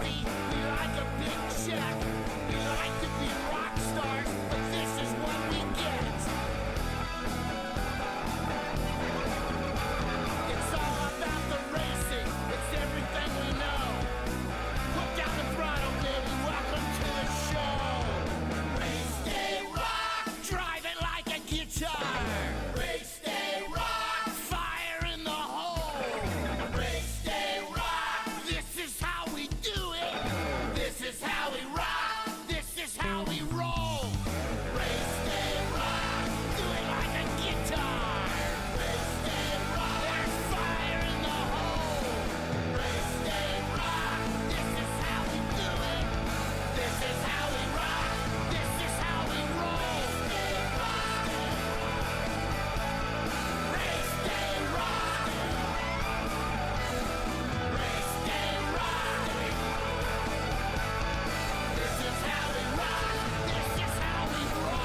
nasty. We like a big check. We like to be rock stars, but this is what we get. It's all about the racing. It's everything we know. Put down the throttle, baby. Welcome to the show. Race day rock. Drive it like a guitar. Race day rock. Fire in the hole. Race day rock. This is how we do it. This is how we rock. This is how we roll. Race day rock. Do it like a guitar. Race day rock. There's fire in the hole. Race day rock. This is how we do it. This is how we rock. This is how we roll. Race day rock. Race day rock. This is how we rock. This is how we roll.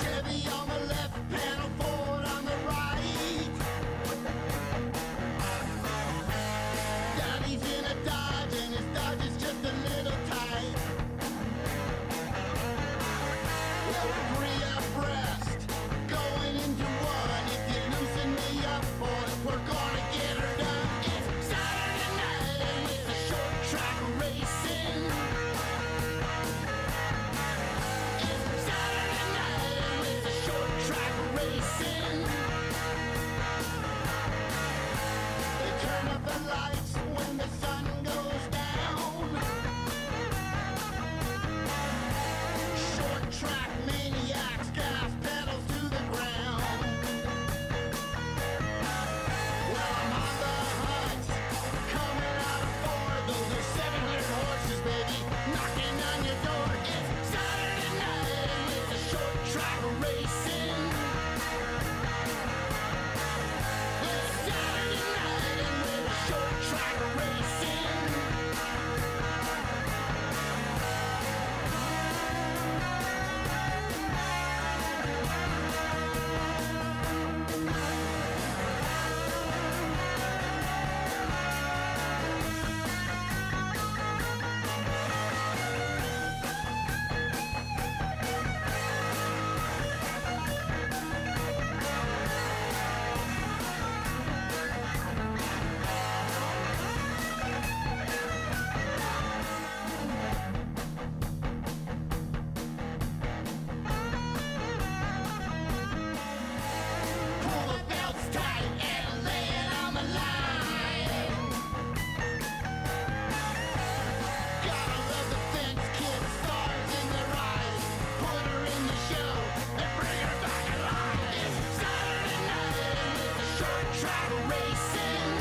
Chevy on the left, panel Ford on the right. Daddy's in a Dodge and his Dodge is just a little tight. Well, we're three abreast, going into one. If you loosen me up, boys, we're gonna get her done. It's Saturday night and it's a short track racing. It's Saturday night and it's a short track racing. They turn up the lights when the sun goes down. Short track maniacs, gas pedals to the ground. Well, I'm on the hunt, coming out of Ford. Those are 700 horses, baby, knocking on your door. It's Saturday night and it's a short track racing. It's Saturday night and we're a short track racing. Pull the belts tight and lay it on the line. Gotta love the fence kid, stars in their eyes. Put her in the show and bring her back alive. It's Saturday night and it's a short track racing.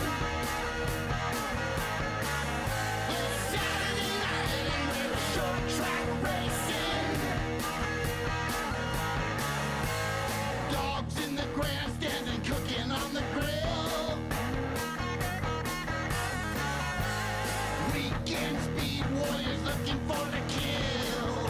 It's Saturday night and we're a short track racing. Dogs in the grandstand and cooking on the grill. Weekend speed warriors looking for the kill.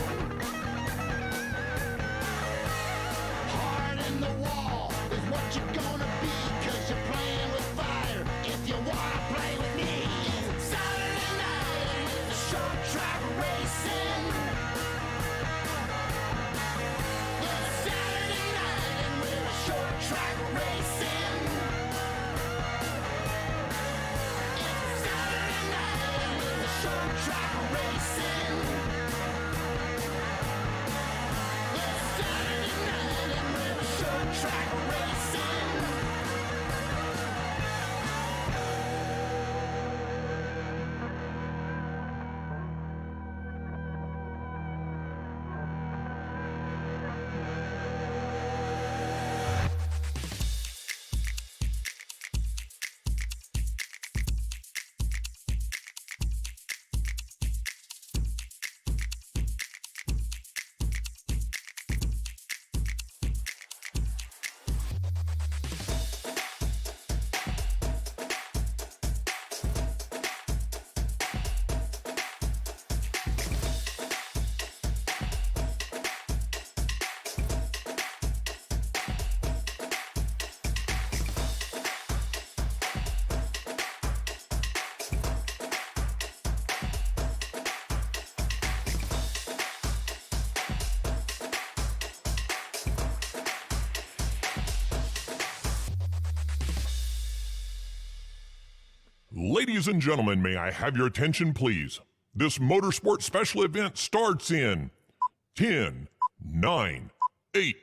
Hard in the wall is what you're gonna be, 'cause you're playing with fire if you wanna play with me. It's Saturday night and it's a short track racing. It's Saturday night and we're a short track racing. It's Saturday night and we're a short track racing. Ladies and gentlemen, may I have your attention, please? This motorsport special event starts in 10, 9, 8,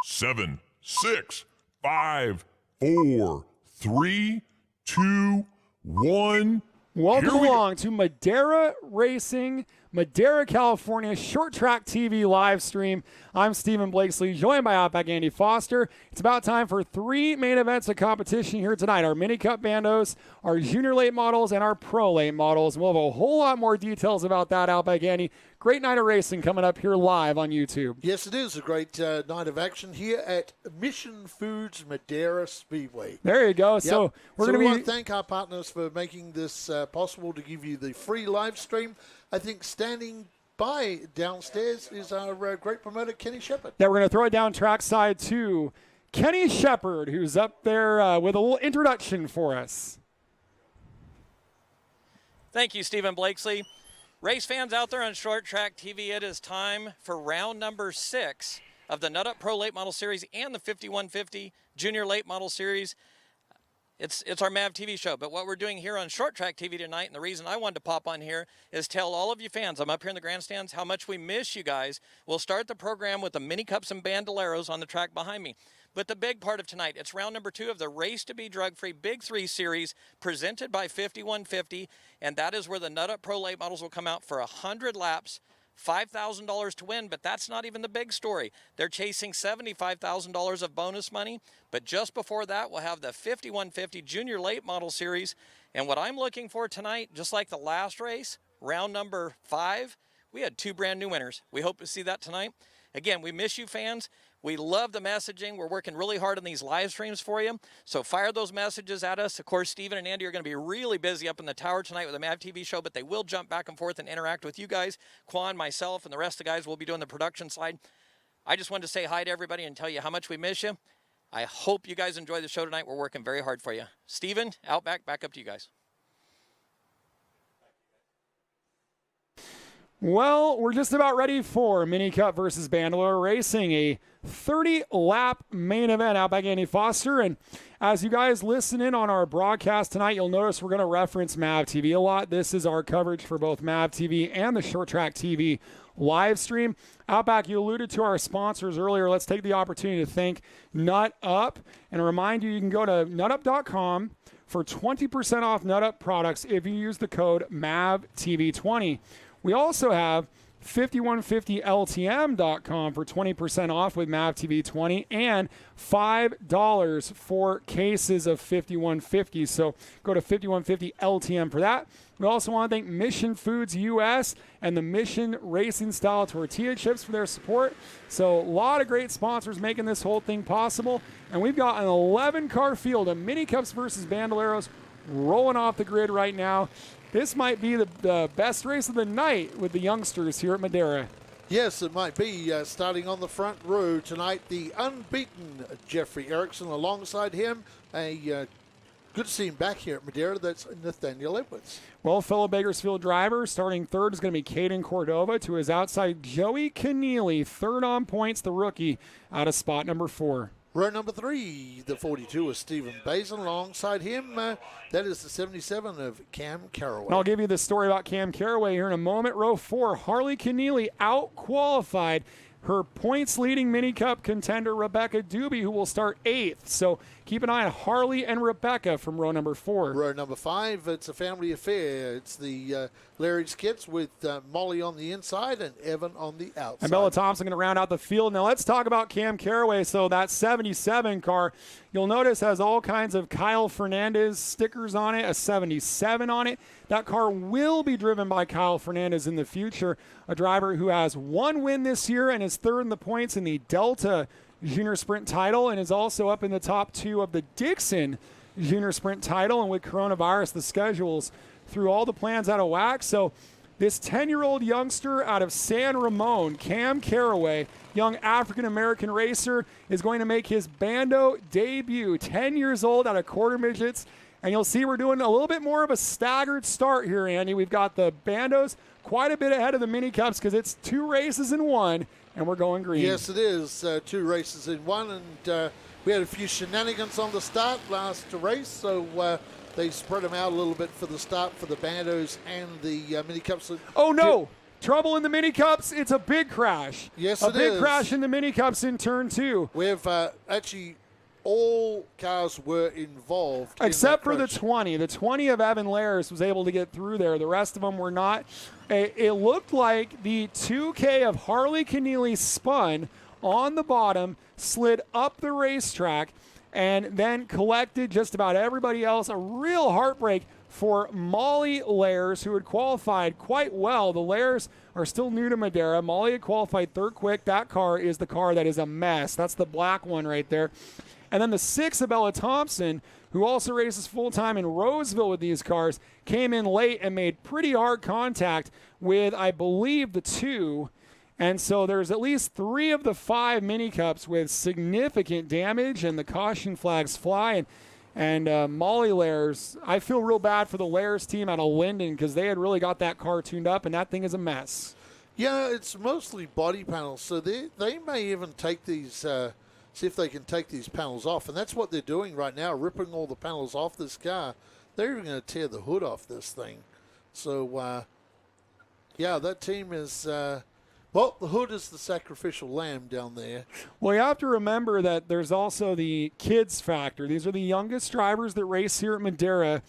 7, 6, 5, 4, 3, 2, 1. Welcome along to Madera Racing, Madera, California, Short Track TV live stream. I'm Stephen Blakesley, joined by Outback Andy Foster. It's about time for 3 main events of competition here tonight. Our Mini Cup Bandos, our Junior Late Models, and our Pro Late Models. We'll have a whole lot more details about that, Outback Andy. Great night of racing coming up here live on YouTube. Yes, it is a great night of action here at Mission Foods Madera Speedway. There you go. Yep. So we want to thank our partners for making this possible to give you the free live stream. I think standing by downstairs is our great promoter, Kenny Shepard. Yeah, we're going to throw it down trackside to Kenny Shepard, who's up there with a little introduction for us. Thank you, Stephen Blakesley. Race fans out there on Short Track TV, it is time for round number 6 of the Nut Up Pro Late Model Series and the 5150 Junior Late Model Series. It's our MAV TV show, but what we're doing here on Short Track TV tonight, and the reason I wanted to pop on here, is tell all of you fans, I'm up here in the grandstands, how much we miss you guys. We'll start the program with the Mini Cups and Bandoleros on the track behind me. But the big part of tonight, it's round number 2 of the Race to Be Drug-Free Big 3 series presented by 5150, and that is where the Nut Up Pro Late Models will come out for 100 laps, $5,000 to win, but that's not even the big story. They're chasing $75,000 of bonus money, but just before that, we'll have the 5150 Junior Late Model Series, and what I'm looking for tonight, just like the last race, round number 5, we had 2 brand new winners. We hope to see that tonight. Again, we miss you fans. We love the messaging. We're working really hard on these live streams for you. So fire those messages at us. Of course, Stephen and Andy are going to be really busy up in the tower tonight with the MAV TV show, but they will jump back and forth and interact with you guys. Quan, myself, and the rest of the guys will be doing the production side. I just wanted to say hi to everybody and tell you how much we miss you. I hope you guys enjoy the show tonight. We're working very hard for you. Stephen, Outback, back up to you guys. Well, we're just about ready for Mini Cup versus Bandolero Racing, a 30-lap main event. Outback Andy Foster, and as you guys listen in on our broadcast tonight, you'll notice we're going to reference MAV TV a lot. This is our coverage for both MAV TV and the Short Track TV live stream. Outback, you alluded to our sponsors earlier. Let's take the opportunity to thank Nut Up and remind you can go to nutup.com for 20% off Nut Up products if you use the code MAVTV20. We also have 5150LTM.com for 20% off with MAV TV 20 and $5 for cases of 5150. So go to 5150LTM for that. We also want to thank Mission Foods US and the Mission Racing Style Tortilla Chips for their support. So a lot of great sponsors making this whole thing possible. And we've got an 11-car field of Mini Cups versus Bandoleros rolling off the grid right now. This might be the best race of the night with the youngsters here at Madera. Yes, it might be. Starting on the front row tonight, the unbeaten Jeffrey Erickson. Alongside him, good to see him back here at Madera. That's Nathaniel Edwards. Well, fellow Bakersfield driver, starting third is going to be Caden Cordova. To his outside, Joey Keneally. Third on points, the rookie, out of spot number 4. Row number 3, the 42 is Stephen Basin. Alongside him, that is the 77 of Cam Caraway. And I'll give you the story about Cam Caraway here in a moment. Row 4, Harley Keneally out-qualified her points-leading Mini Cup contender, Rebecca Doobie, who will start 8th. So keep an eye on Harley and Rebecca from row number 4. Row number 5, it's a family affair. It's the Larry's Kits with Molly on the inside and Evan on the outside. And Bella Thompson going to round out the field. Now let's talk about Cam Caraway. So that 77 car, you'll notice, has all kinds of Kyle Fernandez stickers on it, a 77 on it. That car will be driven by Kyle Fernandez in the future, a driver who has 1 win this year and is 3rd in the points in the Delta Junior Sprint title and is also up in the top 2 of the Dixon Junior Sprint title. And with coronavirus, the schedules threw all the plans out of whack. So this 10-year-old youngster out of San Ramon, Cam Caraway, young African-American racer, is going to make his Bando debut. 10 years old out of quarter midgets. And you'll see we're doing a little bit more of a staggered start here, Andy. We've got the Bandos quite a bit ahead of the Mini Cups because it's 2 races in 1, and we're going green. Yes, it is 2 races in 1, and we had a few shenanigans on the start last race, so they spread them out a little bit for the start for the Bandos and the mini cups. Oh, no. Trouble in the mini cups. It's a big crash. Yes, it is. A it big is. crash in the mini cups in turn 2. We have actually all cars were involved. Except in for that the crash. 20. The 20 of Evan Lares was able to get through there. The rest of them were not. It looked like the 2K of Harley Keneally spun on the bottom, slid up the racetrack, and then collected just about everybody else. A real heartbreak for Molly Lares, who had qualified quite well. The Lares are still new to Madera. Molly had qualified third quick. That car is the car that is a mess. That's the black one right there. And then the 6 of Bella Thompson, who also races full-time in Roseville with these cars, came in late and made pretty hard contact with, I believe, the 2. And so there's at least 3 of the 5 mini cups with significant damage, and the caution flags fly. And Molly Lares, I feel real bad for the Lares team out of Linden because they had really got that car tuned up, and that thing is a mess. Yeah, it's mostly body panels, so they may even take these, see if they can take these panels off. And that's what they're doing right now, ripping all the panels off this car. They're even going to tear the hood off this thing. So, yeah, that team is... well, the hood is the sacrificial lamb down there. Well, you have to remember that there's also the kids factor. These are the youngest drivers that race here at Madera,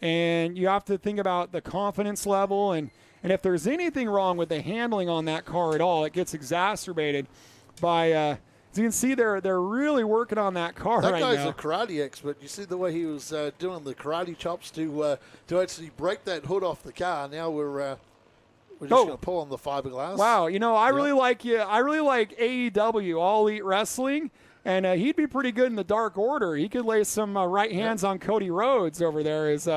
and you have to think about the confidence level. And if there's anything wrong with the handling on that car at all, it gets exacerbated by, as you can see, they're really working on that car right now. That guy's a karate expert. You see the way he was doing the karate chops to actually break that hood off the car. Now we're just going to pull on the fiberglass. Wow, I really like you. I really like AEW, All Elite Wrestling, and he'd be pretty good in the Dark Order. He could lay some right hands on Cody Rhodes over there as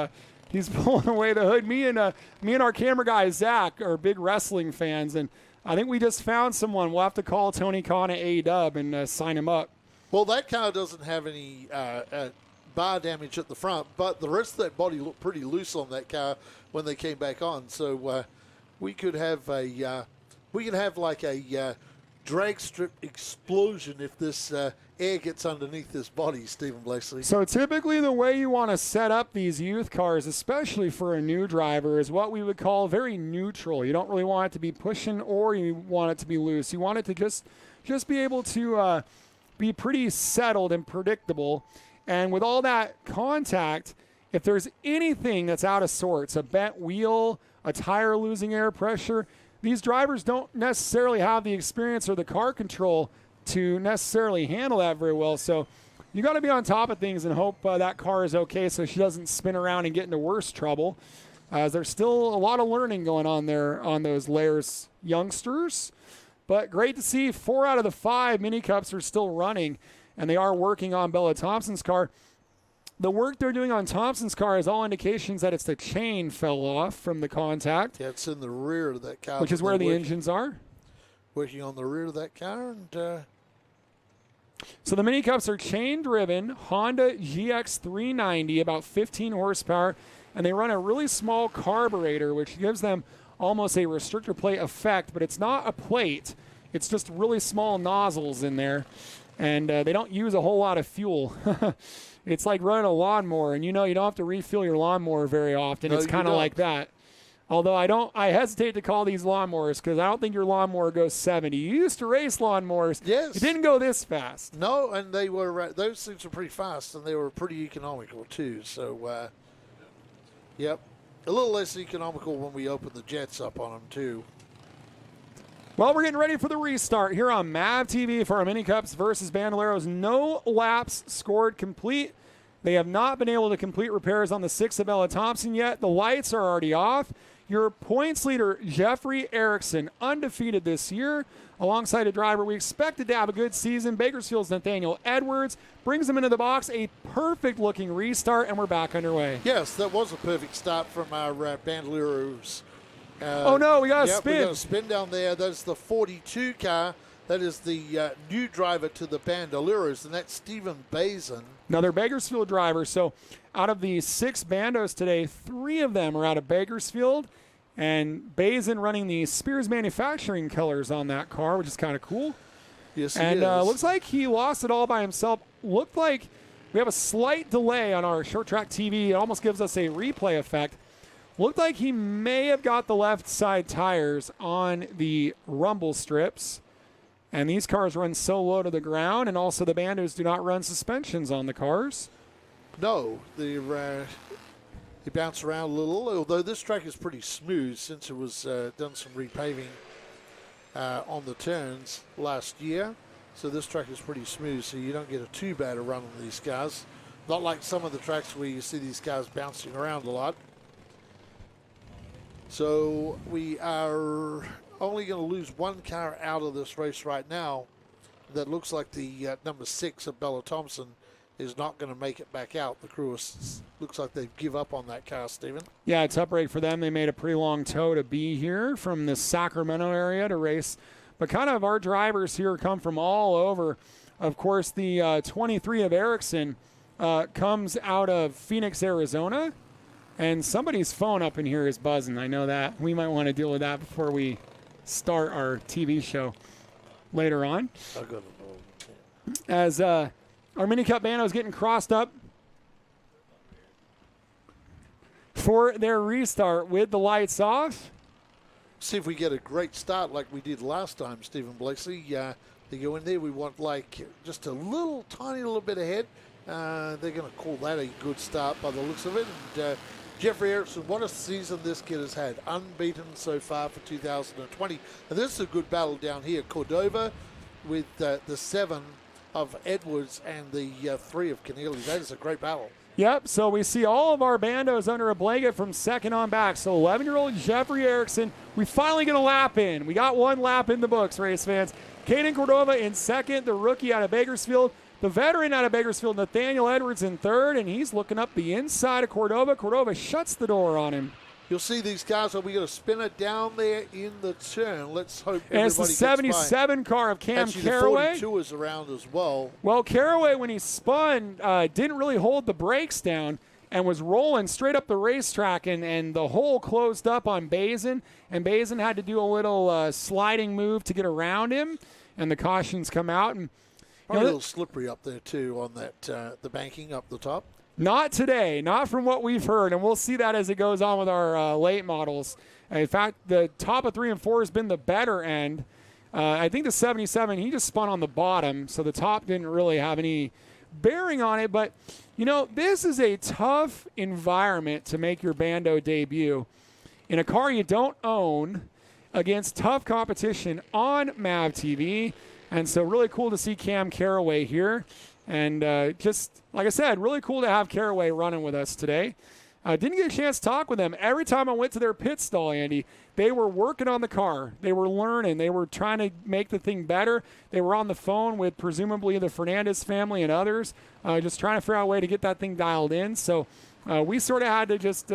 he's pulling away the hood. Me and our camera guy Zach are big wrestling fans, and I think we just found someone. We'll have to call Tony Khan at AEW and sign him up. Well, that car doesn't have any bar damage at the front, but the rest of that body looked pretty loose on that car when they came back on. So. We could have like a drag strip explosion if this air gets underneath this body, Stephen Blakeslee. So typically the way you want to set up these youth cars, especially for a new driver, is what we would call very neutral. You don't really want it to be pushing or you want it to be loose. You want it to just be able to be pretty settled and predictable. And with all that contact, if there's anything that's out of sorts, a bent wheel, a tire losing air pressure, these drivers don't necessarily have the experience or the car control to necessarily handle that very well. So you got to be on top of things and hope that car is okay so she doesn't spin around and get into worse trouble. There's still a lot of learning going on there on those Lares youngsters. But great to see 4 out of the 5 mini cups are still running, and they are working on Bella Thompson's car. The work they're doing on Thompson's car is all indications that it's the chain fell off from the contact. Yeah, it's in the rear of that car. Which is where the engines are. Working on the rear of that car. And so the mini cups are chain-driven, Honda GX390, about 15 horsepower, and they run a really small carburetor, which gives them almost a restrictor plate effect, but it's not a plate. It's just really small nozzles in there, and they don't use a whole lot of fuel. It's like running a lawnmower, and you don't have to refuel your lawnmower very often. No, it's kind of like that. Although I hesitate to call these lawnmowers because I don't think your lawnmower goes 70. You used to race lawnmowers. Yes. It didn't go this fast. No, and they were those things were pretty fast, and they were pretty economical too. So, yep, a little less economical when we opened the jets up on them too. Well, we're getting ready for the restart here on MAV TV for our mini cups versus Bandoleros. No laps scored complete. They have not been able to complete repairs on the 6 of Bella Thompson yet. The lights are already off. Your points leader, Jeffrey Erickson, undefeated this year, alongside a driver we expected to have a good season. Bakersfield's Nathaniel Edwards brings him into the box. A perfect-looking restart, and we're back underway. Yes, that was a perfect start from our Bandoleros. Oh, no, we got to spin. We got to spin down there. That's the 42 car. That is the new driver to the Bandoleros, and that's Stephen Bazin. Another Bakersfield driver. So out of the 6 bandos today, 3 of them are out of Bakersfield, and Bazin running the Spears Manufacturing colors on that car, which is kind of cool. Yes, and he is. Looks like he lost it all by himself. Looked like We have a slight delay on our Short Track TV. It almost gives us a replay effect. Looked like he may have got the left side tires on the rumble strips. And these cars run so low to the ground, and also the Bandos do not run suspensions on the cars. No, they bounce around a little, although this track is pretty smooth since it was done some repaving on the turns last year. So this track is pretty smooth, so you don't get a too bad a run on these cars. Not like some of the tracks where you see these cars bouncing around a lot. So we are only going to lose one car out of this race right now. That looks like the number 6 of Bella Thompson is not going to make it back out. The crew looks like they give up on that car, Stephen. Yeah, tough break for them. They made a pretty long tow to be here from the Sacramento area to race. But kind of our drivers here come from all over. Of course, the 23 of Ericsson comes out of Phoenix, Arizona. And somebody's phone up in here is buzzing. I know that. We might want to deal with that before we start our TV show later on. As our Mini Cup Bando is getting crossed up for their restart with the lights off. See if we get a great start like we did last time, Stephen Blakeslee. They go in there. We want like just a little tiny little bit ahead. They're going to call that a good start by the looks of it. And Jeffrey Erickson, what a season this kid has had. Unbeaten so far for 2020. And this is a good battle down here. Cordova with the 7 of Edwards and the 3 of Keneally. That is a great battle. Yep, so we see all of our Bandos under a blanket from second on back. So 11-year-old Jeffrey Erickson, we finally get a lap in. We got one lap in the books, race fans. Caden Cordova in second, the rookie out of Bakersfield. The veteran out of Bakersfield, Nathaniel Edwards, in third, and he's looking up the inside of Cordova. Cordova shuts the door on him. You'll see these cars. Are we going to spin it down there in the turn? Let's hope everybody and it's the 77 car of Cam Caraway. The 42 is around as well. Well, Caraway, when he spun, didn't really hold the brakes down and was rolling straight up the racetrack, and the hole closed up on Bazin, and Bazin had to do a little sliding move to get around him, and the cautions come out. And a little slippery up there, too, on that the banking up the top. Not today, not from what we've heard, and we'll see that as it goes on with our late models. In fact, the top of 3 and 4 has been the better end. I think the 77, he just spun on the bottom, so the top didn't really have any bearing on it. But, you know, this is a tough environment to make your Bando debut in a car you don't own against tough competition on MAV TV. And so really cool to see Cam Caraway here. And just, like I said, really cool to have Caraway running with us today. Didn't get a chance to talk with them. Every time I went to their pit stall, Andy, they were working on the car. They were learning. They were trying to make the thing better. They were on the phone with presumably the Fernandez family and others, just trying to figure out a way to get that thing dialed in. So we sort of had to just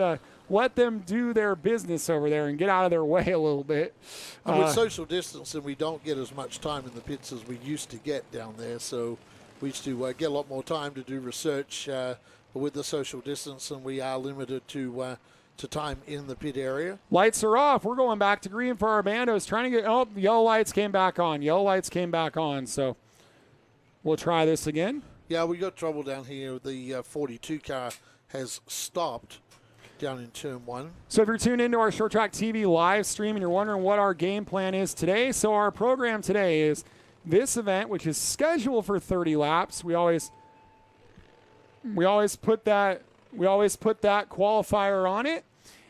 let them do their business over there and get out of their way a little bit. With social distancing, we don't get as much time in the pits as we used to get down there. So we used to get a lot more time to do research. But with the social distance, and we are limited to time in the pit area. Lights are off. We're going back to green for our Bandos. Trying to get, oh, the yellow lights came back on. Yellow lights came back on. So we'll try this again. Yeah, we got trouble down here. The 42 car has stopped down in turn 1. So if you're tuned into our Short Track TV live stream and you're wondering what our game plan is today, so our program today is this event, which is scheduled for 30 laps. We always put that qualifier on it,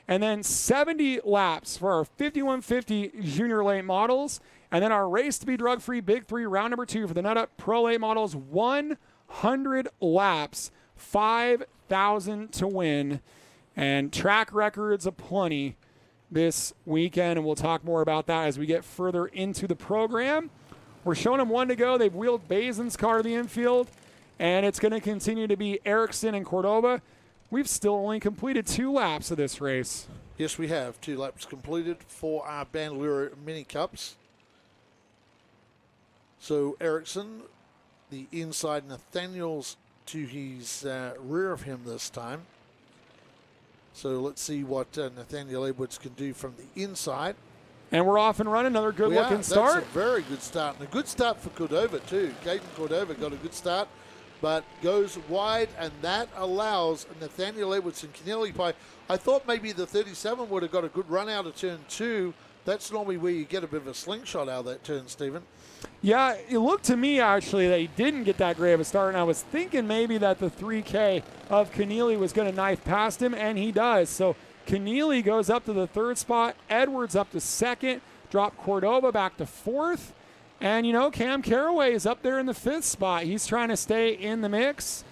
and then 70 laps for our 5150 junior late models, and then our race to be drug free Big 3 round number 2 for the Nut Up Pro late models. 100 laps, 5,000 to win, and track records aplenty this weekend, and we'll talk more about that as we get further into the program. We're showing them 1 to go. They've wheeled Bazin's car to the infield, and it's going to continue to be Erickson and Cordova. We've still only completed 2 laps of this race. Yes, we have 2 laps completed for our Bandolero Mini Cups. So Erickson, the inside, Nathaniel's to his rear of him this time. So let's see what Nathaniel Edwards can do from the inside. And we're off and running. Another good-looking start. That's a very good start. And a good start for Cordova, too. Caden Cordova got a good start. but goes wide, and that allows Nathaniel Edwards and Keneally Pye. I thought maybe the 37 would have got a good run out of turn 2. That's normally where you get a bit of a slingshot out of that turn, Stephen. Yeah, it looked to me actually that he didn't get that great of a start, and I was thinking maybe that the 3K of Keneally was going to knife past him, and he does. So Keneally goes up to the 3rd spot, Edwards up to 2nd, drop Cordova back to 4th, and Cam Carraway is up there in the 5th spot. He's trying to stay in the mix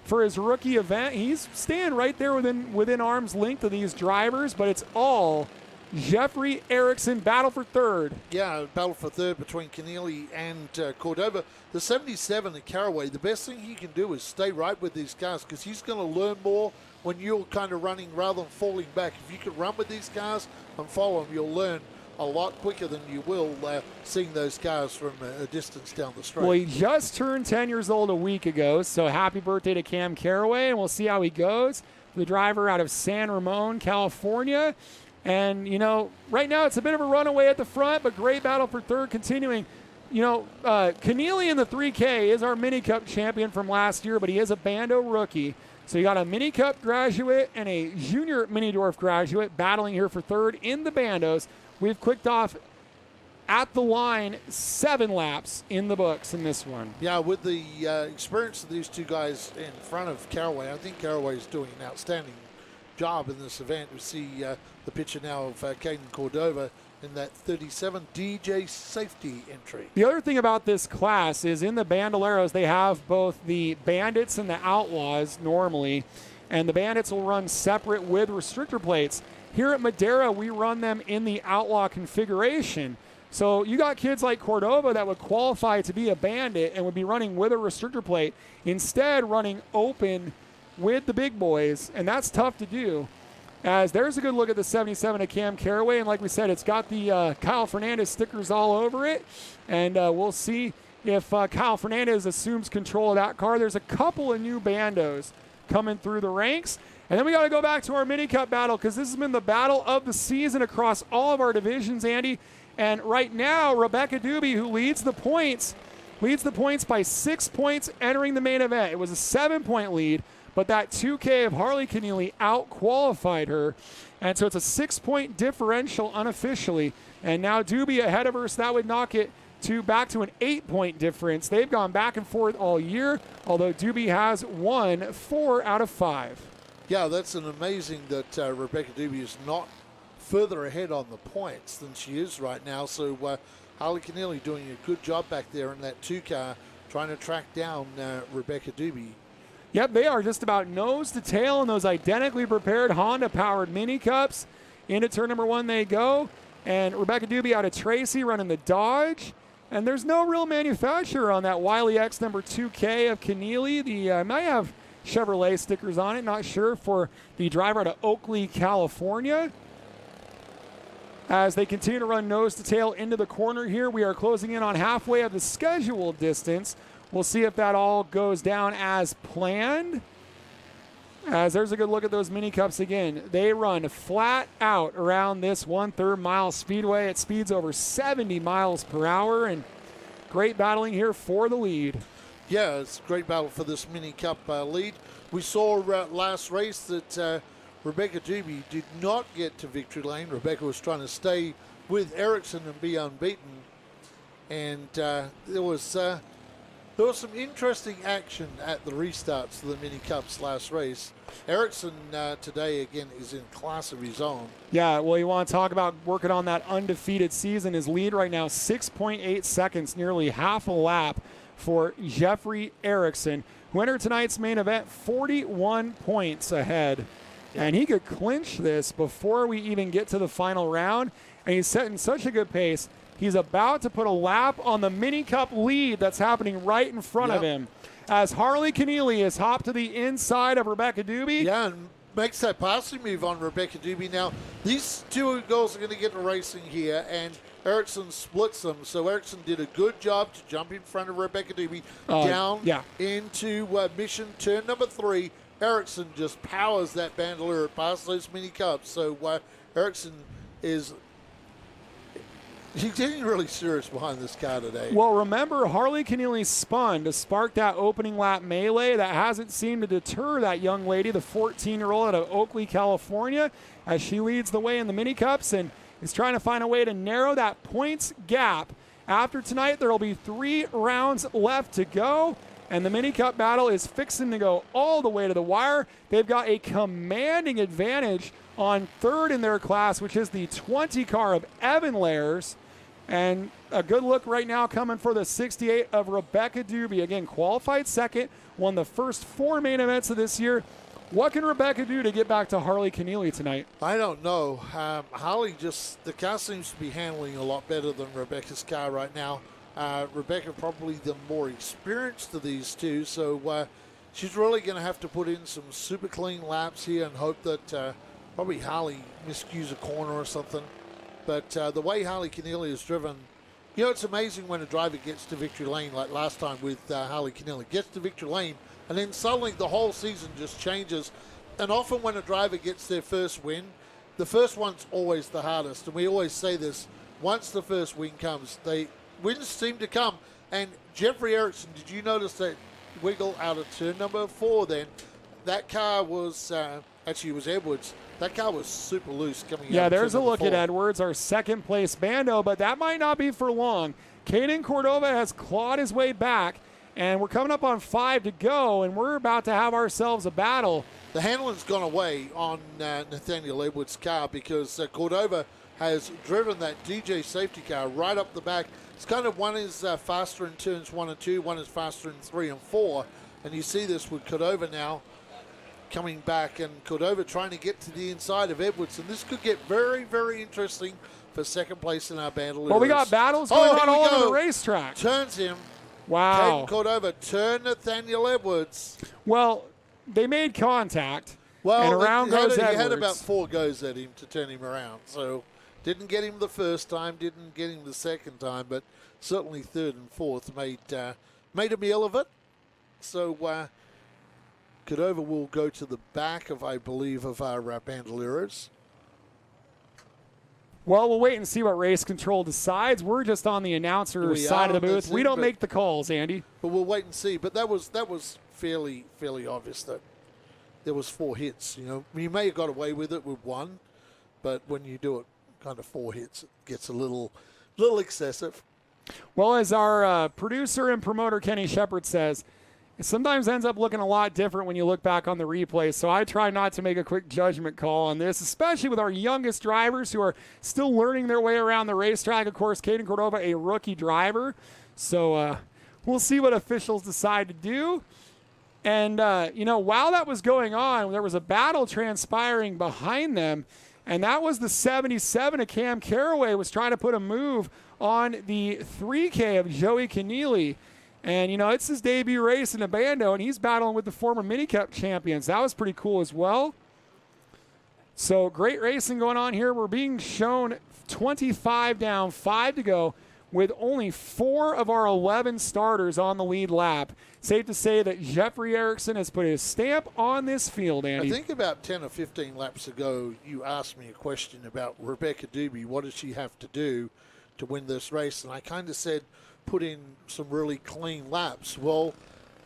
for his rookie event. He's staying right there within arm's length of these drivers, but it's all Jeffrey Erickson battle for 3rd. Yeah, battle for 3rd between Keneally and Cordova. The 77 at Carraway, the best thing he can do is stay right with these cars, because he's going to learn more when you're kind of running rather than falling back. If you can run with these cars and follow them, you'll learn a lot quicker than you will seeing those cars from a distance down the straight. Well, he just turned 10 years old a week ago, so happy birthday to Cam Carraway, and we'll see how he goes. The driver out of San Ramon, California. And, right now it's a bit of a runaway at the front, but great battle for 3rd continuing. Keneally in the 3K is our Mini Cup champion from last year, but he is a Bando rookie. So you got a Mini Cup graduate and a Junior Mini Dwarf graduate battling here for 3rd in the Bandos. We've clicked off at the line 7 laps in the books in this one. Yeah, with the experience of these two guys in front of Carraway, I think Carraway is doing an outstanding job in this event. We see the picture now of Caden Cordova in that 37 DJ safety entry. The other thing about this class is in the Bandoleros, they have both the Bandits and the Outlaws normally, and the Bandits will run separate with restrictor plates. Here at Madera, we run them in the Outlaw configuration. So you got kids like Cordova that would qualify to be a Bandit and would be running with a restrictor plate, instead running open with the big boys, and that's tough to do. As there's a good look at the 77 of Cam Carraway, and like we said, it's got the Kyle Fernandez stickers all over it, and we'll see if Kyle Fernandez assumes control of that car. There's a couple of new Bandos coming through the ranks, and then we got to go back to our Mini Cup battle, because this has been the battle of the season across all of our divisions, Andy. And right now, Rebecca Doobie, who leads the points by 6 points entering the main event. It was a 7-point lead, but that 2K of Harley Keneally out-qualified her. And so it's a 6-point differential unofficially. And now Doobie ahead of her, so that would knock it back to an 8-point difference. They've gone back and forth all year, although Doobie has won 4 out of 5. Yeah, that's an amazing that Rebecca Doobie is not further ahead on the points than she is right now. So Harley Keneally doing a good job back there in that 2 car, trying to track down Rebecca Doobie. Yep, they are just about nose to tail in those identically prepared Honda-powered Mini Cups. Into turn number 1 they go, and Rebecca Doobie out of Tracy running the Dodge. And there's no real manufacturer on that Wiley X number 2K of Keneally. The might have Chevrolet stickers on it, not sure, for the driver out of Oakley, California. As they continue to run nose to tail into the corner here, we are closing in on halfway of the scheduled distance. We'll see if that all goes down as planned. As there's a good look at those Mini Cups again. They run flat out around this 1/3 mile speedway. It speeds over 70 miles per hour, and great battling here for the lead. Yeah, it's a great battle for this Mini Cup lead. We saw last race that Rebecca Doobie did not get to victory lane. Rebecca was trying to stay with Erickson and be unbeaten. And there was some interesting action at the restarts of the Mini Cups last race. Erickson today, again, is in class of his own. Yeah, well, you want to talk about working on that undefeated season. His lead right now, 6.8 seconds, nearly half a lap for Jeffrey Erickson, who entered tonight's main event 41 points ahead. And he could clinch this before we even get to the final round. And he's setting such a good pace. He's about to put a lap on the Mini Cup lead that's happening right in front of him. As Harley Keneally is hopped to the inside of Rebecca Doobie. Yeah, and makes that passing move on Rebecca Doobie. Now, these two girls are going to get to racing here, and Erickson splits them. So Erickson did a good job to jump in front of Rebecca Doobie down into mission turn number 3. Erickson just powers that bandolier past those Mini Cups. So Erickson is He's getting really serious behind this car today. Well, remember, Harley Keneally spun to spark that opening lap melee. That hasn't seemed to deter that young lady, the 14-year-old out of Oakley, California, as she leads the way in the mini cups and is trying to find a way to narrow that points gap. After tonight, there will be 3 rounds left to go, and the mini cup battle is fixing to go all the way to the wire. They've got a commanding advantage on third in their class, which is the 20 car of Evan Lairs. And a good look right now coming for the 68 of Rebecca Doobie. Again, qualified second, won the first 4 main events of this year. What can Rebecca do to get back to Harley Keneally tonight? I don't know. Harley the car seems to be handling a lot better than Rebecca's car right now. Rebecca probably the more experienced of these two, so she's really going to have to put in some super clean laps here and hope that probably Harley miscues a corner or something. But the way Harley Keneally is driven, you know, it's amazing when a driver gets to victory lane, like last time with Harley Keneally, gets to victory lane, and then suddenly the whole season just changes. And often when a driver gets their first win, the first one's always the hardest. And we always say this, once the first win comes, wins seem to come. And Jeffrey Erickson, did you notice that wiggle out of turn number 4 then? That car was, actually it was Edwards, that car was super loose coming out. Yeah, there's a look 4. at Edwards, our second place Bando, but that might not be for long. Caden Cordova has clawed his way back, and we're coming up on 5 to go, and we're about to have ourselves a battle. The handling's gone away on Nathaniel Edwards' car because Cordova has driven that DJ safety car right up the back. It's kind of one is faster in turns 1 and 2, one is faster in 3 and 4, and you see this with Cordova now coming back, and Cordova trying to get to the inside of Edwards, and this could get very, very interesting for second place in our Bandoliers. Well, we got battles going on all over the racetrack. Turns him. Wow. Caden Cordova turned Nathaniel Edwards. Well, they made contact, Well, and around goes he Edwards. had about 4 goes at him to turn him around, so didn't get him the first time, didn't get him the second time, but certainly third and fourth made a meal of it. So Cordova will go to the back of, I believe, of our Bandoliers. Well, we'll wait and see what race control decides. We're just on the announcer side of the booth. We don't make the calls, Andy. But we'll wait and see. But that was fairly obvious that there was 4 hits. You know, you may have got away with it with 1, but when you do it kind of 4 hits, it gets a little excessive. Well, as our producer and promoter Kenny Shepard says, it sometimes ends up looking a lot different when you look back on the replay. So I try not to make a quick judgment call on this, especially with our youngest drivers who are still learning their way around the racetrack. Of course, Caden Cordova, a rookie driver. So we'll see what officials decide to do. And, while that was going on, there was a battle transpiring behind them. And that was the 77 of Cam Caraway was trying to put a move on the 3K of Joey Keneally. And, it's his debut race in a Bando, and he's battling with the former Mini Cup champions. That was pretty cool as well. So great racing going on here. We're being shown 25 down, 5 to go, with only 4 of our 11 starters on the lead lap. Safe to say that Jeffrey Erickson has put his stamp on this field, Andy. I think about 10 or 15 laps ago, you asked me a question about Rebecca Doobie. What does she have to do to win this race? And I kind of said, put in some really clean laps. Well,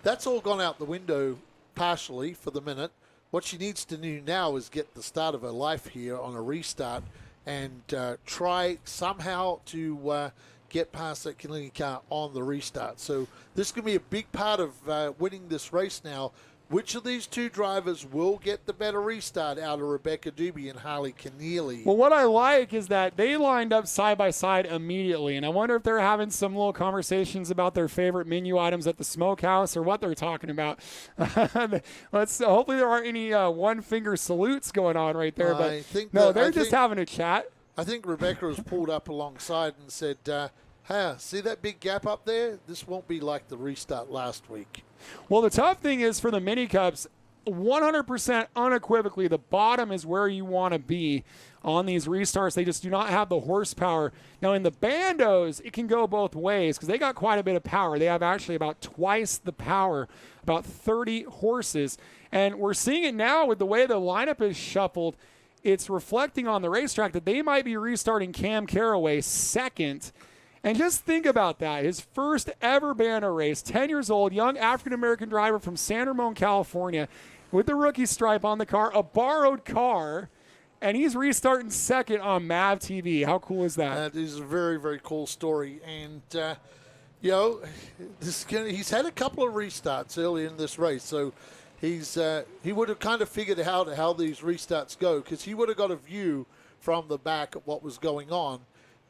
that's all gone out the window partially for the minute. What she needs to do now is get the start of her life here on a restart and try somehow to get past that Keneally car on the restart. So this can be a big part of winning this race now. Which of these 2 drivers will get the better restart out of Rebecca Doobie and Harley Keneally? Well, what I like is that they lined up side by side immediately, and I wonder if they're having some little conversations about their favorite menu items at the smokehouse or what they're talking about. Hopefully there aren't any one-finger salutes going on right there, but they're just having a chat. I think Rebecca has pulled up alongside and said, hey, see that big gap up there? This won't be like the restart last week. Well, the tough thing is for the mini cups, 100% unequivocally, the bottom is where you want to be on these restarts. They just do not have the horsepower. Now, in the Bandos, it can go both ways because they got quite a bit of power. They have actually about twice the power, about 30 horses. And we're seeing it now with the way the lineup is shuffled. it's reflecting on the racetrack that they might be restarting Cam Carraway second. And just think about that. His first ever Bando race, 10 years old, young African-American driver from San Ramon, California, with the rookie stripe on the car, a borrowed car, and he's restarting second on MAV TV. How cool is that? That is a very, very cool story. And, he's had a couple of restarts early in this race, so he would have kind of figured out how these restarts go, because he would have got a view from the back of what was going on.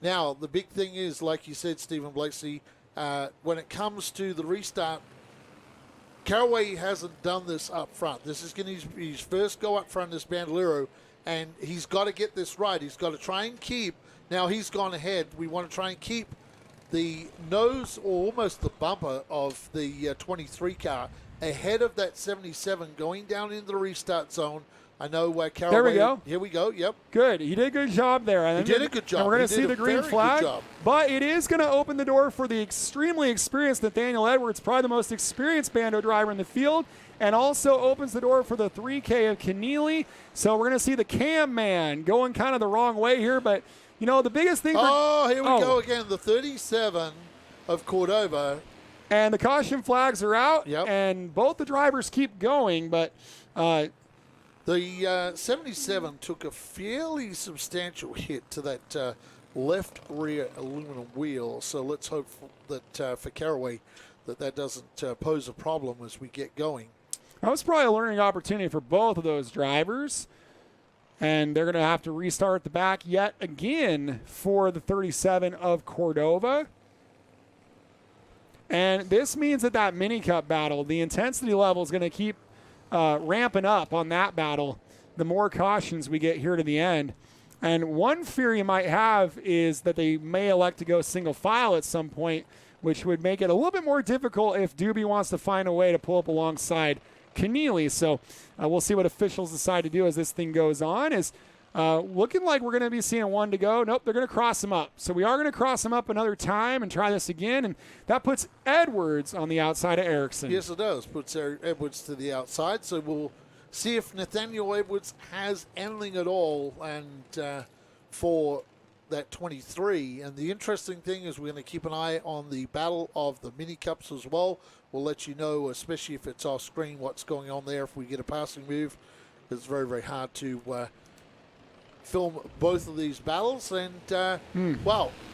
Now, the big thing is, like you said, Stephen Blakeslee, when it comes to the restart, Carraway hasn't done this up front. This is going to be his first go up front in this Bandolero, and he's got to get this right. He's got to try and keep. Now, he's gone ahead. We want to try and keep the nose or almost the bumper of the 23 car ahead of that 77 going down into the restart zone. I know Carraway. There we go. Here we go. Yep. Good. He did a good job there. And He did a good job. And we're going to He see did the a green very flag. good job. But it is going to open the door for the extremely experienced Nathaniel Edwards, probably the most experienced Bando driver in the field, and also opens the door for the 3K of Keneally. So we're going to see the Cam man going kind of the wrong way here. But, you know, the biggest thing here we go again. The 37 of Cordova. And the caution flags are out. Yep. And both the drivers keep going. But the 77 took a fairly substantial hit to that left rear aluminum wheel. So let's hope that for Carraway that doesn't pose a problem as we get going. that was probably a learning opportunity for both of those drivers. And they're going to have to restart the back yet again for the 37 of Cordova. And this means that mini cup battle, the intensity level is going to keep ramping up on that battle the more cautions we get here to the end. And one fear you might have is that they may elect to go single file at some point, which would make it a little bit more difficult if Doobie wants to find a way to pull up alongside Keneally. So we'll see what officials decide to do as this thing goes on. Is looking like we're going to be seeing one to go. Nope, they're going to cross him up. So we are going to cross him up another time and try this again. And that puts Edwards on the outside of Erickson. Yes, it does. Puts Edwards to the outside. So we'll see if Nathaniel Edwards has anything at all and for that 23. And the interesting thing is we're going to keep an eye on the battle of the mini cups as well. We'll let you know, especially if it's off screen, what's going on there if we get a passing move. It's very, very hard to film both of these battles. And,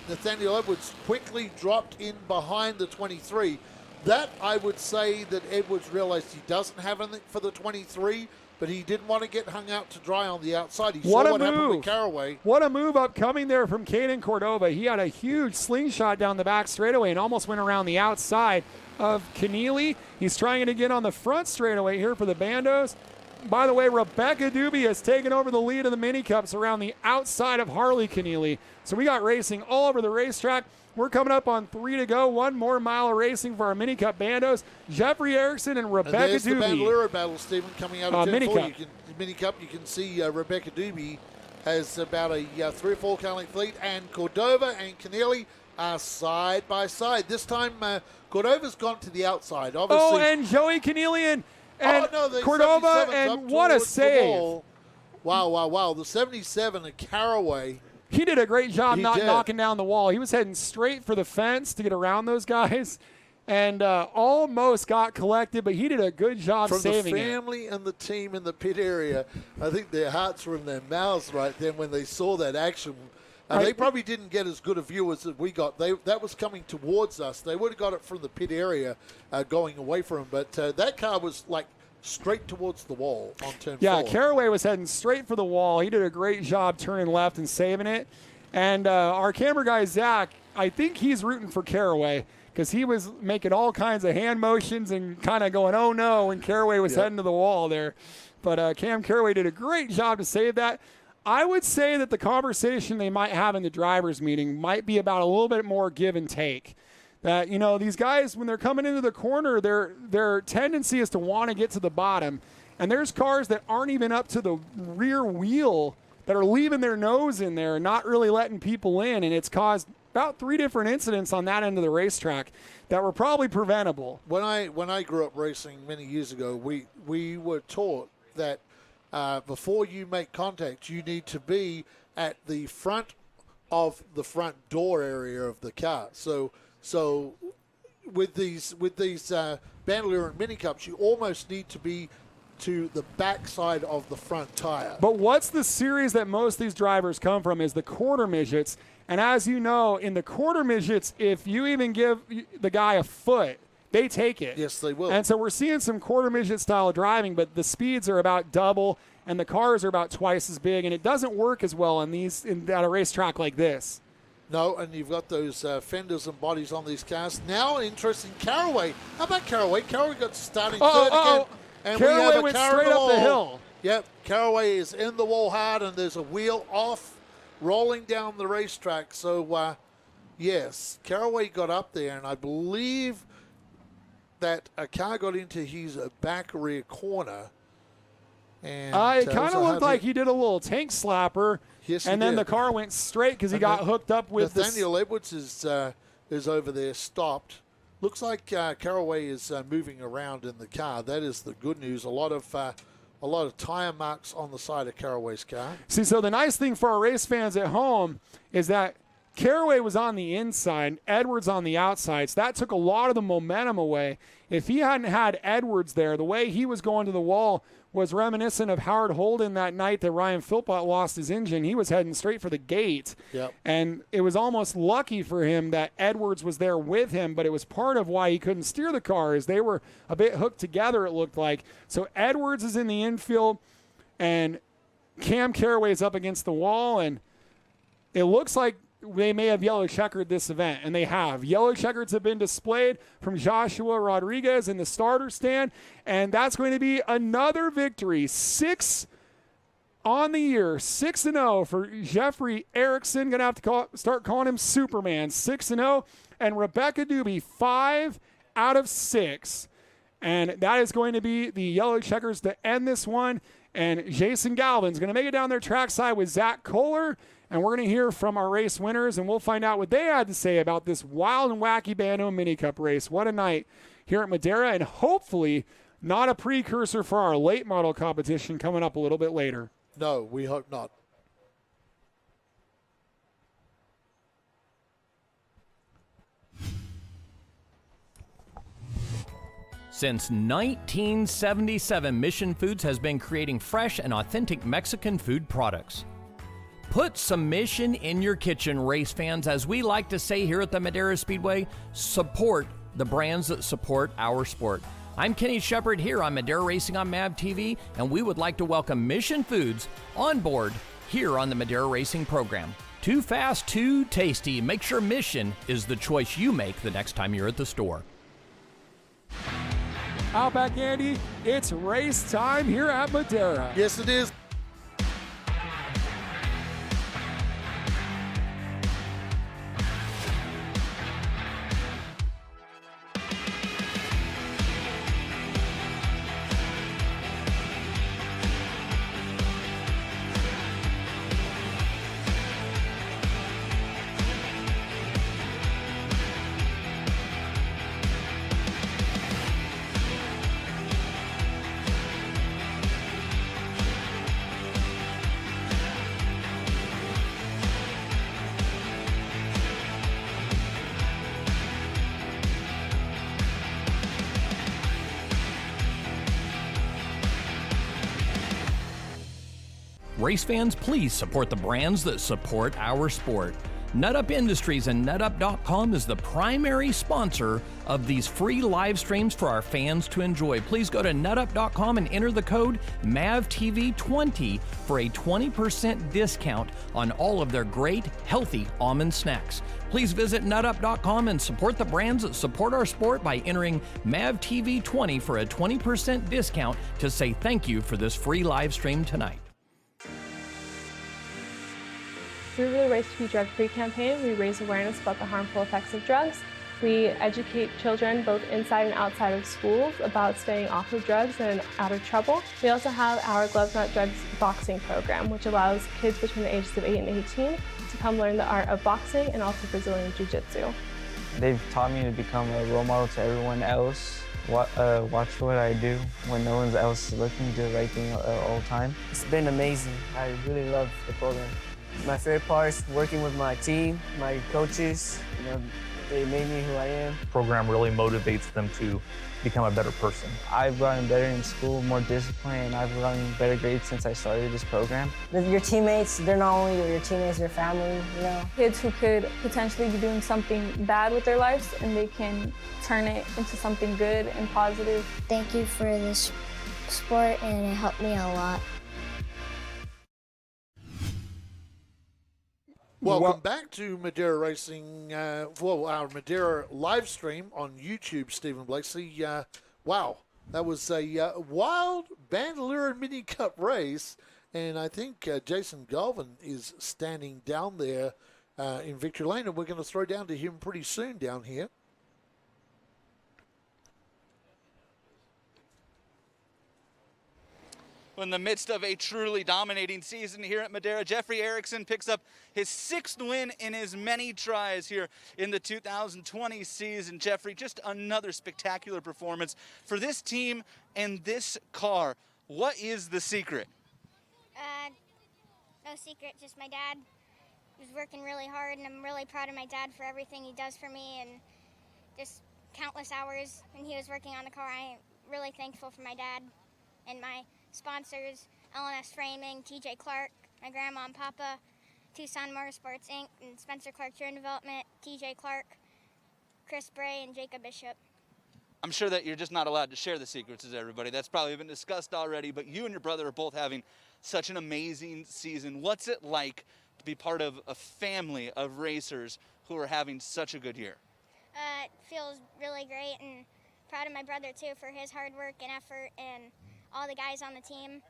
Nathaniel Edwards quickly dropped in behind the 23. That, I would say that Edwards realized he doesn't have anything for the 23, but he didn't want to get hung out to dry on the outside. He saw what happened with Carraway. What a move upcoming there from Caden Cordova. He had a huge slingshot down the back straightaway and almost went around the outside of Keneally. He's trying it again on the front straightaway here for the Bandos. By the way, Rebecca Doobie has taken over the lead of the mini cups around the outside of Harley Keneally. So we got racing all over the racetrack. We're coming up on 3 to go. One more mile of racing for our mini cup Bandos. Jeffrey Erickson and Rebecca Doobie. There's the Bandolero battle, Stephen, coming out of turn mini 4. cup. Mini cup, you can see Rebecca Doobie has about a 3 or 4 car length lead, and Cordova and Keneally are side by side. This time, Cordova's gone to the outside. Obviously. And Joey Keneally and Cordova, 77's and up what a towards the save. wall. Wow. The 77 of Carraway. He did a great job He not did. knocking down the wall. He was heading straight for the fence to get around those guys and almost got collected, but he did a good job From saving the it. family and the team in the pit area, I think their hearts were in their mouths right then when they saw that action. They probably didn't get as good a view as we got. That was coming towards us. They would have got it from the pit area going away from them, but that car was like straight towards the wall on turn 4. Yeah, Carraway was heading straight for the wall. He did a great job turning left and saving it. And our camera guy, Zach, I think he's rooting for Carraway because he was making all kinds of hand motions and kind of going, oh, no, when Carraway was heading to the wall there. But Cam Carraway did a great job to save that. I would say that the conversation they might have in the drivers' meeting might be about a little bit more give and take. That, you know, these guys, when they're coming into the corner, their tendency is to want to get to the bottom. And there's cars that aren't even up to the rear wheel that are leaving their nose in there and not really letting people in. And it's caused about 3 different incidents on that end of the racetrack that were probably preventable. When I grew up racing many years ago, we were taught that before you make contact, you need to be at the front of the front door area of the car. So with these Bandolier and Mini Cups, you almost need to be to the backside of the front tire. But what's the series that most of these drivers come from is the quarter midgets. And as you know, in the quarter midgets, if you even give the guy a foot, they take it. Yes, they will. And so we're seeing some quarter midget style driving, but the speeds are about double and the cars are about twice as big, and it doesn't work as well at a racetrack like this. No, and you've got those fenders and bodies on these cars. Now, interesting, Caraway. How about Caraway? Caraway got starting third again. And Caraway we have a went car in straight up the hill. Yep, Caraway is in the wall hard, and there's a wheel off, rolling down the racetrack. So, yes, Caraway got up there, and I believe that a car got into his back rear corner. And it kind of looked like he did a little tank slapper. Yes, and then the car went straight because he got hooked up with Nathaniel Edwards is over there, stopped. Looks like Caraway is moving around in the car. That is the good news. A lot of tire marks on the side of Caraway's car. See, so the nice thing for our race fans at home is that Caraway was on the inside, Edwards on the outside, so that took a lot of the momentum away. If he hadn't had Edwards there, the way he was going to the wall was reminiscent of Howard Holden that night that Ryan Philpott lost his engine. He was heading straight for the gate. Yep. And it was almost lucky for him that Edwards was there with him, but it was part of why he couldn't steer the car, as they were a bit hooked together, it looked like. So Edwards is in the infield, and Cam Caraway is up against the wall, and it looks like they may have yellow checkered this event, and they have. Yellow checkers have been displayed from Joshua Rodriguez in the starter stand, and that's going to be another victory. 6 on the year, 6-0 for Jeffrey Erickson. Going to have to start calling him Superman. 6-0, and Rebecca Doobie 5 out of 6. And that is going to be the yellow checkers to end this one. And Jason Galvin's going to make it down there trackside with Zach Kohler. And we're going to hear from our race winners, and we'll find out what they had to say about this wild and wacky Bando Mini Cup race. What a night here at Madera, and hopefully not a precursor for our late model competition coming up a little bit later. No, we hope not. Since 1977, Mission Foods has been creating fresh and authentic Mexican food products. Put some mission in your kitchen, race fans. As we like to say here at the Madera Speedway, support the brands that support our sport. I'm Kenny Shepard here on Madera Racing on MAV TV, and we would like to welcome Mission Foods on board here on the Madera Racing program. Too fast, too tasty. Make sure Mission is the choice you make the next time you're at the store. Outback Andy, it's race time here at Madera. Yes, it is. Race fans, please support the brands that support our sport. NutUp Industries and NutUp.com is the primary sponsor of these free live streams for our fans to enjoy. Please go to NutUp.com and enter the code MAVTV20 for a 20% discount on all of their great, healthy almond snacks. Please visit NutUp.com and support the brands that support our sport by entering MAVTV20 for a 20% discount to say thank you for this free live stream tonight. Through the Race to Be Drug-Free campaign, we raise awareness about the harmful effects of drugs. We educate children both inside and outside of schools about staying off of drugs and out of trouble. We also have our Gloves Not Drugs boxing program, which allows kids between the ages of 8 and 18 to come learn the art of boxing and also Brazilian Jiu-Jitsu. They've taught me to become a role model to everyone else Watch what I do when no one else is looking, do the right thing all the time. It's been amazing. I really love the program. My favorite part is working with my team, my coaches. You know, they made me who I am. The program really motivates them to become a better person. I've gotten better in school, more disciplined, and I've gotten better grades since I started this program. Your teammates, they're not only your teammates, your family, you know. Kids who could potentially be doing something bad with their lives, and they can turn it into something good and positive. Thank you for this sport, and it helped me a lot. Welcome back to Madeira Racing, our Madeira live stream on YouTube, Stephen Blakeslee. Wow, that was a wild Bandolera Mini Cup race, and I think Jason Galvin is standing down there in Victory Lane, and we're going to throw down to him pretty soon down here. In the midst of a truly dominating season here at Madeira, Jeffrey Erickson picks up his 6th win in his many tries here in the 2020 season. Jeffrey, just another spectacular performance for this team and this car. What is the secret? No secret, just my dad was working really hard, and I'm really proud of my dad for everything he does for me, and just countless hours when he was working on the car. I'm really thankful for my dad and my sponsors, LNS Framing, TJ Clark, my grandma and papa, Tucson Motorsports Inc., and Spencer Clark Touring Development, TJ Clark, Chris Bray, and Jacob Bishop. I'm sure that you're just not allowed to share the secrets with everybody. That's probably been discussed already, but you and your brother are both having such an amazing season. What's it like to be part of a family of racers who are having such a good year? It feels really great, and proud of my brother too for his hard work and effort, and all the guys on the team,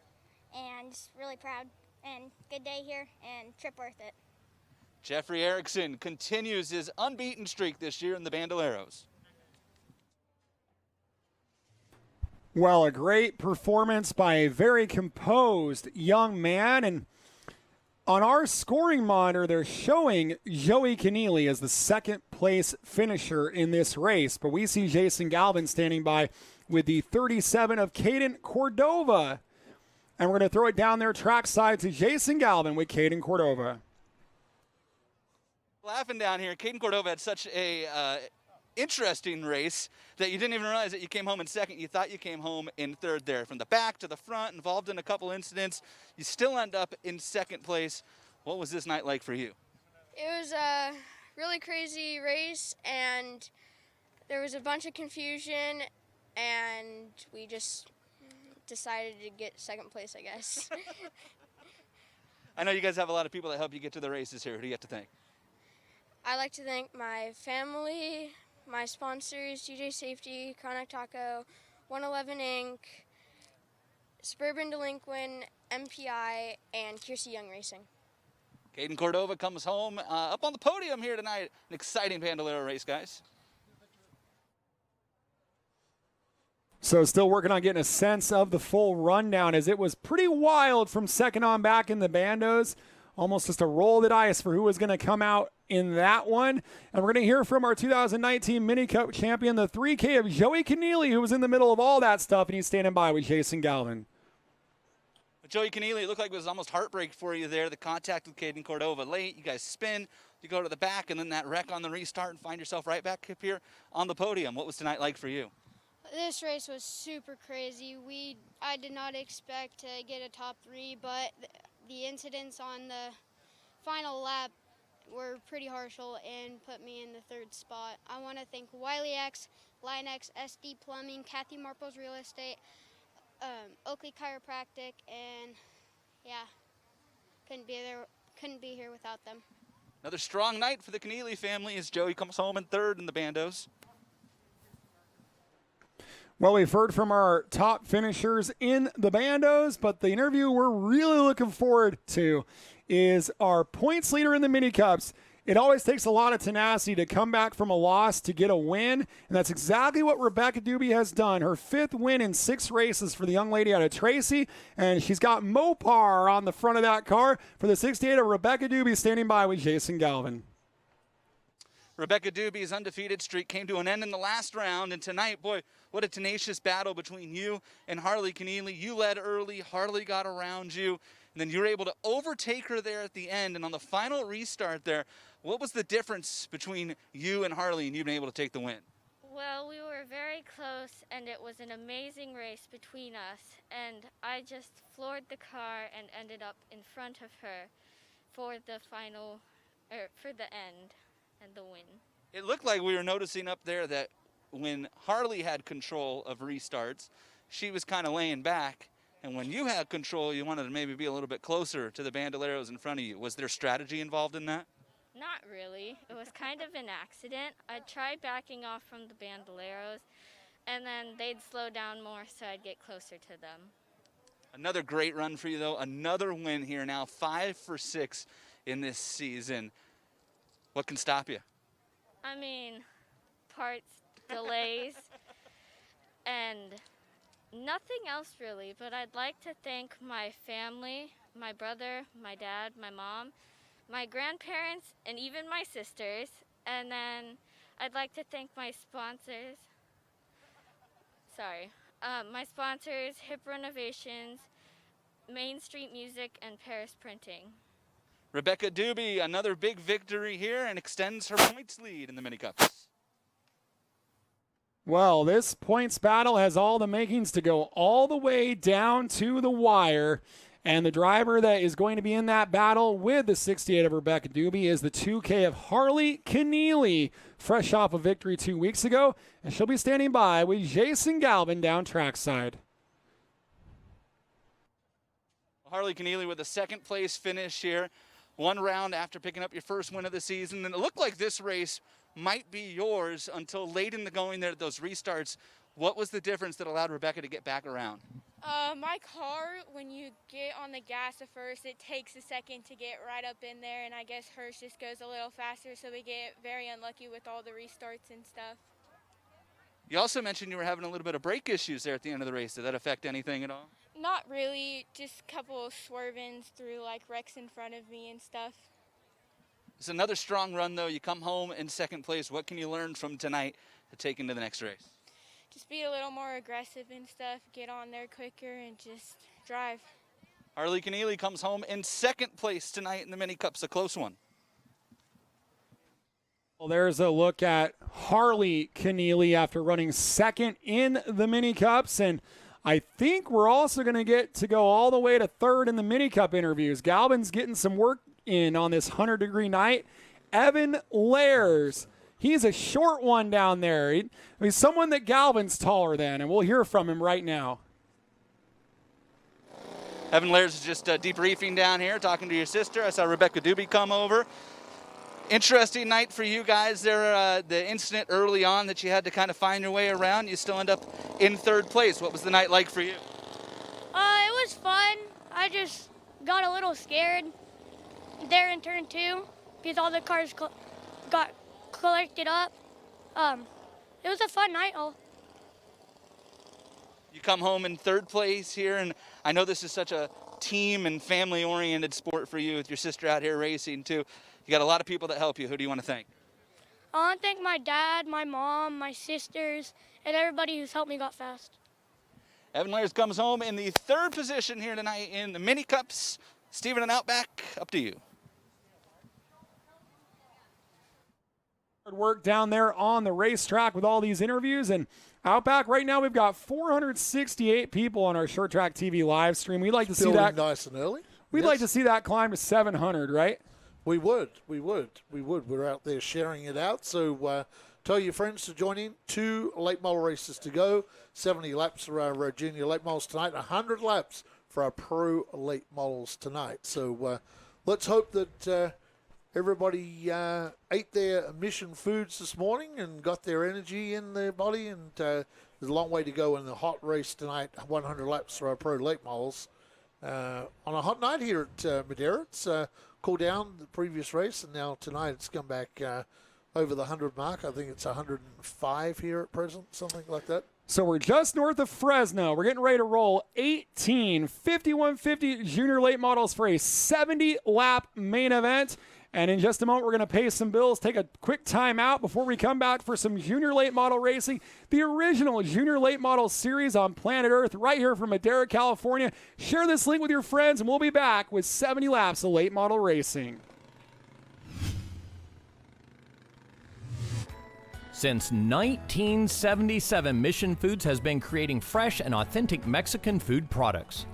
and just really proud, and good day here, and trip worth it. Jeffrey Erickson continues his unbeaten streak this year in the Bandoleros. Well, a great performance by a very composed young man, and on our scoring monitor, they're showing Joey Keneally as the 2nd place finisher in this race, but we see Jason Galvin standing by with the 37 of Caden Cordova. And we're going to throw it down there trackside to Jason Galvin with Caden Cordova. Laughing down here, Caden Cordova had such a interesting race that you didn't even realize that you came home in 2nd. You thought you came home in 3rd there. From the back to the front, involved in a couple incidents, you still end up in 2nd place. What was this night like for you? It was a really crazy race, and there was a bunch of confusion, and we just decided to get 2nd place, I guess. I know you guys have a lot of people that help you get to the races here. Who do you have to thank? I'd like to thank my family, my sponsors, DJ Safety, Chronic Taco, 111 Inc., Suburban Delinquent, MPI, and Kiersey Young Racing. Caden Cordova comes home up on the podium here tonight. An exciting Bandolero race, guys. So still working on getting a sense of the full rundown, as it was pretty wild from 2nd on back in the bandos. Almost just a roll of the dice for who was going to come out in that one. And we're going to hear from our 2019 Mini Cup champion, the 3K of Joey Keneally, who was in the middle of all that stuff, and he's standing by with Jason Galvin. Joey Keneally, it looked like it was almost heartbreak for you there. The contact with Caden Cordova late. You guys spin, you go to the back, and then that wreck on the restart and find yourself right back up here on the podium. What was tonight like for you? This race was super crazy. I did not expect to get a top 3, but the incidents on the final lap were pretty harshful and put me in the 3rd spot. I want to thank Wiley X, Lion X, SD Plumbing, Kathy Marple's Real Estate, Oakley Chiropractic, and yeah, couldn't be here without them. Another strong night for the Keneally family as Joey comes home in 3rd in the bandos. Well, we've heard from our top finishers in the bandos, but the interview we're really looking forward to is our points leader in the mini cups. It always takes a lot of tenacity to come back from a loss to get a win, and that's exactly what Rebecca Doobie has done. Her 5th win in 6 races for the young lady out of Tracy, and she's got Mopar on the front of that car for the 68 of Rebecca Doobie, standing by with Jason Galvin. Rebecca Doobie's undefeated streak came to an end in the last round, and tonight, boy, what a tenacious battle between you and Harley Keneally. You led early, Harley got around you, and then you were able to overtake her there at the end. And on the final restart there, what was the difference between you and Harley and you being able to take the win? Well, we were very close, and it was an amazing race between us, and I just floored the car and ended up in front of her for the final, for the end and the win. It looked like we were noticing up there that when Harley had control of restarts, she was kind of laying back, and when you had control, you wanted to maybe be a little bit closer to the Bandoleros in front of you. Was there strategy involved in that? Not really. It was kind of an accident. I tried backing off from the Bandoleros, and then they'd slow down more, so I'd get closer to them. Another great run for you, though. Another win here now, 5 for 6 in this season. What can stop you? I mean, parts, delays, and nothing else really, but I'd like to thank my family, my brother, my dad, my mom, my grandparents, and even my sisters. And then I'd like to thank my sponsors. My sponsors, Hip Renovations, Main Street Music, and Paris Printing. Rebecca Doobie, another big victory here, and extends her points lead in the mini cups. Well, this points battle has all the makings to go all the way down to the wire. And the driver that is going to be in that battle with the 68 of Rebecca Doobie is the 2K of Harley Keneally, fresh off a victory 2 weeks ago. And she'll be standing by with Jason Galvin down trackside. Harley Keneally with a second place finish here. 1 round after picking up your first win of the season. And it looked like this race might be yours until late in the going there at those restarts. What was the difference that allowed Rebecca to get back around? My car, when you get on the gas at first, it takes a second to get right up in there, and I guess hers just goes a little faster, so we get very unlucky with all the restarts and stuff. You also mentioned you were having a little bit of brake issues there at the end of the race. Did that affect anything at all? Not really, just a couple of swervings through like wrecks in front of me and stuff. It's another strong run, though. You come home in second place. What can you learn from tonight to take into the next race? Just be a little more aggressive and stuff, get on there quicker, and just drive. Harley Keneally comes home in second place tonight in the mini cups, a close one. Well, there's a look at Harley Keneally after running second in the mini cups, and I think we're also going to get to go all the way to third in the mini cup interviews. Galvin's getting some work in on this 100-degree night. Evan Lairs, he's a short one down there. He's someone that Galvin's taller than, and we'll hear from him right now. Evan Lairs is just debriefing down here, talking to your sister. I saw Rebecca Doobie come over. Interesting night for you guys there. The incident early on that you had to kind of find your way around. You still end up in third place. What was the night like for you? It was fun. I just got a little scared there in turn 2 because all the cars got collected up. It was a fun night. You come home in third place here, and I know this is such a team and family-oriented sport for you with your sister out here racing too. You got a lot of people that help you. Who do you want to thank? I want to thank my dad, my mom, my sisters, and everybody who's helped me got fast. Evan Lairs comes home in the third position here tonight in the mini cups. Stephen and Outback, up to you. Work down there on the racetrack with all these interviews, and Outback right now we've got 468 people on our Short Track TV live stream. We'd like to see that nice and early. We'd like to see that climb to 700, right? We would. We're out there sharing it out. So tell your friends to join in. 2 late model races to go. 70 laps for our junior late models tonight. 100 laps for our pro late models tonight. So let's hope that everybody ate their mission foods this morning and got their energy in their body. And there's a long way to go in the hot race tonight. 100 laps for our pro late models. On a hot night here at Madeira. It's cooled down the previous race, and now tonight it's come back over the 100 mark. I think it's 105 here at present, something like that. So we're just north of Fresno. We're getting ready to roll 18 5150 junior late models for a 70-lap main event. And in just a moment, we're going to pay some bills, take a quick time out before we come back for some junior late model racing, the original junior late model series on planet Earth right here from Madera, California. Share this link with your friends, and we'll be back with 70 laps of late model racing. Since 1977, Mission Foods has been creating fresh and authentic Mexican food products.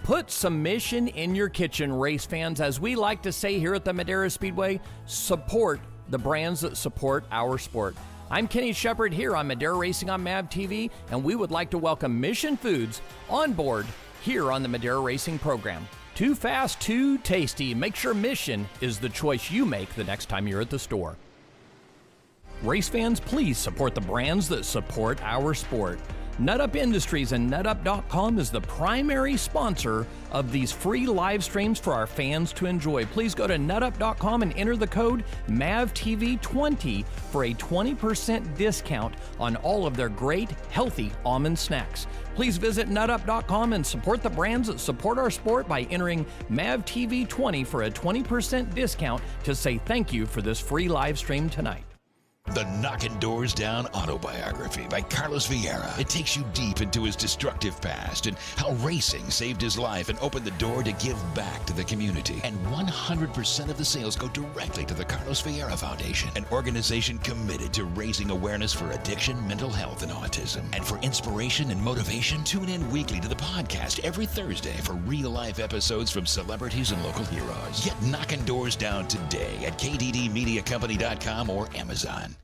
Put some Mission in your kitchen, race fans. As we like to say here at the Madera Speedway, support the brands that support our sport. I'm Kenny Shepard here on Madera Racing on MAV TV, and we would like to welcome Mission Foods on board here on the Madera Racing program. Too fast, too tasty. Make sure Mission is the choice you make the next time you're at the store. Race fans, please support the brands that support our sport. NutUp Industries and NutUp.com is the primary sponsor of these free live streams for our fans to enjoy. Please go to NutUp.com and enter the code MAVTV20 for a 20% discount on all of their great, healthy almond snacks. Please visit NutUp.com and support the brands that support our sport by entering MAVTV20 for a 20% discount to say thank you for this free live stream tonight. The Knockin' Doors Down autobiography by Carlos Vieira. It takes you deep into his destructive past and how racing saved his life and opened the door to give back to the community. And 100% of the sales go directly to the Carlos Vieira Foundation, an organization committed to raising awareness for addiction, mental health, and autism. And for inspiration and motivation, tune in weekly to the podcast every Thursday for real-life episodes from celebrities and local heroes. Get Knockin' Doors Down today at kddmediacompany.com or Amazon.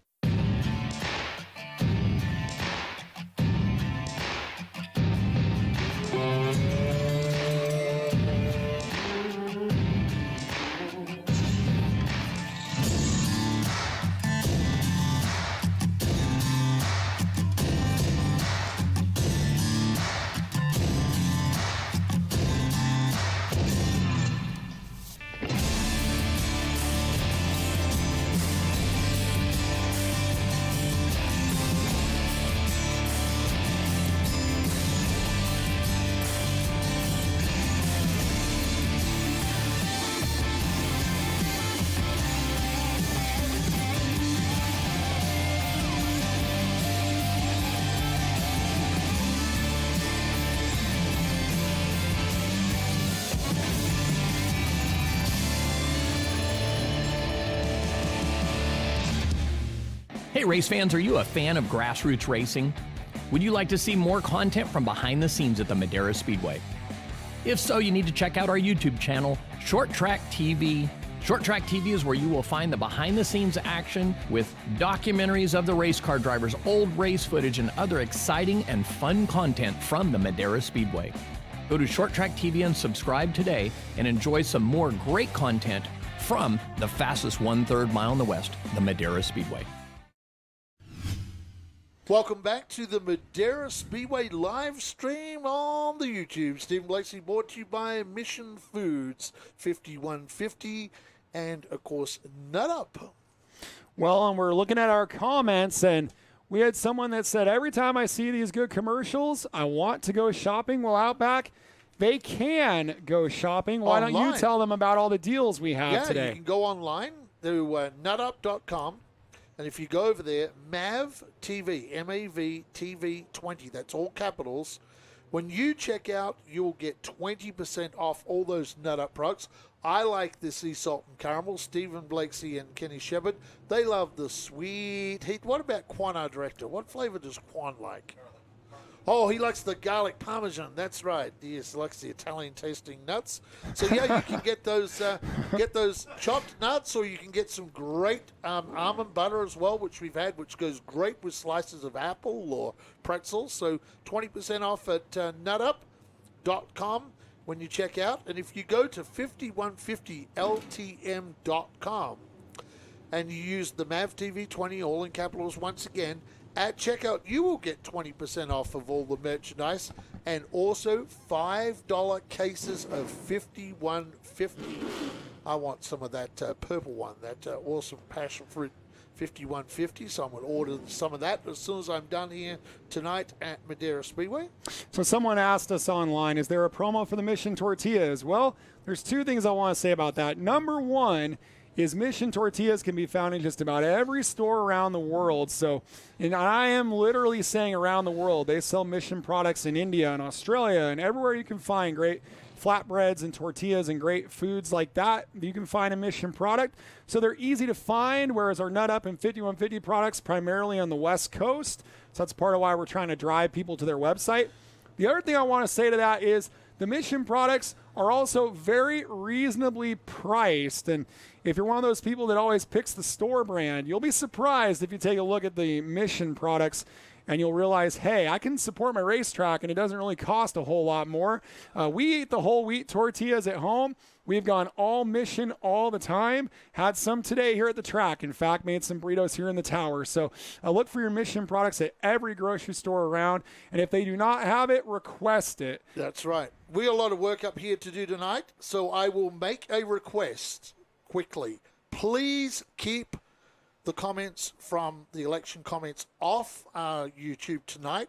Hey race fans, are you a fan of grassroots racing? Would you like to see more content from behind the scenes at the Madera Speedway? If so, you need to check out our YouTube channel, ShortTrackTV. ShortTrackTV is where you will find the behind the scenes action with documentaries of the race car drivers, old race footage, and other exciting and fun content from the Madera Speedway. Go to ShortTrackTV and subscribe today and enjoy some more great content from the fastest 1/3 mile in the West, the Madera Speedway. Welcome back to the Madera Speedway live stream on the YouTube. Stephen Blakeslee brought to you by Mission Foods, 5150, and, of course, NutUp. Well, and we're looking at our comments, and we had someone that said, every time I see these good commercials, I want to go shopping. Well, Outback, they can go shopping. Why don't you tell them about all the deals we have today? You can go online to nutup.com. And if you go over there, MAV TV, M-A-V TV 20, that's all capitals. When you check out, you'll get 20% off all those NutUp products. I like the sea salt and caramel. Stephen Blakeslee and Kenny Shepard, they love the sweet heat. What about Quan, our director? What flavor does Quan like? Oh, he likes the garlic parmesan. That's right. Yes, he likes the Italian tasting nuts. So yeah, you can get those chopped nuts, or you can get some great almond butter as well, which we've had, which goes great with slices of apple or pretzels. So 20% off at nutup.com when you check out. And if you go to 5150ltm.com and you use the MAV TV 20, all in capitals once again, at checkout, you will get 20% off of all the merchandise, and also $5 cases of 5150. I want some of that purple one, that awesome passion fruit 5150, so I'm going to order some of that as soon as I'm done here tonight at Madera Speedway. So someone asked us online, is there a promo for the Mission Tortillas? Well, there's two things I want to say about that. Number one is Mission tortillas can be found in just about every store around the world. So, and I am literally saying around the world. They sell Mission products in India and Australia and everywhere you can find great flatbreads and tortillas and great foods like that. You can find a Mission product. So they're easy to find, whereas our Nut Up and 5150 products primarily on the West Coast. So that's part of why we're trying to drive people to their website. The other thing I want to say to that is the Mission products are also very reasonably priced. And if you're one of those people that always picks the store brand, you'll be surprised if you take a look at the Mission products and you'll realize, hey, I can support my racetrack and it doesn't really cost a whole lot more. We eat the whole wheat tortillas at home. We've gone all Mission all the time. Had some today here at the track. In fact, made some burritos here in the tower. So look for your Mission products at every grocery store around. And if they do not have it, request it. That's right. We got a lot of work up here to do tonight, so I will make a request quickly. Please keep the comments from the election comments off YouTube tonight.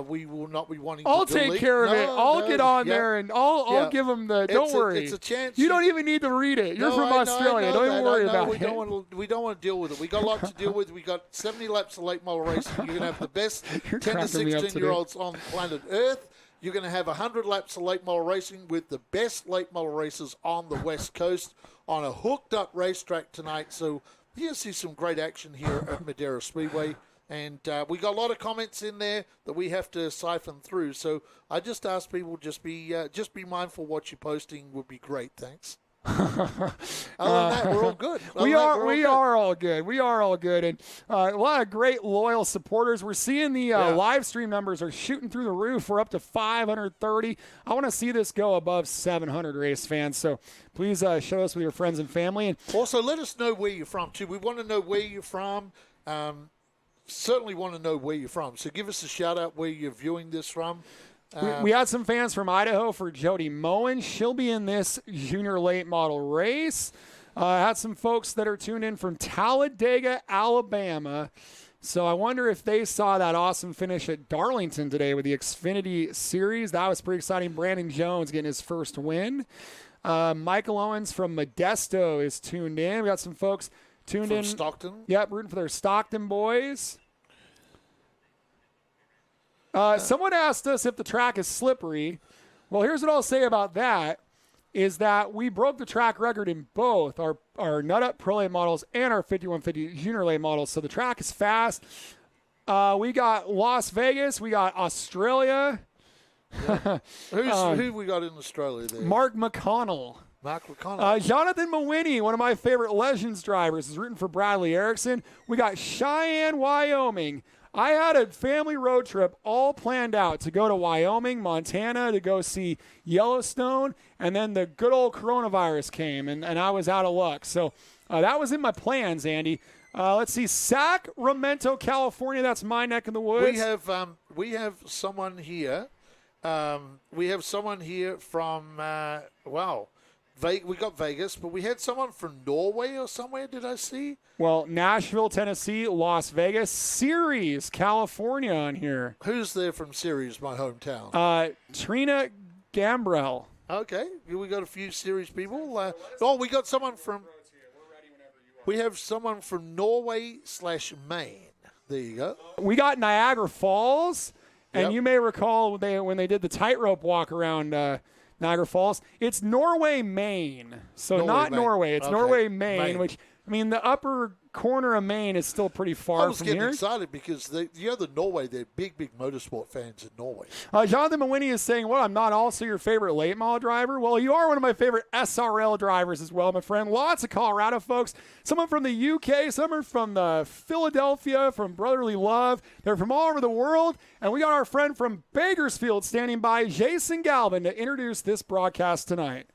We will not be wanting I'll to delete. take care of it. I'll get on there and I'll give them the. Don't worry. It's a chance. You don't even need to read it. You're from Australia. Don't even worry about it. We don't want to deal with it. We got a lot to deal with. We got 70 laps of late model racing. You're going to have the best 10 to 16-year-olds on planet Earth. You're going to have 100 laps of late model racing with the best late model racers on the West Coast on a hooked-up racetrack tonight. So you'll see some great action here at Madeira Speedway. And we got a lot of comments in there that we have to siphon through. So I just ask people just be mindful what you're posting would be great. Thanks. Other than that, we're all good. We are all good. We are all good. And a lot of great loyal supporters. We're seeing the live stream numbers are shooting through the roof. We're up to 530. I want to see this go above 700 race fans. So please show us with your friends and family. And also, let us know where you're from, too. We want to know where you're from. Certainly want to know where you're from. So give us a shout-out where you're viewing this from. We had some fans from Idaho for Jody Moen. She'll be in this junior late model race. Had some folks that are tuned in from Talladega, Alabama. So I wonder if they saw that awesome finish at Darlington today with the Xfinity Series. That was pretty exciting. Brandon Jones getting his first win. Michael Owens from Modesto is tuned in. We got some folks tuned in. Stockton? Yep, rooting for their Stockton boys. Someone asked us if the track is slippery. Well, here's what I'll say about that, is that we broke the track record in both our Nut Up Pro Late models and our 5150 Junior Late models. So the track is fast. We got Las Vegas. We got Australia. Yeah. Who we got in Australia there? Mark McConnell. Jonathan Mawhinney, one of my favorite Legends drivers, is rooting for Bradley Erickson. We got Cheyenne, Wyoming. I had a family road trip all planned out to go to Wyoming, Montana, to go see Yellowstone, and then the good old coronavirus came, and I was out of luck. So that was in my plans, Andy. Let's see, Sacramento, California. That's my neck of the woods. We have someone here. We have someone here from we got Vegas, but we had someone from Norway or somewhere, did I see? Well, Nashville, Tennessee, Las Vegas, Ceres, California on here. Who's there from Ceres, my hometown? Trina Gambrell. Okay, we got a few Ceres people. We got someone from... We have someone from Norway/Maine. There you go. We got Niagara Falls, and you may recall when they did the tightrope walk around Niagara Falls. It's Norway, Maine. So not Norway. It's Norway, Maine, which, I mean, the upper corner of Maine is still pretty far from here. I was getting excited because the Norway, they're big motorsport fans in Norway. Jonathan Mawhinney is saying, well, I'm not also your favorite late model driver. Well, you are one of my favorite SRL drivers as well, my friend. Lots of Colorado folks. Someone from the UK, some are from Philadelphia, from Brotherly Love. They're from all over the world. And we got our friend from Bakersfield standing by, Jason Galvin, to introduce this broadcast tonight.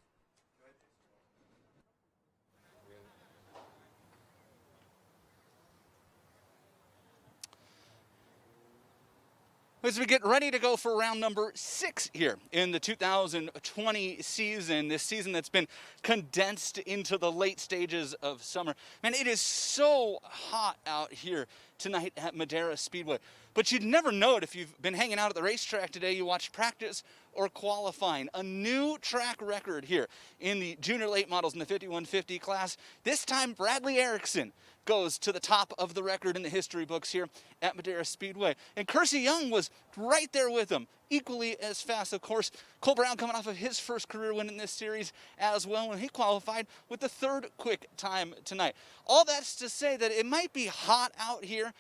as we get ready to go for round number 6 here in the 2020 season, this season that's been condensed into the late stages of summer. Man, it is so hot out here tonight at Madera Speedway. But you'd never know it if you've been hanging out at the racetrack today, you watched practice or qualifying. A new track record here in the junior late models in the 5150 class. This time, Bradley Erickson goes to the top of the record in the history books here at Madera Speedway. And Kersey Young was right there with him, equally as fast. Of course, Cole Brown coming off of his first career win in this series as well, and he qualified with the 3rd quick time tonight. All that's to say that it might be hot out here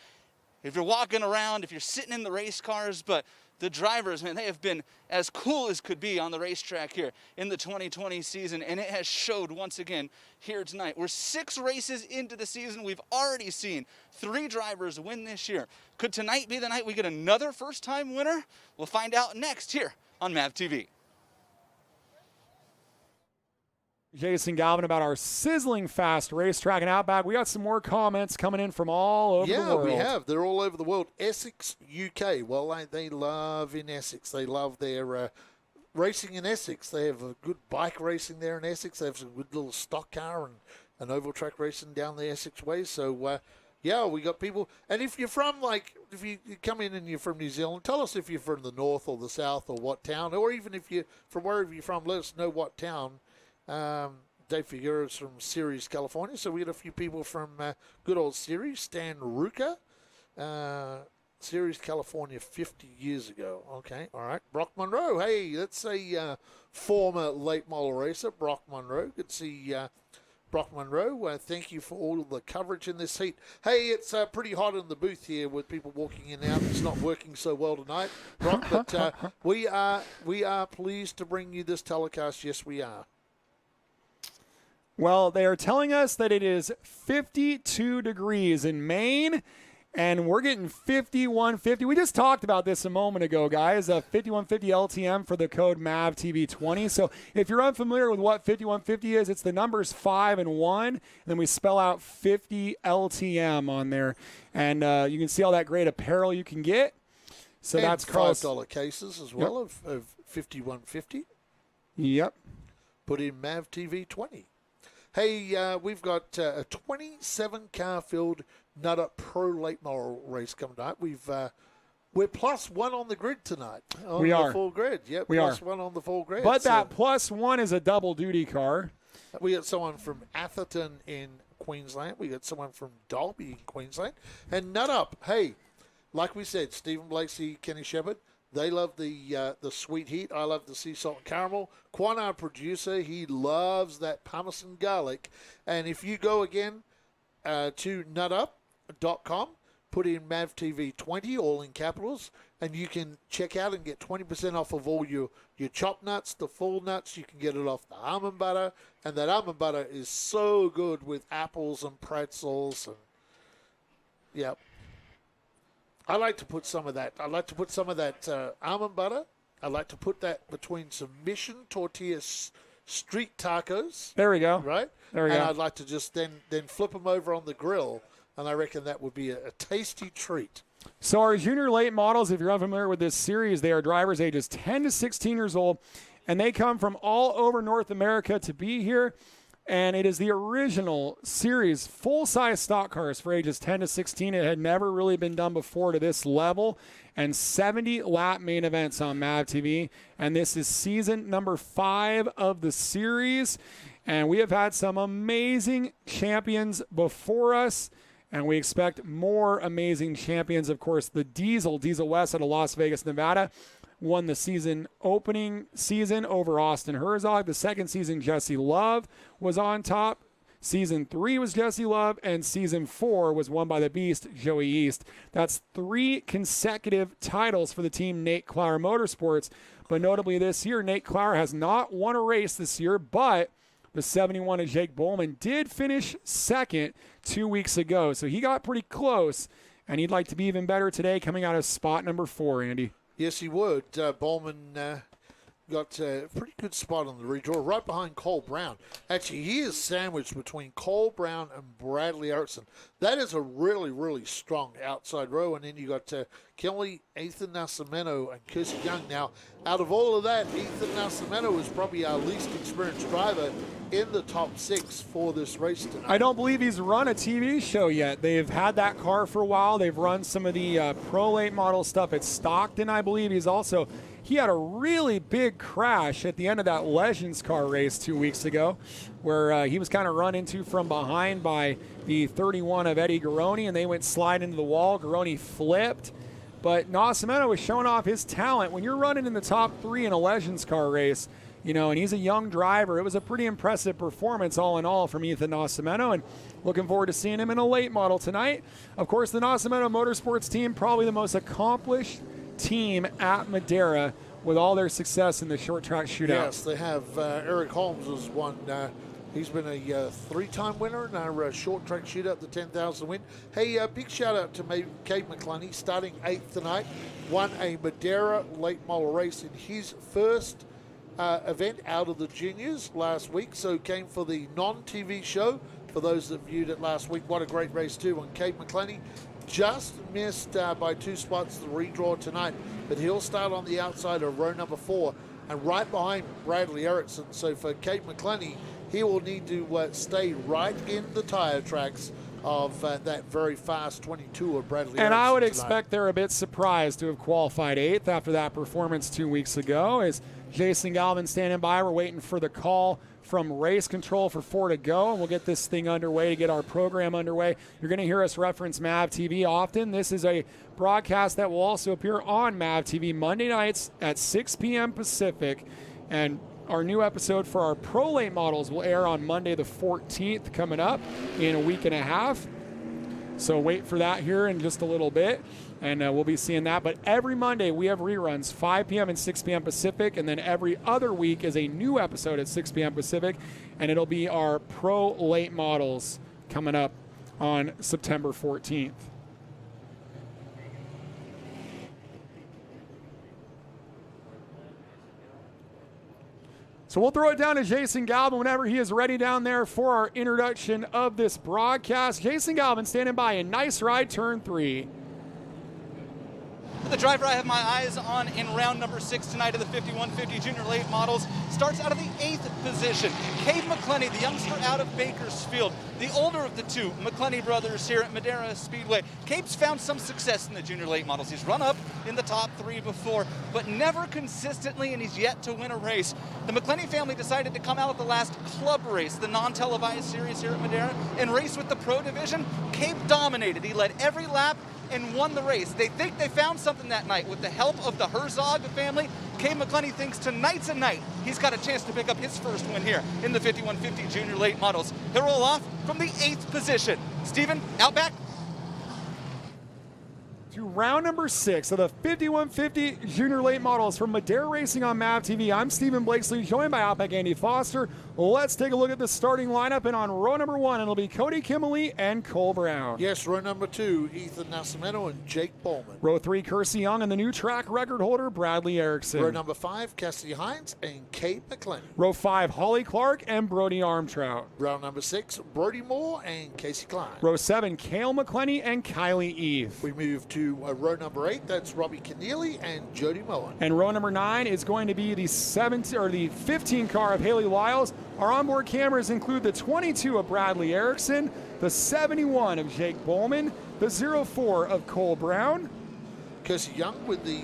if you're walking around, if you're sitting in the race cars, but the drivers, man, they have been as cool as could be on the racetrack here in the 2020 season, and it has showed once again here tonight. We're 6 races into the season. We've already seen 3 drivers win this year. Could tonight be the night we get another first-time winner? We'll find out next here on MAV TV. Jason Galvin about our sizzling fast racetrack and Outback. We got some more comments coming in from all over the world. Yeah, we have. They're all over the world. Essex, UK. Well, they love in Essex. They love their racing in Essex. They have a good bike racing there in Essex. They have some good little stock car and oval track racing down the Essex way. So, yeah, we got people. And if you're from, if you come in and you're from New Zealand, tell us if you're from the north or the south or what town. Or even if you're from wherever you're from, let us know what town. Dave Figueroa's from Ceres, California. So we had a few people from good old Ceres. Stan Ruka, Ceres, California, 50 years ago. Okay, all right. Brock Monroe. Hey, that's a former late model racer, Brock Monroe. Good to see Brock Monroe. Thank you for all of the coverage in this heat. Hey, it's pretty hot in the booth here with people walking in and out. It's not working so well tonight, Brock, but we are pleased to bring you this telecast. Yes, we are. Well, they are telling us that it is 52 degrees in Maine, and we're getting 5150. We just talked about this a moment ago, guys. 5150 LTM for the code MAVTV20. So if you're unfamiliar with what 5150 is, it's the numbers 5 and 1, and then we spell out 50 LTM on there. And you can see all that great apparel you can get. So and that's Carlos. $5 cases as well of 5150. Yep. Put in MAVTV20. Hey, we've got a 27-car field Nutter Pro Late Model race coming tonight. We're +1 on the grid tonight. We are. The full grid. Yep, we are. +1 on the full grid. But that +1 is a double duty car. We got someone from Atherton in Queensland. We got someone from Dalby in Queensland. And Nut Up, hey, like we said, Stephen Blakesy, Kenny Shepard, they love the sweet heat. I love the sea salt and caramel. Quan, our producer, he loves that Parmesan garlic. And if you go again to nutup.com, put in MAVTV20, all in capitals, and you can check out and get 20% off of all your chopped nuts, the full nuts. You can get it off the almond butter. And that almond butter is so good with apples and pretzels. And yep. I like to put some of that. I like to put some of that almond butter. I like to put that between some Mission Tortilla street tacos. There we go. Right? There we and go. I'd like to just then flip them over on the grill, and I reckon that would be a tasty treat. So our junior late models, if you're unfamiliar with this series, they are drivers ages 10 to 16 years old, and they come from all over North America to be here. And it is the original series, full-size stock cars for ages 10 to 16. It had never really been done before to this level. And 70 lap main events on MAV TV. And this is season number 5 of the series. And we have had some amazing champions before us. And we expect more amazing champions. Of course, the Diesel West out of Las Vegas, Nevada, won the season opening season over Austin Herzog. The second season, Jesse Love was on top. Season 3 was Jesse Love, and Season 4 was won by the Beast, Joey East. That's 3 consecutive titles for the team Nate Clower Motorsports. But notably this year, Nate Clower has not won a race this year, but the 71 of Jake Bowman did finish second 2 weeks ago. So he got pretty close, and he'd like to be even better today, coming out of spot number 4, Andy. Yes, he would. Bowman got a pretty good spot on the redraw, right behind Cole Brown. Actually, he is sandwiched between Cole Brown and Bradley Erickson. That is a really, really strong outside row. And then you got Kelly, Ethan Nascimento, and Kirsty Young. Now, out of all of that, Ethan Nascimento is probably our least experienced driver in the top 6 for this race tonight. I don't believe he's run a TV show yet. They've had that car for a while. They've run some of the Pro Late Model stuff at Stockton, I believe. He had a really big crash at the end of that Legends car race 2 weeks ago, where he was kind of run into from behind by the 31 of Eddie Garoni, and they went slide into the wall. Garoni flipped. But Nascimento was showing off his talent. When you're running in the top 3 in a Legends car race, and he's a young driver, it was a pretty impressive performance all in all from Ethan Nascimento, and looking forward to seeing him in a late model tonight. Of course, the Nascimento Motorsports team, probably the most accomplished team at Madera with all their success in the short track shootout. Yes, they have. Eric Holmes has won. He's been a 3-time winner in our short track shootout, the 10,000 win. Hey, big shout out to Cade McClellan, starting 8th tonight, won a Madera late model race in his first event out of the juniors last week. So came for the non-TV show. For those that viewed it last week, what a great race too. And Cade McClellan just missed by 2 spots the redraw tonight, but he'll start on the outside of row number 4 and right behind Bradley Erickson. So for Cade McClellan, he will need to stay right in the tire tracks of that very fast 22 of Bradley Erickson. And I would tonight. expect they're a bit surprised to have qualified 8th after that performance 2 weeks ago. Is Jason Galvin standing by? We're waiting for the call from race control for 4 to go, and we'll get this thing underway to get our program underway. You're going to hear us reference MAV TV often. This is a broadcast that will also appear on MAV TV Monday nights at 6 p.m. Pacific, and our new episode for our Pro Late Models will air on Monday the 14th, coming up in a week and a half. So wait for that here in just a little bit, and we'll be seeing that. But every Monday we have reruns, 5 p.m. and 6 p.m. Pacific, and then every other week is a new episode at 6 p.m. Pacific, and it'll be our Pro Late Models coming up on September 14th. So we'll throw it down to Jason Galvin whenever he is ready down there for our introduction of this broadcast. Jason Galvin standing by in Nice Ride Turn 3. The driver I have my eyes on in round number 6 tonight of the 5150 Junior Late Models starts out of the 8th position. Cade McClellan, the youngster out of Bakersfield, the older of the 2 McClellan brothers here at Madera Speedway. Cade's found some success in the Junior Late Models. He's run up in the top 3 before, but never consistently, and he's yet to win a race. The McClellan family decided to come out at the last club race, the non-televised series here at Madera, and race with the Pro Division. Cade dominated. He led every lap and won the race. They think they found something that night. With the help of the Herzog family, Cade McClellan thinks tonight's a night he's got a chance to pick up his first win here in the 5150 Junior Late Models. He'll roll off from the 8th position. Steven, out back. To round number 6 of the 5150 Junior Late Models from Madera Racing on MAV TV. I'm Stephen Blakesley, joined by Outback Andy Foster. Let's take a look at the starting lineup, and on row number 1, it'll be Cody Kimmerly and Cole Brown. Yes, row number 2, Ethan Nascimento and Jake Bowman. Row 3, Kirsty Young and the new track record holder, Bradley Erickson. Row number 5, Cassidy Hines and Cade McClellan. Row 5, Holly Clark and Brody Armtrout. Row number 6, Brody Moore and Casey Klein. Row 7, Cale McClellan and Kylie Eve. We move to row number 8, that's Robbie Keneally and Jody Moen. And row number 9 is going to be the 15 car of Haley Lyles. Our onboard cameras include the 22 of Bradley Erickson, the 71 of Jake Bowman, the 04 of Cole Brown. Kirsty Young with the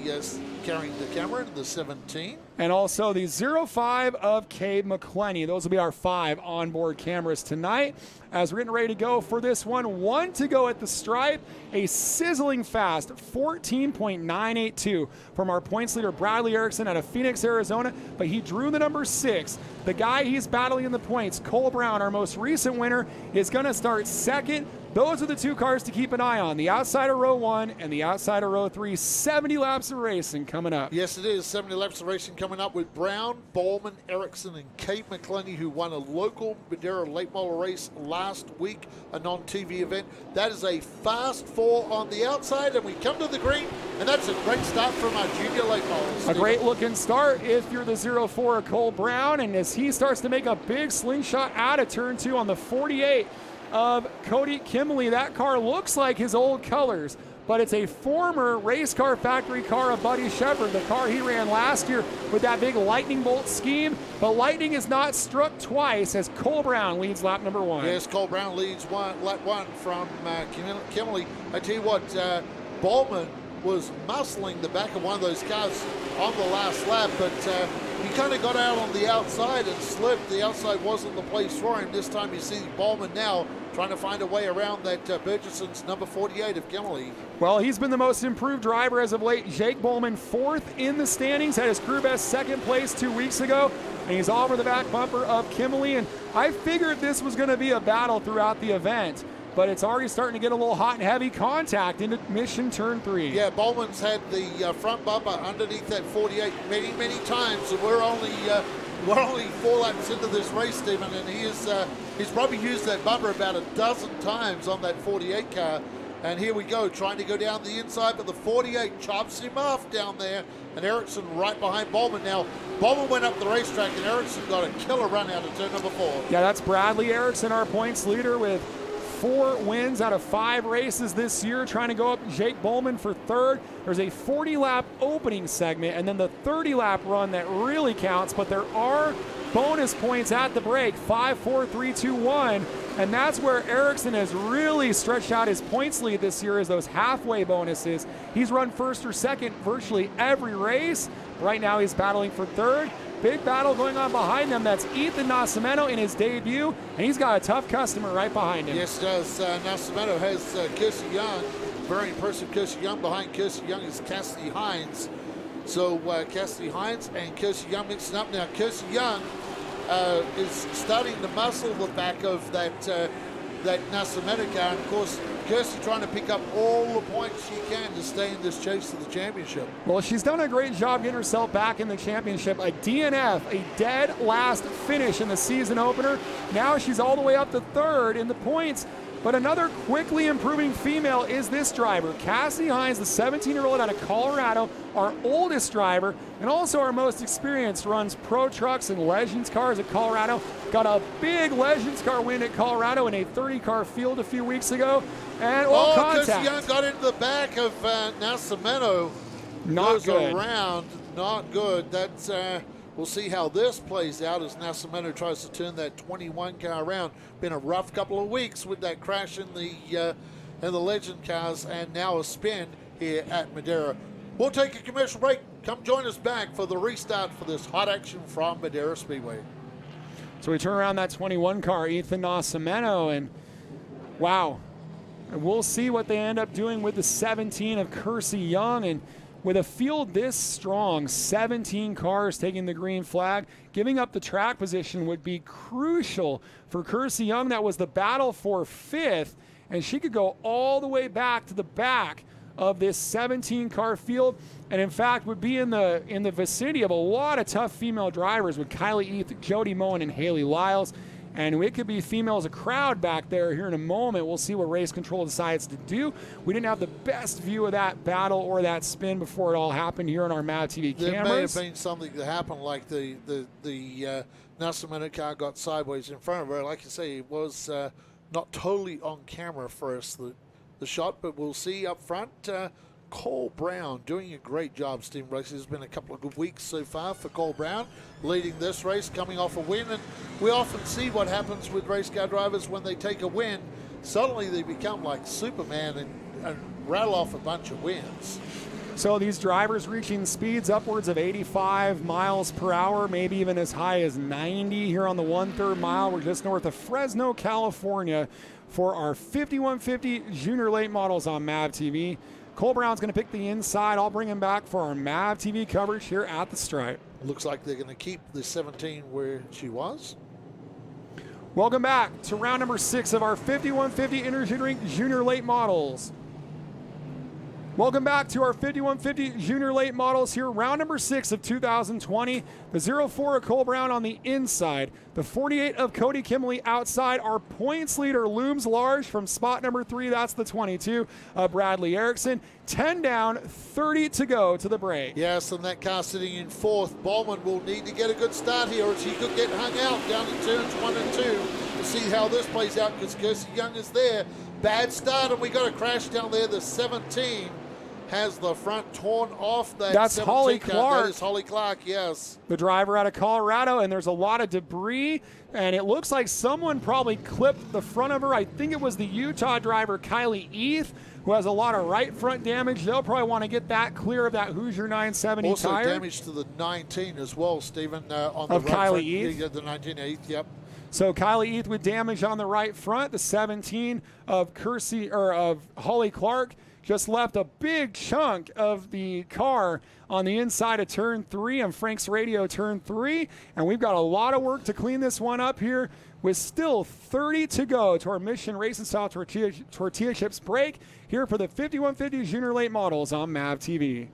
carrying the camera, the 17. And also the 05 of Cade McClellan. Those will be our 5 onboard cameras tonight. As we're getting ready to go for this one, 1 to go at the stripe. A sizzling fast 14.982 from our points leader Bradley Erickson out of Phoenix, Arizona. But he drew the number 6. The guy he's battling in the points, Cole Brown, our most recent winner, is going to start second. Those are the 2 cars to keep an eye on. The outside of row 1 and the outside of row 3. 70 laps of racing coming up. Yes, it is. 70 laps of racing coming up with Brown, Bowman, Erickson, and Kate McClenny, who won a local Madeira late model race last week, a non-TV event. That is a fast four on the outside, and we come to the green, and that's a great start from our junior late models. A great looking start if you're the 04 of Cole Brown, and as he starts to make a big slingshot out of turn 2 on the 48 of Cody Kimley. That car looks like his old colors, but it's a former race car factory car of Buddy Shepard, the car he ran last year with that big lightning bolt scheme. But lightning is not struck twice as Cole Brown leads lap number 1. Yes, Cole Brown leads lap 1 from Kimley. I tell you what, Bowman was muscling the back of one of those cars on the last lap, but he kind of got out on the outside and slipped. The outside wasn't the place for him. This time you see Bowman now trying to find a way around that Burgeson's number 48 of Kimley. Well, he's been the most improved driver as of late. Jake Bowman, 4th in the standings, had his crew best 2nd place 2 weeks ago, and he's over the back bumper of Kimley. And I figured this was going to be a battle throughout the event, but it's already starting to get a little hot and heavy contact into mission turn 3. Yeah, Bowman's had the front bumper underneath that 48 many, many times, and we're only 4 laps into this race, Stephen, and he's probably used that bumper about a dozen times on that 48 car. And here we go, trying to go down the inside, but the 48 chops him off down there, and Erickson right behind Bowman. Now, Bowman went up the racetrack, and Erickson got a killer run out of turn number 4. Yeah, that's Bradley Erickson, our points leader, with 4 wins out of 5 races this year, trying to go up Jake Bowman for 3rd. There's a 40-lap opening segment, and then the 30-lap run that really counts, but there are bonus points at the break, 5, 4, 3, 2, 1, and that's where Erickson has really stretched out his points lead this year, is those halfway bonuses. He's run 1st or 2nd virtually every race. Right now he's battling for 3rd. Big battle going on behind them. That's Ethan Nascimento in his debut, and he's got a tough customer right behind him. Yes, does. Nascimento has Kirsty Young, very impressive Kirsty Young. Behind Kirsty Young is Cassidy Hines. So Cassidy Hines and Kirsty Young mixing up. Now Kirsty Young is starting to muscle the back of that Nascimento car, and of course Kirsty trying to pick up all the points she can to stay in this chase to the championship. Well, she's done a great job getting herself back in the championship. A DNF, a dead last finish in the season opener. Now she's all the way up to 3rd in the points. But another quickly improving female is this driver, Cassie Hines, the 17-year-old out of Colorado, our oldest driver, and also our most experienced, runs pro trucks and Legends cars at Colorado. Got a big Legends car win at Colorado in a 30-car field a few weeks ago. And contact. Kirsty Young got into the back of Nascimento. Not good. Around, not good. That's we'll see how this plays out as Nascimento tries to turn that 21 car around. Been a rough couple of weeks with that crash in the Legend cars, and now a spin here at Madeira. We'll take a commercial break. Come join us back for the restart for this hot action from Madeira Speedway. So we turn around that 21 car, Ethan Nascimento, and wow. And we'll see what they end up doing with the 17 of Kirsty Young. And with a field this strong, 17 cars taking the green flag, giving up the track position would be crucial for Kirsty Young. That was the battle for 5th, and she could go all the way back to the back of this 17-car field, and in fact would be in the vicinity of a lot of tough female drivers with Kylie Eath, Jody Moen, and Haley Lyles. And it could be females a crowd back there here in a moment. We'll see what race control decides to do. We didn't have the best view of that battle or that spin before it all happened here on our MAV TV cameras. There may have been something that happened, like the Nascimento car got sideways in front of her. Like I say, it was not totally on camera for us, the shot, but we'll see up front. Cole Brown doing a great job, Steve Bracey. It's been a couple of good weeks so far for Cole Brown, leading this race, coming off a win. And we often see what happens with race car drivers when they take a win. Suddenly they become like Superman and rattle off a bunch of wins. So these drivers reaching speeds upwards of 85 miles per hour, maybe even as high as 90 here on the 1/3 mile. We're just north of Fresno, California for our 5150 Junior Late Models on MAV TV. Cole Brown's going to pick the inside. I'll bring him back for our MAV TV coverage here at the stripe. Looks like they're going to keep the 17 where she was. Welcome back to round number 6 of our 5150 Interjunior Junior Late Models. Welcome back to our 5150 Junior Late Models here, round number 6 of 2020. The 04 of Cole Brown on the inside, the 48 of Cody Kimley outside. Our points leader looms large from spot number 3. That's the 22 of Bradley Erickson. 10 down, 30 to go to the break. Yes, and that car sitting in 4th. Bowman will need to get a good start here, or he could get hung out down in turns 1 and 2. We'll see how this plays out because Kirsty Young is there. Bad start, and we got a crash down there. The 17 has the front torn off. That's Holly Clark. That is Holly Clark, yes. The driver out of Colorado, and there's a lot of debris, and it looks like someone probably clipped the front of her. I think it was the Utah driver, Kylie Eath, who has a lot of right front damage. They'll probably want to get that clear of that Hoosier 970 also tire. Also damage to the 19 as well, Stephen, on the of right Kylie front. Eath. Yeah, the 19 Eath, yep. So Kylie Eath with damage on the right front. The 17 of Holly Clark just left a big chunk of the car on the inside of turn 3 on Frank's Radio turn 3. And we've got a lot of work to clean this one up here with still 30 to go to our Mission Racing Style Tortilla Chips break here for the 5150 Junior Late Models on MAV TV.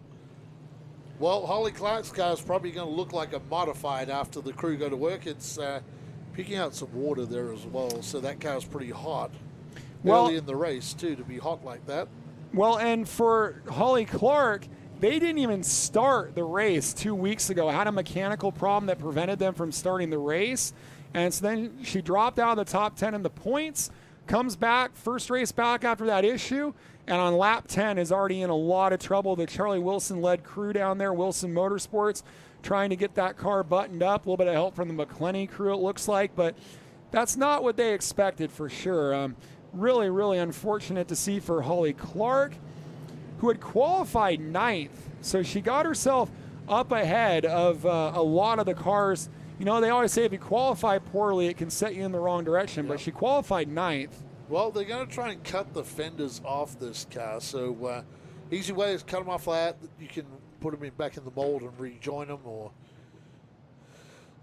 Well, Holly Clark's car is probably going to look like a modified after the crew go to work. It's picking out some water there as well, so that car's pretty hot. Early in the race, too, to be hot like that. Well, and for Holly Clark, they didn't even start the race 2 weeks ago. Had a mechanical problem that prevented them from starting the race. And so then she dropped out of the top 10 in the points, comes back, first race back after that issue, and on lap 10 is already in a lot of trouble. The Charlie Wilson-led crew down there, Wilson Motorsports, trying to get that car buttoned up. A little bit of help from the McClenny crew, it looks like, but that's not what they expected for sure. Really, really unfortunate to see for Holly Clark, who had qualified 9th. So she got herself up ahead of a lot of the cars. You know, they always say if you qualify poorly, it can set you in the wrong direction, but she qualified 9th. Well, they're going to try and cut the fenders off this car. So easy way is cut them off flat. You can put them back in the mold and rejoin them.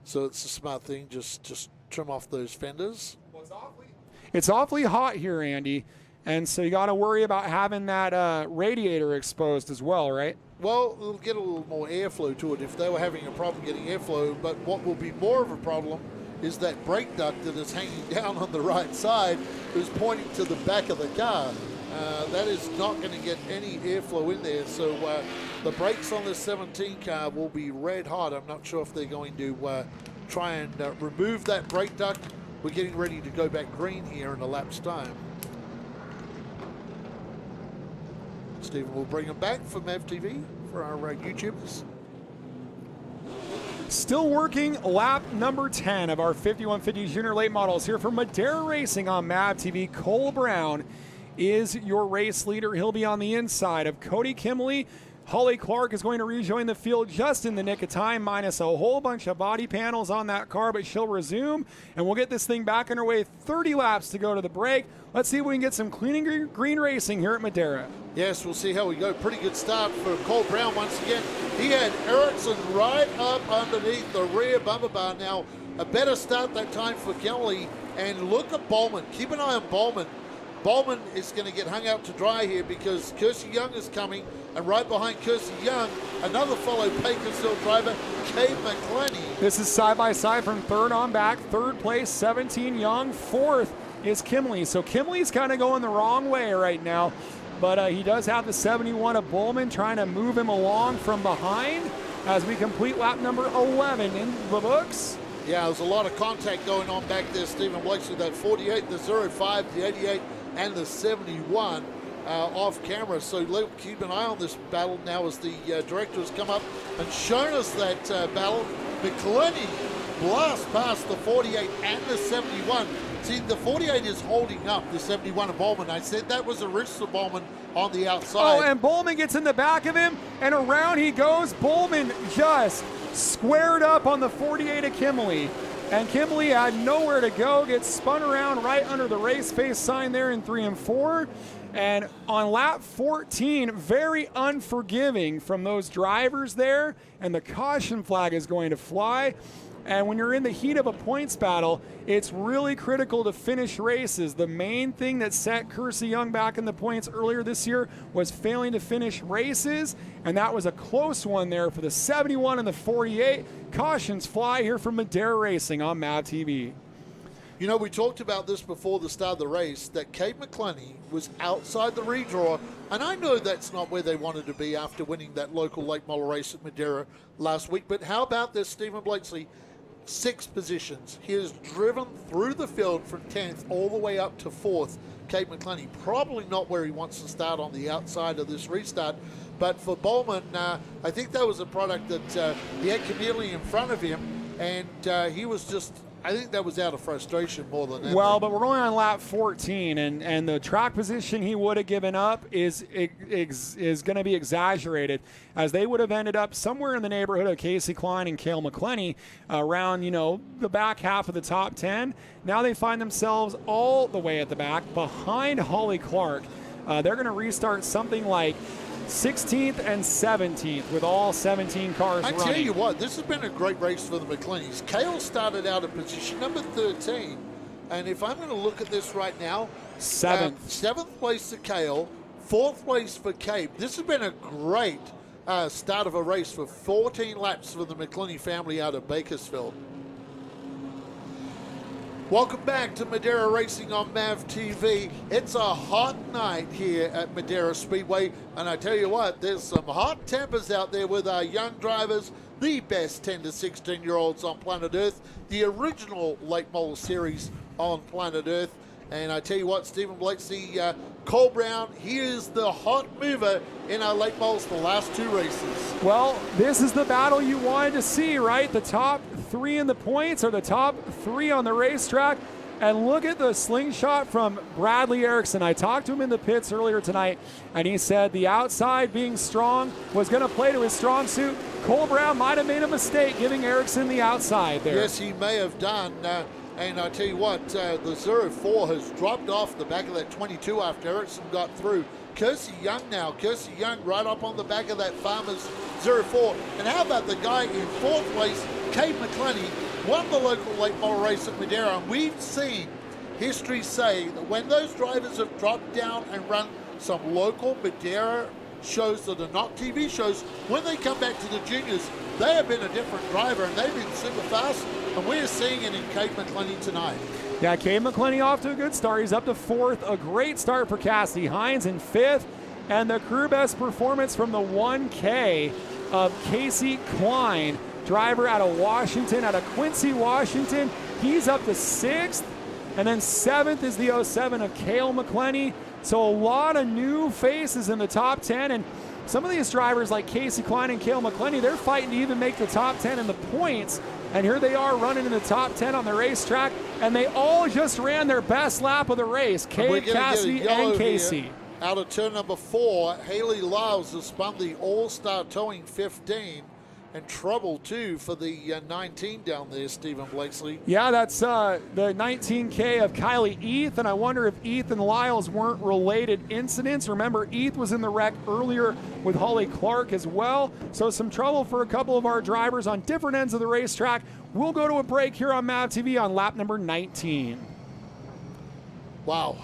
So it's a smart thing. Just trim off those fenders. It's awfully hot here, Andy, and so you got to worry about having that radiator exposed as well, right? Well, it'll get a little more airflow to it if they were having a problem getting airflow, but what will be more of a problem is that brake duct that is hanging down on the right side who's pointing to the back of the car. That is not going to get any airflow in there, so the brakes on this 17 car will be red hot. I'm not sure if they're going to try and remove that brake duct. We're getting ready to go back green here in a lap's time. Stephen will bring them back for MAV TV for our YouTubers. Still working lap number 10 of our 5150 Junior Late Models here for Madera Racing on MAV TV. Cole Brown is your race leader. He'll be on the inside of Cody Kimley. Holly Clark is going to rejoin the field just in the nick of time, minus a whole bunch of body panels on that car, but she'll resume, and we'll get this thing back underway. 30 laps to go to the break. Let's see if we can get some clean green racing here at Madera. Yes, we'll see how we go. Pretty good start for Cole Brown once again. He had Erickson right up underneath the rear bumper bar. Now, a better start that time for Kelly, and look at Bowman. Keep an eye on Bowman. Bowman is going to get hung out to dry here because Kirsty Young is coming, and right behind Kirsty Young, another fellow Peckersville driver, Cade McClenny. This is side-by-side from third on back. Third place, 17 Young. Fourth is Kimley. So Kimley's kind of going the wrong way right now, but he does have the 71 of Bowman trying to move him along from behind as we complete lap number 11 in the books. Yeah, there's a lot of contact going on back there, Stephen Blakes, with that 48, the 05, the 88, and the 71 off camera. So keep an eye on this battle now as the director has come up and shown us that battle. McClenny blast past the 48 and the 71. See, the 48 is holding up the 71 of Bowman. I said that was a risk to Bowman on the outside. Oh, and Bowman gets in the back of him, and around he goes. Bowman just squared up on the 48 of Kimley. And Kimley had nowhere to go, gets spun around right under the race face sign there in 3 and 4. And on lap 14, very unforgiving from those drivers there, and the caution flag is going to fly. And when you're in the heat of a points battle, it's really critical to finish races. The main thing that set Kersey Young back in the points earlier this year was failing to finish races, and that was a close one there for the 71 and the 48. Cautions fly here from Madera Racing on MAV TV. You know, we talked about this before the start of the race, that Kate McClenney was outside the redraw, and I know that's not where they wanted to be after winning that local late model race at Madera last week, but how about this, Stephen Blakesley? 6 positions. He has driven through the field from 10th all the way up to 4th. Kate McClenney, probably not where he wants to start on the outside of this restart, but for Bowman, I think that was a product that he had Keneally in front of him, and he was just, I think that was out of frustration more than anything. Well, but we're only on lap 14, and the track position he would have given up is going to be exaggerated, as they would have ended up somewhere in the neighborhood of Casey Klein and Cale McClenney around, the back half of the top 10. Now they find themselves all the way at the back behind Holly Clark. They're going to restart something like 16th and 17th with all 17 cars running. I tell you what, this has been a great race for the McClenneys. Cale started out at position number 13, and if I'm going to look at this right now, 7th place to Cale, 4th place for Cape. This has been a great start of a race for 14 laps for the McClenney family out of Bakersfield. Welcome back to Madera Racing on MAV TV. It's a hot night here at Madera Speedway, and I tell you what, there's some hot tempers out there with our young drivers, the best 10 to 16-year-olds on planet Earth, the original late model series on planet Earth. And I tell you what, Stephen Blakesley, Cole Brown, he is the hot mover in our late models the last 2 races. Well, this is the battle you wanted to see, right? The top 3 in the points or the top 3 on the racetrack. And look at the slingshot from Bradley Erickson. I talked to him in the pits earlier tonight, and he said the outside being strong was going to play to his strong suit. Cole Brown might have made a mistake giving Erickson the outside there. Yes, he may have done. And I tell you what, the 04 has dropped off the back of that 22 after Erickson got through. Kersey Young now. Kersey Young right up on the back of that Farmers 04. And how about the guy in 4th place, Kate McClenney, won the local late model race at Madera. And we've seen history say that when those drivers have dropped down and run some local Madera shows that are not TV shows, when they come back to the juniors, they have been a different driver, and they've been super fast, and we're seeing it in Kate McClenney tonight. Yeah, Kate McClenney off to a good start. He's up to 4th. A great start for Cassidy Hines in 5th. And the crew best performance from the 1K of Casey Klein, driver out of Washington, out of Quincy, Washington. He's up to 6th. And then 7th is the 07 of Cale McClenney. So a lot of new faces in the top 10. And some of these drivers like Casey Klein and Cale McClenney, they're fighting to even make the top 10 in the points. And here they are running in the top 10 on the racetrack. And they all just ran their best lap of the race. Cade, Cassidy, and Casey. Here. Out of turn number 4, Haley Lyles has spun the All-Star Towing 15. And trouble, too, for the 19 down there, Stephen Blakesley. Yeah, that's the 19K of Kylie Eath, and I wonder if Eath and Lyles weren't related incidents. Remember, Eath was in the wreck earlier with Holly Clark as well, so some trouble for a couple of our drivers on different ends of the racetrack. We'll go to a break here on MAV TV on lap number 19. Wow.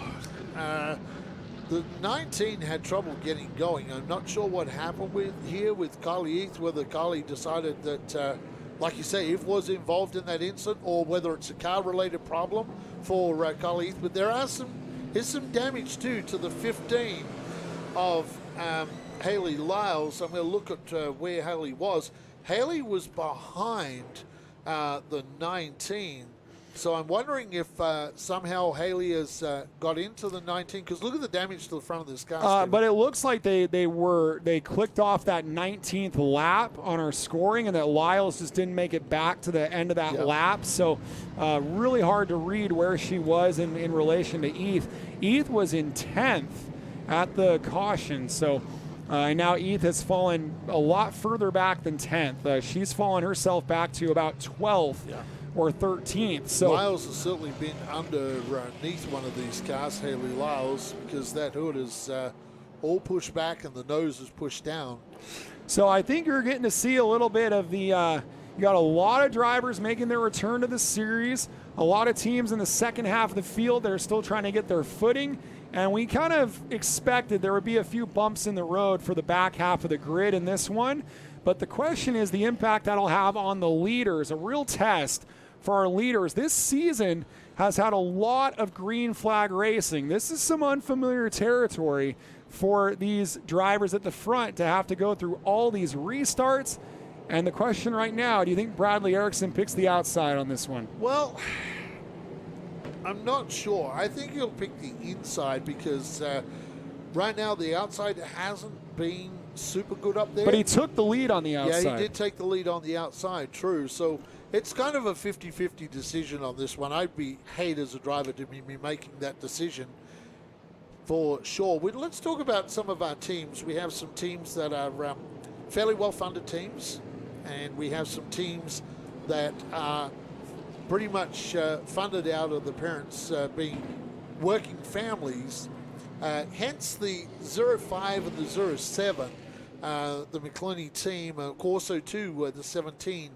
The 19 had trouble getting going. I'm not sure what happened with Kylie Eath, whether Kylie decided that, like you say, Eve was involved in that incident, or whether it's a car-related problem for Kylie Eath. But there's some damage too to the 15 of Haley Lyles. I'm going to look at where Haley was. Haley was behind the 19. So I'm wondering if somehow Haley has got into the 19, because look at the damage to the front of this car. But it looks like they clicked off that 19th lap on our scoring, and that Lyles just didn't make it back to the end of that lap. So really hard to read where she was in relation to Eath. Eath was in 10th at the caution. So now Eath has fallen a lot further back than 10th. She's fallen herself back to about 12th. Or 13th. So Lyles has certainly been underneath one of these cars, Haley Lyles, because that hood is all pushed back and the nose is pushed down. So I think you're getting to see a little bit of the You got a lot of drivers making their return to the series, a lot of teams in the second half of the field that are still trying to get their footing, and we kind of expected there would be a few bumps in the road for the back half of the grid in this one. But the question is the impact that'll have on the leaders, a real test for our leaders. This season has had a lot of green flag racing. This is some unfamiliar territory for these drivers at the front to have to go through all these restarts. And the question right now, do you think Bradley Erickson picks the outside on this one? Well, I'm not sure. I think he'll pick the inside because right now the outside hasn't been super good up there. But he took the lead on the outside. Yeah, he did take the lead on the outside, true. So it's kind of a 50-50 decision on this one. I'd hate as a driver to be making that decision for sure. Let's talk about some of our teams. We have some teams that are fairly well-funded teams, and we have some teams that are pretty much funded out of the parents being working families. Hence the 05 and the 07, the McClerney team, also too the 17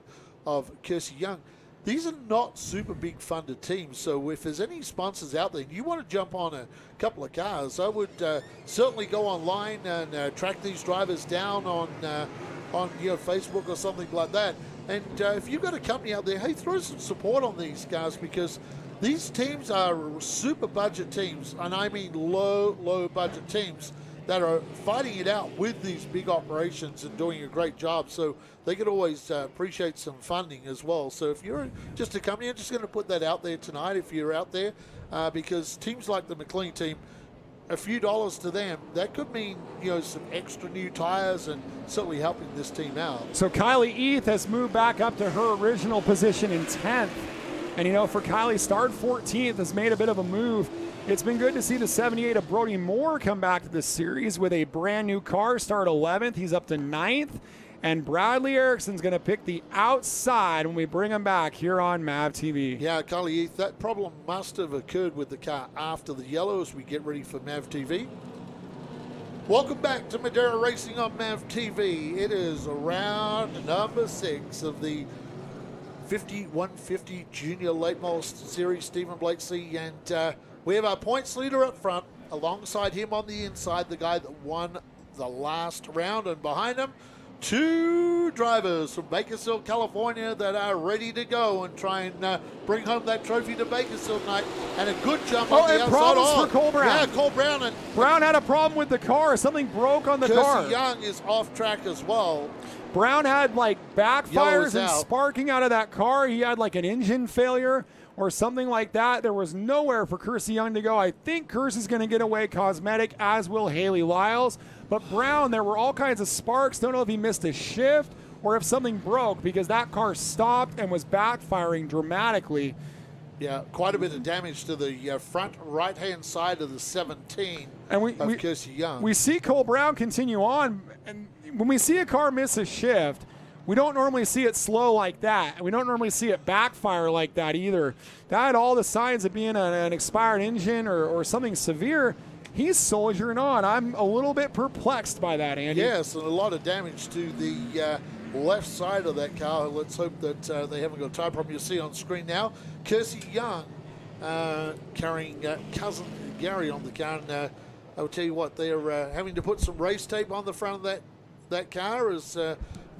of Kersey Young. These are not super big funded teams, so if there's any sponsors out there and you want to jump on a couple of cars, I would certainly go online and track these drivers down on Facebook or something like that. And if you've got a company out there, hey, throw some support on these guys, because these teams are super budget teams, and I mean low budget teams that are fighting it out with these big operations and doing a great job. So they could always appreciate some funding as well. So if you're just a company, I'm just going to put that out there tonight if you're out there, because teams like the McLean team, a few dollars to them, that could mean, some extra new tires and certainly helping this team out. So Kylie Eath has moved back up to her original position in 10th. And, for Kylie, start 14th, has made a bit of a move. It's been good to see the 78 of Brody Moore come back to the series with a brand new car, start 11th. He's up to 9th. And Bradley Erickson's going to pick the outside when we bring him back here on MAV TV. Yeah, Kylie Eath, that problem must have occurred with the car after the yellow as we get ready for MAV TV. Welcome back to Madeira Racing on MAV TV. It is round number 6 of the 5150 Junior Late Model Series, Stephen Blakesley, and we have our points leader up front. Alongside him on the inside, the guy that won the last round, and behind him, 2 drivers from Bakersfield, California that are ready to go and try and bring home that trophy to Bakersfield tonight. And a good jump on the outside. Problems for Cole Brown. Yeah, Cole Brown. And Brown had a problem with the car. Something broke on the car. Kersey Young is off track as well. Brown had backfires and sparking out of that car. He had an engine failure or something like that. There was nowhere for Kersey Young to go. I think Kersey's going to get away cosmetic, as will Haley Lyles. But Brown, there were all kinds of sparks. Don't know if he missed a shift or if something broke, because that car stopped and was backfiring dramatically. Yeah, quite a bit of damage to the front right-hand side of the 17 of Kersey Young. We see Cole Brown continue on, and when we see a car miss a shift, we don't normally see it slow like that. We don't normally see it backfire like that either. That had all the signs of being an expired engine or something severe. He's soldiering on. I'm a little bit perplexed by that, Andy. Yes, and a lot of damage to the left side of that car. Let's hope that they haven't got a tire problem. You'll see on screen now, Kersey Young carrying cousin Gary on the car. And I'll tell you what, they're having to put some race tape on the front of that car. Is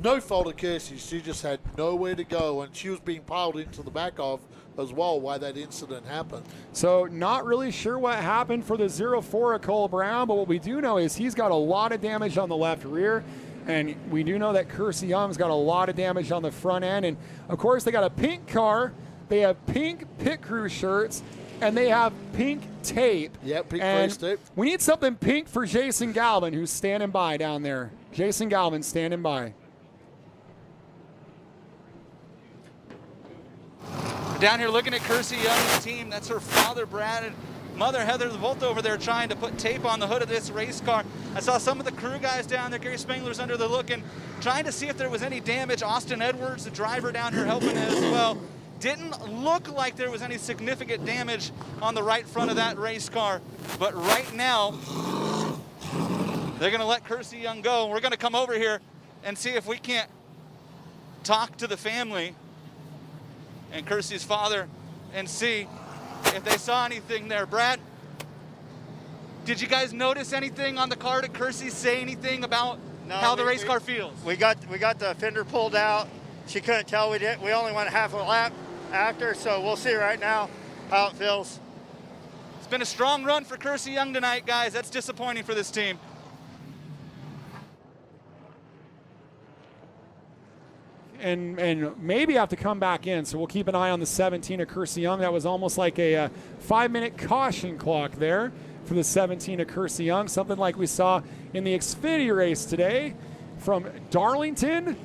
no fault of Kersey. She just had nowhere to go, and she was being piled into the back of as well why that incident happened. So not really sure what happened for the 04 of Cole Brown, but what we do know is he's got a lot of damage on the left rear, and we do know that Kersey Young's got a lot of damage on the front end. And of course they got a pink car, they have pink pit crew shirts, and they have pink tape. Yeah, pink and race tape. We need something pink for Jason Galvin, who's standing by down there. Jason Galvin standing by. Down here looking at Kersey Young's team. That's her father, Brad, and mother, Heather, both over there trying to put tape on the hood of this race car. I saw some of the crew guys down there. Gary Spangler's under the looking, trying to see if there was any damage. Austin Edwards, the driver down here, helping as well. Didn't look like there was any significant damage on the right front of that race car. But right now, they're going to let Kersey Young go. We're going to come over here and see if we can't talk to the family and Kersey's father and see if they saw anything there. Brad, did you guys notice anything on the car? Did Kersey say anything about how the race car feels? We got the fender pulled out. She couldn't tell we did. We only went half a lap after, so we'll see right now how it feels. It's been a strong run for Kersey Young tonight, guys. That's disappointing for this team. And maybe have to come back in. So we'll keep an eye on the 17 of Kersey Young. That was almost like a 5-minute caution clock there for the 17 of Kersey Young. Something like we saw in the Xfinity race today from Darlington.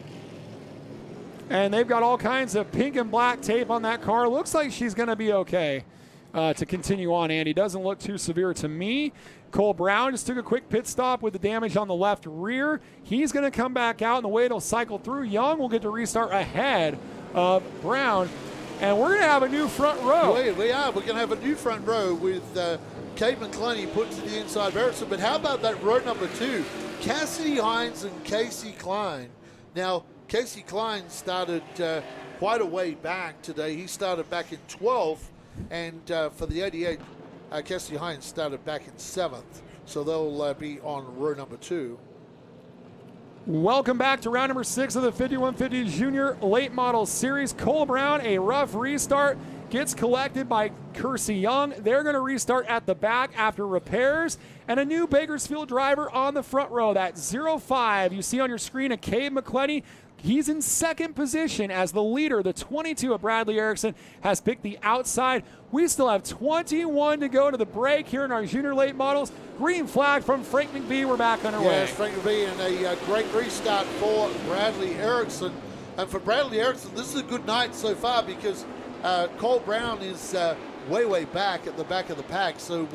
And they've got all kinds of pink and black tape on that car. Looks like she's going to be okay to continue on, Andy. Doesn't look too severe to me. Cole Brown just took a quick pit stop with the damage on the left rear. He's going to come back out, and the way it'll cycle through, Young will get to restart ahead of Brown. And we're going to have a new front row. We are. We're going to have a new front row with Kate McClellan put to the inside of Erickson. But how about that row number 2? Cassidy Hines and Casey Klein. Now, Casey Klein started quite a way back today. He started back in 12th. And for the 88, Cassidy Hines started back in 7th. So they'll be on row number 2. Welcome back to round number 6 of the 5150 Junior Late Model Series. Cole Brown, a rough restart, gets collected by Kersey Young. They're going to restart at the back after repairs. And a new Bakersfield driver on the front row. That 05 you see on your screen, a Cade McClenny. He's in second position as the leader. The 22 of Bradley Erickson has picked the outside. We still have 21 to go to the break here in our junior late models. Green flag from Frank McBee. We're back underway. Yes, Frank McBee, and a great restart for Bradley Erickson. And for Bradley Erickson, this is a good night so far because Cole Brown is way back at the back of the pack. So,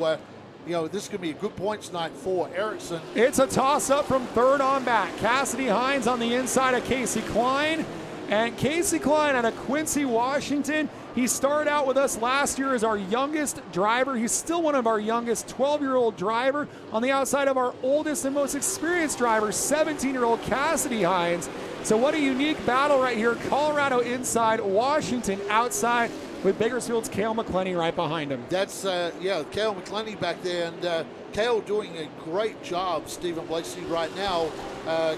this could be a good points night for Erickson. It's a toss-up from third on back. Cassidy Hines on the inside of Casey Klein. And Casey Klein out of Quincy, Washington. He started out with us last year as our youngest driver. He's still one of our youngest 12-year-old driver on the outside of our oldest and most experienced driver, 17-year-old Cassidy Hines. So what a unique battle right here. Colorado inside, Washington outside, with Bakersfield's Cale McClenny right behind him. That's, Cale McClenny back there, and Cale doing a great job, Stephen Blakeslee, right now.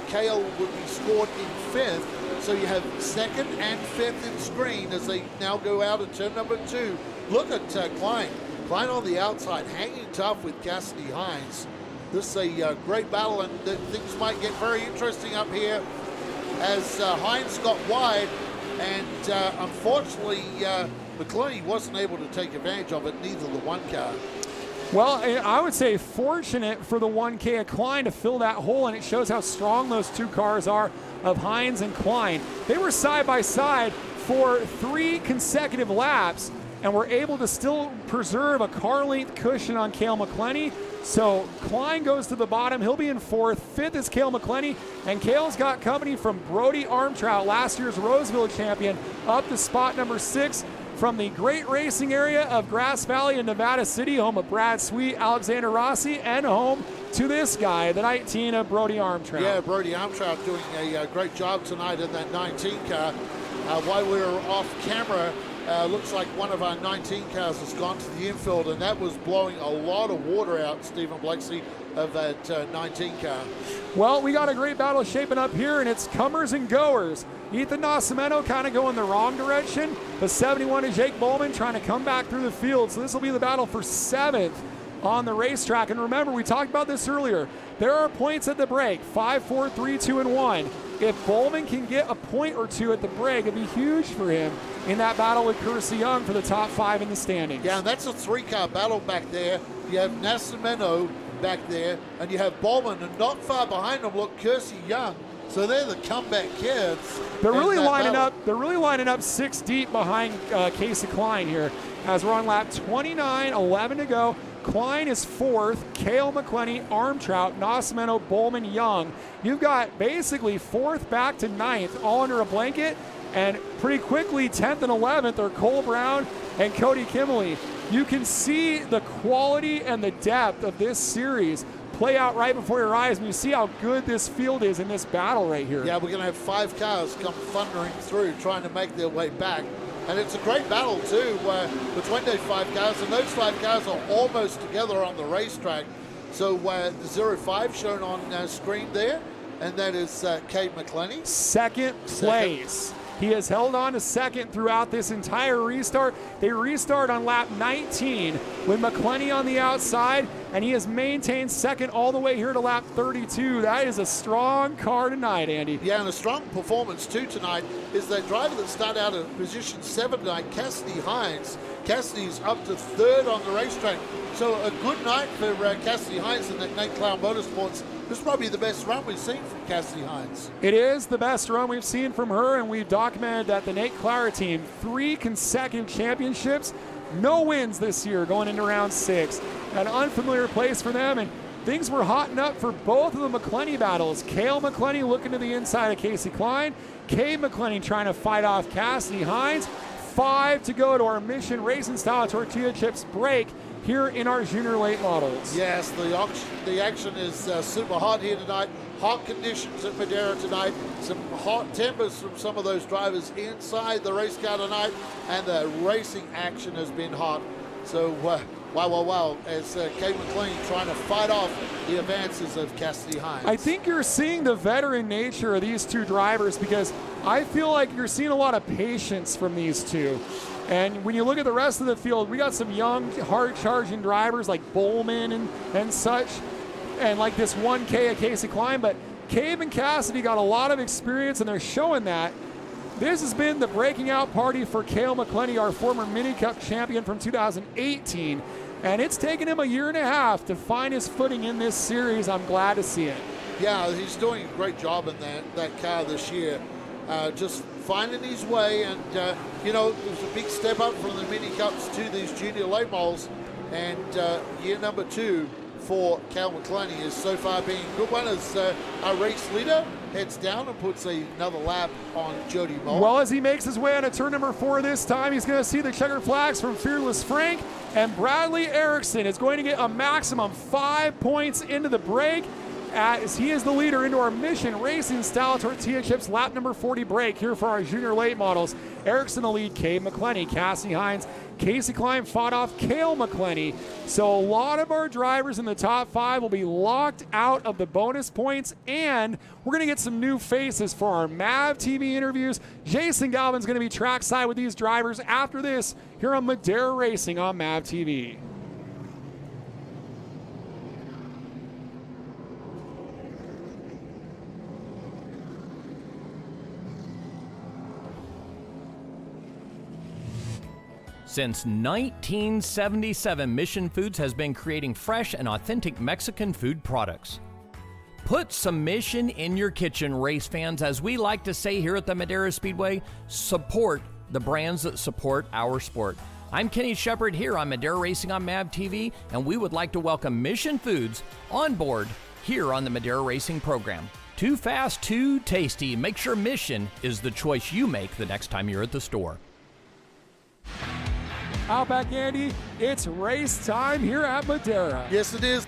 Cale would be scored in 5th, so you have 2nd and 5th in screen as they now go out at turn number 2. Look at Klein. Klein on the outside, hanging tough with Cassidy Hines. This is a great battle, and things might get very interesting up here as Hines got wide, and unfortunately, McClenny wasn't able to take advantage of it, neither the one car. Well, I would say fortunate for the 1K of Klein to fill that hole, and it shows how strong those two cars are of Hines and Klein. They were side by side for 3 consecutive laps and were able to still preserve a car length cushion on Cale McClenny. So Klein goes to the bottom. He'll be in 4th. 5th is Cale McClenny. And Cale's got company from Brody Armtrout, last year's Roseville champion, up to spot number 6 from the great racing area of Grass Valley in Nevada City, home of Brad Sweet, Alexander Rossi, and home to this guy, the 19 of Brody Armtrout. Yeah, Brody Armtrout doing a great job tonight in that 19 car. While we were off camera, looks like one of our 19 cars has gone to the infield, and that was blowing a lot of water out, Stephen Blakeslee, of that 19 car. Well, we got a great battle shaping up here, and it's comers and goers. Ethan Nascimento kind of going the wrong direction. The 71 is Jake Bowman trying to come back through the field. So this will be the battle for 7th on the racetrack. And remember, we talked about this earlier. There are points at the break, 5, 4, 3, 2, and 1. If Bowman can get a point or 2 at the break, it'd be huge for him in that battle with Kersey Young for the top 5 in the standings. Yeah, and that's a 3-car battle back there. You have Nascimento back there, and you have Bowman, and not far behind them, look, Kersey Young. So they're the comeback kids. They're really lining up. They're really lining up 6 deep behind Casey Klein here, as we're on lap 29, 11 to go. Klein is 4th, Cale McClenny, Armtrout, Nascimento, Bowman, Young. You've got basically 4th back to 9th, all under a blanket, and pretty quickly 10th and 11th are Cole Brown and Cody Kimley. You can see the quality and the depth of this series play out right before your eyes, and you see how good this field is in this battle right here. Yeah, we're going to have 5 cars come thundering through, trying to make their way back. And it's a great battle, too, between those 5 cars. And those 5 cars are almost together on the racetrack. So the 05 shown on screen there, and that is Cade McClenny. Second place. He has held on to second throughout this entire restart. They restart on lap 19 with McClenny on the outside, and he has maintained second all the way here to lap 32. That is a strong car tonight, Andy. Yeah, and a strong performance too tonight is that driver that started out at position 7 tonight, Cassidy Hines. Cassidy's up to 3rd on the racetrack. So a good night for Cassidy Hines and that Nate Clower Motorsports. This is probably the best run we've seen from Cassidy Hines. It is the best run we've seen from her, and we've documented that the Nate Clower team, 3 consecutive championships, no wins this year going into round 6. An unfamiliar place for them, and things were hotting up for both of the McClenny battles. Cale McClenny looking to the inside of Casey Klein. Cade McClenny trying to fight off Cassidy Hines. 5 to go to our Mission Racing Style Tortilla Chips break here in our junior late models. Yes, the action is super hot here tonight. Hot conditions at Madera tonight. Some hot tempers from some of those drivers inside the race car tonight, and the racing action has been hot. So, wow, as Cade McClenny trying to fight off the advances of Cassidy Hines. I think you're seeing the veteran nature of these 2 drivers, because I feel like you're seeing a lot of patience from these 2. And when you look at the rest of the field, we got some young, hard-charging drivers like Bowman and such, and like this 1K of Casey Klein. But Cade and Cassidy got a lot of experience, and they're showing that. This has been the breaking out party for Cale McClenny, our former Mini Cup champion from 2018. And it's taken him a year and a half to find his footing in this series. I'm glad to see it. Yeah, he's doing a great job in that car this year. Just finding his way, and it was a big step up from the Mini Cups to these junior late models, and year number 2 for Cale McClenny is so far being a good one as our race leader heads down and puts another lap on Jody Moore. Well, as he makes his way onto turn number 4 this time, he's going to see the checkered flags from Fearless Frank, and Bradley Erickson is going to get a maximum 5 points into the break, as he is the leader into our Mission Racing Style Tortilla Chips lap number 40 break here for our junior late models. Erickson the lead, Cade McClenny, Cassidy Hines, Casey Klein fought off Cale McClenny. So a lot of our drivers in the top 5 will be locked out of the bonus points, and we're going to get some new faces for our MAV TV interviews. Jason Galvin's going to be trackside with these drivers after this here on Madera Racing on MAV TV. Since 1977, Mission Foods has been creating fresh and authentic Mexican food products. Put some Mission in your kitchen, race fans. As we like to say here at the Madera Speedway, support the brands that support our sport. I'm Kenny Shepard here on Madera Racing on MAV TV, and we would like to welcome Mission Foods on board here on the Madera Racing program. Too fast, too tasty. Make sure Mission is the choice you make the next time you're at the store. Outback Andy, it's race time here at Madera. Yes, it is.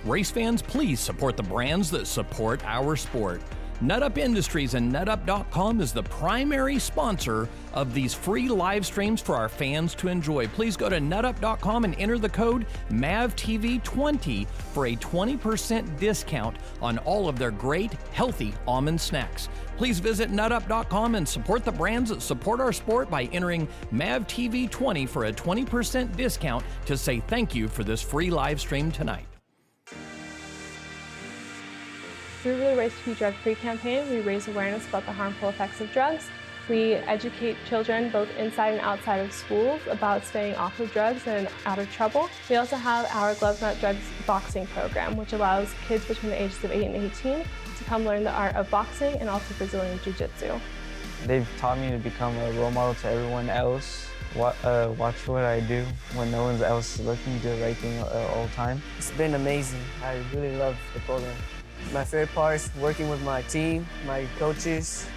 Race fans, please support the brands that support our sport. NutUp Industries and NutUp.com is the primary sponsor of these free live streams for our fans to enjoy. Please go to NutUp.com and enter the code MAVTV20 for a 20% discount on all of their great, healthy almond snacks. Please visit NutUp.com and support the brands that support our sport by entering MAVTV20 for a 20% discount to say thank you for this free live stream tonight. Through the Race to Be Drug-Free campaign, we raise awareness about the harmful effects of drugs. We educate children both inside and outside of schools about staying off of drugs and out of trouble. We also have our Gloves Not Drugs boxing program, which allows kids between the ages of 8 and 18 to come learn the art of boxing and also Brazilian Jiu-Jitsu. They've taught me to become a role model to everyone else. Watch what I do when no one else is looking, do the right thing all the time. It's been amazing. I really love the program. My favorite part is working with my team, my coaches.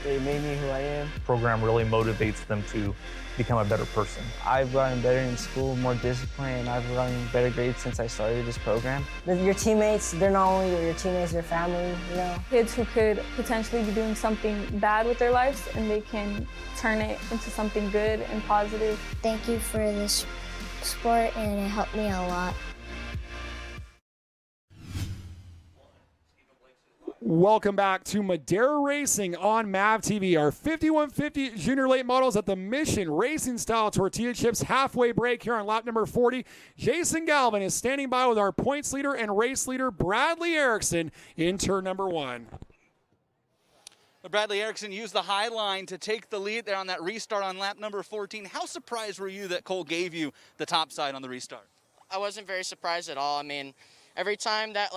They made me who I am. The program really motivates them to become a better person. I've gotten better in school, more disciplined, and I've gotten better grades since I started this program. Your teammates, they're not only your teammates, they're family, you know. Kids who could potentially be doing something bad with their lives and they can turn it into something good and positive. Thank you for this sport and it helped me a lot. Welcome back to Madera Racing on MAV TV. Our 5150 Junior Late Models at the Mission Racing Style Tortilla Chips halfway break here on lap number 40. Jason Galvin is standing by with our points leader and race leader Bradley Erickson in turn number 1. Bradley Erickson used the high line to take the lead there on that restart on lap number 14. How surprised were you that Cole gave you the top side on the restart? I wasn't very surprised at all. I mean, every time that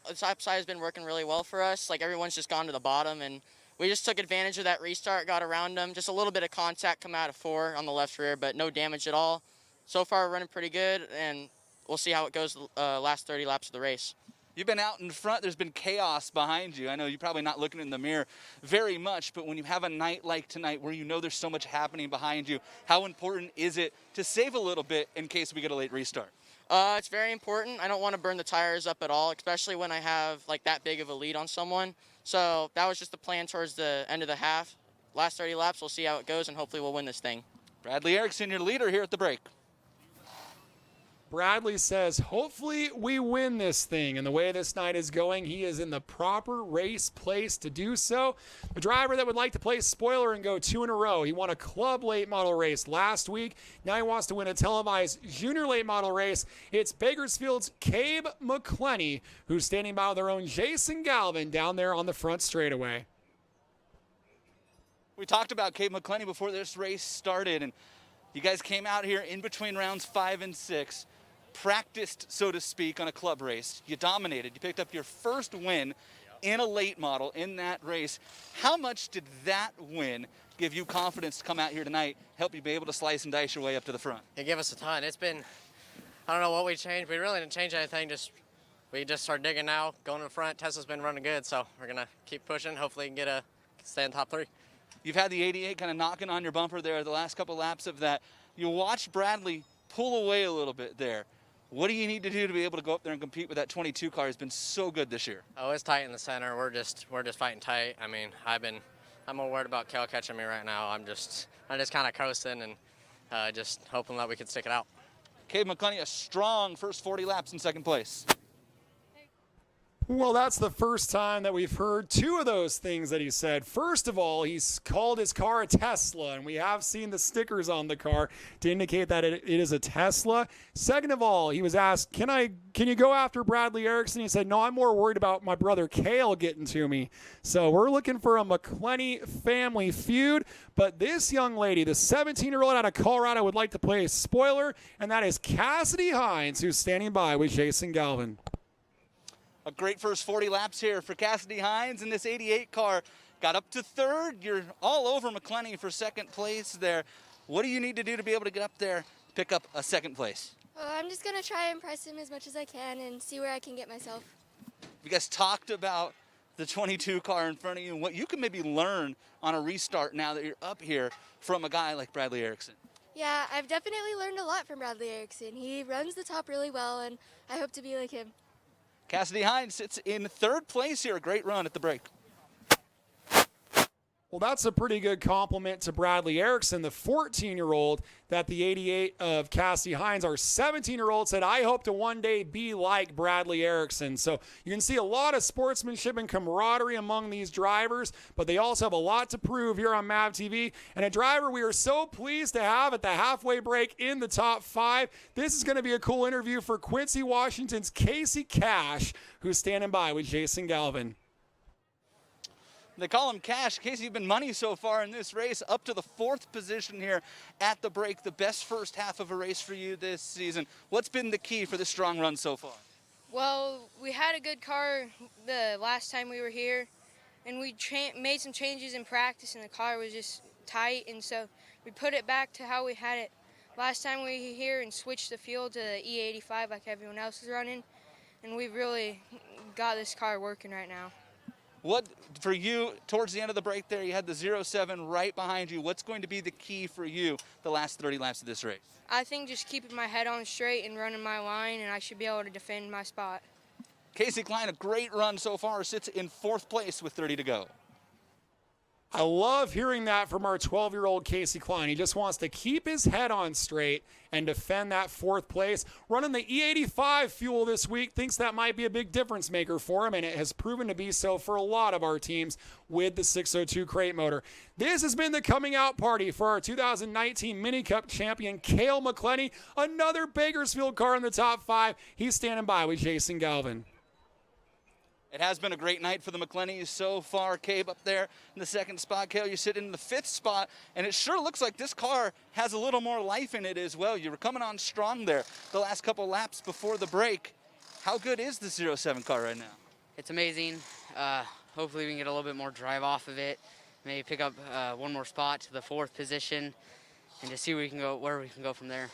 the top side has been working really well for us. Everyone's just gone to the bottom, and we just took advantage of that restart, got around them. Just a little bit of contact come out of 4 on the left rear, but no damage at all. So far, we're running pretty good, and we'll see how it goes last 30 laps of the race. You've been out in front. There's been chaos behind you. I know you're probably not looking in the mirror very much, but when you have a night like tonight where you know there's so much happening behind you, how important is it to save a little bit in case we get a late restart? It's very important. I don't want to burn the tires up at all, especially when I have that big of a lead on someone. So that was just the plan towards the end of the half. Last 30 laps, we'll see how it goes, and hopefully we'll win this thing. Bradley Erickson, your leader here at the break. Bradley says, hopefully we win this thing. And the way this night is going, he is in the proper race place to do so. The driver that would like to play spoiler and go 2 in a row. He won a club late model race last week. Now he wants to win a televised junior late model race. It's Bakersfield's Cabe McClenny, who's standing by with their own Jason Galvin down there on the front straightaway. We talked about Cabe McClenny before this race started, and you guys came out here in between rounds 5 and 6. Practiced, so to speak, on a club race. You dominated. You picked up your first win in a late model in that race. How much did that win give you confidence to come out here tonight, help you be able to slice and dice your way up to the front? It gave us a ton. It's been, I don't know what we changed. We really didn't change anything. We just started digging now, going to the front. Tesla's been running good, so we're going to keep pushing. Hopefully we can stay in top 3. You've had the 88 kind of knocking on your bumper there the last couple laps of that. You watched Bradley pull away a little bit there. What do you need to do to be able to go up there and compete with that 22 car? It's been so good this year. Oh, it's tight in the center. We're just fighting tight. I mean, I'm more worried about Kel catching me right now. I'm just kind of coasting and just hoping that we can stick it out. Cabe McClenny, a strong first 40 laps in second place. Well, that's the first time that we've heard 2 of those things that he said. First of all, he's called his car a Tesla, and we have seen the stickers on the car to indicate that it is a Tesla. Second of all, he was asked, can you go after Bradley Erickson? He said, no, I'm more worried about my brother Cale getting to me. So we're looking for a McClenny family feud, but this young lady, the 17-year-old out of Colorado, would like to play a spoiler, and that is Cassidy Hines, who's standing by with Jason Galvin. A great first 40 laps here for Cassidy Hines in this 88 car. Got up to 3rd. You're all over McClenny for 2nd place there. What do you need to do to be able to get up there, pick up a 2nd place? I'm just going to try and impress him as much as I can and see where I can get myself. You guys talked about the 22 car in front of you and what you can maybe learn on a restart now that you're up here from a guy like Bradley Erickson. Yeah, I've definitely learned a lot from Bradley Erickson. He runs the top really well, and I hope to be like him. Cassidy Hines sits in 3rd place here. A great run at the break. Well, that's a pretty good compliment to Bradley Erickson, the 14-year-old, that the 88 of Cassie Hines, our 17-year-old, said, I hope to one day be like Bradley Erickson. So you can see a lot of sportsmanship and camaraderie among these drivers, but they also have a lot to prove here on MAV TV. And a driver we are so pleased to have at the halfway break in the top 5. This is going to be a cool interview for Quincy, Washington's Casey Cash, who's standing by with Jason Galvin. They call him Cash. Casey, you've been money so far in this race, up to the 4th position here at the break. The best first half of a race for you this season. What's been the key for the strong run so far? Well, we had a good car the last time we were here, and we made some changes in practice, and the car was just tight, and so we put it back to how we had it last time we were here and switched the fuel to the E85 like everyone else is running, and we really got this car working right now. What, for you, towards the end of the break there, you had the 07 right behind you. What's going to be the key for you the last 30 laps of this race? I think just keeping my head on straight and running my line, and I should be able to defend my spot. Casey Klein, a great run so far, sits in 4th place with 30 to go. I love hearing that from our 12-year-old Casey Klein. He just wants to keep his head on straight and defend that 4th place. Running the E85 fuel this week, thinks that might be a big difference maker for him, and it has proven to be so for a lot of our teams with the 602 crate motor. This has been the coming out party for our 2019 Mini Cup champion, Cale McClenny. Another Bakersfield car in the top 5. He's standing by with Jason Galvin. It has been a great night for the McClennys so far. Cabe up there in the 2nd spot. Cale, you sit in the 5th spot, and it sure looks like this car has a little more life in it as well. You were coming on strong there the last couple laps before the break. How good is the 07 car right now? It's amazing. Hopefully we can get a little bit more drive off of it. Maybe pick up one more spot to the 4th position and just see where we can go from there.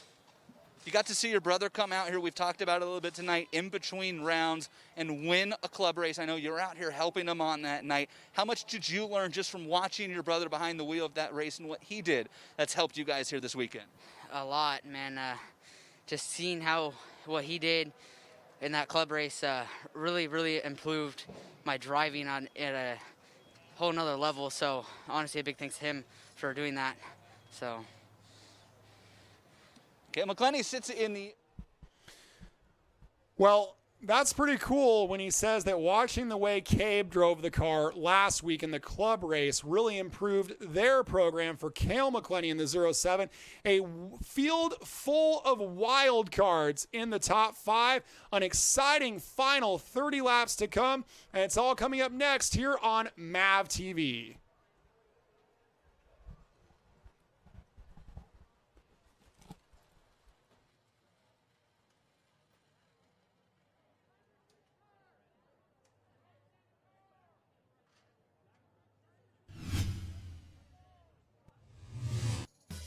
You got to see your brother come out here. We've talked about it a little bit tonight, in between rounds, and win a club race. I know you were out here helping him on that night. How much did you learn just from watching your brother behind the wheel of that race and what he did that's helped you guys here this weekend? A lot, man. Just seeing what he did in that club race really improved my driving at a whole nother level. So honestly, a big thanks to him for doing that. So. Okay, McClenny sits in the... Well, that's pretty cool when he says that watching the way Cabe drove the car last week in the club race really improved their program for Cale McClenny in the 07. A field full of wild cards in the top 5. An exciting final 30 laps to come, and it's all coming up next here on MAV TV.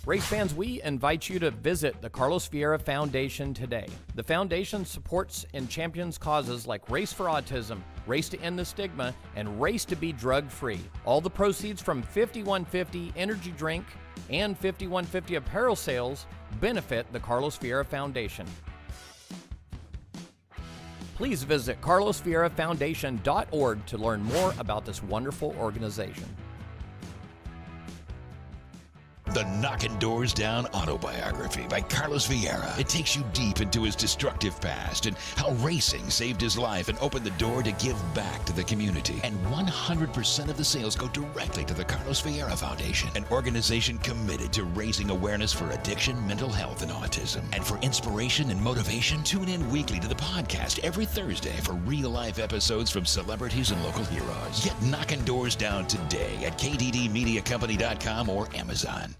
Race fans, we invite you to visit the Carlos Vieira Foundation today. The foundation supports and champions causes like Race for Autism, Race to End the Stigma, and Race to Be Drug-Free. All the proceeds from 5150 energy drink and 5150 apparel sales benefit the Carlos Vieira Foundation. Please visit carlosvierafoundation.org to learn more about this wonderful organization. The Knocking Doors Down autobiography by Carlos Vieira. It takes you deep into his destructive past and how racing saved his life and opened the door to give back to the community. And 100% of the sales go directly to the Carlos Vieira Foundation, an organization committed to raising awareness for addiction, mental health, and autism. And for inspiration and motivation, tune in weekly to the podcast every Thursday for real-life episodes from celebrities and local heroes. Get Knocking Doors Down today at kddmediacompany.com or Amazon.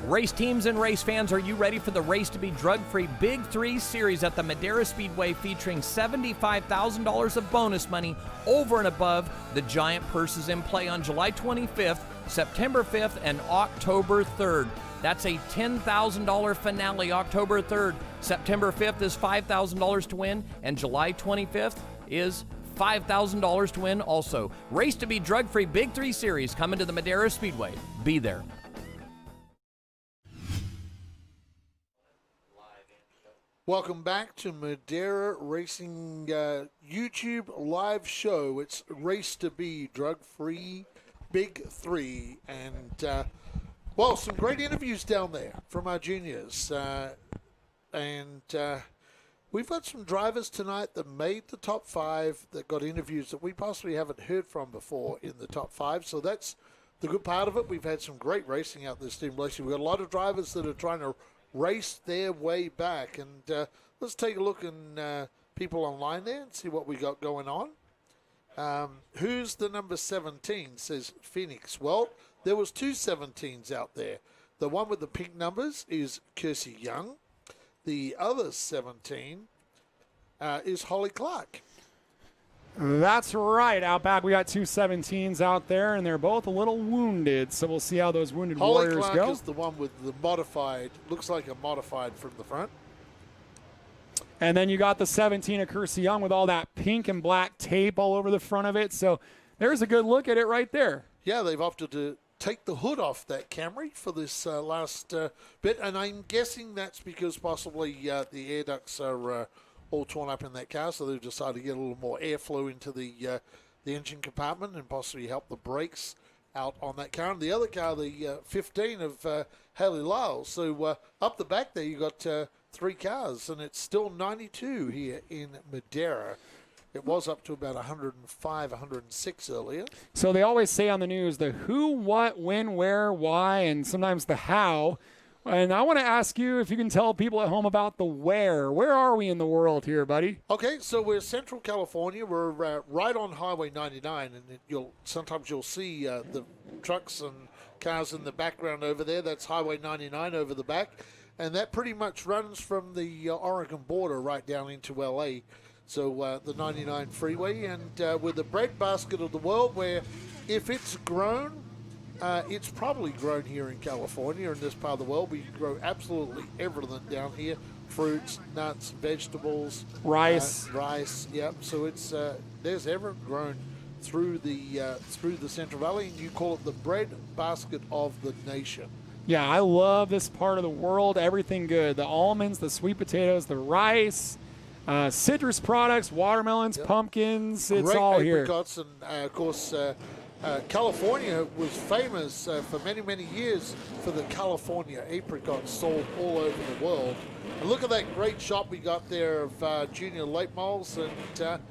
Race teams and race fans, are you ready for the Race to Be Drug-Free Big 3 series at the Madera Speedway, featuring $75,000 of bonus money over and above the giant purses in play on July 25th, September 5th, and October 3rd. That's a $10,000 finale October 3rd. September 5th is $5,000 to win, and July 25th is $5,000 to win also. Race to Be Drug-Free Big 3 series coming to the Madera Speedway. Be there. Welcome back to Madera Racing YouTube live show. It's Race to Be Drug-Free Big 3. And, well, some great interviews down there from our juniors. We've got some drivers tonight that made the top 5 that got interviews that we possibly haven't heard from before in the top 5. So that's the good part of it. We've had some great racing out this team. We've got a lot of drivers that are trying to race their way back. And let's take a look and people online there and see what we got going on. Who's the number 17, says Phoenix. Well, there was 2 17s out there. The one with the pink numbers is Kirsty Young. The other 17 is Holly Clark. That's right. Out back, we got 2 17s out there, and they're both a little wounded. So we'll see how those wounded Holly warriors Clark go. is the one with the modified, looks like a modified from the front. And then you got the 17 of Kirsty Young with all that pink and black tape all over the front of it. So there's a good look at it right there. Yeah, they've opted to take the hood off that Camry for this last bit, and I'm guessing that's because possibly the air ducts are all torn up in that car, so they've decided to get a little more airflow into the engine compartment and possibly help the brakes out on that car. And the other car, the 15 of Haley Lyles. So up the back there, you got 3 cars, and it's still 92 here in Madera. It was up to about 105, 106 earlier. So they always say on the news the who, what, when, where, why, and sometimes the how. And I want to ask you if you can tell people at home about the where. Where are we in the world here, buddy? Okay, so we're Central California. We're right on Highway 99, and sometimes you'll see the trucks and cars in the background over there. That's Highway 99 over the back. And that pretty much runs from the Oregon border right down into L.A., so the 99 freeway, and with the breadbasket of the world, where if it's grown, it's probably grown here in California, in this part of the world. We grow absolutely everything down here: fruits, nuts, vegetables, rice. Yep. So it's there's everything grown through the Central Valley, and you call it the breadbasket of the nation. Yeah, I love this part of the world. Everything good: the almonds, the sweet potatoes, the rice. Citrus products, watermelons, pumpkins, it's great all here. Apricots, and of course, California was famous for many, many years for the California apricots sold all over the world. And look at that great shot we got there of junior late models, and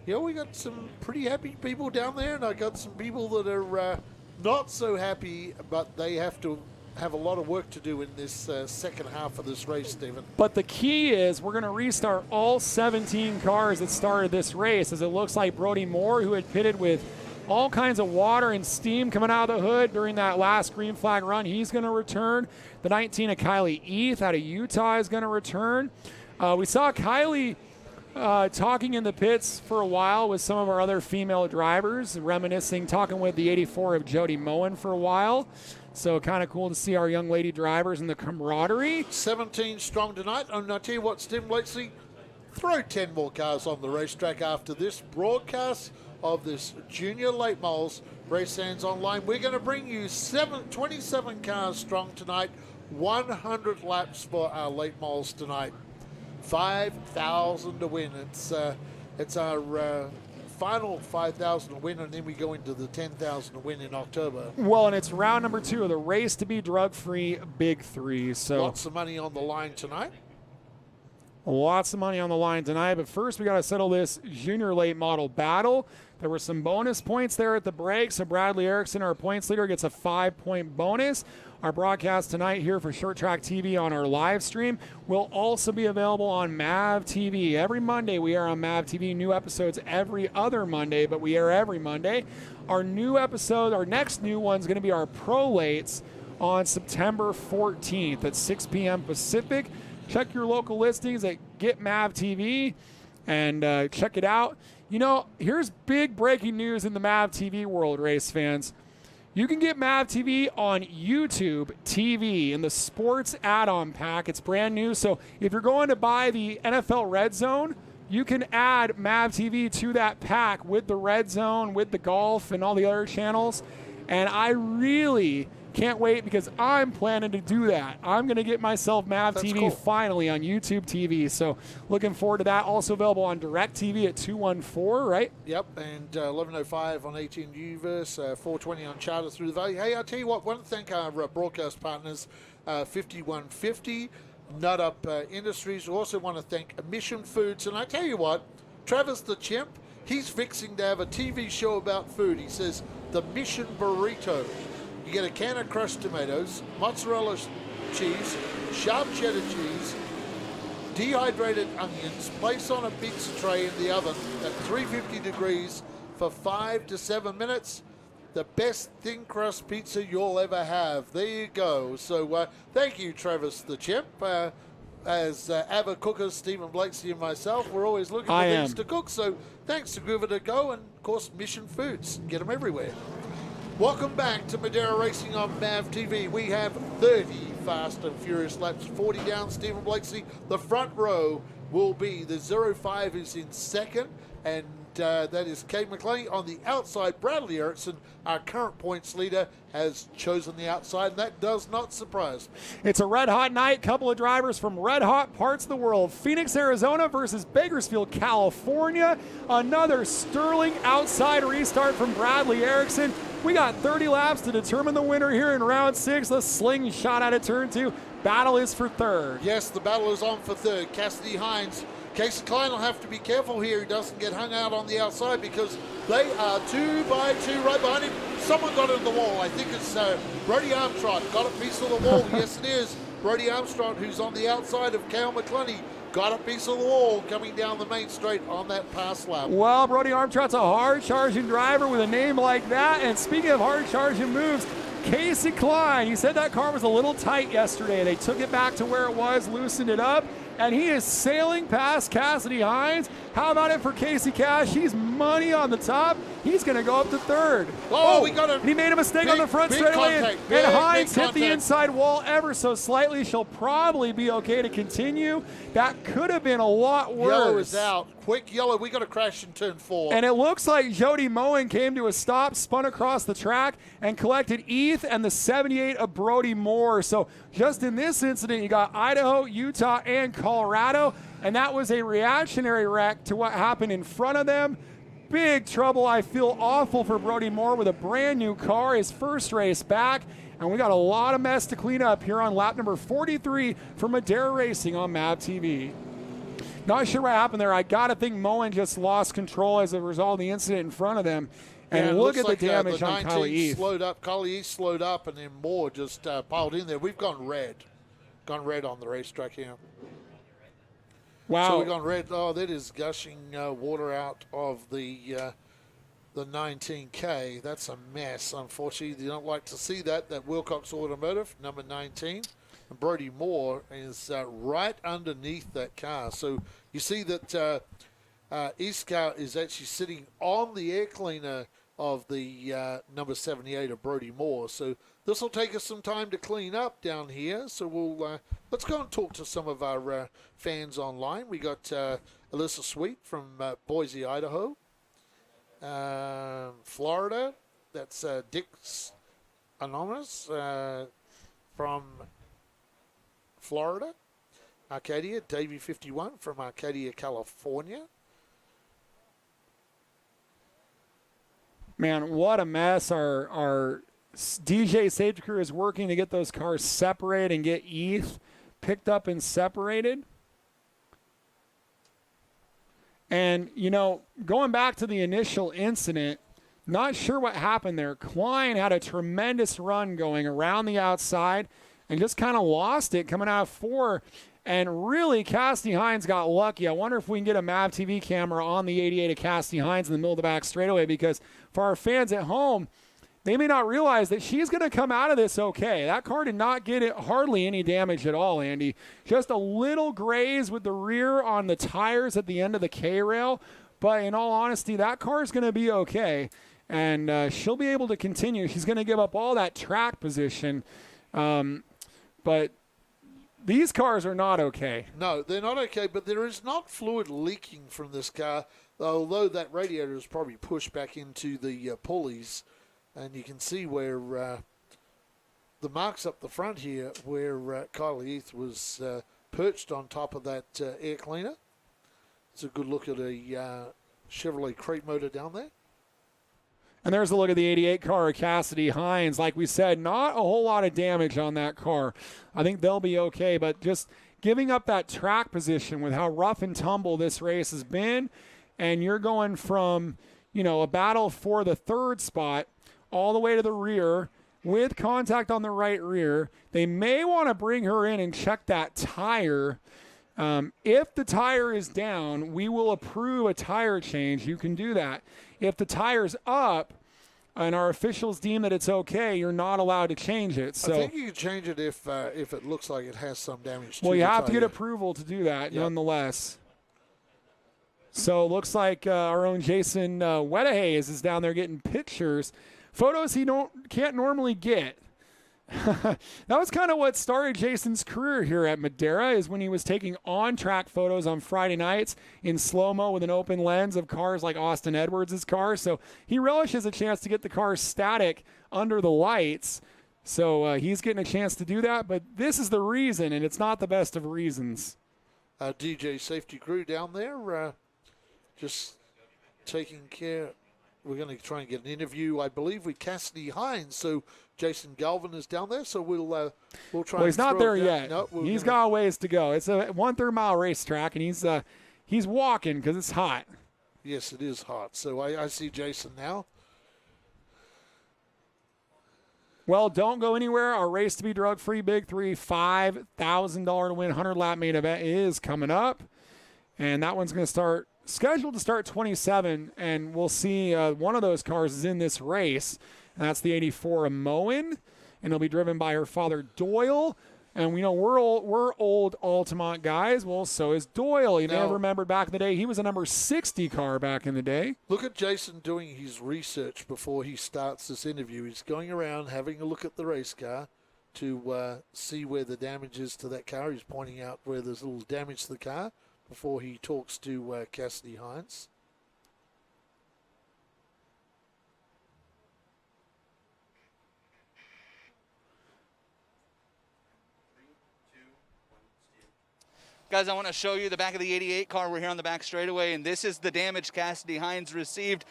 we got some pretty happy people down there, and I got some people that are not so happy, but they have to have a lot of work to do in this second half of this race, Stephen. But the key is we're going to restart all 17 cars that started this race, as it looks like Brody Moore, who had pitted with all kinds of water and steam coming out of the hood during that last green flag run, he's going to return. The 19 of Kylie Eath out of Utah is going to return. We saw Kylie talking in the pits for a while with some of our other female drivers, reminiscing, talking with the 84 of Jody Moen for a while. So kind of cool to see our young lady drivers and the camaraderie. 17 strong tonight. And I tell you what, Tim Lacey, throw 10 more cars on the racetrack after this broadcast of this junior late models race hands online. We're going to bring you 27 cars strong tonight, 100 laps for our late models tonight. 5,000 to win. It's our final 5,000 to win, and then we go into the 10,000 to win in October. Well, and it's round number 2 of the Race to Be Drug-Free Big 3. So lots of money on the line tonight. Lots of money on the line tonight, but first we got to settle this junior late model battle. There were some bonus points there at the break, so Bradley Erickson, our points leader, gets a 5-point bonus. Our broadcast tonight here for ShortTrackTV on our live stream will also be available on MAV TV. Every Monday we are on MAV TV. New episodes every other Monday, but we air every Monday. Our new episode, our next new one is going to be our Pro Lates on September 14th at 6 p.m. Pacific. Check your local listings at Get MAV TV and check it out. You know, here's big breaking news in the MAV TV world, race fans. You can get MAV TV on YouTube TV in the sports add-on pack. It's brand new, so if you're going to buy the NFL Red Zone, you can add MAV TV to that pack with the Red Zone, with the golf, and all the other channels. And I really Can't wait because I'm planning to do that. I'm going to get myself MAV TV cool. finally on YouTube TV. So looking forward to that. Also available on DirecTV at 214, right? Yep, and 11:05 on AT&T Universe, 4:20 on Charter Through the Valley. Hey, I tell you what, want to thank our broadcast partners, 5150, Nut Up Industries. We also want to thank Mission Foods. And I tell you what, Travis the Chimp, he's fixing to have a TV show about food. He says, the Mission Burrito. You get a can of crushed tomatoes, mozzarella cheese, sharp cheddar cheese, dehydrated onions, placed on a pizza tray in the oven at 350 degrees for 5 to 7 minutes. The best thin crust pizza you'll ever have. There you go. So thank you, Travis the Chimp. As avid cookers, Stephen Blakesy and myself, we're always looking for things to cook. So thanks to Give It a Go and, of course, Mission Foods. Get them everywhere. Welcome back to Madeira Racing on MAV TV. We have 30 fast and furious laps, 40 down. Stephen Blakesy, the front row will be the 05 is in second, and that is Kate McClellan. On the outside, Bradley Erickson, our current points leader, has chosen the outside, and that does not surprise me. It's a red-hot night. Couple of drivers from red-hot parts of the world. Phoenix, Arizona versus Bakersfield, California. Another sterling outside restart from Bradley Erickson. We got 30 laps to determine the winner here in round 6. The slingshot out of turn 2. Battle is for third. Yes, the battle is on for third. Cassidy Hines. Casey Klein will have to be careful here. He doesn't get hung out on the outside because they are 2 by 2 right behind him. Someone got in the wall. I think it's Brody Armstrong. Got a piece of the wall. Yes, it is. Brody Armstrong, who's on the outside of Cale McClellan, got a piece of the wall coming down the main straight on that pass lap. Well, Brody Armstrong's a hard-charging driver with a name like that. And speaking of hard-charging moves, Casey Klein, he said that car was a little tight yesterday. They took it back to where it was, loosened it up, and he is sailing past Cassidy Hines. How about it for Casey Cash? He's money on the top. He's going to go up to third. We got a. He made a mistake on the front straightaway, and Hines hit the inside wall ever so slightly. She'll probably be okay to continue. That could have been a lot worse. Yellow is out. Quick yellow. We got a crash in turn 4. And it looks like Jody Moen came to a stop, spun across the track, and collected ETH and the 78 of Brody Moore. So just in this incident, you got Idaho, Utah, and Colorado. And that was a reactionary wreck to what happened in front of them. Big trouble. I feel awful for Brody Moore with a brand new car, his first race back. And we got a lot of mess to clean up here on lap number 43 for Madeira Racing on MAV TV. Not sure what happened there. I got to think Moen just lost control as a result of the incident in front of them. And look at the damage the on Kylie Eve. Slowed up. Kylie Eve slowed up, and then Moore just piled in there. We've gone red. Gone red on the racetrack here. Wow. So we've gone red. Oh, that is gushing water out of the 19K. That's a mess. Unfortunately, you don't like to see that. That Wilcox Automotive, number 19. And Brody Moore is right underneath that car. So you see that East car is actually sitting on the air cleaner of the number 78 of Brody Moore. So this will take us some time to clean up down here. So we'll let's go and talk to some of our fans online. We got Alyssa Sweet from Boise, Idaho. Florida, that's Dick's Anonymous from Florida. Arcadia, Davey 51 from Arcadia, California. Man, what a mess. Our DJ safety crew is working to get those cars separated and get ETH picked up and separated. And, you know, going back to the initial incident, not sure what happened there. Klein had a tremendous run going around the outside and just kind of lost it coming out of 4. And really, Cassidy Hines got lucky. I wonder if we can get a MAV TV camera on the 88 of Cassidy Hines in the middle of the back straightaway, because for our fans at home, they may not realize that she's going to come out of this okay. That car did not get it hardly any damage at all, Andy. Just a little graze with the rear on the tires at the end of the K-rail. But in all honesty, that car is going to be okay. And she'll be able to continue. She's going to give up all that track position. But these cars are not okay. No, they're not okay, but there is not fluid leaking from this car, although that radiator is probably pushed back into the pulleys. And you can see where the marks up the front here where Kylie Heath was perched on top of that air cleaner. It's a good look at a Chevrolet crate motor down there. And there's a look at the 88 car of Cassidy Hines. Like we said, not a whole lot of damage on that car. I think they'll be okay, but just giving up that track position with how rough and tumble this race has been, and you're going from, a battle for the third spot all the way to the rear with contact on the right rear. They may want to bring her in and check that tire. If the tire is down, we will approve a tire change. You can do that. If the tire's up and our officials deem that it's okay, you're not allowed to change it. So I think you can change it if it looks like it has some damage to well, the you have to tire. get approval to do that, nonetheless. So it looks like our own Jason Wedahays is down there getting pictures, photos he can't normally get. That was kind of what started Jason's career here at Madera, is when he was taking on-track photos on Friday nights in slow-mo with an open lens of cars like Austin Edwards' car. So he relishes a chance to get the car static under the lights. So he's getting a chance to do that. But this is the reason, and it's not the best of reasons. DJ safety crew down there just taking care. We're going to try and get an interview, I believe, with Cassidy Hines. So Jason Galvin is down there. So we'll try. Well, he's not there yet. No, he's got a ways to go. It's a 1/3 mile racetrack, and he's walking because it's hot. Yes, it is hot. So I see Jason now. Well, don't go anywhere. Our race to be drug-free Big 3 $5,000 to win 100-lap main event is coming up, and that one's going to scheduled to start 27, and we'll see one of those cars is in this race, and that's the 84 Moen, and it'll be driven by her father Doyle. And we know we're old Altamont guys. Well, so is Doyle. You may have remembered back in the day, he was a number 60 car back in the day. Look at Jason doing his research before he starts this interview. He's going around having a look at the race car to see where the damage is to that car. He's pointing out where there's a little damage to the car before he talks to Cassidy Hines. Guys, I want to show you the back of the 88 car. We're here on the back straightaway, and this is the damage Cassidy Hines received.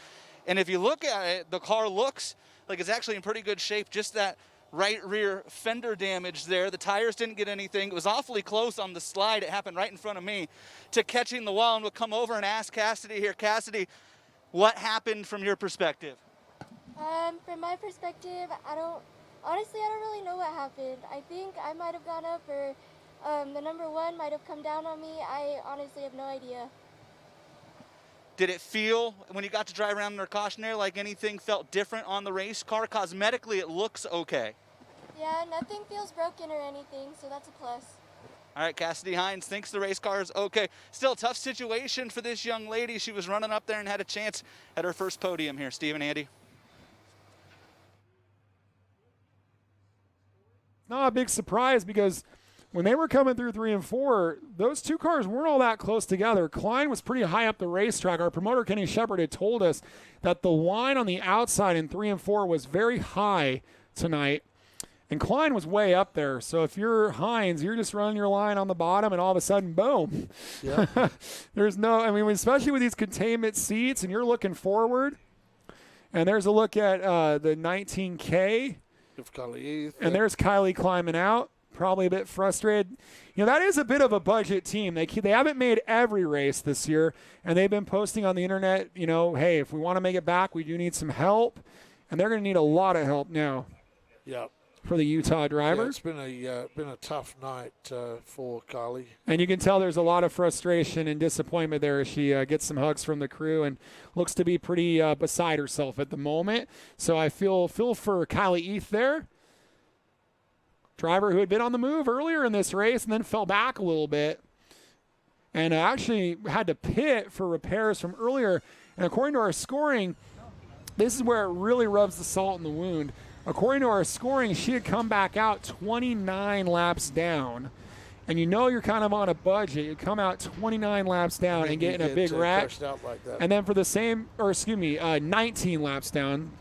And if you look at it, the car looks like it's actually in pretty good shape. Just that right rear fender damage there. The tires didn't get anything. It was awfully close on the slide. It happened right in front of me to catching the wall. And we'll come over and ask Cassidy here. Cassidy, what happened from your perspective? From my perspective, I don't really know what happened. I think I might have gone up, or the number one might have come down on me. I honestly have no idea. Did it feel, when you got to drive around under caution there, like anything felt different on the race car? Cosmetically, it looks okay. Yeah, nothing feels broken or anything, so that's a plus. All right, Cassidy Hines thinks the race car is okay. Still a tough situation for this young lady. She was running up there and had a chance at her first podium here. Steve and Andy. Not a big surprise, because when they were coming through 3 and 4, those two cars weren't all that close together. Klein was pretty high up the racetrack. Our promoter, Kenny Shepard, had told us that the line on the outside in 3 and 4 was very high tonight, and Klein was way up there. So if you're Hines, you're just running your line on the bottom, and all of a sudden, boom. Yeah. There's no, I mean, especially with these containment seats, and you're looking forward. And there's a look at the 19K. And there's Kylie climbing out, probably a bit frustrated. You know, that is a bit of a budget team. They haven't made every race this year, and they've been posting on the internet, you know, hey, if we want to make it back, we do need some help. And they're going to need a lot of help now. Yeah. For the Utah drivers. Yeah, it's been a tough night for Kylie. And you can tell there's a lot of frustration and disappointment there as she gets some hugs from the crew and looks to be pretty beside herself at the moment. So I feel for Kylie Heath there. Driver who had been on the move earlier in this race and then fell back a little bit. And actually had to pit for repairs from earlier. And according to our scoring, this is where it really rubs the salt in the wound. According to our scoring, she had come back out 29 laps down. and you know you're kind of on a budget, you come out 29 laps down and get in a big wreck. Like that. And then for the same, 19 laps down,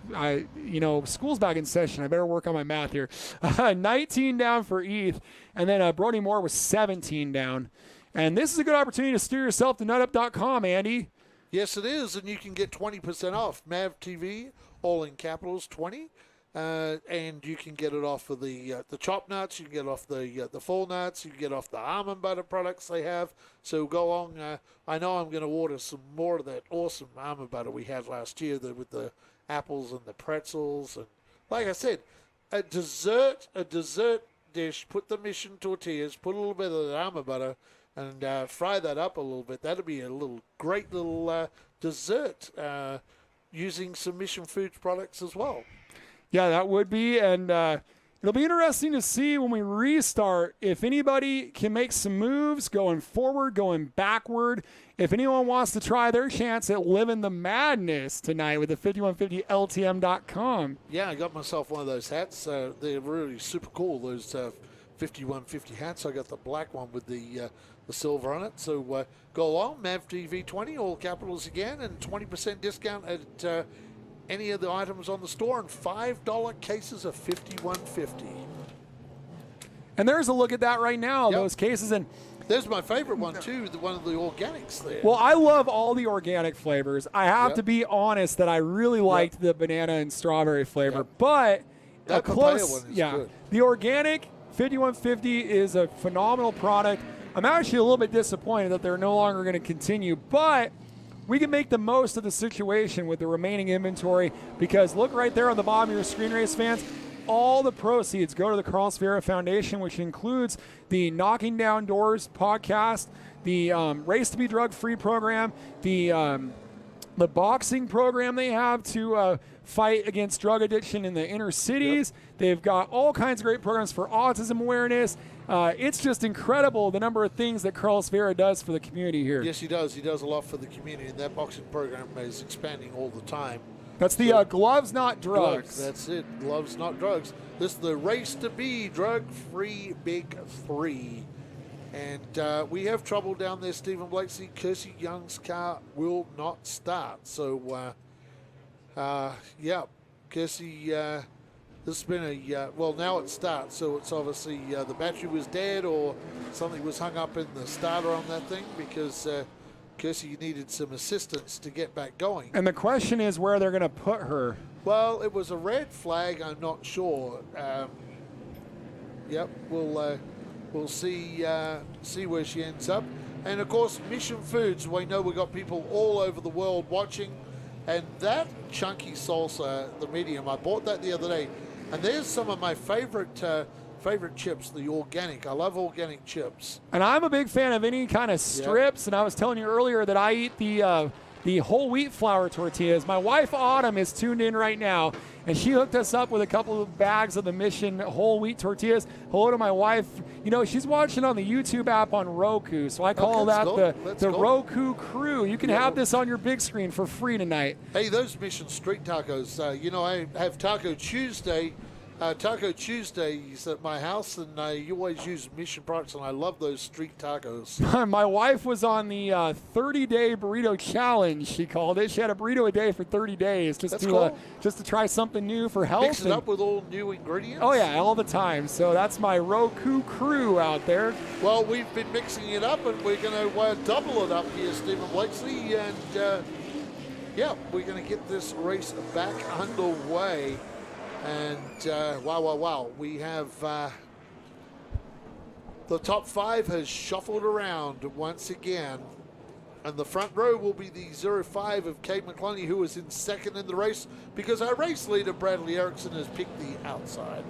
school's back in session. I better work on my math here. 19 down for ETH, and then Brody Moore was 17 down. And this is a good opportunity to steer yourself to nutup.com, Andy. Yes, it is, and you can get 20% off MAV TV, all in capitals, 20. And you can get it off of the chopped nuts. You can get it off the full nuts. You can get off the almond butter products they have. So go on. I know I'm going to order some more of that awesome almond butter we had last year with the apples and the pretzels. And like I said, a dessert dish. Put the Mission tortillas. Put a little bit of the almond butter and fry that up a little bit. That'll be a great little dessert using some Mission Foods products as well. Yeah, that would be, and it'll be interesting to see when we restart if anybody can make some moves going forward, going backward. If anyone wants to try their chance at living the madness tonight with the 5150LTM.com. Yeah, I got myself one of those hats. They're really super cool, those 5150 hats. I got the black one with the silver on it. So go along, MAVTV20, all capitals again, and 20% discount at any of the items on the store, and $5 cases of 5150. And there's a look at that right now, those cases. And there's my favorite one too, one of the organics there. Well, I love all the organic flavors. I have to be honest that I really liked the banana and strawberry flavor, but that close, one is good. The organic 5150 is a phenomenal product. I'm actually a little bit disappointed that they're no longer going to continue, but we can make the most of the situation with the remaining inventory, because look right there on the bottom of your screen, race fans. All the proceeds go to the Carlos Vieira Foundation, which includes the Knocking Down Doors podcast, the Race to Be Drug Free program, the boxing program they have to fight against drug addiction in the inner cities. They've got all kinds of great programs for autism awareness. It's just incredible the number of things that Carlos Vieira does for the community here. Yes, he does. He does a lot for the community, and that boxing program is expanding all the time. That's the Gloves Not Drugs. That's it. Gloves Not Drugs. This is the Race to Be Drug-Free Big 3. And we have trouble down there, Stephen Blakeslee. Kirsty Young's car will not start. So, Kirsty... this has been well, now it starts, so it's obviously the battery was dead or something was hung up in the starter on that thing, because Kirsty needed some assistance to get back going. And the question is where they're going to put her. Well, it was a red flag. I'm not sure. We'll see where she ends up. And, of course, Mission Foods, we know we've got people all over the world watching. And that chunky salsa, the medium, I bought that the other day. And there's some of my favorite chips, the organic. I love organic chips. And I'm a big fan of any kind of strips. And I was telling you earlier that I eat the whole wheat flour tortillas. My wife Autumn is tuned in right now, and she hooked us up with a couple of bags of the Mission whole wheat tortillas. Hello to my wife. You know, she's watching on the YouTube app on Roku, so I call that the Roku crew. You can have this on your big screen for free tonight. Hey, those Mission street tacos, I have Taco Tuesdays at my house, and you always use Mission products, and I love those street tacos. My wife was on the 30-day burrito challenge, she called it. She had a burrito a day for 30 days just to try something new for health. Mix it up with all new ingredients? Oh, yeah, all the time. So that's my Roku crew out there. Well, we've been mixing it up, and we're going to double it up here, Stephen Blakeslee, and we're going to get this race back underway. And wow, we have the top 5 has shuffled around once again. And the front row will be the 05 of Kate McClellan, who is in second in the race, because our race leader, Bradley Erickson, has picked the outside.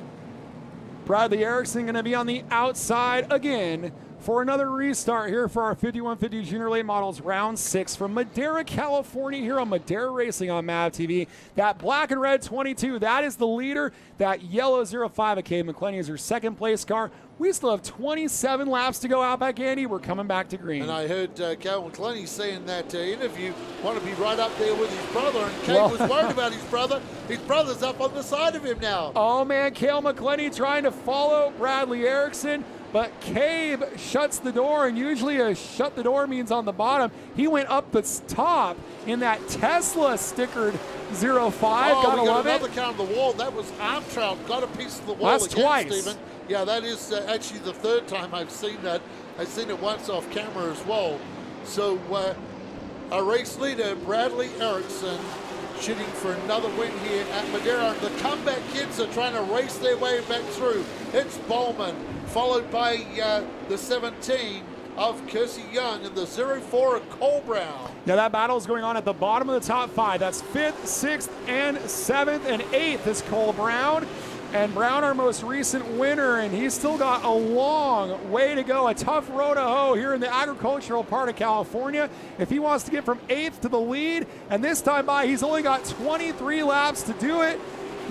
Bradley Erickson going to be on the outside again for another restart here for our 5150 Junior Late Models Round 6 from Madera, California, here on Madera Racing on MAV TV. That black and red 22, that is the leader. That yellow 05 of Cade McClenny is her second place car. We still have 27 laps to go out back, Andy. We're coming back to green. And I heard Cale McClenny say in that interview, want to be right up there with his brother. And Cade was worried about his brother. His brother's up on the side of him now. Oh, man, Cale McClenny trying to follow Bradley Erickson. but Cabe shuts the door, and usually a shut the door means on the bottom. He went up the top in that Tesla stickered 05. Oh, Gotta we got love another it. cal on the wall. That was Armtrout, got a piece of the wall That's again, twice. Stephen. Yeah, that is actually the third time I've seen that. I've seen it once off camera as well. So our race leader, Bradley Erickson, shooting for another win here at Madeira. The comeback kids are trying to race their way back through. It's Bowman, followed by the 17 of Kersey Young and the 04 of Cole Brown. Now that battle is going on at the bottom of the top 5. That's 5th, 6th, and 7th, and 8th is Cole Brown. And Brown, our most recent winner, and he's still got a long way to go. A tough road to hoe here in the agricultural part of California if he wants to get from 8th to the lead. And this time by, he's only got 23 laps to do it.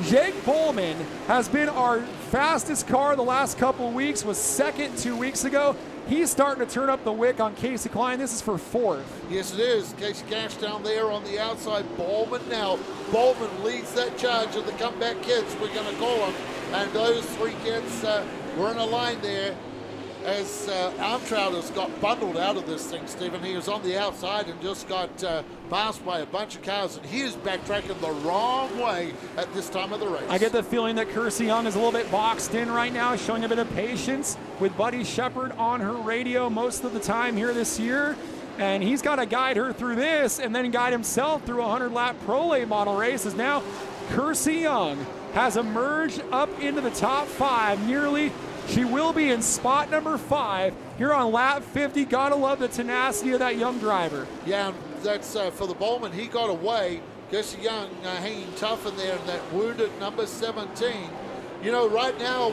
Jake Bowman has been our fastest car the last couple of weeks, was second 2 weeks ago. He's starting to turn up the wick on Casey Klein. This is for 4th. Yes, it is. Casey Cash down there on the outside. Bowman now. Bowman leads that charge of the comeback kids, we're going to call them. And those 3 kids were in a line there as Armtrout has got bundled out of this thing, Stephen. He was on the outside and just got passed by a bunch of cars, and he is backtracking the wrong way at this time of the race. I get the feeling that Kersey Young is a little bit boxed in right now, showing a bit of patience with Buddy Shepard on her radio most of the time here this year. And he's got to guide her through this and then guide himself through a 100-lap Pro Late model race, as now Kersey Young has emerged up into the top 5 nearly. She will be in spot number 5 here on lap 50. Gotta love the tenacity of that young driver. Yeah, and that's for the Bowman. He got away. Kersey Young hanging tough in there in that wounded number 17. You know, right now,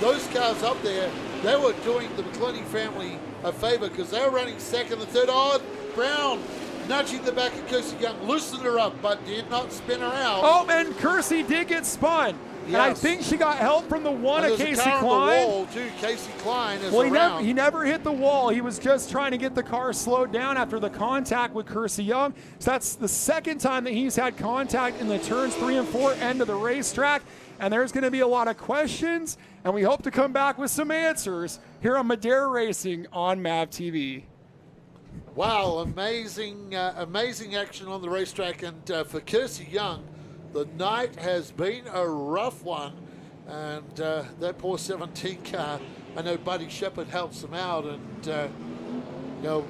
those cars up there, they were doing the McClenny family a favor because they were running second and third. Oh, Brown nudging the back of Kersey Young, loosened her up, but did not spin her out. Oh, and Kersey did get spun. Yes. And I think she got help from the one of Casey Klein. On the wall too. Casey Klein is around. He never hit the wall. He was just trying to get the car slowed down after the contact with Kersey Young. So that's the second time that he's had contact in the turns 3 and 4 end of the racetrack. And there's going to be a lot of questions, and we hope to come back with some answers here on Madeira Racing on MAV TV. Wow, amazing action on the racetrack. And for Kersey Young, the night has been a rough one. And that poor 17 car, I know Buddy Shepard helps them out. And, you know,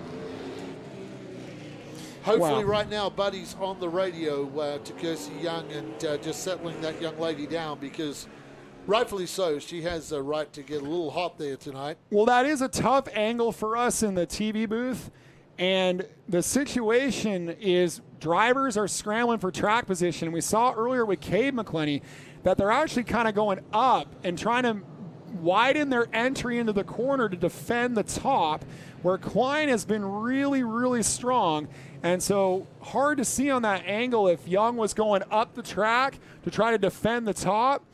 hopefully right now Buddy's on the radio to Kersey Young and just settling that young lady down, because rightfully so, she has a right to get a little hot there tonight. Well, that is a tough angle for us in the TV booth. And the situation is drivers are scrambling for track position. We saw earlier with Cabe McClenny that they're actually kind of going up and trying to widen their entry into the corner to defend the top, where Klein has been really, really strong. And so hard to see on that angle if Young was going up the track to try to defend the top.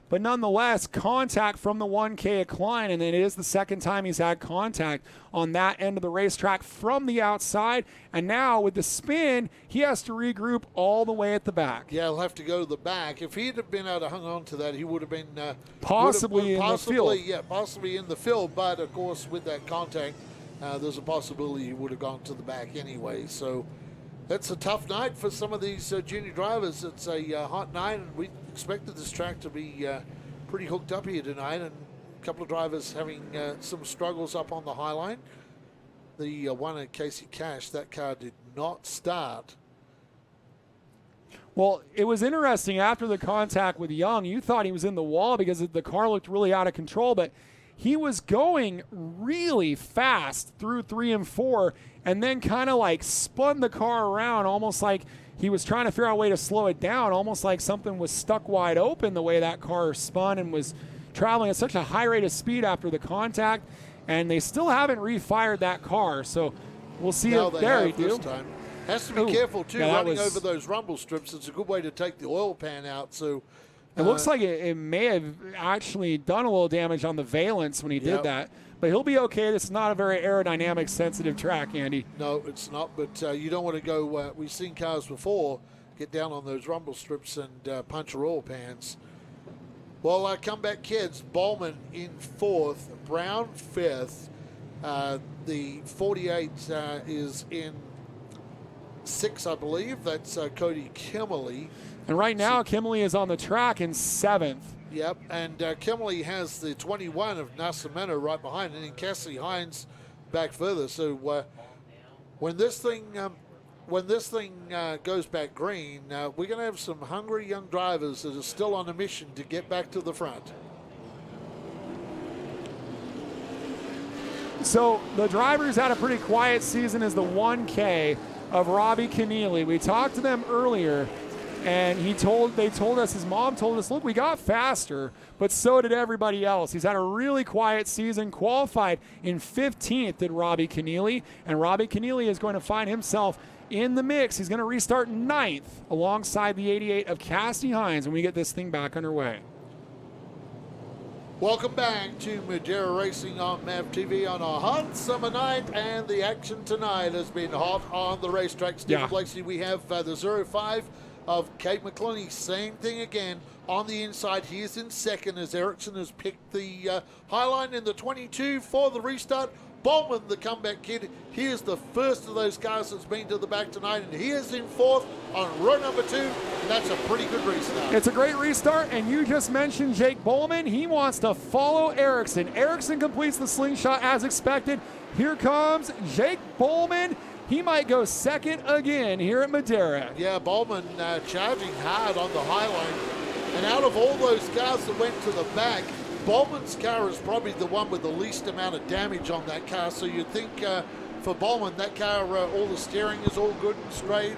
But nonetheless, contact from the 1K of Klein, and it is the second time he's had contact on that end of the racetrack from the outside. And now with the spin, he has to regroup all the way at the back. Yeah, he'll have to go to the back. If he'd have been able to hang on to that, he would have been possibly in the field. Yeah, possibly in the field. But of course, with that contact, there's a possibility he would have gone to the back anyway. So that's a tough night for some of these junior drivers. It's a hot night, and we expected this track to be pretty hooked up here tonight, and a couple of drivers having some struggles up on the high line. The one at Casey Cash, that car did not start. Well, it was interesting after the contact with Young. You thought he was in the wall because the car looked really out of control, but he was going really fast through 3 and 4 and then kind of like spun the car around, almost like he was trying to figure out a way to slow it down, almost like something was stuck wide open the way that car spun, and was traveling at such a high rate of speed after the contact. And they still haven't refired that car, so we'll see if they do. Time. Has to be careful too, running over those rumble strips. It's a good way to take the oil pan out. So it looks like it may have actually done a little damage on the valence when he did that. But he'll be okay. This is not a very aerodynamic sensitive track, Andy. No, it's not. But you don't want to go. We've seen cars before get down on those rumble strips and puncture oil pans. Well, comeback kids, Bowman in 4th, Brown 5th. The 48 is in 6th, I believe. That's Cody Kimmerly. And right now, Kimberly is on the track in 7th. Yep, and Kimberly has the 21 of Nascimento right behind, and then Cassidy Hines back further. So when this thing goes back green, we're going to have some hungry young drivers that are still on a mission to get back to the front. So the drivers had a pretty quiet season as the 1K of Robbie Keneally. We talked to them earlier, and they told us, his mom told us, look, we got faster, but so did everybody else. He's had a really quiet season, qualified in 15th at Robbie Keneally, and Robbie Keneally is going to find himself in the mix. He's going to restart 9th alongside the 88 of Cassidy Hines when we get this thing back underway. Welcome back to Madeira Racing on MAV TV on a hot summer night, and the action tonight has been hot on the racetrack. Stephen Blakeslee, we have the 05 of Kate McClellan. Same thing again on the inside. He is in 2nd as Ericsson has picked the high line in the 22 for the restart. Bowman, the comeback kid, he is the first of those cars that's been to the back tonight, and he is in 4th on row number 2, and that's a pretty good restart. It's a great restart, and you just mentioned Jake Bowman. He wants to follow Ericsson. Ericsson completes the slingshot as expected. Here comes Jake Bowman. He might go 2nd again here at Madeira. Yeah, Bowman charging hard on the high line, and out of all those cars that went to the back, Bowman's car is probably the one with the least amount of damage on that car. So you'd think for Bowman, that car, all the steering is all good and straight,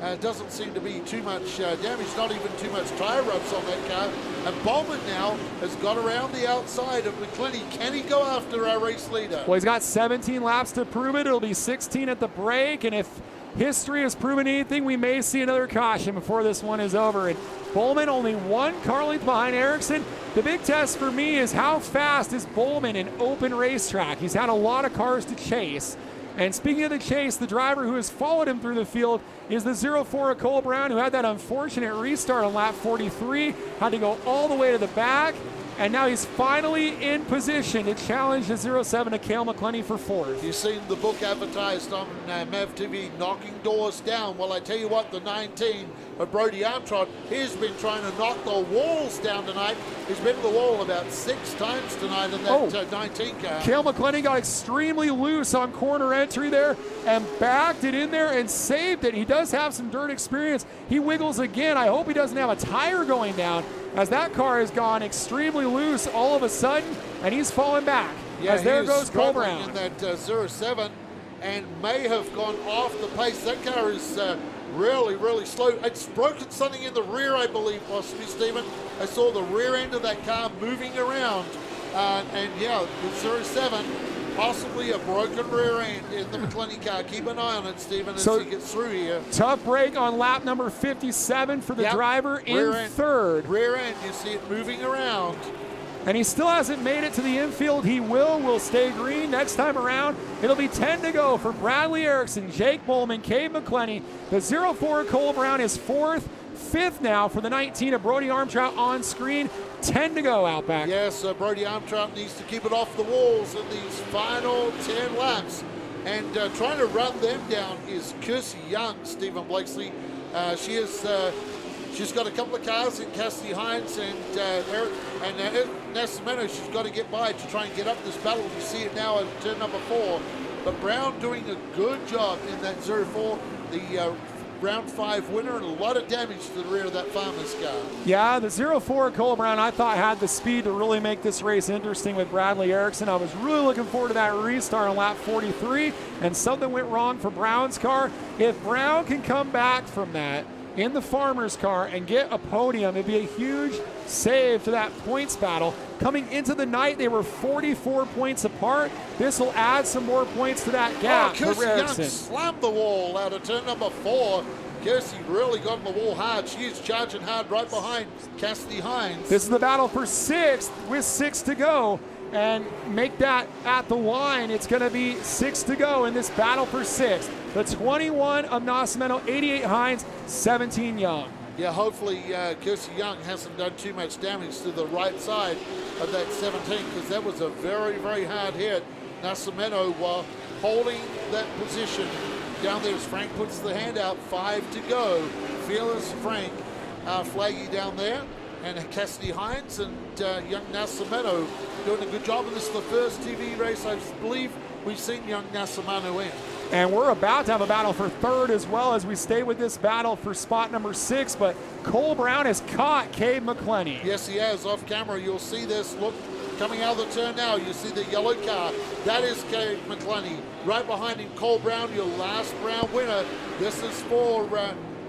and doesn't seem to be too much damage, not even too much tire rubs on that car. And Bowman now has got around the outside of McClellan. Can he go after our race leader? Well, he's got 17 laps to prove it. It'll be 16 at the break, and if history has proven anything, we may see another caution before this one is over. And Bowman only 1 car length behind Ericsson. The big test for me is how fast is Bowman in open racetrack. He's had a lot of cars to chase. And speaking of the chase, the driver who has followed him through the field is the 04 of Cole Brown, who had that unfortunate restart on lap 43, had to go all the way to the back. And now he's finally in position to challenge the 07 of Cale McClellan for 4th. You've seen the book advertised on MAV TV, Knocking Doors Down. Well, I tell you what, the 19 of Brody Armstrong, he's been trying to knock the walls down tonight. He's been to the wall about 6 times tonight in that 19 car. Cale McClellan got extremely loose on corner entry there and backed it in there and saved it. He does have some dirt experience. He wiggles again. I hope he doesn't have a tire going down, as that car has gone extremely loose all of a sudden, and he's falling back. Yeah, as there goes Cole Brown. In that 07 and may have gone off the pace. That car is really, really slow. It's broken something in the rear, I believe, possibly, Stephen. I saw the rear end of that car moving around. And yeah, the 07, possibly a broken rear end in the McClellan car. Keep an eye on it, Stephen, as he gets through here. Tough break on lap number 57 for the driver in 3rd. Rear end, you see it moving around. And he still hasn't made it to the infield. He will stay green next time around. It'll be 10 to go for Bradley Erickson, Jake Bowman, Cade McClellan. The 04 Cole Brown is 4th. 5th now for the 19 of Brody Armstrong on screen. 10 to go, Outback. Yes, Brody Armstrong needs to keep it off the walls in these final 10 laps. And trying to run them down is Kirsty Young, Stephen Blakeslee. She's got a couple of cars in Cassidy Hines and Nascimento. She's got to get by to try and get up this battle. You see it now at turn number 4. But Brown doing a good job in that 04, the round 5 winner, and a lot of damage to the rear of that Farmer's car. Yeah, the 04 Cole Brown, I thought, had the speed to really make this race interesting with Bradley Erickson. I was really looking forward to that restart on lap 43, and something went wrong for Brown's car. If Brown can come back from that in the Farmer's car and get a podium, it'd be a huge save to that points battle. Coming into the night, they were 44 points apart. This will add some more points to that gap for Erickson. Young slammed the wall out of turn number 4. Kirsty really got on the wall hard. She is charging hard right behind Cassidy Hines. This is the battle for 6th with 6 to go. And make that at the line. It's going to be 6 to go in this battle for 6th. The 21 of Nascimento, 88 Hines, 17 Young. Yeah, hopefully Kirsty Young hasn't done too much damage to the right side of that 17, because that was a very, very hard hit. Nascimento holding that position down there as Frank puts the hand out. 5 to go. Fearless Frank flaggy down there, and Cassidy Hines and young Nascimento doing a good job. And this is the first TV race I believe we've seen young Nascimento in. And we're about to have a battle for third as well as we stay with this battle for spot number 6. But Cole Brown has caught Cade McClenny. Yes, he has. Off camera, you'll see this. Look, coming out of the turn now, you see the yellow car. That is Cade McClenny. Right behind him, Cole Brown, your last round winner. This is for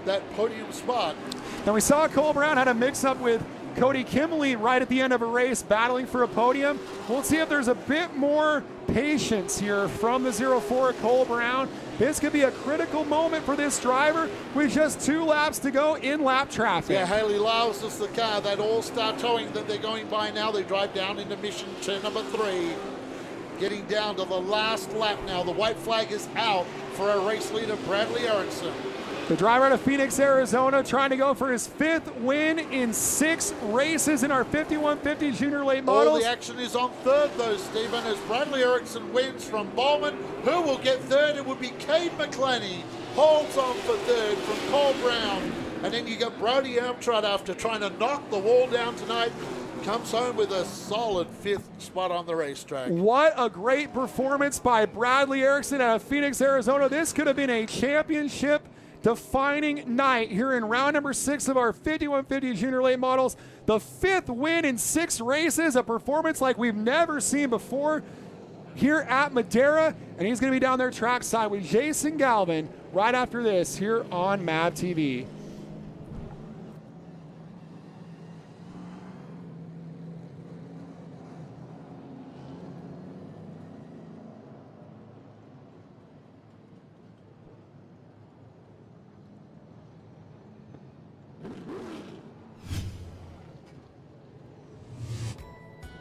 that podium spot. Now we saw Cole Brown had a mix-up with Cody Kimberly right at the end of a race battling for a podium. We'll see if there's a bit more patience here from the 04 Cole Brown. This could be a critical moment for this driver with just 2 laps to go in lap traffic. Yeah, Haley Lyles is the car, that all-star towing that they're going by now. They drive down into mission turn number 3. Getting down to the last lap now. The white flag is out for our race leader, Bradley Erickson. The driver out of Phoenix, Arizona, trying to go for his 5th win in 6 races in our 5150 Junior Late Models. All the action is on third, though, Stephen, as Bradley Erickson wins from Bowman. Who will get third? It would be Cade McClenny. Holds on for third from Cole Brown. And then you got Brody Armstrong after trying to knock the wall down tonight. Comes home with a solid 5th spot on the racetrack. What a great performance by Bradley Erickson out of Phoenix, Arizona. This could have been a championship defining night here in round number 6 of our 5150 Junior Late Models. The 5th win in 6 races, a performance like we've never seen before here at Madera. And he's going to be down there trackside with Jason Galvin right after this here on MAV TV.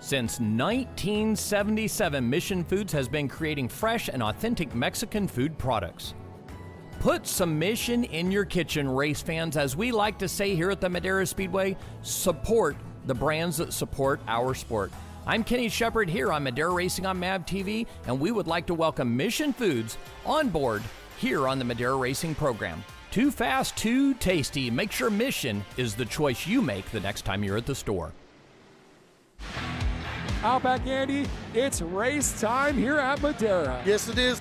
Since 1977, Mission Foods has been creating fresh and authentic Mexican food products. Put some Mission in your kitchen, race fans. As we like to say here at the Madera Speedway, support the brands that support our sport. I'm Kenny Shepard here on Madera Racing on MAV TV, and we would like to welcome Mission Foods on board here on the Madera Racing program. Too fast, too tasty. Make sure Mission is the choice you make the next time you're at the store. Outback Andy, it's race time here at Madera. Yes, it is.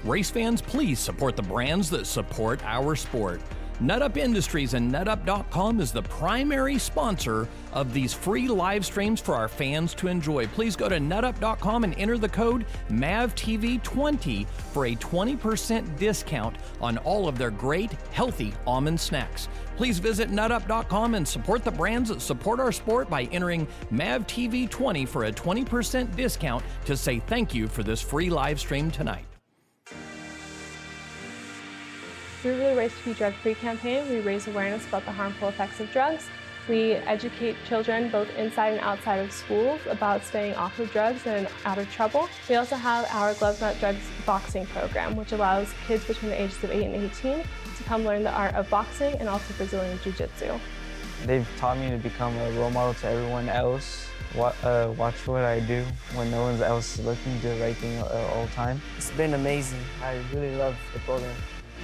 Race fans, please support the brands that support our sport. NutUp Industries and NutUp.com is the primary sponsor of these free live streams for our fans to enjoy. Please go to NutUp.com and enter the code MAVTV20 for a 20% discount on all of their great, healthy almond snacks. Please visit NutUp.com and support the brands that support our sport by entering MAVTV20 for a 20% discount to say thank you for this free live stream tonight. Through the Race to Be Drug-Free campaign, we raise awareness about the harmful effects of drugs. We educate children both inside and outside of schools about staying off of drugs and out of trouble. We also have our Gloves Not Drugs boxing program, which allows kids between the ages of 8 and 18 to come learn the art of boxing and also Brazilian Jiu-Jitsu. They've taught me to become a role model to everyone else. Watch what I do when no one else is looking, do the right thing all the time. It's been amazing. I really love the program.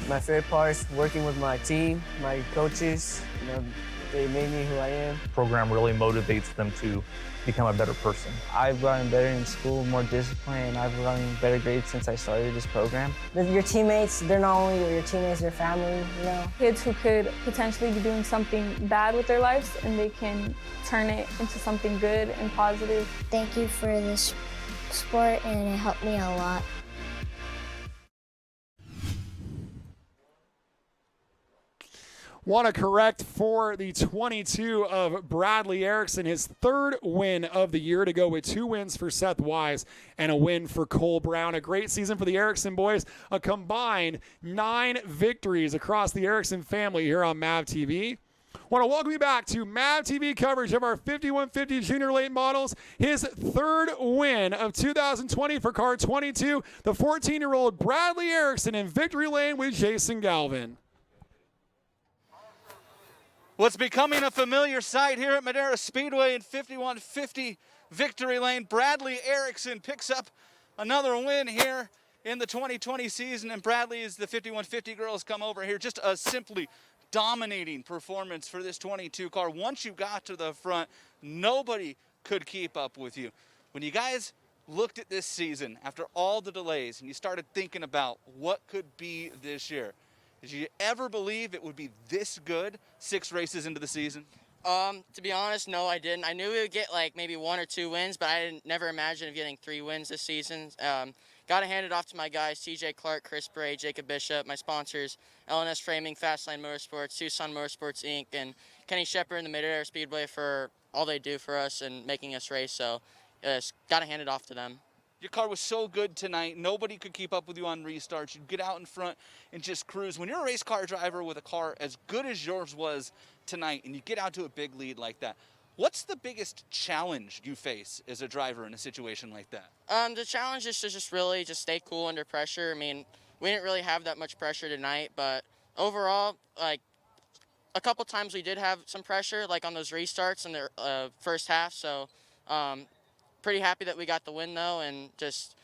My favorite part is working with my team, my coaches. You know, They made me who I am. The program really motivates them to become a better person. I've gotten better in school, more discipline, and I've gotten better grades since I started this program. Your teammates, they're not only your teammates, your family, you know. Kids who could potentially be doing something bad with their lives and they can turn it into something good and positive. Thank you for this sport, and it helped me a lot. Want to correct for the 22 of Bradley Erickson, his third win of the year, to go with 2 wins for Seth Wise and a win for Cole Brown. A great season for the Erickson boys, a combined 9 victories across the Erickson family here on MAV TV. Want to welcome you back to MAV TV coverage of our 5150 Junior Late Models. His third win of 2020 for car 22, the 14-year-old Bradley Erickson in victory lane with Jason Galvin. What's becoming a familiar sight here at Madera Speedway in 5150 Victory Lane. Bradley Erickson picks up another win here in the 2020 season, and Bradley, as the 5150 girls come over here, just a simply dominating performance for this 22 car. Once you got to the front, nobody could keep up with you. When you guys looked at this season after all the delays and you started thinking about what could be this year, did you ever believe it would be this good 6 races into the season? To be honest, no, I didn't. I knew we would get like maybe 1 or 2 wins, but I never imagined of getting 3 wins this season. Got to hand it off to my guys, TJ Clark, Chris Bray, Jacob Bishop, my sponsors, LNS Framing, Fastlane Motorsports, Tucson Motorsports Inc., and Kenny Shepard in the Mid-Air Speedway for all they do for us and making us race. So got to hand it off to them. Your car was so good tonight, nobody could keep up with you on restarts. You'd get out in front and just cruise. When you're a race car driver with a car as good as yours was tonight and you get out to a big lead like that, what's the biggest challenge you face as a driver in a situation like that? The challenge is to just really just stay cool under pressure. I mean, we didn't really have that much pressure tonight, but overall, like, a couple times we did have some pressure, like on those restarts in the first half, so pretty happy that we got the win, though, and just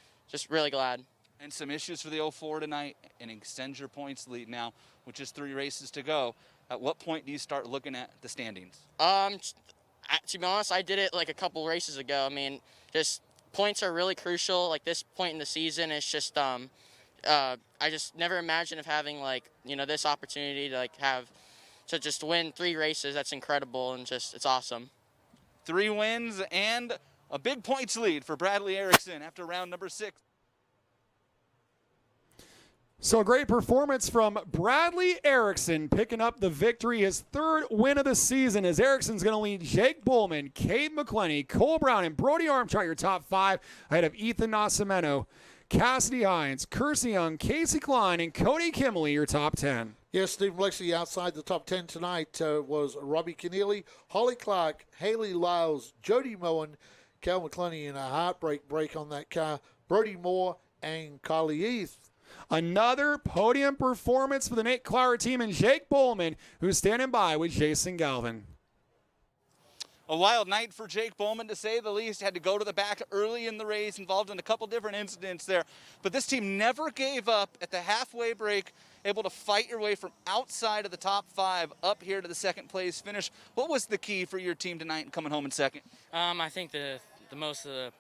really glad. And some issues for the 04 tonight, and extend your points lead now, with just 3 races to go. At what point do you start looking at the standings? To be honest, I did it like a couple races ago. I mean, just points are really crucial. Like this point in the season, it's just I just never imagined of having like, you know, this opportunity to to just win 3 races. That's incredible, and just it's awesome. 3 wins and a big points lead for Bradley Erickson after round number 6. So a great performance from Bradley Erickson, picking up the victory, his 3rd win of the season, as Erickson's going to lead Jake Bullman, Cade McClenny, Cole Brown, and Brody Armstrong, your top 5, ahead of Ethan Nascimento, Cassidy Hines, Kersey Young, Casey Klein, and Cody Kimley, your top 10. Yes, Stephen Lexi outside the top 10 tonight was Robbie Keneally, Holly Clark, Haley Lyles, Jody Moen, Cal McClenny in a heartbreak break on that car, Brody Moore, and Carly Eath. Another podium performance for the Nate Clower team and Jake Bullman, who's standing by with Jason Galvin. A wild night for Jake Bowman, to say the least. Had to go to the back early in the race, involved in a couple different incidents there. But this team never gave up at the halfway break, able to fight your way from outside of the top 5 up here to the 2nd place finish. What was the key for your team tonight in coming home in 2nd? I think the most of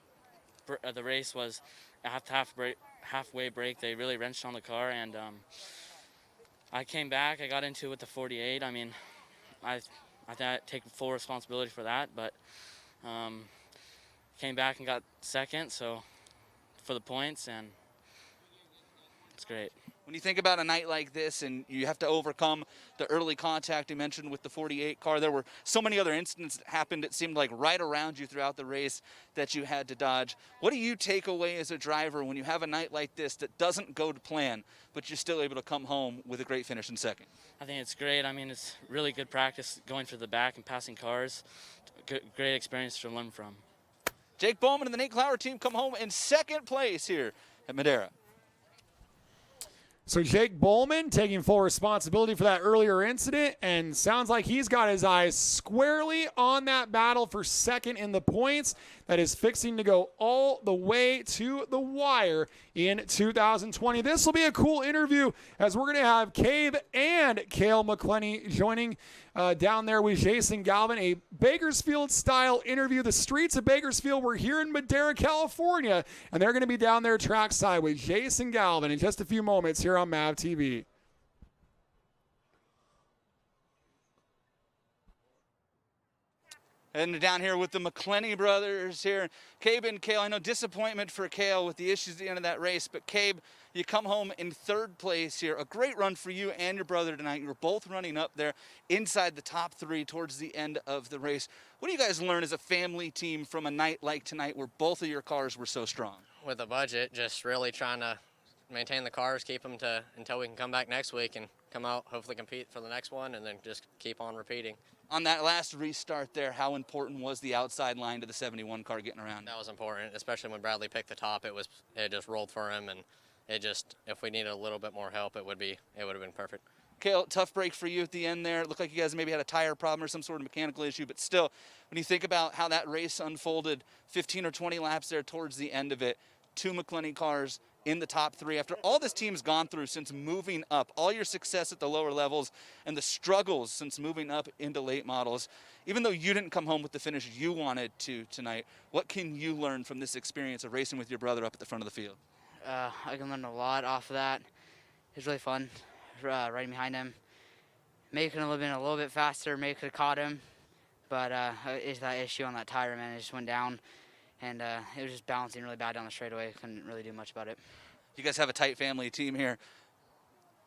the race was at the halfway break. They really wrenched on the car, and I came back. I got into it with the 48. I mean, I take full responsibility for that, but came back and got 2nd, so for the points, and it's great. When you think about a night like this and you have to overcome the early contact you mentioned with the 48 car, there were so many other incidents that happened, it seemed like, right around you throughout the race that you had to dodge. What do you take away as a driver when you have a night like this that doesn't go to plan, but you're still able to come home with a great finish in 2nd? I think it's great. I mean, it's really good practice going to the back and passing cars. Great experience to learn from. Jake Bowman and the Nate Clower team come home in 2nd place here at Madera. So Jake Bowman taking full responsibility for that earlier incident, and sounds like he's got his eyes squarely on that battle for second in the points that is fixing to go all the way to the wire in 2020. This will be a cool interview as we're going to have Cabe and Cale McClenny joining down there with Jason Galvin, a Bakersfield-style interview. The streets of Bakersfield, we're here in Madera, California, and they're going to be down there trackside with Jason Galvin in just a few moments here on MAV TV. And down here with the McClenny brothers here, Cabe and Cale. I know disappointment for Cale with the issues at the end of that race, but Cabe, you come home in third place here. A great run for you and your brother tonight. You were both running up there inside the top three towards the end of the race. What do you guys learn as a family team from a night like tonight where both of your cars were so strong? With the budget, just really trying to maintain the cars, keep them until we can come back next week and come out, hopefully compete for the next one, and then just keep on repeating. On that last restart there, how important was the outside line to the 71 car getting around? That was important, especially when Bradley picked the top. It just rolled for him, and if we needed a little bit more help, it would have been perfect. Cale, tough break for you at the end there. It looked like you guys maybe had a tire problem or some sort of mechanical issue, but still, when you think about how that race unfolded, 15 or 20 laps there towards the end of it, 2 McClenny cars in the top 3 after all this team's gone through since moving up, all your success at the lower levels and the struggles since moving up into late models. Even though you didn't come home with the finish you wanted to tonight, what can you learn from this experience of racing with your brother up at the front of the field? I can learn a lot off of that. It was really fun riding behind him. Maybe could have been a little bit faster, maybe could have caught him, but it's that issue on that tire, man, it just went down. And it was just balancing really bad down the straightaway. Couldn't really do much about it. You guys have a tight family team here.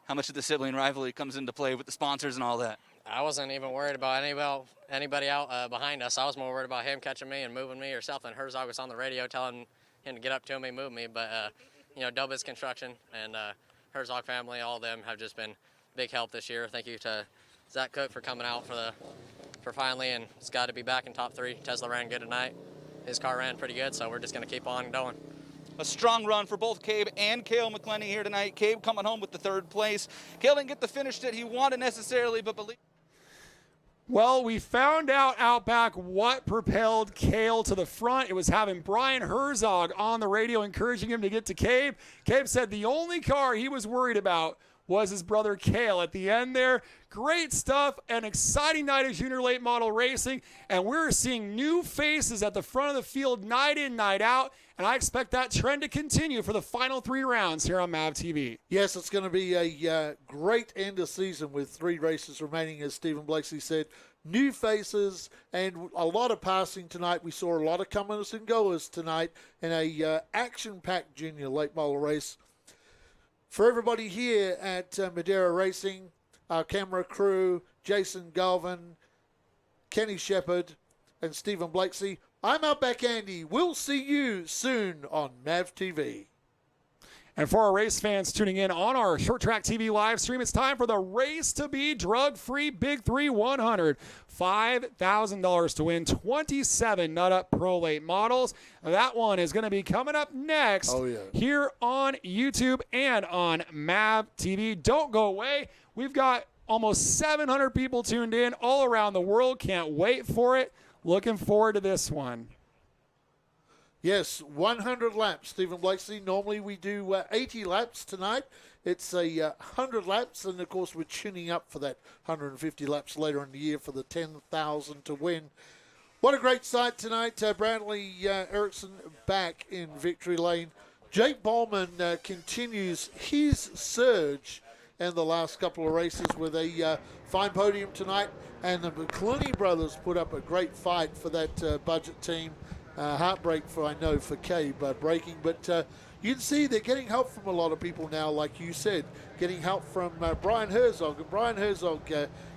How much of the sibling rivalry comes into play with the sponsors and all that? I wasn't even worried about anybody out behind us. I was more worried about him catching me and moving me herself. And Herzog was on the radio telling him to get up to me, move me. But, Dubas Construction and Herzog family, all of them have just been big help this year. Thank you to Zach Cook for coming out for finally, and it's got to be back in top 3. Tesla ran good tonight. His car ran pretty good, so we're just going to keep on going. A strong run for both Cabe and Cale McClenny here tonight. Cabe coming home with the 3rd place. Cale didn't get the finish that he wanted necessarily, but believe. Well, we found out back what propelled Cale to the front. It was having Brian Herzog on the radio encouraging him to get to Cabe. Cabe said the only car he was worried about was his brother Cale at the end there. Great stuff, an exciting night of junior late model racing, and we're seeing new faces at the front of the field night in, night out, and I expect that trend to continue for the final 3 rounds here on MAV TV. Yes, it's going to be a great end of season with 3 races remaining, as Stephen Blakeslee said. New faces and a lot of passing tonight. We saw a lot of comers and goers tonight in a action-packed junior late model race. For everybody here at Madera Racing, our camera crew, Jason Galvin, Kenny Shepard, and Stephen Blakeslee, I'm Outback Andy. We'll see you soon on MAV TV. And for our race fans tuning in on our Short Track TV live stream, it's time for the Race to Be Drug-Free Big 3 100. $5,000 to win 27 Nut Up Pro Late models. That one is going to be coming up next here on YouTube and on MAV TV. Don't go away. We've got almost 700 people tuned in all around the world. Can't wait for it. Looking forward to this one. Yes, 100 laps, Stephen Blakeslee. Normally we do 80 laps tonight. It's 100 laps, and, of course, we're tuning up for that 150 laps later in the year for the 10,000 to win. What a great sight tonight. Bradley Erickson back in victory lane. Jake Bowman continues his surge in the last couple of races with a fine podium tonight. And the McClenny brothers put up a great fight for that budget team. Heartbreak for Cabe braking, but you can see they're getting help from a lot of people now, like you said, getting help from Brian Herzog. And Brian Herzog,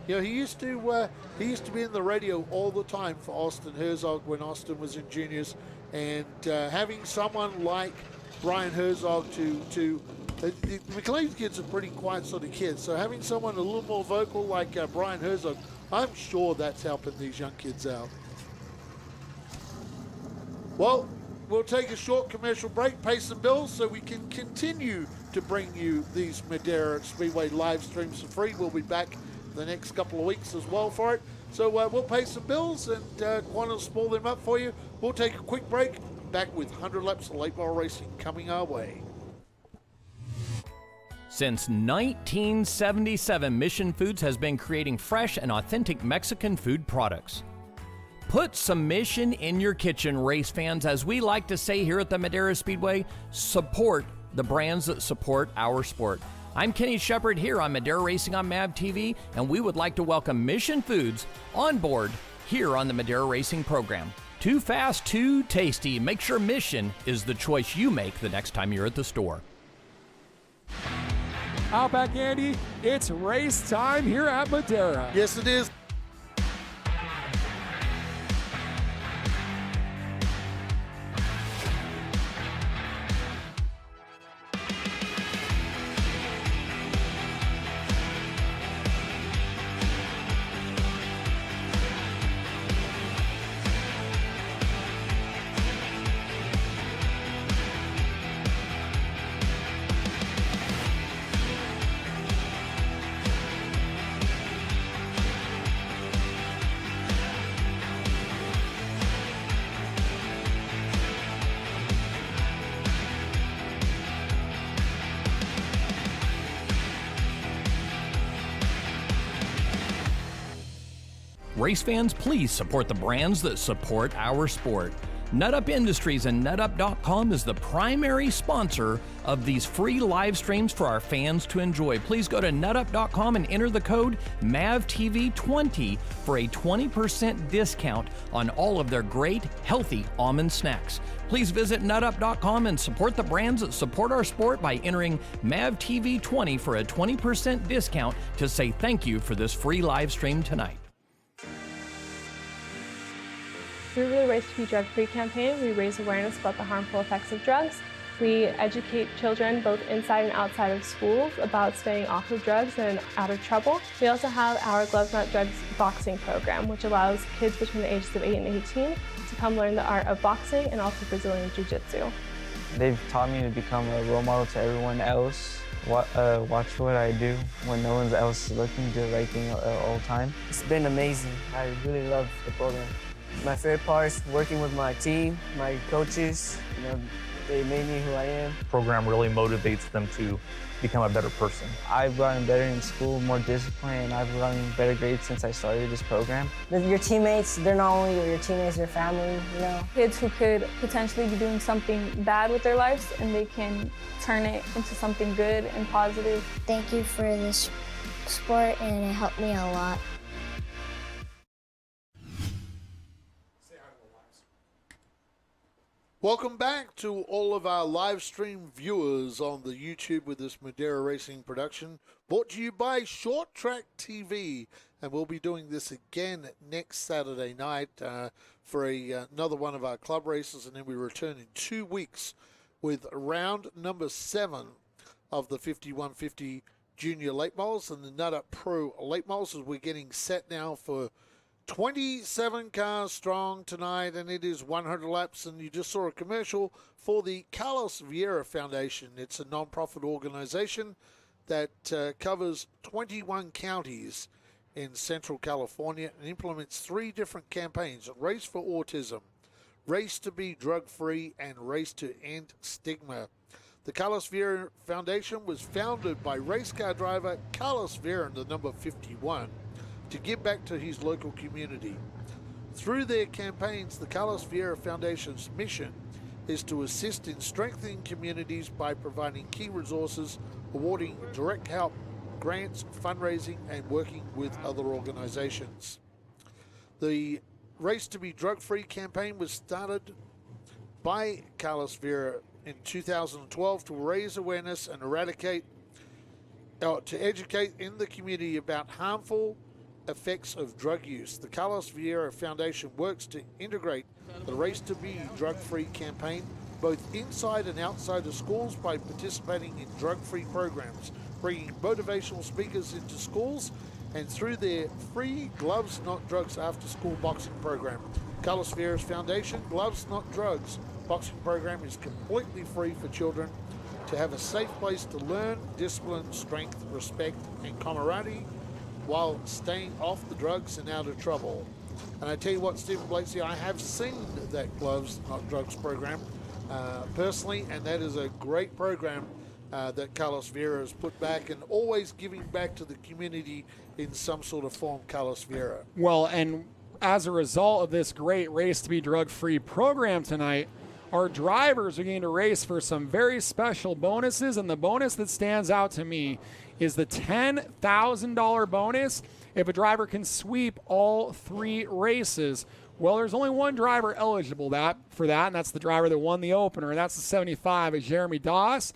he used to be in the radio all the time for Austin Herzog when Austin was in juniors, and having someone like Brian Herzog to the McLean kids are pretty quiet sort of kids, so having someone a little more vocal like Brian Herzog, I'm sure that's helping these young kids out. Well, we'll take a short commercial break, pay some bills so we can continue to bring you these Madeira Speedway live streams for free. We'll be back the next couple of weeks as well for it. So we'll pay some bills and want to spoil them up for you. We'll take a quick break. Back with 100 laps of late model racing coming our way. Since 1977, Mission Foods has been creating fresh and authentic Mexican food products. Put some Mission in your kitchen, race fans. As we like to say here at the Madeira Speedway, support the brands that support our sport. I'm Kenny Shepard here on Madeira Racing on MAV TV, and we would like to welcome Mission Foods on board here on the Madeira Racing program. Too fast, too tasty. Make sure Mission is the choice you make the next time you're at the store. Outback Andy, it's race time here at Madeira. Yes, it is. Race fans, please support the brands that support our sport. NutUp Industries and NutUp.com is the primary sponsor of these free live streams for our fans to enjoy. Please go to NutUp.com and enter the code MAVTV20 for a 20% discount on all of their great, healthy almond snacks. Please visit NutUp.com and support the brands that support our sport by entering MAVTV20 for a 20% discount to say thank you for this free live stream tonight. Through the Race to Be Drug-Free campaign, we raise awareness about the harmful effects of drugs. We educate children both inside and outside of schools about staying off of drugs and out of trouble. We also have our Gloves Not Drugs boxing program, which allows kids between the ages of 8 and 18 to come learn the art of boxing and also Brazilian Jiu-Jitsu. They've taught me to become a role model to everyone else. Watch what I do when no one else is looking, do the right thing all the time. It's been amazing. I really love the program. My favorite part is working with my team, my coaches. You know, they made me who I am. The program really motivates them to become a better person. I've gotten better in school, more discipline, and I've gotten better grades since I started this program. Your teammates, they're not only your teammates, your family, you know. Kids who could potentially be doing something bad with their lives and they can turn it into something good and positive. Thank you for this sport, and it helped me a lot. Welcome back to all of our live stream viewers on the YouTube with this Madeira Racing production, brought to you by ShortTrackTV. And we'll be doing this again next Saturday night for another one of our club races, and then we return in 2 weeks with round number 7 of the 5150 Junior Late Models and the NutUp Pro Late Models, as we're getting set now for 27 cars strong tonight, and it is 100 laps. And you just saw a commercial for the Carlos Vieira Foundation. It's a non-profit organization that covers 21 counties in Central California and implements 3 different campaigns: Race for Autism, Race to Be Drug-Free, and Race to End Stigma. The Carlos Vieira Foundation was founded by race car driver Carlos Vieira in the number 51 to give back to his local community. Through their campaigns, the Carlos Vieira Foundation's mission is to assist in strengthening communities by providing key resources, awarding direct help, grants, fundraising, and working with other organizations. The Race to Be Drug-Free campaign was started by Carlos Vieira in 2012 to raise awareness and to educate in the community about harmful effects of drug use. The Carlos Vieira Foundation works to integrate the Race to Be Drug-Free campaign both inside and outside of schools by participating in drug-free programs, bringing motivational speakers into schools, and through their free Gloves Not Drugs after-school boxing program. Carlos Vieira's Foundation Gloves Not Drugs boxing program is completely free for children to have a safe place to learn discipline, strength, respect, and camaraderie while staying off the drugs and out of trouble. And I tell you what, Stephen Blasey, I have seen that Gloves Not Drugs program personally, and that is a great program that Carlos Vieira has put back, and always giving back to the community in some sort of form, Carlos Vieira. Well, and as a result of this great Race to Be Drug-Free program tonight, our drivers are going to race for some very special bonuses, and the bonus that stands out to me is the $10,000 bonus if a driver can sweep all 3 races. Well, there's only one driver eligible for that, and that's the driver that won the opener, and that's the 75 of Jeremy Doss.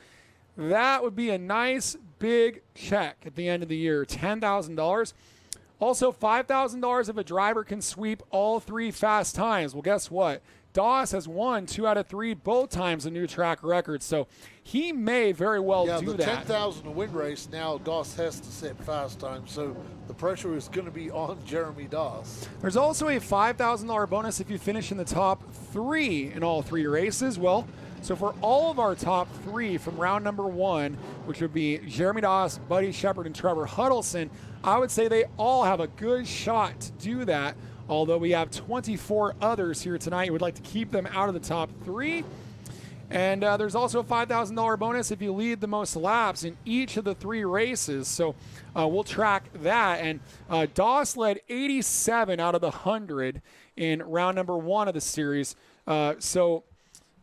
That would be a nice big check at the end of the year, $10,000. Also, $5,000 if a driver can sweep all 3 fast times. Well, guess what? Doss has won 2 out of 3 both times a new track record, so he may very well do that. Yeah, the 10,000 to win race, now Doss has to set fast time, so the pressure is going to be on Jeremy Doss. There's also a $5,000 bonus if you finish in the top 3 in all 3 races. Well, so for all of our top 3 from round number 1, which would be Jeremy Doss, Buddy Shepard, and Trevor Huddleston, I would say they all have a good shot to do that. Although we have 24 others here tonight, we would like to keep them out of the top 3. And there's also a $5,000 bonus if you lead the most laps in each of the 3 races. So we'll track that. And Doss led 87 out of the 100 in round number 1 of the series. So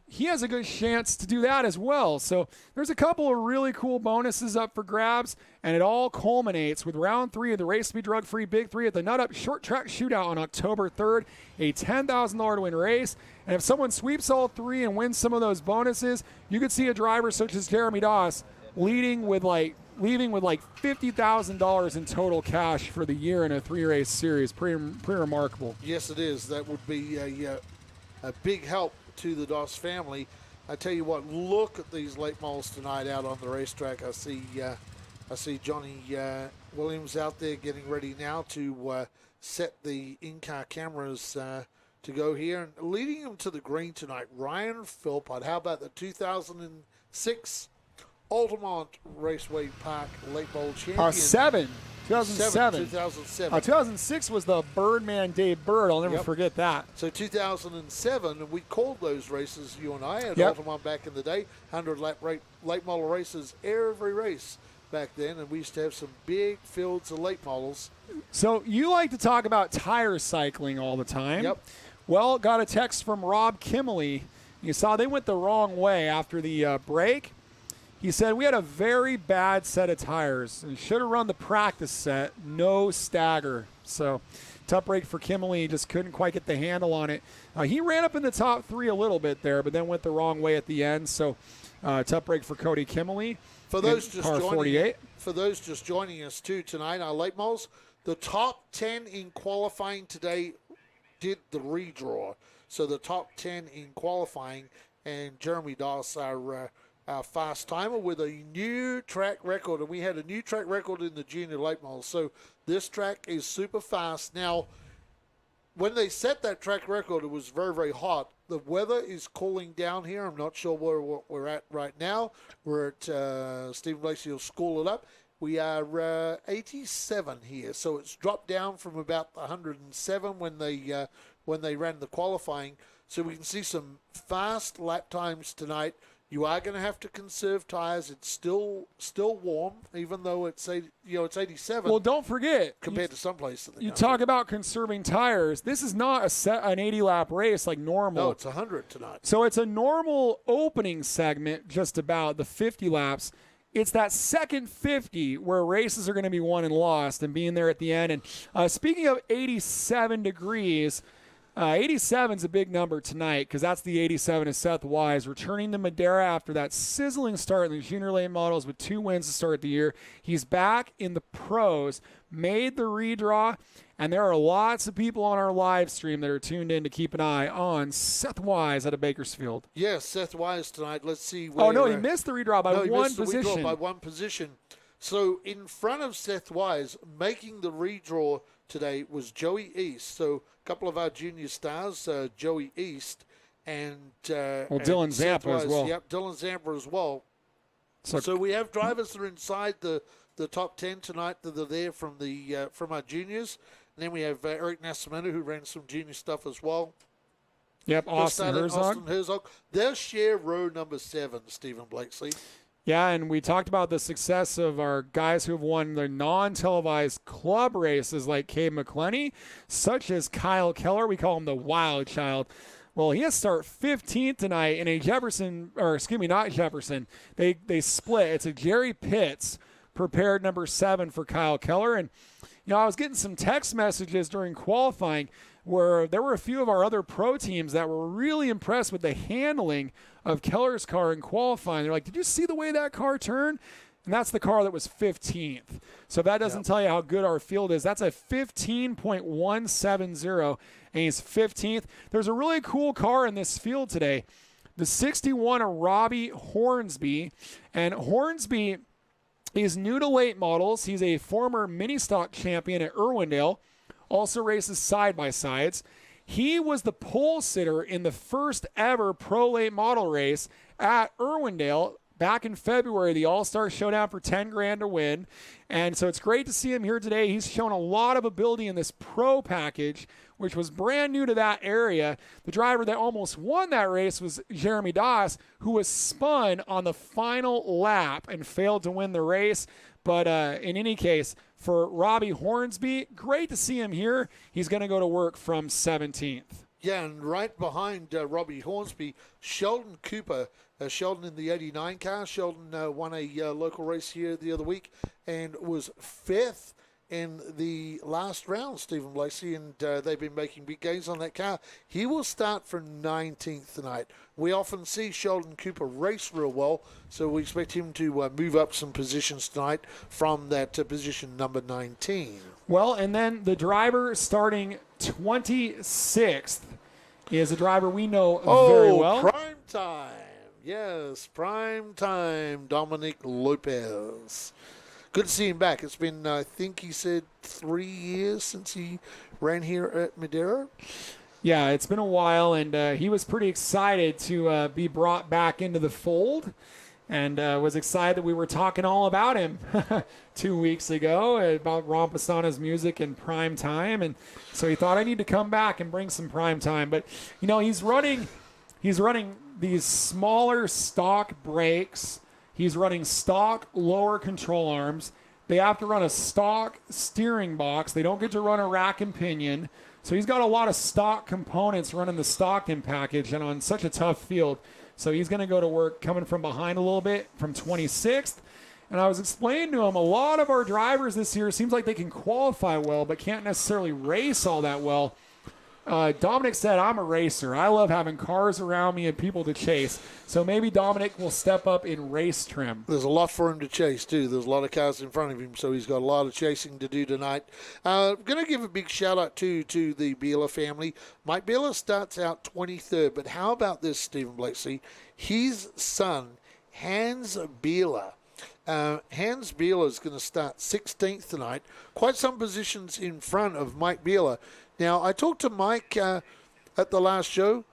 he has a good chance to do that as well. So there's a couple of really cool bonuses up for grabs, and it all culminates with round 3 of the Race to Be Drug-Free Big 3 at the Nut Up Short Track Shootout on October 3rd, a $10,000 to win race. And if someone sweeps all 3 and wins some of those bonuses, you could see a driver such as Jeremy Doss leaving with like $50,000 in total cash for the year in a 3-race series. Pretty remarkable. Yes, it is. That would be a big help to the Doss family. I tell you what, look at these late models tonight out on the racetrack. I see Johnny Williams out there getting ready now to set the in-car cameras to go here. And leading them to the green tonight, Ryan Philpott. How about the 2006 Altamont Raceway Park late model champion? 2007. 2006 was the Birdman Dave Bird. I'll never forget that. So 2007, we called those races, you and I, at Altamont back in the day, 100-lap late model races every race back then, and we used to have some big fields of late models. So you like to talk about tire cycling all the time. Yep. Well, got a text from Rob Kimley. You saw they went the wrong way after the break. He said, we had a very bad set of tires and should have run the practice set, no stagger. So tough break for Kimley, just couldn't quite get the handle on it. He ran up in the top 3 a little bit there, but then went the wrong way at the end. So tough break for Cody Kimley. For those just joining us too tonight, our late models, the top 10 in qualifying today did the redraw. So the top 10 in qualifying, and Jeremy Doss, our fast timer with a new track record, and we had a new track record in the junior late models. So this track is super fast. Now, when they set that track record, it was very, very hot. The weather is cooling down here. I'm not sure where we're at right now. We're at Stephen Blasey will school it up. We are 87 here, so it's dropped down from about 107 when they ran the qualifying. So we can see some fast lap times tonight. You are going to have to conserve tires. It's still warm, even though it's 87. Well, don't forget compared to some places. You talk about conserving tires. This is not an 80-lap race like normal. No, it's 100 tonight. So it's a normal opening segment, just about the 50 laps. It's that second 50 where races are going to be won and lost, and being there at the end. And speaking of 87 degrees. 87 is a big number tonight because that's the 87 of Seth Wise, returning to Madera after that sizzling start in the junior lane models with 2 wins to start the year. He's back in the pros, made the redraw, and there are lots of people on our live stream that are tuned in to keep an eye on Seth Wise out of Bakersfield. Yes, Seth Wise tonight. Let's see. He missed the redraw by one position. Redraw by one position. So in front of Seth Wise, making the redraw today was Joey East. So a couple of our junior stars, Joey East and Dylan Zampa as well. Yep, Dylan Zampa as well. So we have drivers that are inside the top 10 tonight that are there from our juniors. And then we have Eric Nascimento, who ran some junior stuff as well. Yep, Austin Herzog. They'll share row number 7, Stephen Blakesley. Yeah, and we talked about the success of our guys who have won the non-televised club races like Cade McClenny, such as Kyle Keller. We call him the wild child. Well, he has to start 15th tonight in a not Jefferson. They split. It's a Jerry Pitts prepared number 7 for Kyle Keller. And, I was getting some text messages during qualifying where there were a few of our other pro teams that were really impressed with the handling of Keller's car in qualifying. They're like, did you see the way that car turned? And that's the car that was 15th. So if that doesn't tell you how good our field is, that's a 15.170, and he's 15th. There's a really cool car in this field today, the 61 of Robbie Hornsby. And Hornsby is new to late models. He's a former mini stock champion at Irwindale, also races side-by-sides. He was the pole sitter in the first ever pro late model race at Irwindale back in February, the All-Star Showdown for $10,000 to win. And so it's great to see him here today. He's shown a lot of ability in this pro package, which was brand new to that area. The driver that almost won that race was Jeremy Doss, who was spun on the final lap and failed to win the race. But in any case, for Robbie Hornsby, great to see him here. He's going to go to work from 17th. Yeah, and right behind Robbie Hornsby, Sheldon Cooper. Sheldon in the 89 car. Sheldon won a local race here the other week and was 5th in the last round, Stephen Blakesley, and they've been making big gains on that car. He will start for 19th tonight. We often see Sheldon Cooper race real well, so we expect him to move up some positions tonight from that position number 19. Well, and then the driver starting 26th is a driver we know very well. Prime time. Yes, prime time, Dominic Lopez. Good to see him back. It's been, I think he said, 3 years since he ran here at Madera. Yeah, it's been a while, and he was pretty excited to be brought back into the fold, and was excited that we were talking all about him 2 weeks ago, about Rompasana's music and prime time, and so he thought, I need to come back and bring some prime time. But, he's running these smaller stock brakes. He's running stock lower control arms. They have to run a stock steering box. They don't get to run a rack and pinion. So he's got a lot of stock components running the Stockton package and on such a tough field. So he's going to go to work coming from behind a little bit from 26th. And I was explaining to him, a lot of our drivers this year seems like they can qualify well but can't necessarily race all that well. Dominic said, I'm a racer. I love having cars around me and people to chase. So maybe Dominic will step up in race trim. There's a lot for him to chase, too. There's a lot of cars in front of him, so he's got a lot of chasing to do tonight. Going to give a big shout-out, to the Beeler family. Mike Beeler starts out 23rd, but how about this, Stephen Blakesley? His son, Hans Beeler. Hans Beeler is going to start 16th tonight. Quite some positions in front of Mike Beeler. Now, I talked to Mike at the last show.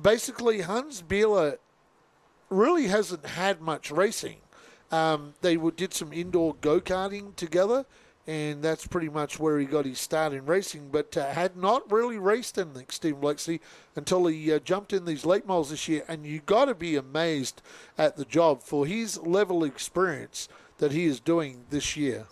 Basically, Hans Beeler really hasn't had much racing. They did some indoor go-karting together, and that's pretty much where he got his start in racing, but had not really raced anything, Stephen Blakesley, until he jumped in these late models this year. And you got to be amazed at the job for his level of experience that he is doing this year.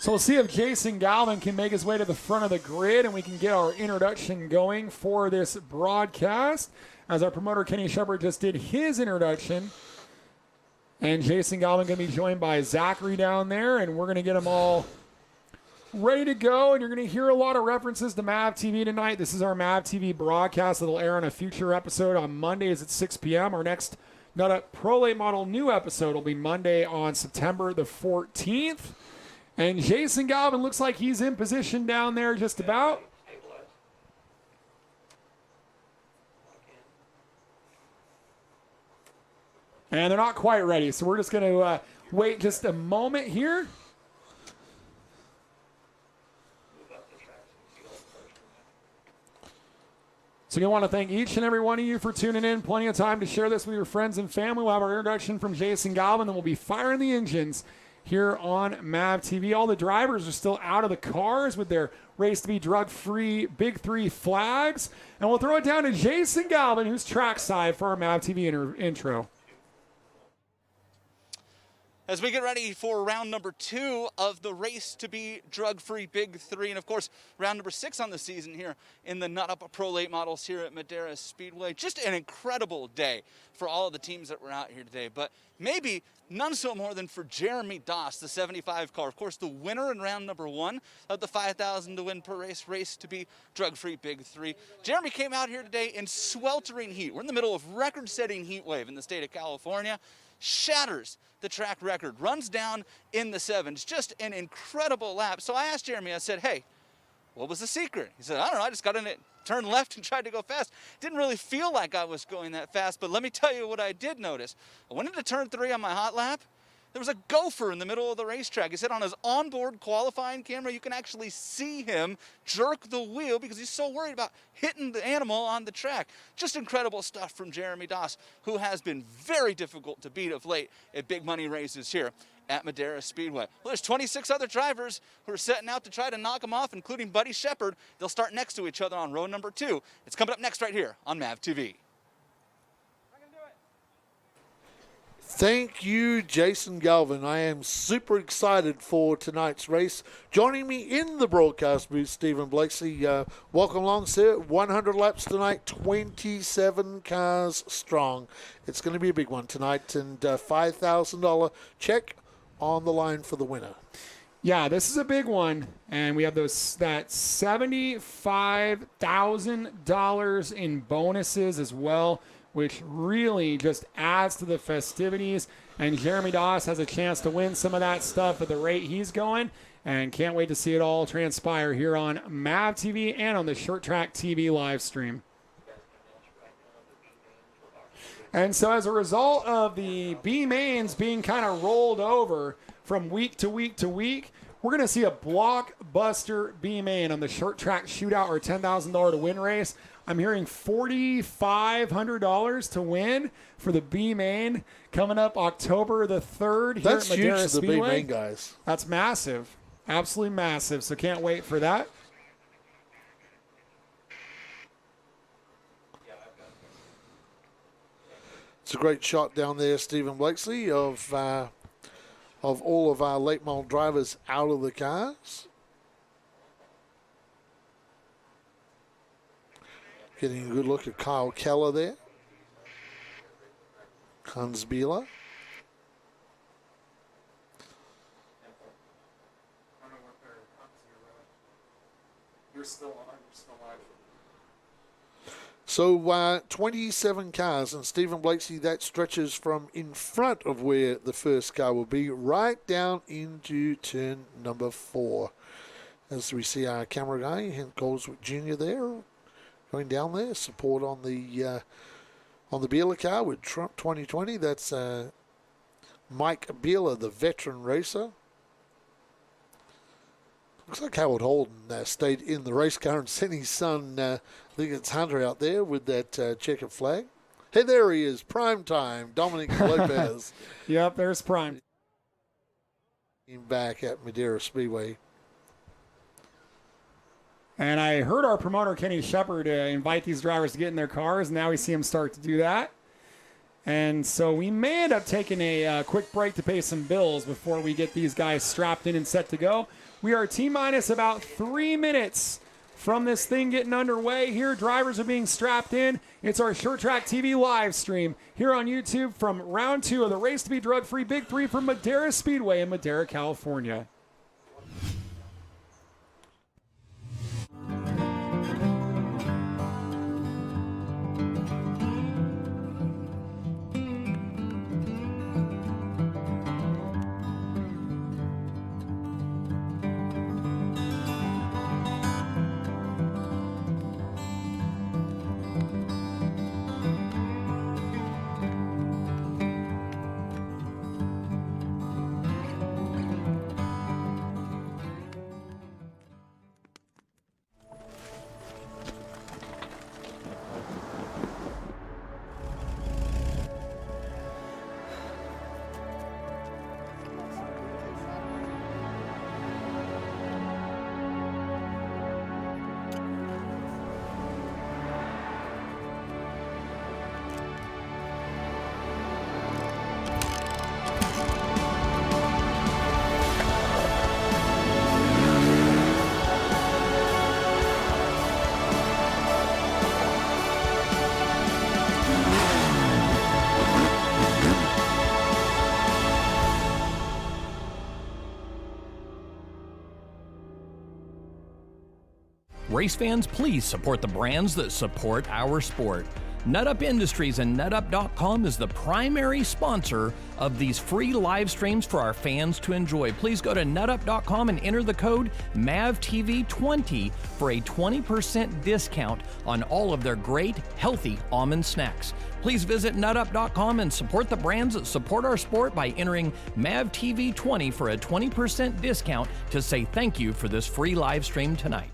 So we'll see if Jason Galvin can make his way to the front of the grid and we can get our introduction going for this broadcast, as our promoter Kenny Shepard just did his introduction. And Jason Galvin going to be joined by Zachary down there, and we're going to get them all ready to go. And you're going to hear a lot of references to MAV TV tonight. This is our MAV TV broadcast that will air on a future episode on Mondays at 6 p.m. Our next Pro Late Model new episode will be Monday on September the 14th. And Jason Galvin looks like he's in position down there just about. And they're not quite ready, so we're just going to wait just a moment here. So I want to thank each and every one of you for tuning in. Plenty of time to share this with your friends and family. We'll have our introduction from Jason Galvin, then we'll be firing the engines here on MAV TV. All the drivers are still out of the cars with their Race to Be Drug-Free Big 3 flags. And we'll throw it down to Jason Galvin, who's trackside for our MAV TV intro. As we get ready for round number 2 of the Race to Be Drug-Free Big 3, and of course, round number 6 on the season here in the Nut Up Pro Late Models here at Madera Speedway. Just an incredible day for all of the teams that were out here today, but maybe none so more than for Jeremy Doss, the 75 car. Of course, the winner in round number 1 of the 5,000 to win per race to be drug-free Big 3. Jeremy came out here today in sweltering heat. We're in the middle of record-setting heat wave in the state of California. Shatters the track record, runs down in the 7s. Just an incredible lap. So I asked Jeremy, I said, hey, what was the secret? He said, I don't know, I just got in it, turned left and tried to go fast. Didn't really feel like I was going that fast, but let me tell you what I did notice. I went into turn 3 on my hot lap. There was a gopher in the middle of the racetrack. He said on his onboard qualifying camera, you can actually see him jerk the wheel because he's so worried about hitting the animal on the track. Just incredible stuff from Jeremy Doss, who has been very difficult to beat of late at big money races here at Madera Speedway. Well, there's 26 other drivers who are setting out to try to knock him off, including Buddy Shepard. They'll start next to each other on row number 2. It's coming up next right here on MAV TV. Thank you, Jason Galvin. I am super excited for tonight's race. Joining me in the broadcast booth, Stephen Blakeslee. Welcome along, sir. 100 laps tonight, 27 cars strong. It's going to be a big one tonight, and $5,000 check on the line for the winner. Yeah, this is a big one, and we have that $75,000 in bonuses as well, which really just adds to the festivities. And Jeremy Doss has a chance to win some of that stuff at the rate he's going, and can't wait to see it all transpire here on MAV TV and on the ShortTrackTV live stream. And so as a result of the B mains being kind of rolled over from week to week to week, we're going to see a blockbuster B main on the short track shootout or $10,000 to win race. I'm hearing $4,500 to win for the B main coming up October the 3rd here That's at Madera huge to the Speedway. B main guys. That's massive. Absolutely massive. So can't wait for that. It's a great shot down there, Stephen Blakeslee, of all of our late model drivers out of the cars. Getting a good look at Kyle Keller there. Hans Bieler. You're still on. You're still live. So 27 cars, and Stephen Blakeslee, that stretches from in front of where the first car will be, right down into turn number 4. As we see our camera guy, Hent Goldswick Jr. there, going down there, support on the Bieler car with Trump 2020. That's Mike Bieler, the veteran racer. Looks like Howard Holden stayed in the race car and sent his son, I think it's Hunter, out there with that checkered flag. Hey, there he is, prime time, Dominic Lopez. Yep, there's prime. Back at Madera Speedway. And I heard our promoter, Kenny Shepard, invite these drivers to get in their cars. And now we see them start to do that. And so we may end up taking a quick break to pay some bills before we get these guys strapped in and set to go. We are T-minus about 3 minutes from this thing getting underway here. Drivers are being strapped in. It's our ShortTrackTV live stream here on YouTube from round 2 of the Race to Be Drug-Free Big 3 from Madera Speedway in Madera, California. Race fans, please support the brands that support our sport. NutUp Industries and NutUp.com is the primary sponsor of these free live streams for our fans to enjoy. Please go to NutUp.com and enter the code MAVTV20 for a 20% discount on all of their great, healthy almond snacks. Please visit NutUp.com and support the brands that support our sport by entering MAVTV20 for a 20% discount to say thank you for this free live stream tonight.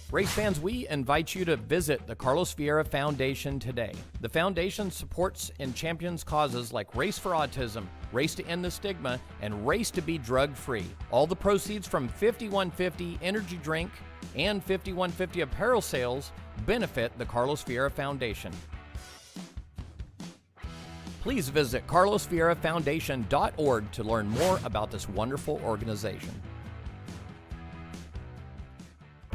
Race fans, we invite you to visit the Carlos Vieira Foundation today. The foundation supports and champions causes like Race for Autism, Race to End the Stigma, and Race to Be Drug-Free. All the proceeds from 5150 energy drink and 5150 apparel sales benefit the Carlos Vieira Foundation. Please visit carlosvierafoundation.org to learn more about this wonderful organization.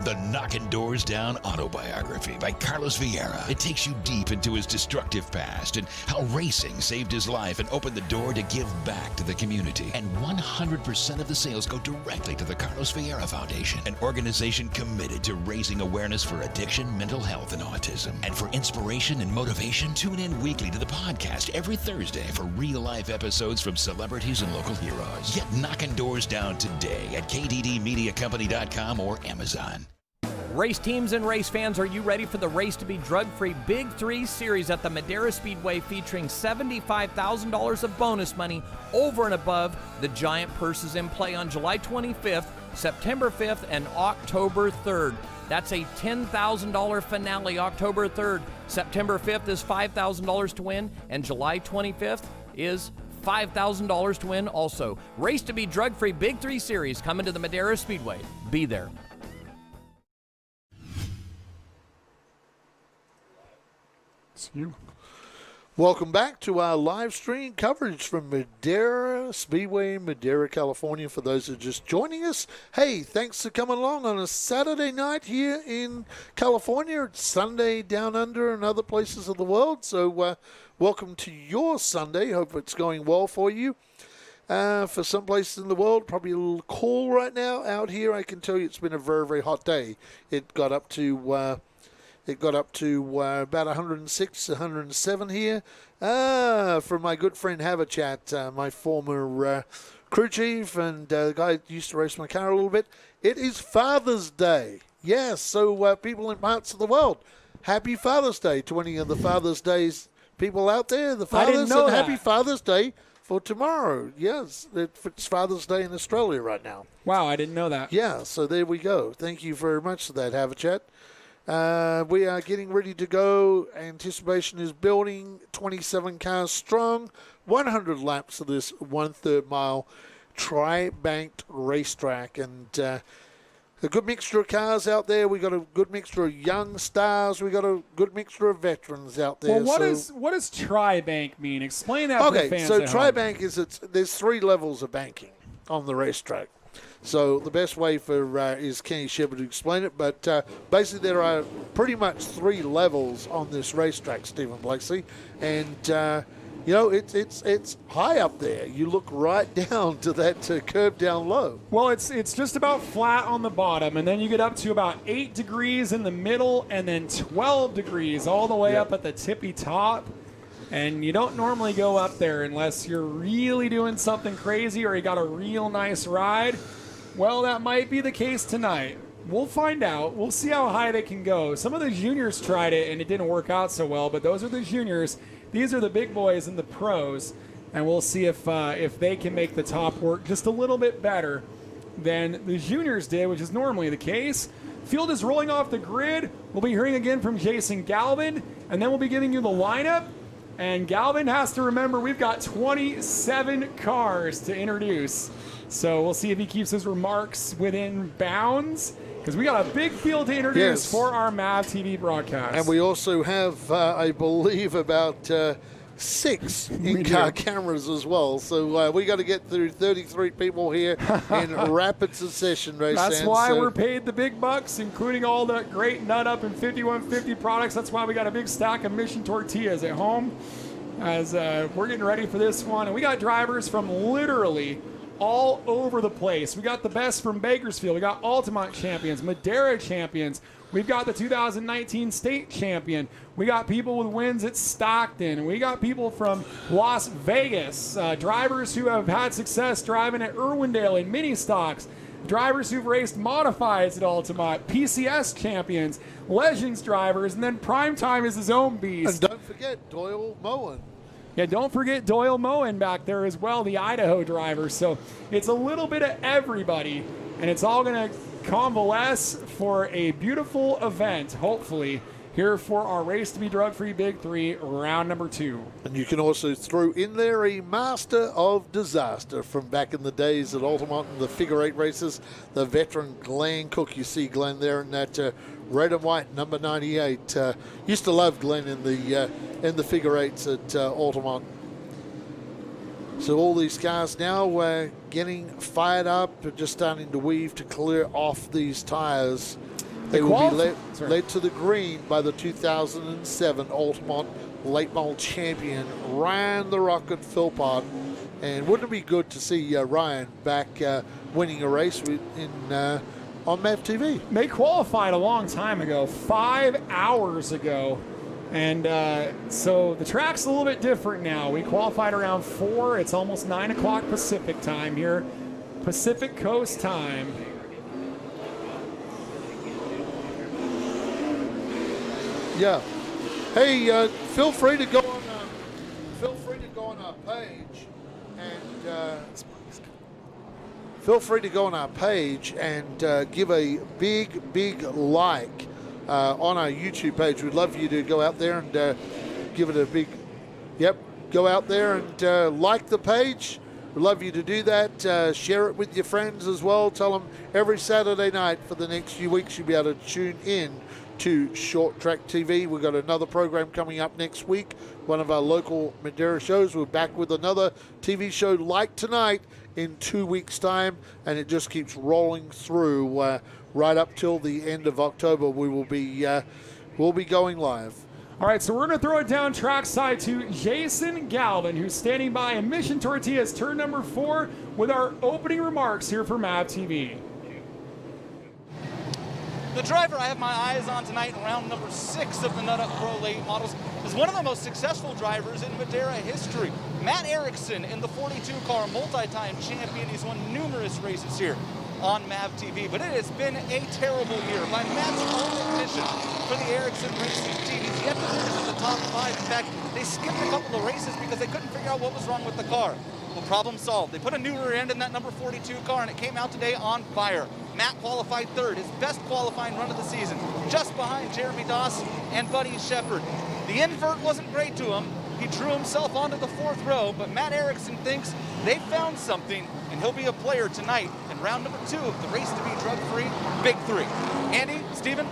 The Knocking Doors Down autobiography by Carlos Vieira. It takes you deep into his destructive past and how racing saved his life and opened the door to give back to the community. And 100% of the sales go directly to the Carlos Vieira Foundation, an organization committed to raising awareness for addiction, mental health, and autism. And for inspiration and motivation, tune in weekly to the podcast every Thursday for real-life episodes from celebrities and local heroes. Get Knocking Doors Down today at kddmediacompany.com or Amazon. Race teams and race fans, are you ready for the Race to Be Drug-Free Big 3 series at the Madera Speedway, featuring $75,000 of bonus money over and above the giant purses in play on July 25th, September 5th, and October 3rd. That's a $10,000 finale October 3rd. September 5th is $5,000 to win, and July 25th is $5,000 to win also. Race to Be Drug-Free Big 3 series coming to the Madera Speedway. Be there. You. Welcome back to our live stream coverage from Madera Speedway, Madera, California. For those who are just joining us, hey, thanks for coming along on a Saturday night here in California. It's Sunday down under and other places of the world. So welcome to your Sunday. Hope it's going well for you. For some places in the world, probably a little cool right now. Out here, I can tell you it's been a very, very hot day. It got up to about 106, 107 here. From my good friend Havachat, my former crew chief and the guy that used to race my car a little bit. It is Father's Day. Yes, so people in parts of the world, happy Father's Day to any of the Father's Days people out there. The fathers, and happy Father's Day for tomorrow. Yes, it's Father's Day in Australia right now. Wow, I didn't know that. Yeah, so there we go. Thank you very much for that, Havachat. We are getting ready to go. Anticipation is building. 27 cars strong. 100 laps of this 1/3 mile tri-banked racetrack. And a good mixture of cars out there. We got a good mixture of young stars. We got a good mixture of veterans out there. Well, what does tri-bank mean? Explain that for the fans so at tri-bank home. there's 3 levels of banking on the racetrack. So the best way for is Kenny Shepard to explain it, but basically there are pretty much 3 levels on this racetrack, Stephen Blakeslee, and it's high up there. You look right down to that curb down low. Well, it's just about flat on the bottom, and then you get up to about 8 degrees in the middle, and then 12 degrees all the way up at the tippy top. And you don't normally go up there unless you're really doing something crazy or you got a real nice ride. Well, that might be the case tonight. We'll find out. We'll see how high they can go. Some of the juniors tried it, and it didn't work out so well, but those are the juniors. These are the big boys and the pros, and we'll see if they can make the top work just a little bit better than the juniors did, which is normally the case. Field is rolling off the grid. We'll be hearing again from Jason Galvin, and then we'll be giving you the lineup. And Galvin has to remember we've got 27 cars to introduce. So we'll see if he keeps his remarks within bounds, because we got a big field to introduce for our MAV TV broadcast. And we also have, I believe, about 6 in-car cameras as well. So we got to get through 33 people here in rapid succession. That's why we're paid the big bucks, including all the great Nut Up and 5150 products. That's why we got a big stack of Mission tortillas at home. as we're getting ready for this one. And we got drivers from literally all over the place. We got the best from Bakersfield. We got Altamont champions, Madera champions. We've got the 2019 state champion. We got people with wins at Stockton. We got people from Las Vegas, drivers who have had success driving at Irwindale in mini stocks, drivers who've raced modifieds at Altamont, PCS champions, Legends drivers, and then Primetime is his own beast. And don't forget Doyle Moen. Yeah, don't forget Doyle Moen back there as well, the Idaho driver. So it's a little bit of everybody, and it's all going to convalesce for a beautiful event, hopefully, here for our Race to be Drug-Free Big 3, round number 2. And you can also throw in there a master of disaster from back in the days at Altamont and the figure 8 races, the veteran Glenn Cook. You see Glenn there in that red and white number 98. Used to love Glenn in the figure 8s at Altamont. So all these cars now getting fired up, just starting to weave to clear off these tires. They will be led to the green by the 2007 Altamont late model champion, Ryan the Rocket Philpott. And wouldn't it be good to see Ryan back winning a race on MAV TV? They qualified a long time ago, 5 hours ago. And so the track's a little bit different now. We qualified around 4. It's almost 9 o'clock Pacific time here. Pacific Coast time. Yeah. Hey, feel free to go on. Our page, and feel free to go on our page and give a big like on our YouTube page. We'd love for you to go out there and give it a big. Yep. Go out there and like the page. We'd love you to do that. Share it with your friends as well. Tell them every Saturday night for the next few weeks you'll be able to tune in to Short Track TV. We've got another program coming up next week, one of our local Madera shows. We're back with another TV show like tonight in 2 weeks' time, and it just keeps rolling through right up till the end of October. We'll be going live. All right, so we're going to throw it down trackside to Jason Galvin, who's standing by in Mission Tortillas, turn number 4, with our opening remarks here for MAV TV. The driver I have my eyes on tonight in round number 6 of the Nut Up Pro Late Models is one of the most successful drivers in Madera history. Matt Erickson in the 42 car, multi-time champion. He's won numerous races here on MAV TV, but it has been a terrible year by Matt's own admission for the Erickson Racing team. He's yet to finish in the top 5. In fact, they skipped a couple of races because they couldn't figure out what was wrong with the car. Well, problem solved. They put a new rear end in that number 42 car, and it came out today on fire. Matt qualified 3rd, his best qualifying run of the season, just behind Jeremy Doss and Buddy Shepard. The invert wasn't great to him. He drew himself onto the 4th row, but Matt Erickson thinks they found something, and he'll be a player tonight in round number 2 of the Race to be Drug-Free Big 3. Andy, Steven?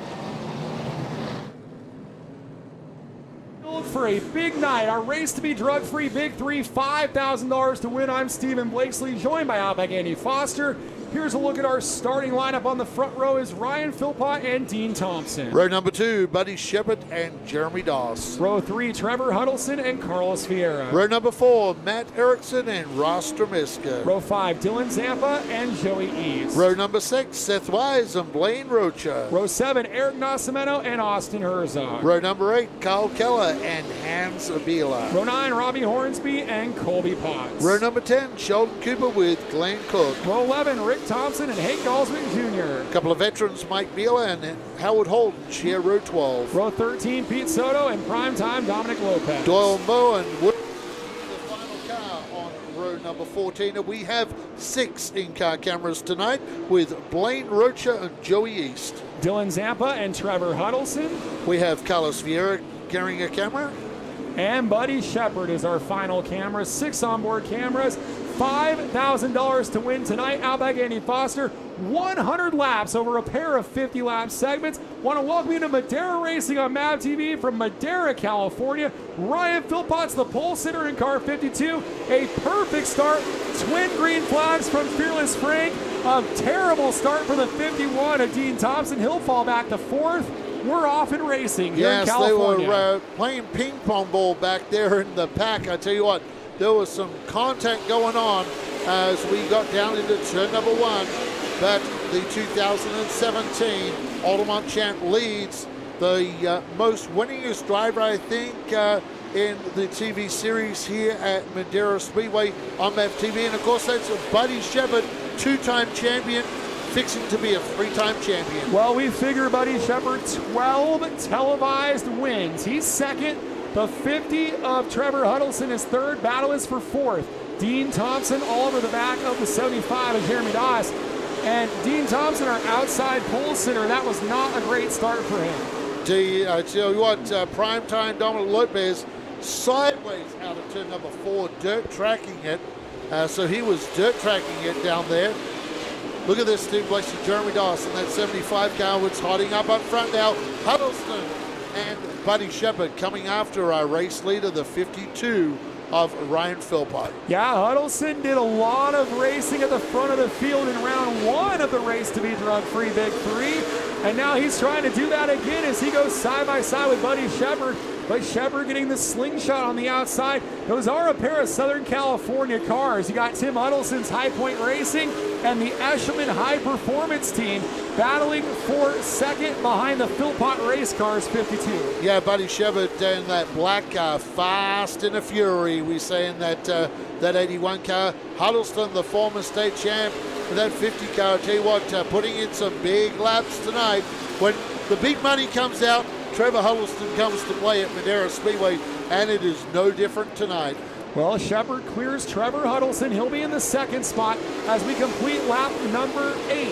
For a big night, our Race to be Drug-Free Big 3, $5,000 to win. I'm Stephen Blakesley, joined by Outback Andy Foster. Here's a look at our starting lineup. On the front row is Ryan Philpott and Dean Thompson. Row number 2, Buddy Shepard and Jeremy Doss. Row 3, Trevor Huddleston and Carlos Vieira. Row number 4, Matt Erickson and Ross Stramiska. Row 5, Dylan Zampa and Joey East. Row number 6, Seth Wise and Blaine Rocha. Row 7, Eric Nascimento and Austin Herzog. Row number 8, Kyle Keller and Hans Abila. Row 9, Robbie Hornsby and Colby Potts. Row number 10, Sheldon Cooper with Glenn Cook. Row 11, Rick Thompson and Hank Galswick Jr. A couple of veterans, Mike Bieler and Howard Holden, share row 12. Row 13, Pete Soto and primetime Dominic Lopez. Doyle Moen with the final car on row number 14. And we have 6 in-car cameras tonight with Blaine Rocha and Joey East. Dylan Zampa and Trevor Huddleston. We have Carlos Vieira carrying a camera. And Buddy Shepard is our final camera. 6 onboard cameras. $5,000 to win tonight. Outback Andy Foster, 100 laps over a pair of 50-lap segments. Want to welcome you to Madera Racing on MAV TV from Madera, California. Ryan Philpott's the pole sitter in car 52. A perfect start. Twin green flags from Fearless Frank. A terrible start for the 51 of Dean Thompson. He'll fall back to 4th. were off and racing here yes, in California. They were playing ping pong ball back there in the pack. I tell you what, there was some contact going on as we got down into turn number 1. But the 2017 Altamont champ leads the most winningest driver, I think, in the TV series here at Madera Speedway on MAV TV. And of course, that's Buddy Shepard, 2-time champion, fixing to be a 3-time champion. Well, we figure Buddy Shepard, 12 televised wins. He's second. The 50 of Trevor Huddleston is third. Battle is for fourth. Dean Thompson all over the back of the 75 of Jeremy Doss. And Dean Thompson, our outside pole sitter, that was not a great start for him. I tell you what, primetime Dominic Lopez sideways out of turn number 4, dirt tracking it. So he was dirt tracking it down there. Look at this, Steve Blakely, Jeremy Dawson, that 75 car was hotting up front now. Huddleston and Buddy Shepard coming after our race leader, the 52 of Ryan Philpott. Yeah, Huddleston did a lot of racing at the front of the field in round 1 of the race to be drug-free Big 3. And now he's trying to do that again as he goes side by side with Buddy Shepard. But Shepard getting the slingshot on the outside. Those are a pair of Southern California cars. You got Tim Huddleston's High Point Racing and the Eshelman High Performance team battling for second behind the Philpott Race Cars 52. Yeah, Buddy Shepard in that black car, fast and a fury. We say in that 81 car. Huddleston, the former state champ, with that 50 car. I tell you what, putting in some big laps tonight. When the big money comes out, Trevor Huddleston comes to play at Madera Speedway, and it is no different tonight. Well, Shepard clears Trevor Huddleston. He'll be in the second spot as we complete lap number 8.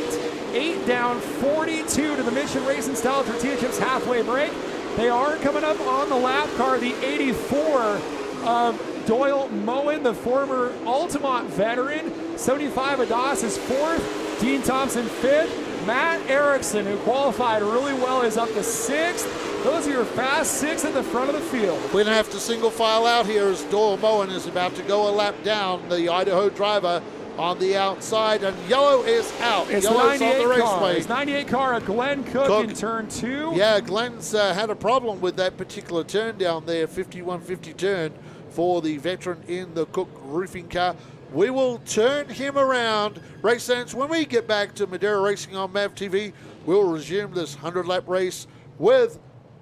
8 down, 42 to the Mission Racing Style Tortilla Chips halfway break. They are coming up on the lap car, the 84 of Doyle Moen, the former Altamont veteran. 75 of Doss is 4th. Dean Thompson 5th. Matt Erickson, who qualified really well, is up to 6th. Those are your fast 6 at the front of the field. We're going to have to single file out here as Doyle Moen is about to go a lap down, the Idaho driver on the outside, and yellow is out. It's Yellow's 98 on the raceway. car. It's 98 car of Glenn Cook in turn 2. Yeah, Glenn's had a problem with that particular turn down there, 51-50 turn for the veteran in the Cook roofing car. We will turn him around. Race fans, when we get back to Madera Racing on MAV TV, we'll resume this 100-lap race with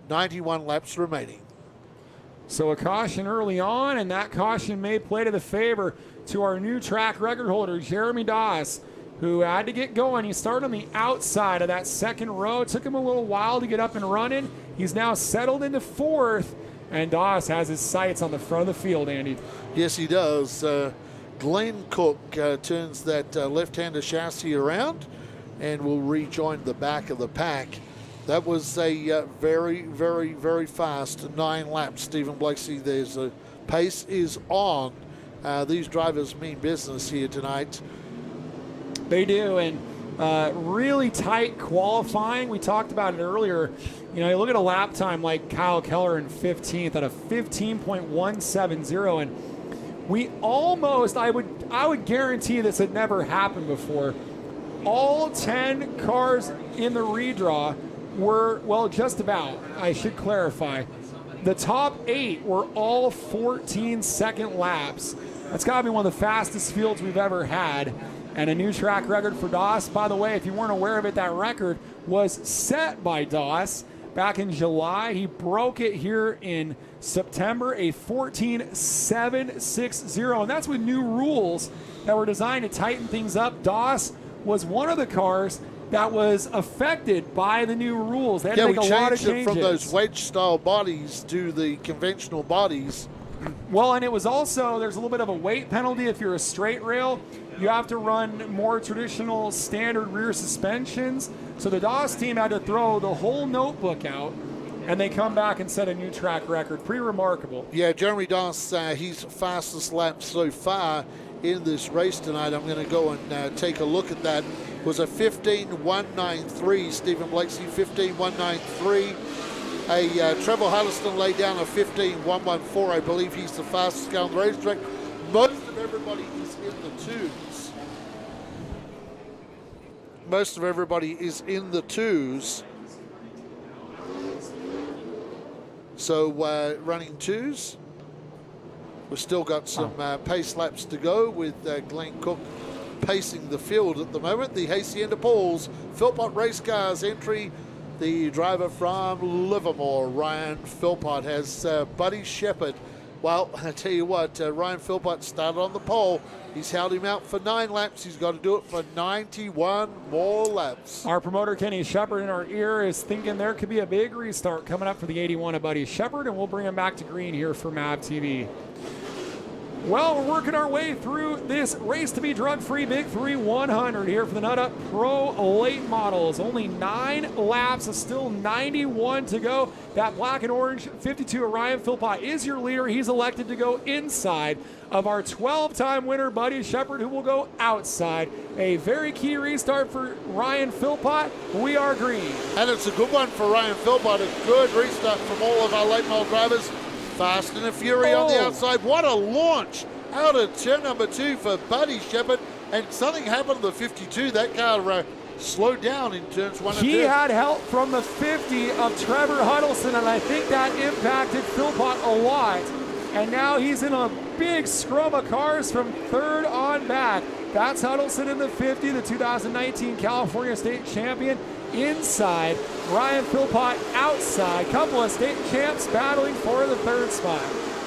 91 laps remaining. So a caution early on, and that caution may play to the favor to our new track record holder, Jeremy Doss, who had to get going. He started on the outside of that second row. It took him a little while to get up and running. He's now settled into 4th, and Doss has his sights on the front of the field, Andy. Yes, he does. Glenn Cook turns that left-hander chassis around and will rejoin the back of the pack. That was a very, very, very fast 9 laps, Stephen Blakesy. There's a pace is on. These drivers mean business here tonight. They do, and really tight qualifying. We talked about it earlier. You know, you look at a lap time like Kyle Keller in 15th at a 15.170, and we almost, I would guarantee this had never happened before. All 10 cars in the redraw were, well, just about, I should clarify. The top 8 were all 14-second laps. That's got to be one of the fastest fields we've ever had. And a new track record for Doss. By the way, if you weren't aware of it, that record was set by Doss back in July. He broke it here in September, a 14.760. And that's with new rules that were designed to tighten things up. Doss was one of the cars that was affected by the new rules. They had to make a lot of changes. Yeah, we changed it from those wedge-style bodies to the conventional bodies. Well, and it was also, there's a little bit of a weight penalty if you're a straight rail. You have to run more traditional standard rear suspensions. So the Doss team had to throw the whole notebook out, and they come back and set a new track record. Pretty remarkable. Yeah, Jeremy Doss, he's fastest lap so far in this race tonight. I'm going to go and take a look at that. It was a 15.193, Stephen Blakesy, 15.193. Trevor Huddleston laid down a 15.114. I believe he's the fastest guy on the racetrack. Most of everybody is in the 2s. Most of everybody is in the 2s. So running 2s. We've still got some pace laps to go with Glenn Cook pacing the field at the moment. The Hacienda Pauls Philpott Race Cars entry. The driver from Livermore, Ryan Philpott, has Buddy Shepherd. Well, I tell you what, Ryan Philpott started on the pole. He's held him out for 9 laps. He's got to do it for 91 more laps. Our promoter, Kenny Shepard, in our ear is thinking there could be a big restart coming up for the 81 of Buddy Shepherd, and we'll bring him back to green here for MAV TV. Well, we're working our way through this race to be drug-free Big 3 100 here for the Nut Up Pro late models. Only 9 laps, still 91 to go. That black and orange 52 Ryan Philpott is your leader. He's elected to go inside of our 12-time winner, Buddy Shepherd, who will go outside. A very key restart for Ryan Philpott. We are green. And it's a good one for Ryan Philpott. A good restart from all of our late model drivers. Fast and a Fury on the outside. What a launch out of turn number 2 for Buddy Shepherd. And something happened to the 52. That car slowed down in turns 1 and 2. He had help from the 50 of Trevor Huddleston, and I think that impacted Philpott a lot. And now he's in a big scrum of cars from 3rd on back. That's Huddleston in the 50, the 2019 California State Champion. Inside, Ryan Philpott outside. Couple of state champs battling for the 3rd spot.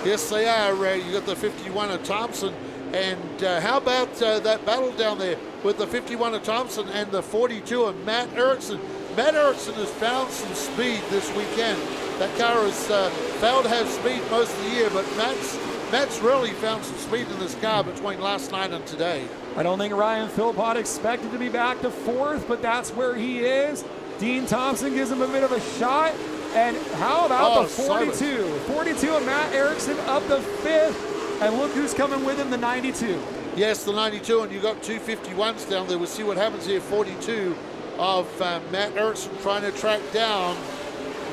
Yes, they are. You got the 51 of Thompson. And how about that battle down there with the 51 of Thompson and the 42 of Matt Erickson? Matt Erickson has found some speed this weekend. That car has failed to have speed most of the year, but Matt's really found some speed in this car between last night and today. I don't think Ryan Philpott expected to be back to 4th, but that's where he is. Dean Thompson gives him a bit of a shot. And how about the 42? Silence. 42 of Matt Erickson up the 5th. And look who's coming with him, the 92. Yes, the 92, and you got 2 51s down there. We'll see what happens here. 42 of Matt Erickson trying to track down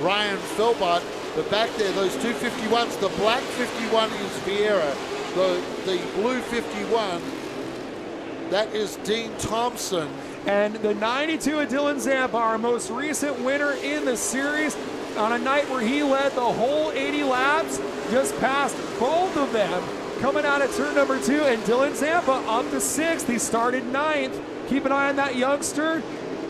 Ryan Philpott. But back there, those 2 51s, the black 51 is Vieira. The blue 51, that is Dean Thompson. And the 92 of Dylan Zampa, our most recent winner in the series, on a night where he led the whole 80 laps, just passed both of them coming out of turn number 2. And Dylan Zampa up to 6th. He started 9th. Keep an eye on that youngster.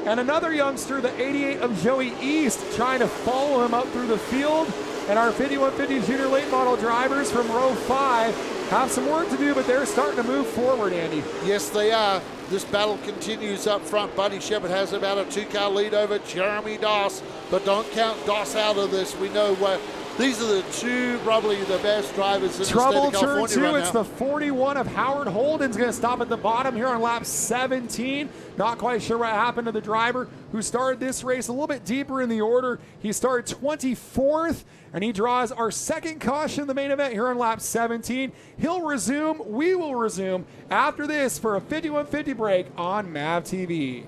And another youngster, the 88 of Joey East, trying to follow him up through the field. And our 5150 junior late model drivers from row 5 have some work to do, but they're starting to move forward, Andy. Yes, they are. This battle continues up front. Buddy Shepherd has about a 2-car lead over Jeremy Doss, but don't count Doss out of this. We know these are the 2 probably the best drivers in the state of California Trouble turn 2, right it's now. the 41 of Howard Holden's going to stop at the bottom here on lap 17. Not quite sure what happened to the driver who started this race a little bit deeper in the order. He started 24th, and he draws our 2nd caution in the main event here on lap 17. He'll resume, we will resume after this for a 5150 break on MAV TV.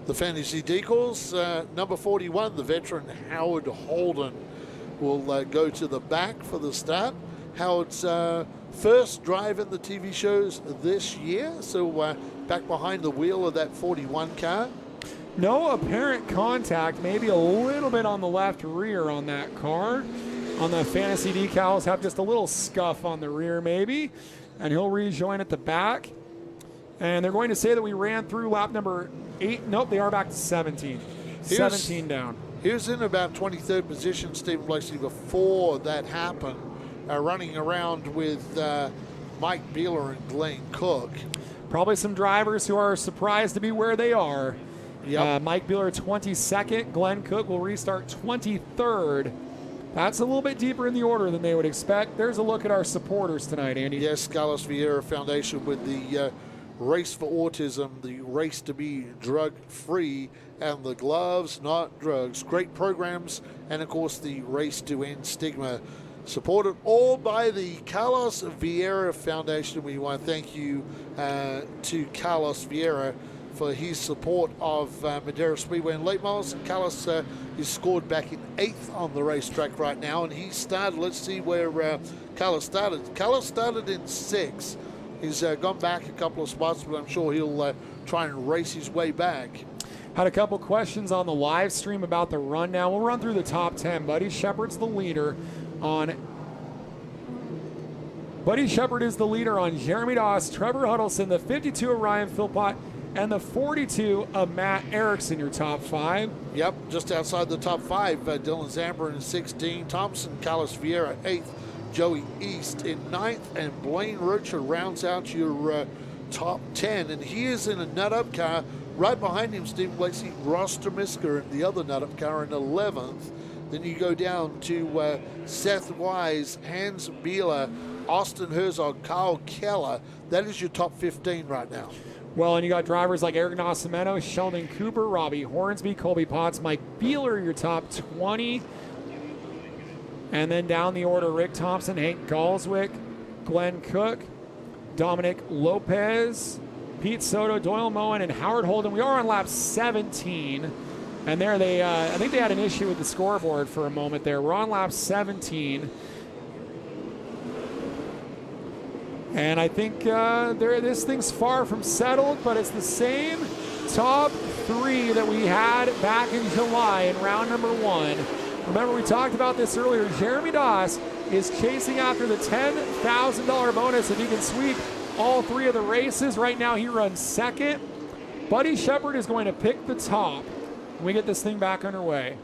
The fantasy decals, number 41, the veteran Howard Holden will go to the back for the start. Howard's first drive in the TV shows this year, so back behind the wheel of that 41 car. No apparent contact, maybe a little bit on the left rear on that car. On the fantasy decals, have just a little scuff on the rear maybe, and he'll rejoin at the back. And they're going to say that we ran through lap number 8. Nope, they are back to 17. 17 down. He was in about 23rd position, Stephen Blakeslee, before that happened, running around with Mike Beeler and Glenn Cook. Probably some drivers who are surprised to be where they are. Yep. Mike Beeler 22nd. Glenn Cook will restart 23rd. That's a little bit deeper in the order than they would expect. There's a look at our supporters tonight, Andy. Yes, Carlos Vieira Foundation with the Race for Autism, the Race to be Drug-Free, and the Gloves Not Drugs. Great programs, and of course the Race to End Stigma. Supported all by the Carlos Vieira Foundation. We want to thank you to Carlos Vieira for his support of Madera Speedway and late models. Carlos is scored back in 8th on the racetrack right now, and he started, let's see where Carlos started. Carlos started in 6th. He's gone back a couple of spots, but I'm sure he'll try and race his way back. Had a couple questions on the live stream about the run now. We'll run through the top 10. Buddy Shepard's the leader on... Buddy Shepard is the leader on Jeremy Doss, Trevor Huddleston, the 52 of Ryan Philpott, and the 42 of Matt Erickson, your top 5. Yep, just outside the top 5. Dylan Zamber in 16, Thompson, Carlos Vieira 8th, Joey East in 9th, and Blaine Rocha rounds out your top 10. And he is in a nut-up car. Right behind him, Steve Lacey, Ross Tremiska in the other nut-up car in 11th. Then you go down to Seth Wise, Hans Bieler, Austin Herzog, Kyle Keller. That is your top 15 right now. Well, and you got drivers like Eric Nascimento, Sheldon Cooper, Robbie Hornsby, Colby Potts, Mike Beeler, your top 20. And then down the order, Rick Thompson, Hank Galswick, Glenn Cook, Dominic Lopez, Pete Soto, Doyle Moen, and Howard Holden. We are on lap 17. And there they, I think they had an issue with the scoreboard for a moment there. We're on lap 17. And I think this thing's far from settled, but it's the same top 3 that we had back in July in round number 1. Remember, we talked about this earlier. Jeremy Doss is chasing after the $10,000 bonus if he can sweep all 3 of the races. Right now, he runs second. Buddy Shepard is going to pick the top. We get this thing back underway.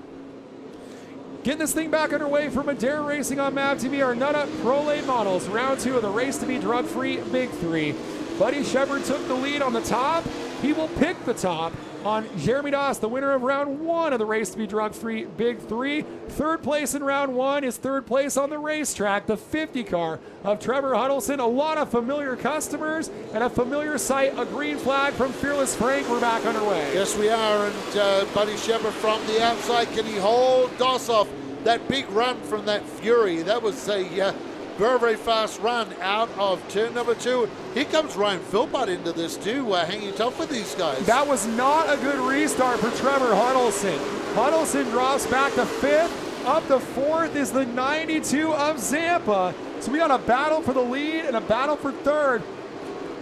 Getting this thing back underway for Madera Racing on MAV TV, our Nut-Up Pro Late Models. Round 2 of the Race to Be Drug-Free Big 3. Buddy Shepard took the lead on the top. He will pick the top on Jeremy Doss, the winner of round 1 of the Race to Be Drug-Free Big 3. Third place in round 1 is third place on the racetrack, the 50 car of Trevor Huddleston. A lot of familiar customers and a familiar sight, a green flag from Fearless Frank. We're back underway. Yes, we are, and Buddy Shepard from the outside. Can he hold Doss off? That big run from that Fury, that was a very, very fast run out of turn number 2. Here comes Ryan Philpott into this too, hanging tough with these guys. That was not a good restart for Trevor Huddleston. Huddleston drops back to 5th. Up to 4th is the 92 of Zampa. So we got a battle for the lead and a battle for 3rd.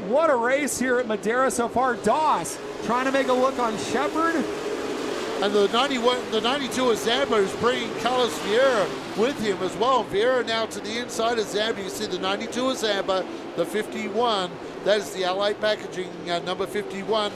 What a race here at Madera so far. Doss trying to make a look on Shepard. And the 92 of Zampa is bringing Carlos Vieira with him as well. Vieira now to the inside of Zampa. You see the 92 of Zampa, the 51. That is the L8 packaging, number 51,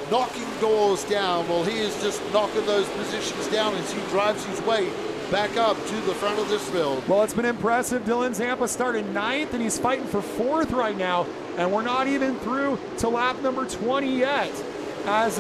knocking doors down. Well, he is just knocking those positions down as he drives his way back up to the front of this field. Well, it's been impressive. Dylan Zampa started 9th, and he's fighting for 4th right now. And we're not even through to lap number 20 yet. As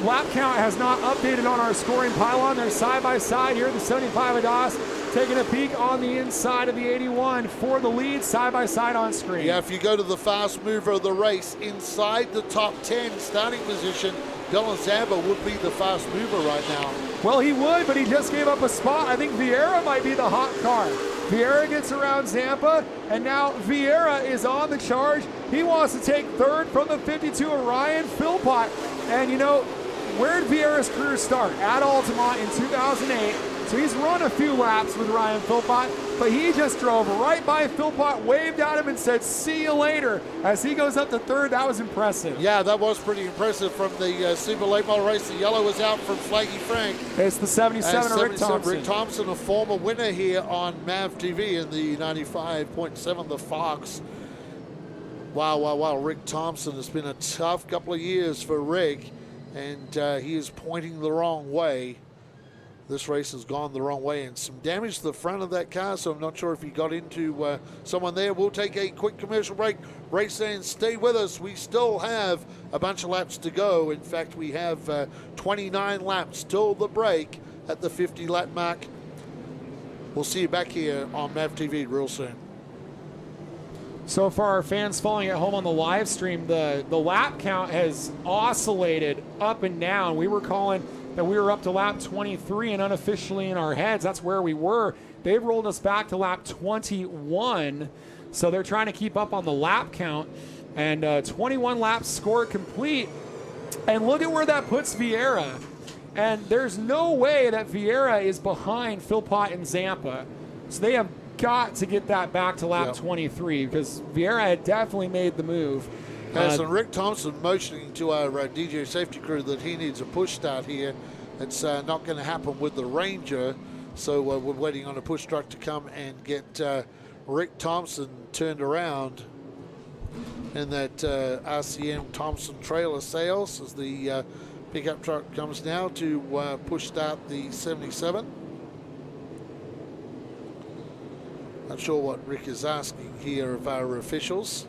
lap count has not updated on our scoring pylon. They're side by side here. The 75 of Doss taking a peek on the inside of the 81 for the lead, side by side on screen. Yeah, if you go to the fast mover of the race, inside the top 10 starting position, Dylan Zampa would be the fast mover right now. Well, he would, but he just gave up a spot. I think Vieira might be the hot car. Vieira gets around Zampa, and now Vieira is on the charge. He wants to take 3rd from the 52 of Ryan Philpott. And you know, where did Vieira's career start? At Altamont in 2008. So he's run a few laps with Ryan Philpott, but he just drove right by Philpott, waved at him and said, "See you later," as he goes up to 3rd. That was impressive. Yeah, that was pretty impressive from the Super Late Model race. The yellow was out from Flaggy Frank. It's the 77 of Rick Thompson. Rick Thompson, a former winner here on MAV TV in the 95.7, the Fox. Wow. Rick Thompson, has been a tough couple of years for Rick, and he is pointing the wrong way. This race has gone the wrong way, and some damage to the front of that car, so I'm not sure if he got into someone there. We'll take a quick commercial break. Race fans, stay with us. We still have a bunch of laps to go. In fact, we have 29 laps till the break at the 50 lap mark. We'll see you back here on MAV TV real soon. So for our fans following at home on the live stream, the lap count has oscillated up and down. We were calling that we were up to lap 23, and unofficially in our heads, that's where we were. They rolled us back to lap 21, so they're trying to keep up on the lap count. And 21 laps score complete. And look at where that puts Vieira. And there's no way that Vieira is behind Philpott and Zampa. So they have got to get that back to lap 23, because Vieira had definitely made the move. And Rick Thompson motioning to our DJ safety crew that he needs a push start here. It's not going to happen with the Ranger, so we're waiting on a push truck to come and get Rick Thompson turned around in that RCM Thompson trailer sales as the pickup truck comes now to push start the 77. Not sure what Rick is asking here of our officials.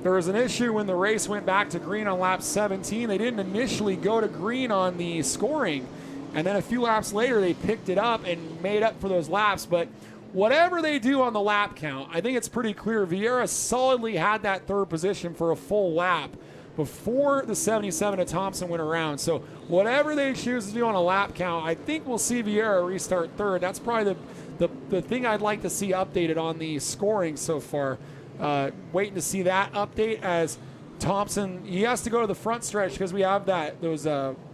There was an issue when the race went back to green on lap 17. They didn't initially go to green on the scoring, and then a few laps later they picked it up and made up for those laps. But whatever they do on the lap count, I think it's pretty clear Vieira solidly had that third position for a full lap before the 77 of Thompson went around. So whatever they choose to do on a lap count, I think we'll see Vieira restart third. That's probably the thing I'd like to see updated on the scoring so far. Waiting to see that update as Thompson, he has to go to the front stretch because we have those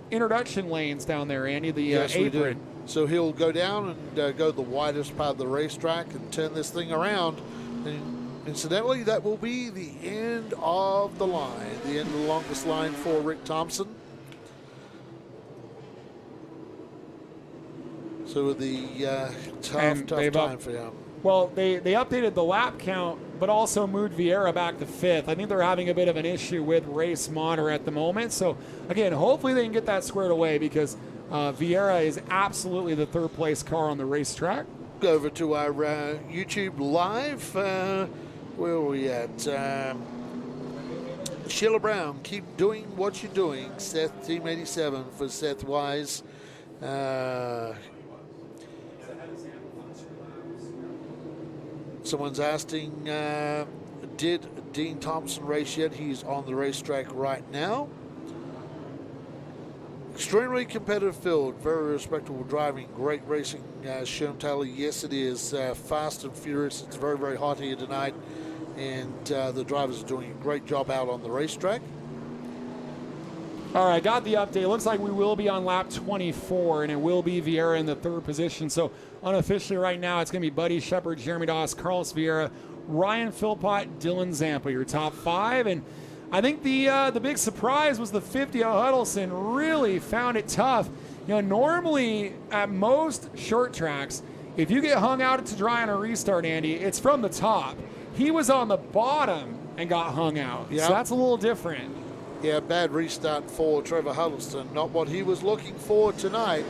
introduction lanes down there, Andy, the yes, apron. We do. So he'll go down and go the widest part of the racetrack and turn this thing around. And incidentally, that will be the end of the line, the end of the longest line for Rick Thompson. So the tough time for him. Well, they updated the lap count, but also moved Vieira back to fifth. I think they're having a bit of an issue with race monitor at the moment. So, again, hopefully they can get that squared away because Vieira is absolutely the third place car on the racetrack. Go over to our YouTube live. Where are we at? Sheila Brown, keep doing what you're doing. Seth, Team 87 for Seth Wise. Someone's asking, did Dean Thompson race yet? He's on the racetrack right now. Extremely competitive field, very respectable driving, great racing. Sherm Taylor, yes it is. Fast and furious. It's very, very hot here tonight. And the drivers are doing a great job out on the racetrack. All right, got the update. Looks like we will be on lap 24, and it will be Vieira in the third position. So unofficially right now, it's going to be Buddy Shepard, Jeremy Doss, Carlos Vieira, Ryan Philpott, Dylan Zampa, your top five. And I think the big surprise was the 50 of Huddleston really found it tough. You know, normally at most short tracks, if you get hung out to dry on a restart, Andy, it's from the top. He was on the bottom and got hung out. Yep. So that's a little different. Yeah, bad restart for Trevor Huddleston. Not what he was looking for tonight.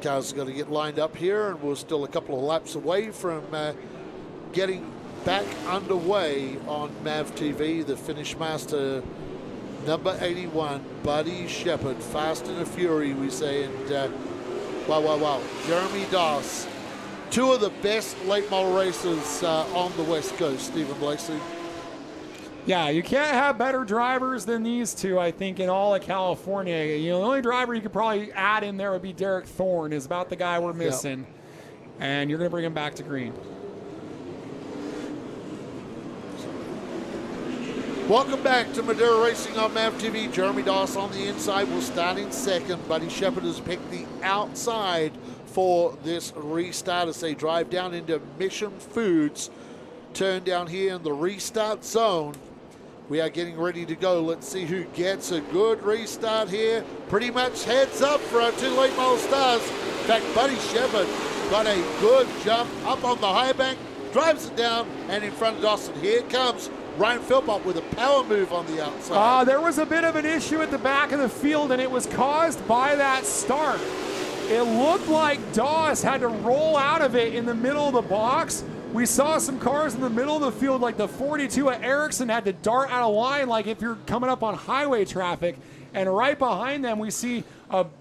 Cars got to get lined up here, and we're still a couple of laps away from getting back underway on MAV TV. The finish master, number 81, Buddy Shepard, fast and a fury, we say. And wow. Jeremy Doss, two of the best late model racers on the West Coast, Stephen Blakeslee. Yeah, you can't have better drivers than these two, I think, in all of California. You know, the only driver you could probably add in there would be Derek Thorne, is about the guy we're missing. Yep. And you're going to bring him back to green. Welcome back to Madeira Racing on MAV TV. Jeremy Doss on the inside will start in second. Buddy Shepard has picked the outside for this restart as they drive down into Mission Foods. Turn down here in the restart zone. We are getting ready to go. Let's see who gets a good restart here. Pretty much heads up for our two late model stars. In fact, Buddy Shepard got a good jump up on the high bank, drives it down, and in front of Dawson. Here comes Ryan Philpott with a power move on the outside. There was a bit of an issue at the back of the field, and it was caused by that start. It looked like Doss had to roll out of it in the middle of the box. We saw some cars in the middle of the field, like the 42 at Ericsson had to dart out of line like if you're coming up on highway traffic. And right behind them, we see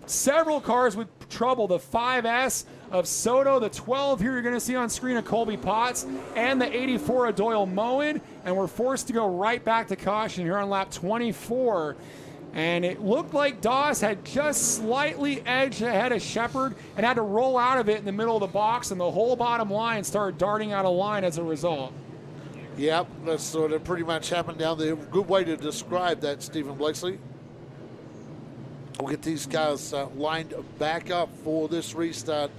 several cars with trouble. The 5S of Soto, the 12 here you're going to see on screen of Colby Potts, and the 84 of Doyle Moen. And we're forced to go right back to caution here on lap 24. And it looked like Doss had just slightly edged ahead of Shepard and had to roll out of it in the middle of the box, and the whole bottom line started darting out of line as a result. Yep, that's sort of pretty much happened down there. Good way to describe that, Stephen Blakeslee. We'll get these guys lined back up for this restart.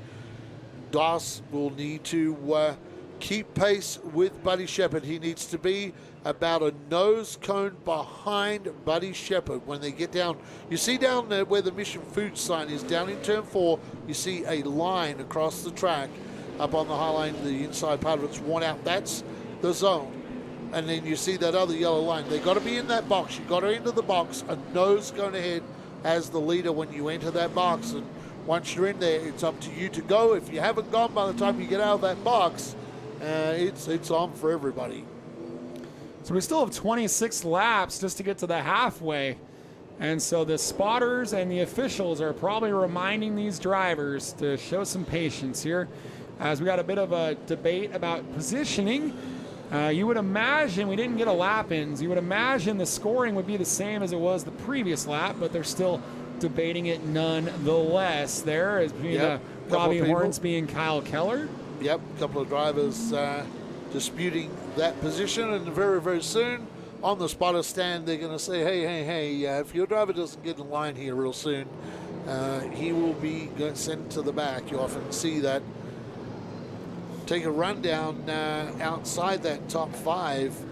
Doss will need to keep pace with Buddy Shepherd. He needs to be about a nose cone behind Buddy Shepherd when they get down. You see down there where the Mission Food sign is, down in turn 4, you see a line across the track up on the high line. The inside part of it's worn out. That's the zone. And then you see that other yellow line. They got to be in that box. You got to enter the box. A nose going ahead as the leader when you enter that box. And once you're in there, it's up to you to go. If you haven't gone by the time you get out of that box, it's on for everybody. So we still have 26 laps just to get to the halfway. And so the spotters and the officials are probably reminding these drivers to show some patience here, as we got a bit of a debate about positioning. You would imagine, we didn't get a lap ins, you would imagine the scoring would be the same as it was the previous lap, but they're still debating it nonetheless. There is between Robbie Hornsby and Kyle Keller. Yep, a couple of drivers disputing that position, and very, very soon on the spotter stand they're going to say, hey, if your driver doesn't get in line here real soon, he will be sent to the back. You often see that. Take a rundown outside that top 5.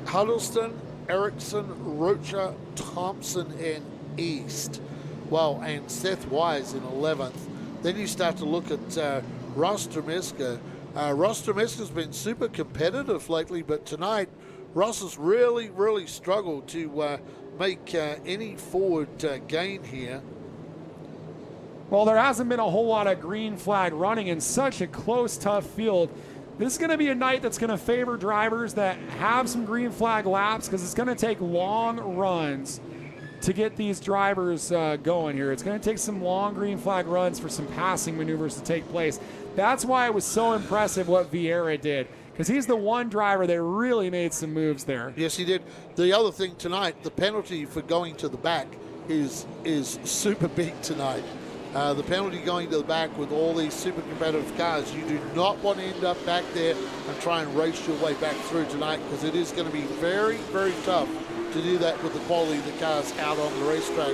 Huddleston, Erickson, Rocha, Thompson, and East. Well, and Seth Wise in 11th. Then you start to look at Ross Tremiska. Ross Tremiska's been super competitive lately, but tonight Ross has really, really struggled to make any forward gain here. Well, there hasn't been a whole lot of green flag running in such a close, tough field. This is going to be a night that's going to favor drivers that have some green flag laps, because it's going to take long runs to get these drivers going here. It's going to take some long green flag runs for some passing maneuvers to take place. That's why it was so impressive what Vieira did, because he's the one driver that really made some moves there. Yes, he did. The other thing tonight, the penalty for going to the back is super big tonight. The penalty going to the back with all these super competitive cars, you do not want to end up back there and try and race your way back through tonight, because it is going to be very, very tough to do that with the quality of the cars out on the racetrack.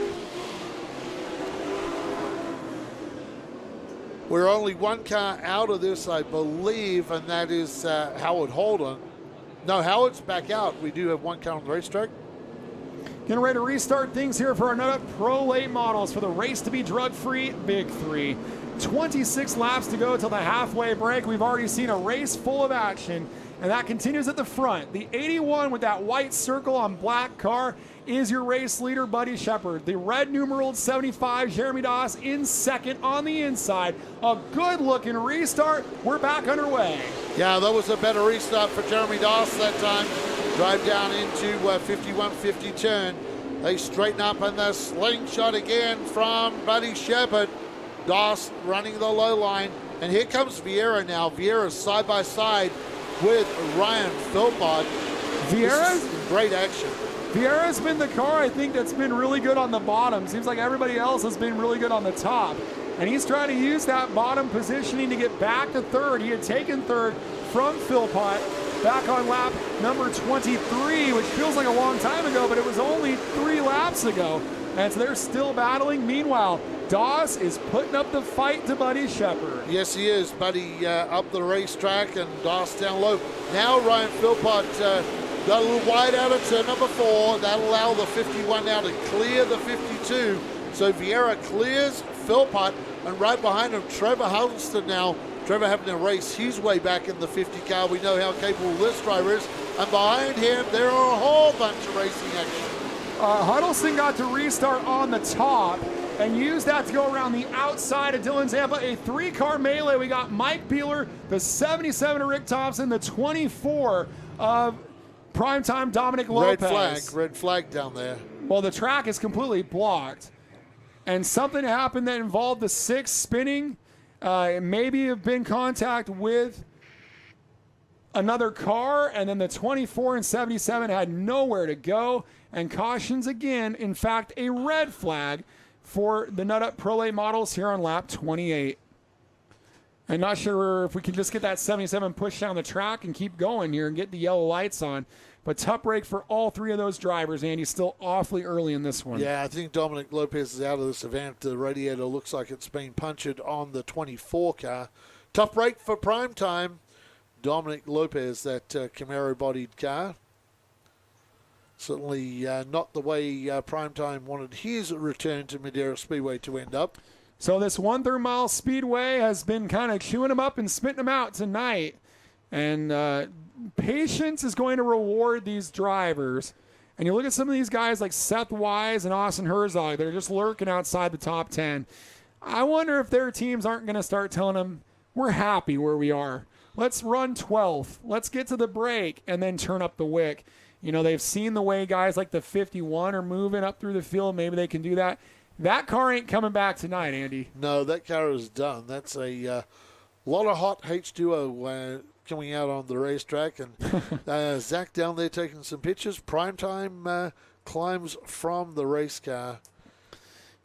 We're only one car out of this, I believe, and that is Howard Holden. No, Howard's back out. We do have one car on the racetrack. Getting ready to restart things here for our Nut Up Pro Late Models for the race to be drug-free Big 3. 26 laps to go till the halfway break. We've already seen a race full of action, and that continues at the front. The 81 with that white circle on black car is your race leader, Buddy Shepherd. The red numeraled 75, Jeremy Doss, in second on the inside. A good-looking restart. We're back underway. Yeah, that was a better restart for Jeremy Doss that time. Drive down into 51-50 turn. They straighten up, and the slingshot again from Buddy Shepherd. Doss running the low line. And here comes Vieira now. Vieira's side by side with Ryan Philpott. Vieira's great action. Vieira's been the car, I think, that's been really good on the bottom. Seems like everybody else has been really good on the top. And he's trying to use that bottom positioning to get back to third. He had taken third from Philpott back on lap number 23, which feels like a long time ago, but it was only 3 laps ago. And so they're still battling. Meanwhile, Doss is putting up the fight to Buddy Shepherd. Yes, he is. Buddy up the racetrack and Doss down low. Now Ryan Philpott got a little wide out of turn number 4. That'll allow the 51 now to clear the 52. So Vieira clears Philpott, and right behind him, Trevor Huddleston now. Trevor having to race his way back in the 50 car. We know how capable this driver is. And behind him, there are a whole bunch of racing action. Huddleston got to restart on the top and used that to go around the outside of Dylan Zampa. A 3-car melee. We got Mike Peeler, the 77 of Rick Thompson, the 24 of primetime Dominic Lopez. Red flag down there. Well, the track is completely blocked. And something happened that involved the 6 spinning. Maybe have been contact with another car, and then the 24 and 77 had nowhere to go, and cautions again. In fact, a red flag for the Nut Up Pro Late Models here on lap 28. I'm not sure if we can just get that 77 push down the track and keep going here and get the yellow lights on. But tough break for all three of those drivers, Andy. Still awfully early in this one. Yeah, I think Dominic Lopez is out of this event. The radiator looks like it's been punctured on the 24 car. Tough break for prime time. Dominic Lopez, that Camaro-bodied car. Certainly not the way Primetime wanted his return to Madera Speedway to end up. So this 1/3 mile speedway has been kind of chewing them up and spitting them out tonight. And patience is going to reward these drivers. And you look at some of these guys like Seth Wise and Austin Herzog. They're just lurking outside the top 10. I wonder if their teams aren't going to start telling them, we're happy where we are. Let's run 12th. Let's get to the break and then turn up the wick. You know, they've seen the way guys like the 51 are moving up through the field. Maybe they can do that. That car ain't coming back tonight, Andy. No, that car is done. That's a lot of hot H2O coming out on the racetrack. And Zach down there taking some pictures. Primetime climbs from the race car.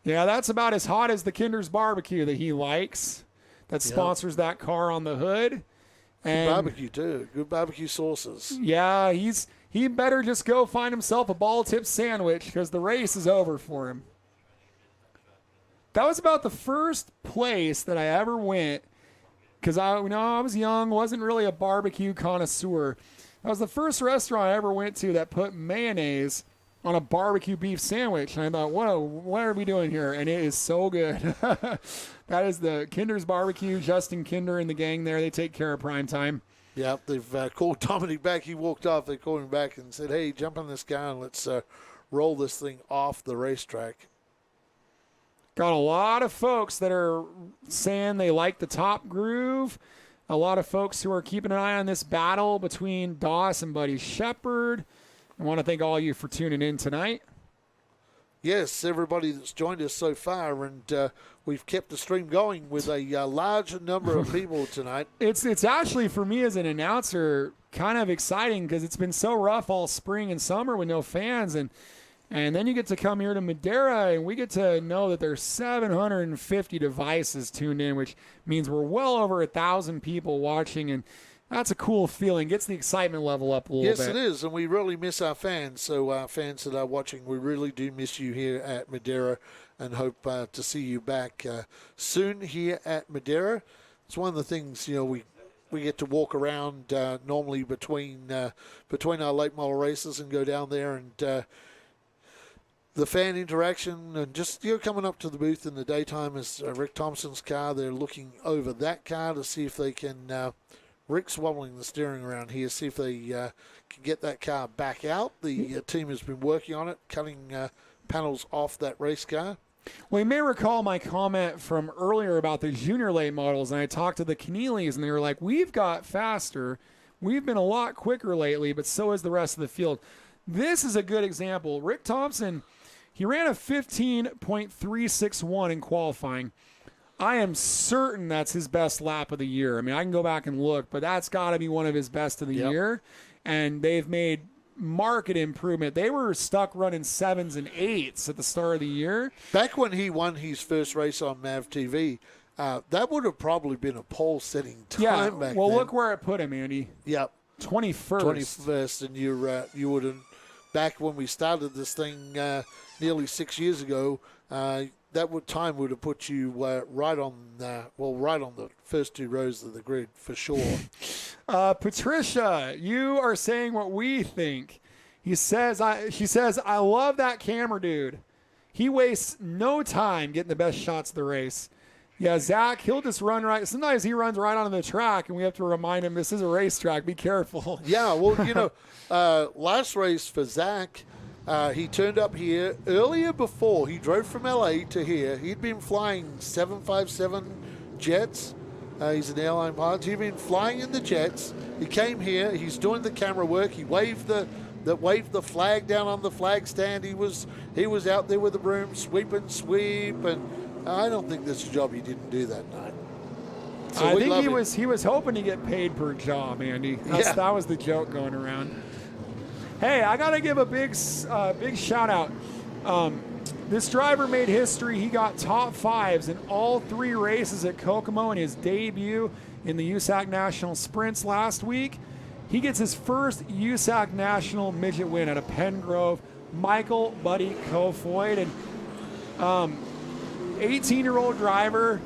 Yeah, that's about as hot as the Kinder's barbecue that he likes. That sponsors that car on the hood. And good barbecue, too. Good barbecue sauces. Yeah, he better just go find himself a ball-tip sandwich because the race is over for him. That was about the first place that I ever went because I was young, wasn't really a barbecue connoisseur. That was the first restaurant I ever went to that put mayonnaise on a barbecue beef sandwich. And I thought, whoa, what are we doing here? And it is so good. That is the Kinder's Barbecue. Justin Kinder and the gang there, they take care of Primetime. Yeah, they've called Dominic back. He walked off. They called him back and said, hey, jump on this car and let's roll this thing off the racetrack. Got a lot of folks that are saying they like the top groove. A lot of folks who are keeping an eye on this battle between Doss and Buddy Shepard. I want to thank all of you for tuning in tonight. Yes, everybody that's joined us so far, and we've kept the stream going with a large number of people tonight. It's actually, for me as an announcer, kind of exciting because it's been so rough all spring and summer with no fans, and then you get to come here to Madera, and we get to know that there's 750 devices tuned in, which means we're well over 1,000 people watching, and that's a cool feeling. Gets the excitement level up a little bit. Yes, it is, and we really miss our fans. So our fans that are watching, we really do miss you here at Madera and hope to see you back soon here at Madera. It's one of the things, we get to walk around normally between our late model races and go down there and the fan interaction and just coming up to the booth in the daytime is Rick Thompson's car. They're looking over that car to see if they can Rick's wobbling the steering around here, see if they can get that car back out. The team has been working on it, cutting panels off that race car. Well, you may recall my comment from earlier about the junior late models, and I talked to the Keneally's, and they were like, we've got faster. We've been a lot quicker lately, but so is the rest of the field. This is a good example. Rick Thompson, he ran a 15.361 in qualifying. I am certain that's his best lap of the year. I mean, I can go back and look, but that's got to be one of his best of the year. And they've made market improvement. They were stuck running 7s and 8s at the start of the year. Back when he won his first race on MAV TV, that would have probably been a pole-setting time back then. Look where it put him, Andy. Yep. 21st. And you would have, back when we started this thing nearly 6 years ago, time would have put you right on the first two rows of the grid for sure. Patricia, you are saying what we think. She says, I love that camera dude. He wastes no time getting the best shots of the race. Yeah, Zach, he'll just run right. Sometimes he runs right onto the track, and we have to remind him this is a racetrack. Be careful. Yeah, well, last race for Zach, he turned up here earlier before. He drove from L.A. to here. He'd been flying 757 jets. He's an airline pilot. He'd been flying in the jets. He came here. He's doing the camera work. He waved the flag down on the flag stand. He was out there with the broom, sweep, and I don't think this job he didn't do that night. So I think he was hoping to get paid per job, Andy. That was the joke going around. Hey, I got to give a big shout out. This driver made history. He got top 5s in all 3 races at Kokomo in his debut in the USAC National Sprints last week. He gets his first USAC National midget win out of Pengrove. Michael Buddy Kofoid, and 18-year-old driver.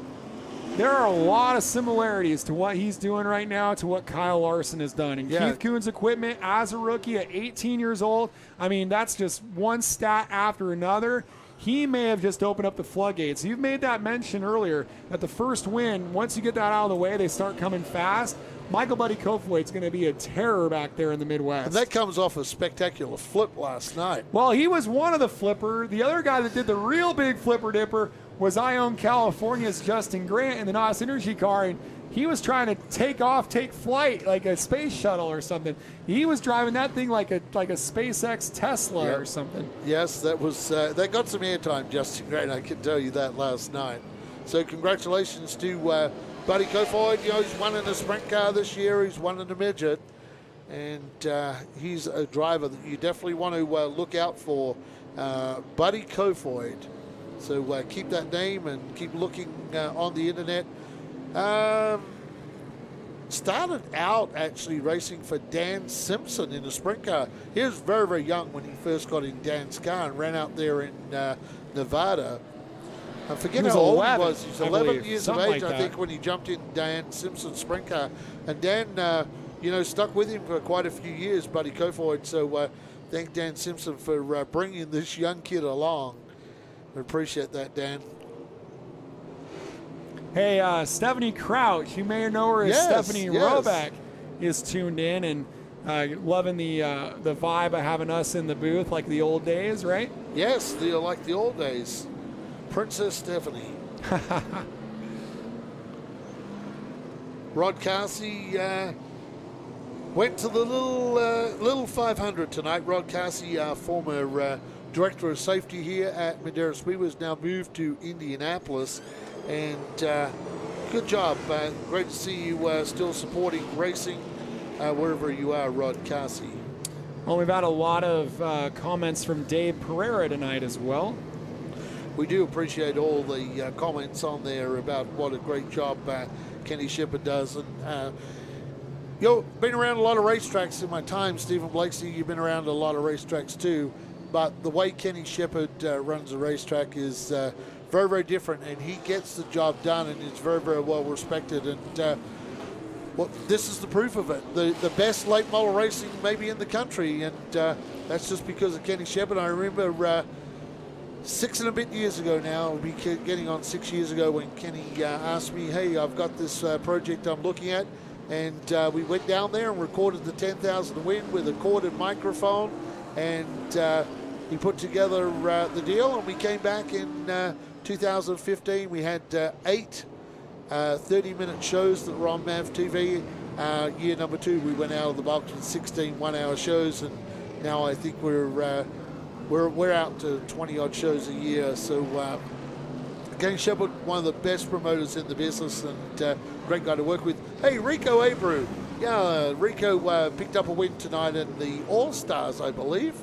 There are a lot of similarities to what he's doing right now to what Kyle Larson has done. And Keith Kuhn's equipment as a rookie at 18 years old, I mean, that's just one stat after another. He may have just opened up the floodgates. You've made that mention earlier that the first win, once you get that out of the way, they start coming fast. Michael Buddy Kofoid's going to be a terror back there in the Midwest. And that comes off a spectacular flip last night. Well, he was one of the flipper. The other guy that did the real big flipper dipper was Ione California's Justin Grant in the NOS Energy car, and he was trying to take flight like a space shuttle or something. He was driving that thing like a SpaceX Tesla or something. Yes, that was that got some airtime, Justin Grant. I can tell you that last night. So congratulations to Buddy Kofoid. You know, he's won in the sprint car this year. He's won in the midget, and he's a driver that you definitely want to look out for. Buddy Kofoid. So keep that name and keep looking on the internet. Started out actually racing for Dan Simpson in a sprint car. He was very, very young when he first got in Dan's car and ran out there in Nevada. I forget how old he was. He was 11 years of age, I think, when he jumped in Dan Simpson's sprint car. And Dan, stuck with him for quite a few years, Buddy Kofoid. So thank Dan Simpson for bringing this young kid along. I appreciate that, Dan. Hey, Stephanie Crouch, you may know her as Stephanie Roback, is tuned in and loving the vibe of having us in the booth like the old days, right? Yes, like the old days. Princess Stephanie. Rod Carsey went to the little 500 tonight. Rod Carsey, former Director of Safety here at Madera Speedway, has now moved to Indianapolis. And good job. Great to see you still supporting racing wherever you are, Rod Carsey. Well, we've had a lot of comments from Dave Pereira tonight as well. We do appreciate all the comments on there about what a great job Kenny Shepard does. And been around a lot of racetracks in my time. Stephen Blakeslee, you've been around a lot of racetracks too. But the way Kenny Shepard runs a racetrack is very, very different, and he gets the job done, and is very, very well respected. And this is the proof of it. The best late model racing maybe in the country, and that's just because of Kenny Shepard. I remember 6 and a bit years ago now, we'll be getting on 6 years ago, when Kenny asked me, hey, I've got this project I'm looking at, and we went down there and recorded the 10,000 to win with a corded microphone, and he put together the deal, and we came back in 2015. We had 8 30-minute shows that were on MAV TV. Year number 2, we went out of the box with 16 one-hour shows, and now I think we're out to 20-odd shows a year. So Kenny Shepard, one of the best promoters in the business, and great guy to work with. Hey, Rico Abreu. Yeah, Rico picked up a win tonight in the All-Stars, I believe.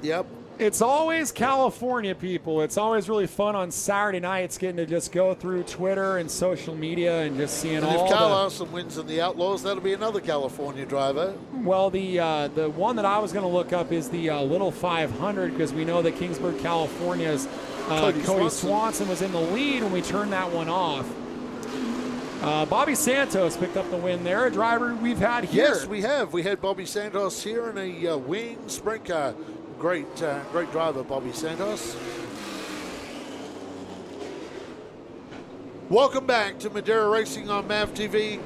Yep. It's always California, people. It's always really fun on Saturday nights getting to just go through Twitter and social media and just seeing and all if Kyle Larson wins in the Outlaws, that'll be another California driver. Well, the one that I was going to look up is the Little 500, because we know that Kingsburg, California's Cody Swanson was in the lead when we turned that one off. Bobby Santos picked up the win there, a driver we've had here. Yes, we have. We had Bobby Santos here in a wing sprint car. Great driver, Bobby Santos. Welcome back to Madera Racing on MAV TV.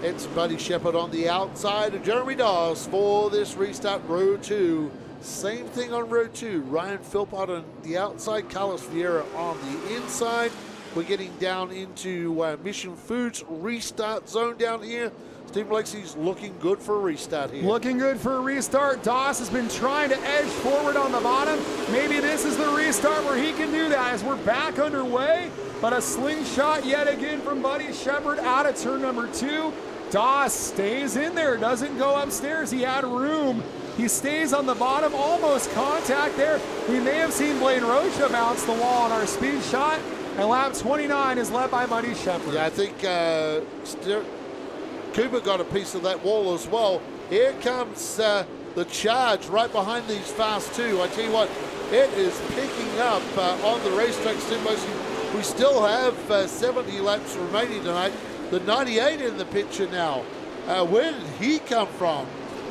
It's Buddy Shepard on the outside of Jeremy Dawes for this restart Row 2. Same thing on Row 2. Ryan Philpott on the outside, Carlos Vieira on the inside. We're getting down into Mission Foods restart zone down here. Steve Blakeslee's looking good for a restart here. Looking good for a restart. Doss has been trying to edge forward on the bottom. Maybe this is the restart where he can do that as we're back underway. But a slingshot yet again from Buddy Shepard out of turn number 2. Doss stays in there, doesn't go upstairs. He had room He stays on the bottom, almost contact there. We may have seen Blaine Rocha bounce the wall on our speed shot. And lap 29 is led by Buddy Shepard. Yeah, I think Cooper got a piece of that wall as well. Here comes the charge right behind these fast two. I tell you what, it is picking up on the racetrack. We still have 70 laps remaining tonight. The 98 in the picture now. Where did he come from?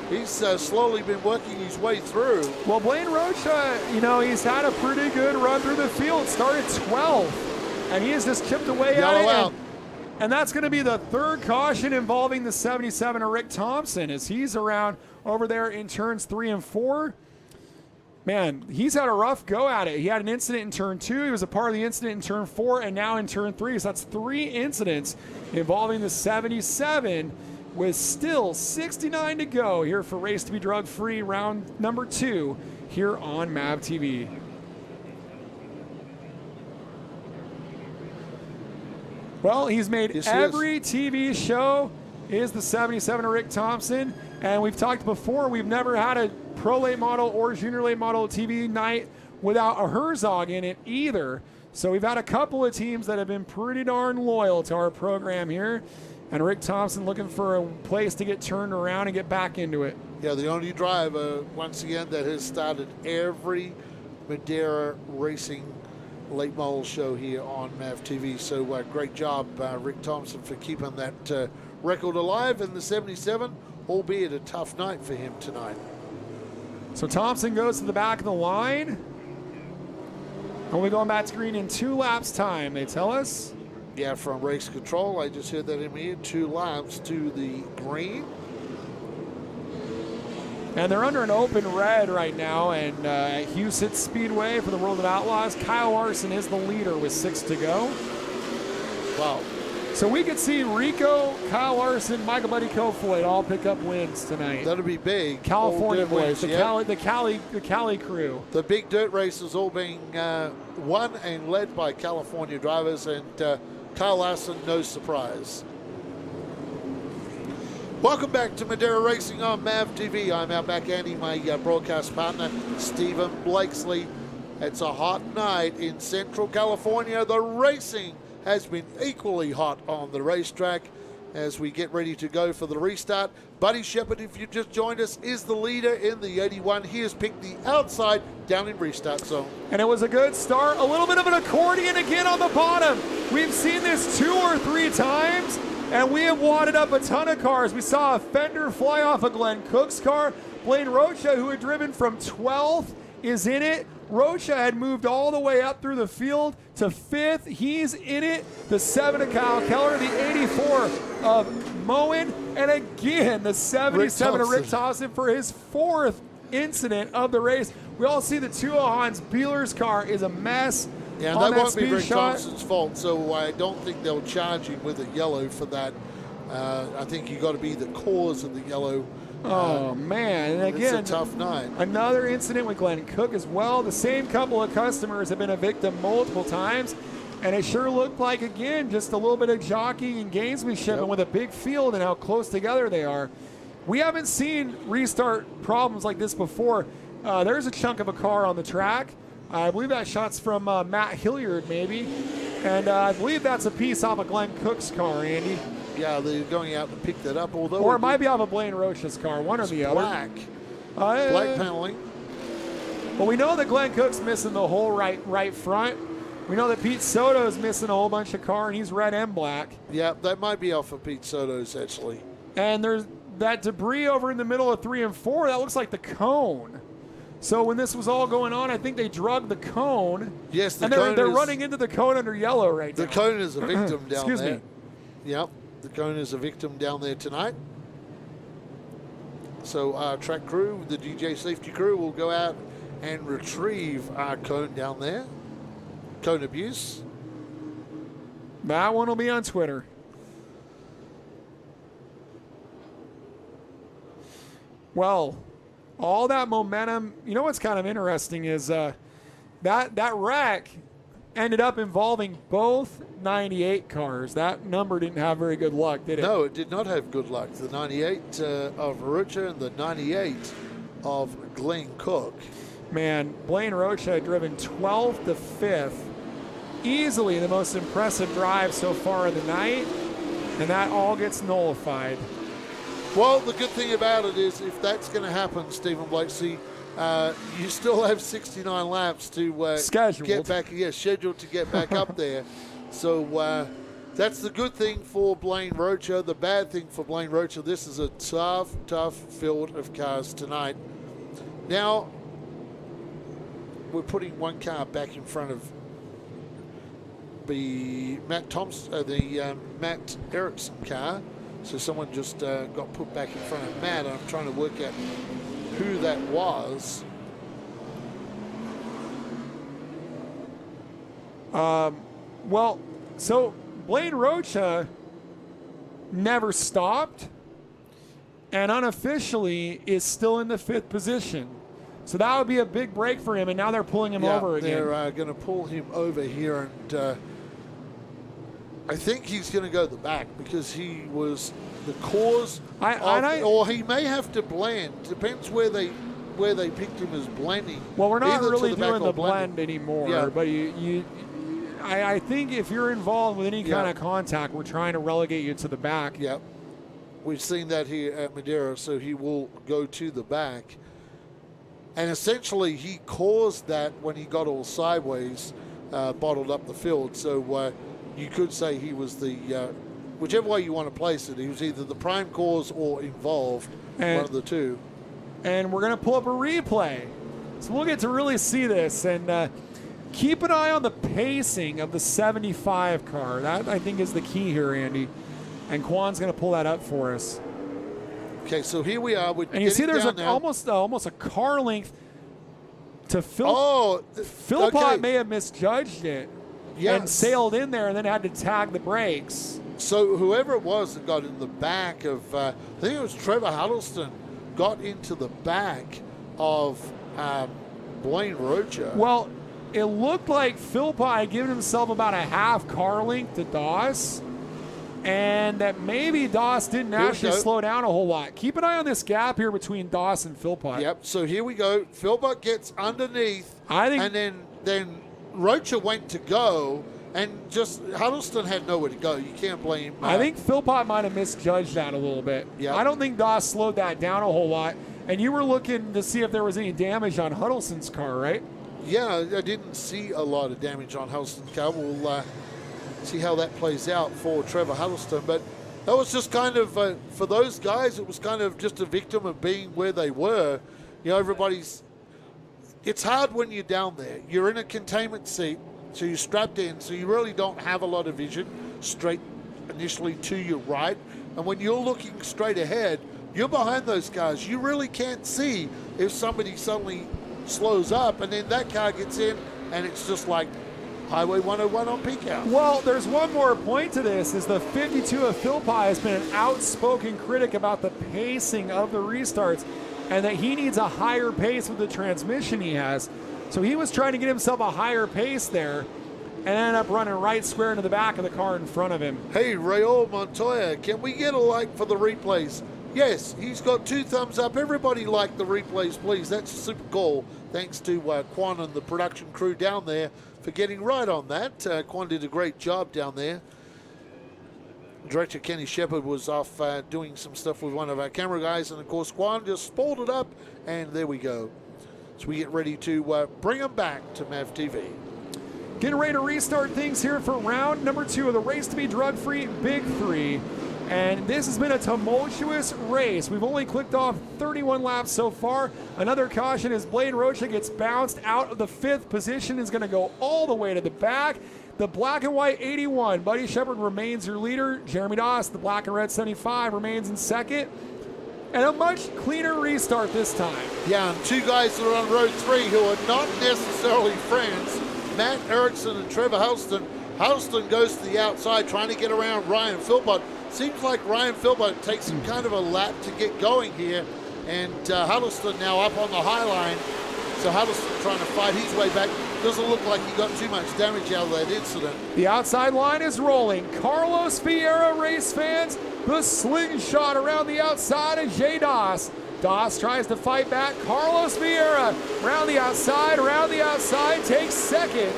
He's slowly been working his way through. Well, Blaine Rocha, he's had a pretty good run through the field. Started 12th. And he has just chipped away at it. And that's going to be the third caution involving the 77 of Rick Thompson as he's around over there in turns 3 and 4. Man, he's had a rough go at it. He had an incident in turn 2. He was a part of the incident in turn 4 and now in turn 3. So that's 3 incidents involving the 77 with still 69 to go here for Race to be Drug-Free round number 2 here on MAV TV. Well, he's made every TV show is the 77 of Rick Thompson. And we've talked before, we've never had a pro late model or junior late model TV night without a Herzog in it either. So we've had a couple of teams that have been pretty darn loyal to our program here. And Rick Thompson looking for a place to get turned around and get back into it. Yeah, the only driver, once again, that has started every Madeira racing late model show here on MAV TV. So great job, Rick Thompson, for keeping that record alive in the 77, albeit a tough night for him tonight. So Thompson goes to the back of the line. Only going back to green in 2 laps time, they tell us. Yeah, from race control, I just heard that in here, 2 laps to the green. And they're under an open red right now, and at Huset's Speedway for the World of Outlaws, Kyle Larson is the leader with 6 to go. Wow. So we could see Rico, Kyle Larson, Michael Buddy Kofoid all pick up wins tonight. That'll be big. California boys, wins, the Cali crew. The big dirt races all being won and led by California drivers, and Kyle Larson, no surprise. Welcome back to Madeira Racing on MAV TV. I'm Outback Andy, my broadcast partner, Stephen Blakesley. It's a hot night in Central California. The racing has been equally hot on the racetrack as we get ready to go for the restart. Buddy Shepard, if you just joined us, is the leader in the 81. He has picked the outside down in restart zone. And it was a good start. A little bit of an accordion again on the bottom. We've seen this 2 or 3 times. And we have wadded up a ton of cars. We saw a fender fly off of Glenn Cook's car. Blaine Rocha, who had driven from 12th, is in it. Rocha had moved all the way up through the field to 5th. He's in it. The 7 of Kyle Keller, the 84 of Moen, and again, the 77 of Rick Thompson for his 4th incident of the race. We all see the 2 of Hans Bieler's car is a mess. Yeah, and that won't be Rick Thompson's fault, so I don't think they'll charge him with a yellow for that. I think you got to be the cause of the yellow. Oh, man. And again, it's a tough night. Another incident with Glenn Cook as well. The same couple of customers have been a victim multiple times. And it sure looked like, again, just a little bit of jockeying and gamesmanship, and with a big field and how close together they are. We haven't seen restart problems like this before. There's a chunk of a car on the track. I believe that shot's from Matt Hilliard, maybe. And I believe that's a piece off of Glenn Cook's car, Andy. Yeah, they're going out to pick that up. Or it might be off of Blaine Rocha's car, one or the other. Black paneling. Well, we know that Glenn Cook's missing the whole right front. We know that Pete Soto's missing a whole bunch of car, and he's red and black. Yeah, that might be off of Pete Soto's, actually. And there's that debris over in the middle of 3 and 4. That looks like the cone. So when this was all going on, I think they drugged the cone. Yes, and they're running into the cone under yellow right now. The cone is a victim down Excuse there. me. Yep, the cone is a victim down there tonight. So our track crew, the DJ safety crew, will go out and retrieve our cone down there. Cone abuse. That one will be on Twitter. Well, all that momentum. You know what's kind of interesting is that wreck ended up involving both 98 cars. That number didn't have very good luck, did it? No, it did not have good luck. The 98 of Marucha and the 98 of Glenn Cook. Man, Blaine Rocha had driven 12th to 5th. Easily the most impressive drive so far of the night, and that all gets nullified. Well, the good thing about it is if that's going to happen, Stephen Blakeslee, you still have 69 laps to get back, scheduled to get back up there. So that's the good thing for Blaine Rocha. The bad thing for Blaine Rocha, this is a tough field of cars tonight. Now, we're putting one car back in front of the Matt Erickson car. So someone just got put back in front of Matt, and I'm trying to work out who that was. Well, so Blaine Rocha never stopped and unofficially is still in the 5th position. So that would be a big break for him, and now they're pulling him over again. They're going to pull him over here, and I think he's going to go to the back because he was the cause or he may have to blend. Depends where they picked him as blending. Well, we're not really doing the blend anymore, but I think if you're involved with any kind of contact, we're trying to relegate you to the back. Yep. We've seen that here at Madera, so he will go to the back. And essentially, he caused that when he got all sideways, bottled up the field. So you could say he was the, whichever way you want to place it, he was either the prime cause or involved, one of the two. And we're going to pull up a replay. So we'll get to really see this. And keep an eye on the pacing of the 75 car. That, I think, is the key here, Andy. And Quan's going to pull that up for us. Okay, so here we are. And you see there's almost a car length to Philpott. Oh, Philpott may have misjudged it and sailed in there and then had to tag the brakes. So whoever it was that got in the back of, I think it was Trevor Huddleston, got into the back of Blaine Rocha. Well, it looked like Philpott had given himself about a half car length to Doss, and that maybe Doss didn't actually slow down a whole lot. Keep an eye on this gap here between Doss and Philpott. Yep, so here we go. Philpott gets underneath, and then Rocha went to go, and just Huddleston had nowhere to go. You can't blame him. I think Philpott might have misjudged that a little bit. Yep. I don't think Doss slowed that down a whole lot. And you were looking to see if there was any damage on Huddleston's car, right? Yeah, I didn't see a lot of damage on Huddleston's car. We'll see how that plays out for Trevor Huddleston. But that was just kind of, for those guys, it was kind of just a victim of being where they were. You know, it's hard when you're down there. You're in a containment seat, so you're strapped in, so you really don't have a lot of vision straight initially to your right. And when you're looking straight ahead, you're behind those cars. You really can't see if somebody suddenly slows up, and then that car gets in, and it's just like Highway 101 on peak hour. Well, there's one more point to this, is the 52 of Philpott has been an outspoken critic about the pacing of the restarts, and that he needs a higher pace with the transmission he has. So he was trying to get himself a higher pace there, and ended up running right square into the back of the car in front of him. Hey, Raul Montoya, can we get a like for the replays? Yes, he's got 2 thumbs up. Everybody like the replays, please. That's super cool. Thanks to Quan and the production crew down there for getting right on that. Quan did a great job down there. Director Kenny Shepard was off doing some stuff with one of our camera guys, and of course Quan just spooled it up, and there we go. So we get ready to bring them back to MAV TV. Getting ready to restart things here for round number 2 of the Race to Be Drug-Free Big 3. And this has been a tumultuous race. We've only clicked off 31 laps so far. Another caution as Blaine Rocha gets bounced out of the 5th position, is going to go all the way to the back. The black and white 81, Buddy Shepard remains your leader. Jeremy Doss, the black and red 75, remains in 2nd. And a much cleaner restart this time. Yeah, and 2 guys that are on row 3 who are not necessarily friends, Matt Erickson and Trevor Huddleston. Huddleston goes to the outside trying to get around Ryan Philpott. Seems like Ryan Philpott takes some kind of a lap to get going here, and Huddleston now up on the high line. So Huddleston trying to fight his way back. Doesn't look like he got too much damage out of that incident. The outside line is rolling. Carlos Vieira, race fans, the slingshot around the outside of Jay Doss. Doss tries to fight back. Carlos Vieira around the outside, takes second.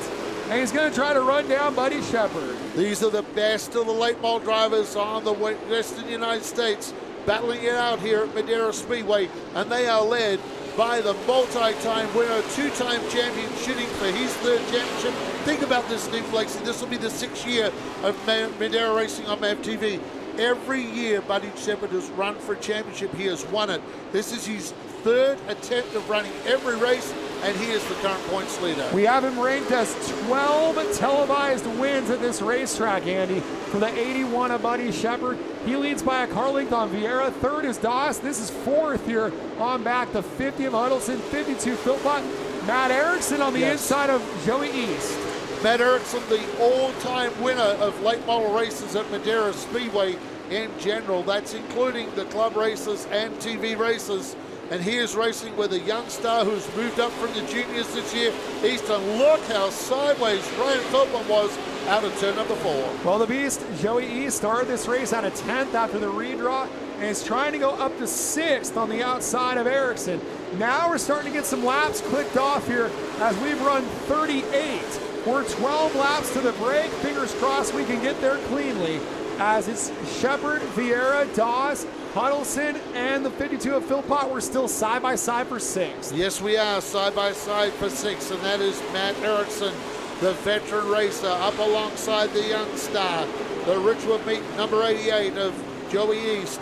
And he's going to try to run down Buddy Shepard. These are the best of the late model drivers on the Western United States, battling it out here at Madeira Speedway, and they are led by the multi-time winner, two-time champion, shooting for his third championship. Think about this, Steve Blakeslee. This will be the 6th year of Madeira Racing on MAV TV. Every year, Buddy Shepard has run for a championship. He has won it. This is his third attempt of running every race, and he is the current points leader. We have him ranked as 12 televised wins at this racetrack, Andy, for the 81 of Buddy Shepard. He leads by a car length on Vieira. Third is Doss. This is fourth here on back. The 50 of Huddleston, 52 Philpott. Matt Erickson on the inside of Joey East. Matt Erickson, the all-time winner of late model races at Madeira Speedway in general. That's including the club races and TV races. And he is racing with a young star who's moved up from the juniors this year, Easton. Look how sideways Ryan Philpott was out of turn number 4. Well, the beast, Joey East, started this race out of 10th after the redraw, and is trying to go up to 6th on the outside of Erickson. Now we're starting to get some laps clicked off here as we've run 38. We're 12 laps to the break. Fingers crossed we can get there cleanly, as it's Shepard, Vieira, Dawes, Huddleston, and the 52 of Philpott. We're still side by side for 6th. Yes, we are side by side for 6th, and that is Matt Erickson, the veteran racer, up alongside the young star, the Richwood Meat number 88 of Joey East.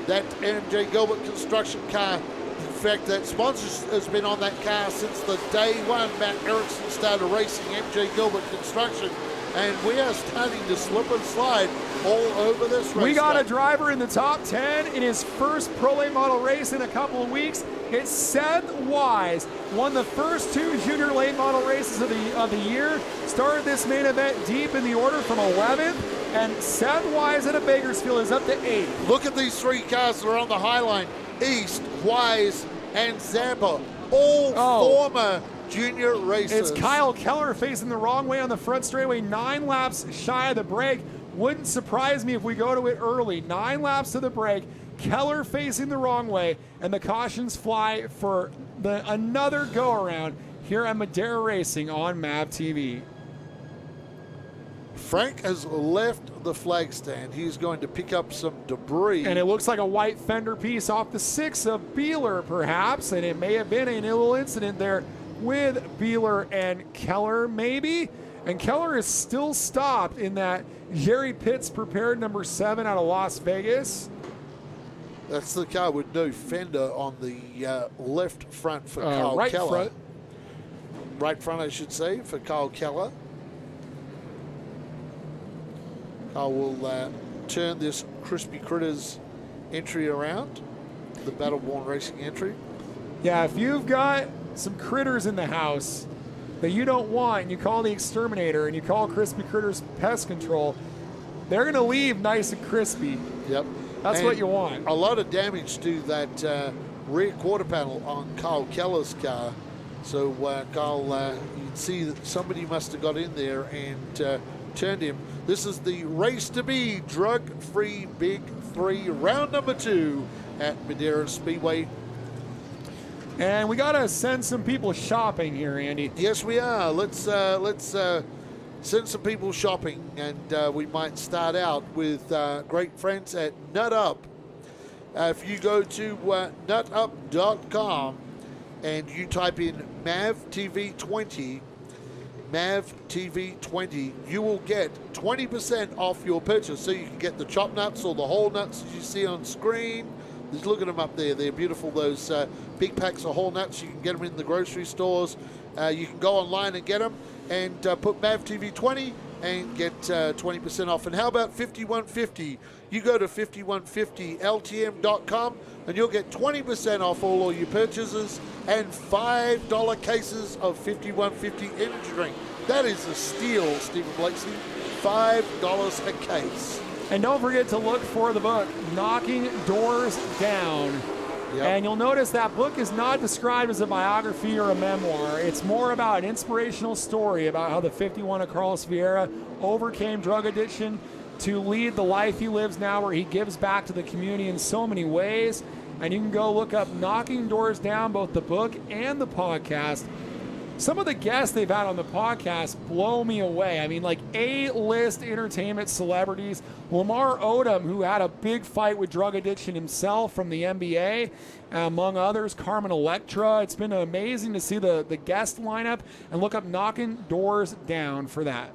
That MJ Gilbert construction car. In fact, that sponsor has been on that car since the day one Matt Erickson started racing MJ Gilbert construction. And we are starting to slip and slide all over this race. We got a driver in the top 10 in his first Pro Late Model race in a couple of weeks. It's Seth Wise, won the first 2 junior late model races of the year. Started this main event deep in the order from 11th. And Seth Wise out of Bakersfield is up to 8th. Look at these 3 cars that are on the high line. East, Wise, and Zampa, all former junior racers. It's Kyle Keller facing the wrong way on the front straightaway, 9 laps shy of the break. Wouldn't surprise me if we go to it early. 9 laps to the break, Keller facing the wrong way, and the cautions fly for another go-around here at Madeira Racing on MAV TV. Frank has left the flag stand. He's going to pick up some debris. And it looks like a white fender piece off the 6 of Beeler, perhaps, and it may have been a little incident there with Beeler and Keller, maybe. And Keller is still stopped in that Jerry Pitts prepared number 7 out of Las Vegas. That's the car with no fender on the left front for Kyle right Keller. Front. Right front, I should say, for Kyle Keller. Kyle will turn this Crispy Critters entry around, the Battleborn Racing entry. Yeah, if you've got some critters in the house that you don't want, and you call the exterminator and you call Crispy Critters Pest Control, they're going to leave nice and crispy. Yep. That's and what you want. A lot of damage to that rear quarter panel on Kyle Keller's car. So Kyle, you'd see that somebody must have got in there and turned him. This is the race to be drug-free Big 3, round number 2 at Madeira Speedway. And we got to send some people shopping here, Andy. Yes, we are. Let's send some people shopping, and we might start out with great friends at Nut Up. If you go to nutup.com and you type in MAVTV20, MAVTV20, you will get 20% off your purchase. So you can get the chopped nuts or the whole nuts that you see on screen. Just look at them up there. They're beautiful, those big packs of whole nuts. You can get them in the grocery stores. You can go online and get them and put MAVTV20 and get 20% off. And how about 5150? You go to 5150ltm.com and you'll get 20% off all your purchases and $5 cases of 5150 energy drink. That is a steal, Stephen Blakeslee. $5 a case. And don't forget to look for the book, Knocking Doors Down. Yep. And you'll notice that book is not described as a biography or a memoir. It's more about an inspirational story about how the 51 of Carlos Vieira overcame drug addiction to lead the life he lives now, where he gives back to the community in so many ways. And you can go look up Knocking Doors Down, both the book and the podcast. Some of the guests they've had on the podcast blow me away. I mean, like A-list entertainment celebrities. Lamar Odom, who had a big fight with drug addiction himself from the NBA, among others, Carmen Electra. It's been amazing to see the guest lineup, and look up Knocking Doors Down for that.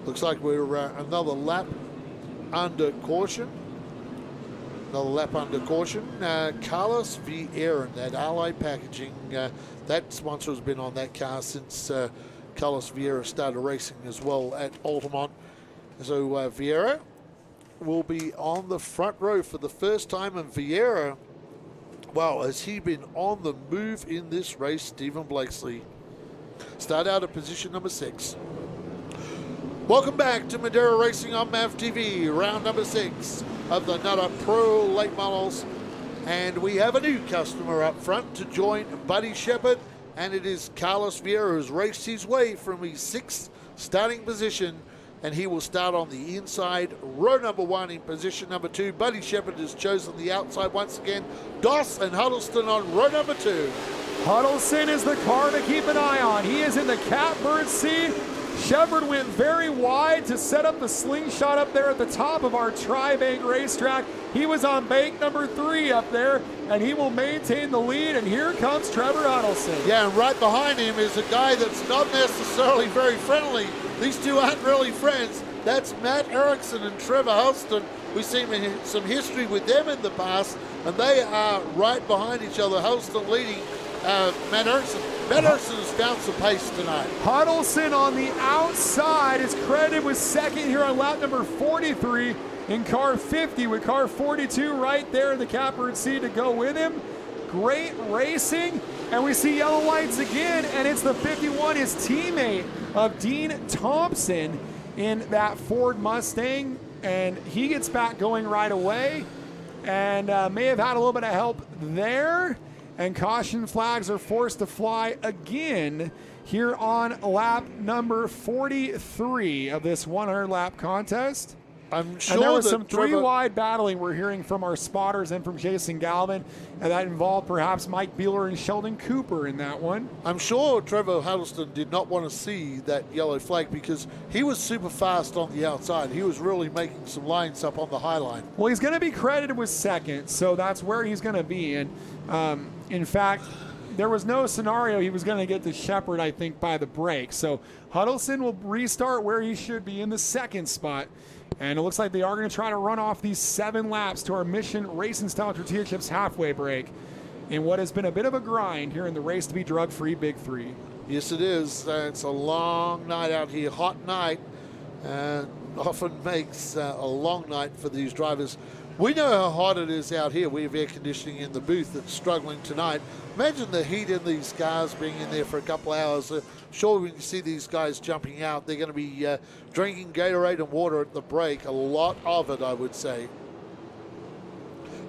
Looks like we're another lap under caution. Another lap under caution. Carlos Vieira, that Ally Packaging, that sponsor has been on that car since Carlos Vieira started racing as well at Altamont. So Vieira will be on the front row for the first time. And Vieira, wow, has he been on the move in this race, Stephen Blakesley. Start out at position number 6. Welcome back to Madeira Racing on MAV TV, round number 6 of the Nutter Pro Late Models. And we have a new customer up front to join Buddy Shepherd, and it is Carlos Vieira, who's raced his way from his 6th starting position, and he will start on the inside, row number 1 in position number 2. Buddy Shepherd has chosen the outside once again. Doss and Huddleston on row number 2. Huddleston is the car to keep an eye on. He is in the catbird seat. Shepherd went very wide to set up the slingshot up there at the top of our tri-bank racetrack. He was on bank number 3 up there, and he will maintain the lead, and here comes Trevor Huddleston. Yeah, and right behind him is a guy that's not necessarily very friendly. These two aren't really friends. That's Matt Erickson and Trevor Huddleston. We've seen some history with them in the past, and they are right behind each other. Huddleston leading Matt Erickson. Matt Erickson has found some pace tonight. Huddleston on the outside is credited with second here on lap number 43 in car 50, with car 42 right there in the catbird seat to go with him. Great racing, and we see yellow lights again, and it's the 51, his teammate of Dean Thompson in that Ford Mustang, and he gets back going right away, and may have had a little bit of help there. And caution flags are forced to fly again here on lap number 43 of this 100-lap contest. I'm sure and there was that some three-wide battling we're hearing from our spotters and from Jason Galvin, and that involved perhaps Mike Beeler and Sheldon Cooper in that one. I'm sure Trevor Huddleston did not want to see that yellow flag because he was super fast on the outside. He was really making some lines up on the high line. Well, he's going to be credited with second, so that's where he's going to be. And in fact, there was no scenario he was going to get to Shepherd, I think, by the break. So Huddleston will restart where he should be in the second spot. And it looks like they are going to try to run off these 7 laps to our Mission Racing Style Tortilla Chips halfway break in what has been a bit of a grind here in the Race to Be Drug-Free Big 3. Yes, it is. It's a long night out here, hot night, and often makes a long night for these drivers. We know how hot it is out here. We have air conditioning in the booth that's struggling tonight. Imagine the heat in these cars being in there for a couple hours. Sure, when you see these guys jumping out, they're going to be drinking Gatorade and water at the break. A lot of it, I would say.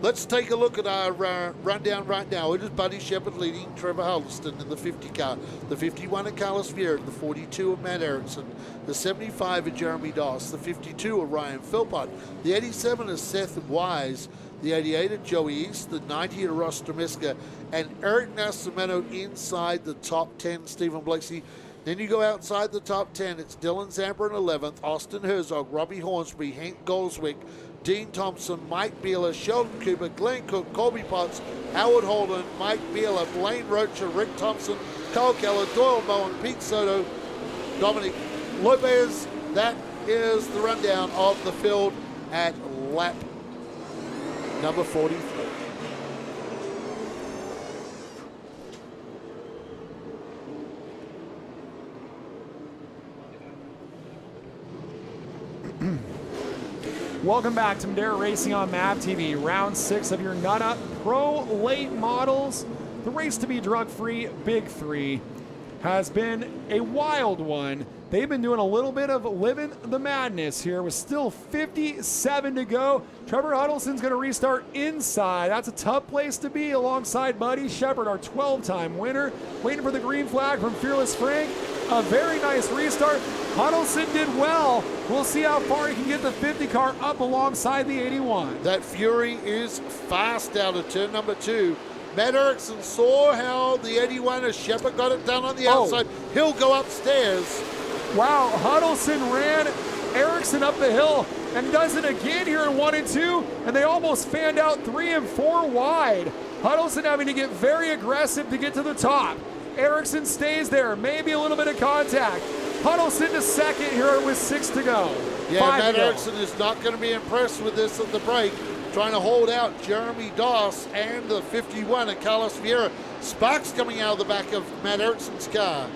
Let's take a look at our rundown right now. It is Buddy Shepherd leading Trevor Huddleston in the 50 car. The 51 of Carlos Vieira, the 42 of Matt Erickson, the 75 of Jeremy Doss, the 52 of Ryan Philpott, the 87 of Seth Wise, the 88 of Joey East, the 90 of Ross Tremeska, and Eric Nascimento inside the top 10, Stephen Blakesley. Then you go outside the top 10, it's Dylan Zamper in 11th, Austin Herzog, Robbie Hornsby, Hank Goldswick, Dean Thompson, Mike Beeler, Sheldon Cooper, Glenn Cook, Colby Potts, Howard Holden, Mike Beeler, Blaine Rocha, Rick Thompson, Cole Keller, Doyle Bowen, Pete Soto, Dominic Lopez. That is the rundown of the field at lap number 43. Welcome back to Madeira Racing on MAV TV, round 6 of your Nut Up Pro Late Models. The Race to Be Drug-Free Big 3 has been a wild one. They've been doing a little bit of living the madness here with still 57 to go. Trevor Huddleston's going to restart inside. That's a tough place to be alongside Buddy Shepherd, our 12-time winner. Waiting for the green flag from Fearless Frank. A very nice restart. Huddleston did well. We'll see how far he can get the 50 car up alongside the 81. That Fury is fast out of turn number 2. Matt Erickson saw how the 81 as Shepard got it done on the outside. He'll go upstairs. Wow, Huddleston ran Erickson up the hill and does it again here in 1 and 2, and they almost fanned out 3 and 4 wide. Huddleston having to get very aggressive to get to the top. Erickson stays there, maybe a little bit of contact. Huddleston to second here with 6 to go. Yeah, Matt Erickson is not going to be impressed with this at the break. Trying to hold out Jeremy Doss and the 51 and Carlos Vieira. Sparks coming out of the back of Matt Erickson's car.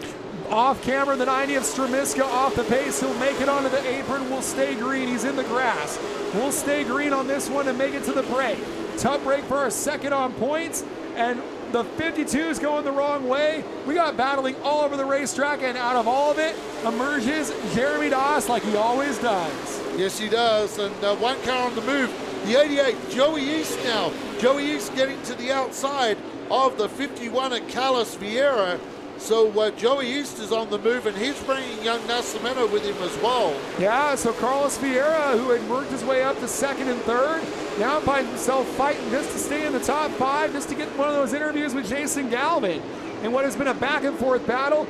Off camera, the 90 of Stremiska off the pace. He'll make it onto the apron. Will stay green. He's in the grass. We'll stay green on this one and make it to the break. Tough break for our second on points. And the 52 is going the wrong way. We got battling all over the racetrack, and out of all of it emerges Jeremy Doss like he always does. Yes, he does. And one car on the move. The 88, Joey East now. Joey East getting to the outside of the 51 at Carlos Vieira. So Joey East is on the move, and he's bringing young Nascimento with him as well. Yeah, so Carlos Vieira, who had worked his way up to second and third, now finds himself fighting just to stay in the top 5, just to get one of those interviews with Jason Galvin. And what has been a back and forth battle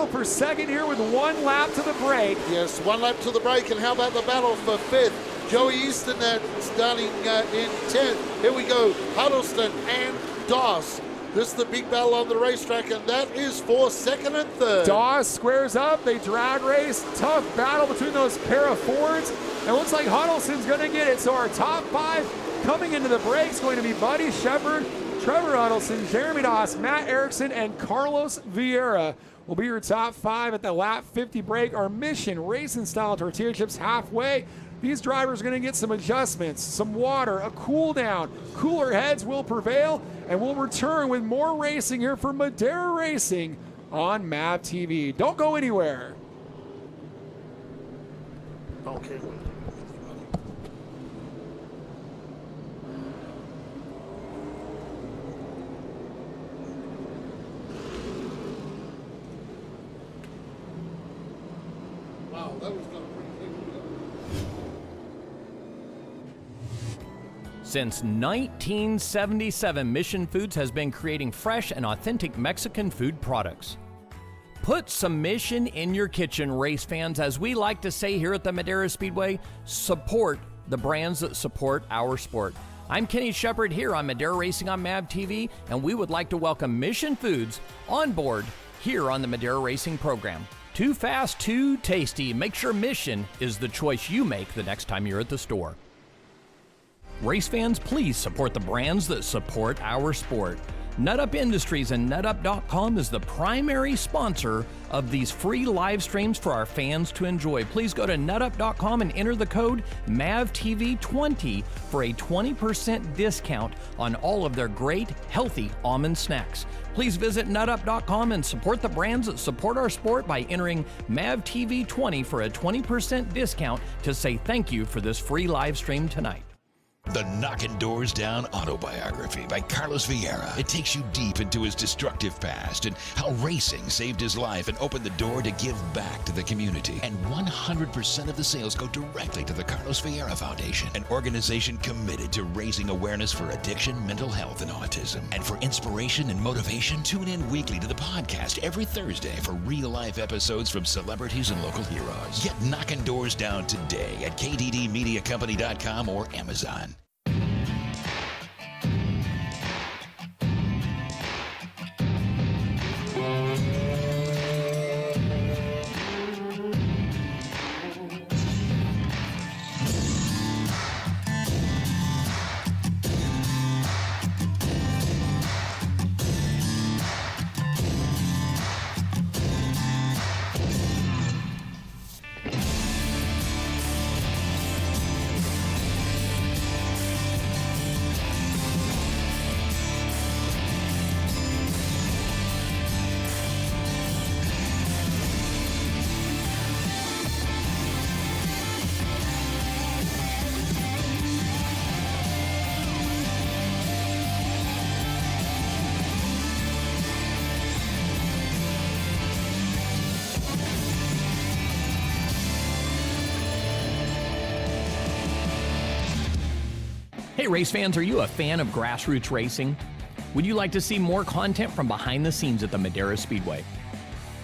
for second here with 1 lap to the break. Yes, 1 lap to the break, and how about the battle for 5th? Joey Easton starting in 10th. Here we go, Huddleston and Doss. This is the big battle on the racetrack, and that is for 2nd and 3rd. Doss squares up, they drag race. Tough battle between those pair of Fords. And it looks like Huddleston's going to get it. So our top 5 coming into the break is going to be Buddy Shepard, Trevor Huddleston, Jeremy Doss, Matt Erickson, and Carlos Vieira will be your top 5 at the lap 50 break. Our mission, racing style tortilla chips halfway. These drivers are going to get some adjustments, some water, a cool down. Cooler heads will prevail, and we'll return with more racing here for Madera Racing on MAV TV. Don't go anywhere. Okay. Wow, that was not pretty quick. Since 1977, Mission Foods has been creating fresh and authentic Mexican food products. Put some Mission in your kitchen, race fans. As we like to say here at the Madera Speedway, support the brands that support our sport. I'm Kenny Shepard here on Madera Racing on MAV TV, and we would like to welcome Mission Foods on board here on the Madera Racing program. Too fast, too tasty. Make sure Mission is the choice you make the next time you're at the store. Race fans, please support the brands that support our sport. NutUp Industries and NutUp.com is the primary sponsor of these free live streams for our fans to enjoy. Please go to NutUp.com and enter the code MAVTV20 for a 20% discount on all of their great, healthy almond snacks. Please visit NutUp.com and support the brands that support our sport by entering MAVTV20 for a 20% discount to say thank you for this free live stream tonight. The Knocking Doors Down autobiography by Carlos Vieira. It takes you deep into his destructive past and how racing saved his life and opened the door to give back to the community. And 100% of the sales go directly to the Carlos Vieira Foundation, an organization committed to raising awareness for addiction, mental health, and autism. And for inspiration and motivation, tune in weekly to the podcast every Thursday for real-life episodes from celebrities and local heroes. Get Knocking Doors Down today at kddmediacompany.com or Amazon. Hey race fans, are you a fan of grassroots racing? Would you like to see more content from behind the scenes at the Madera Speedway?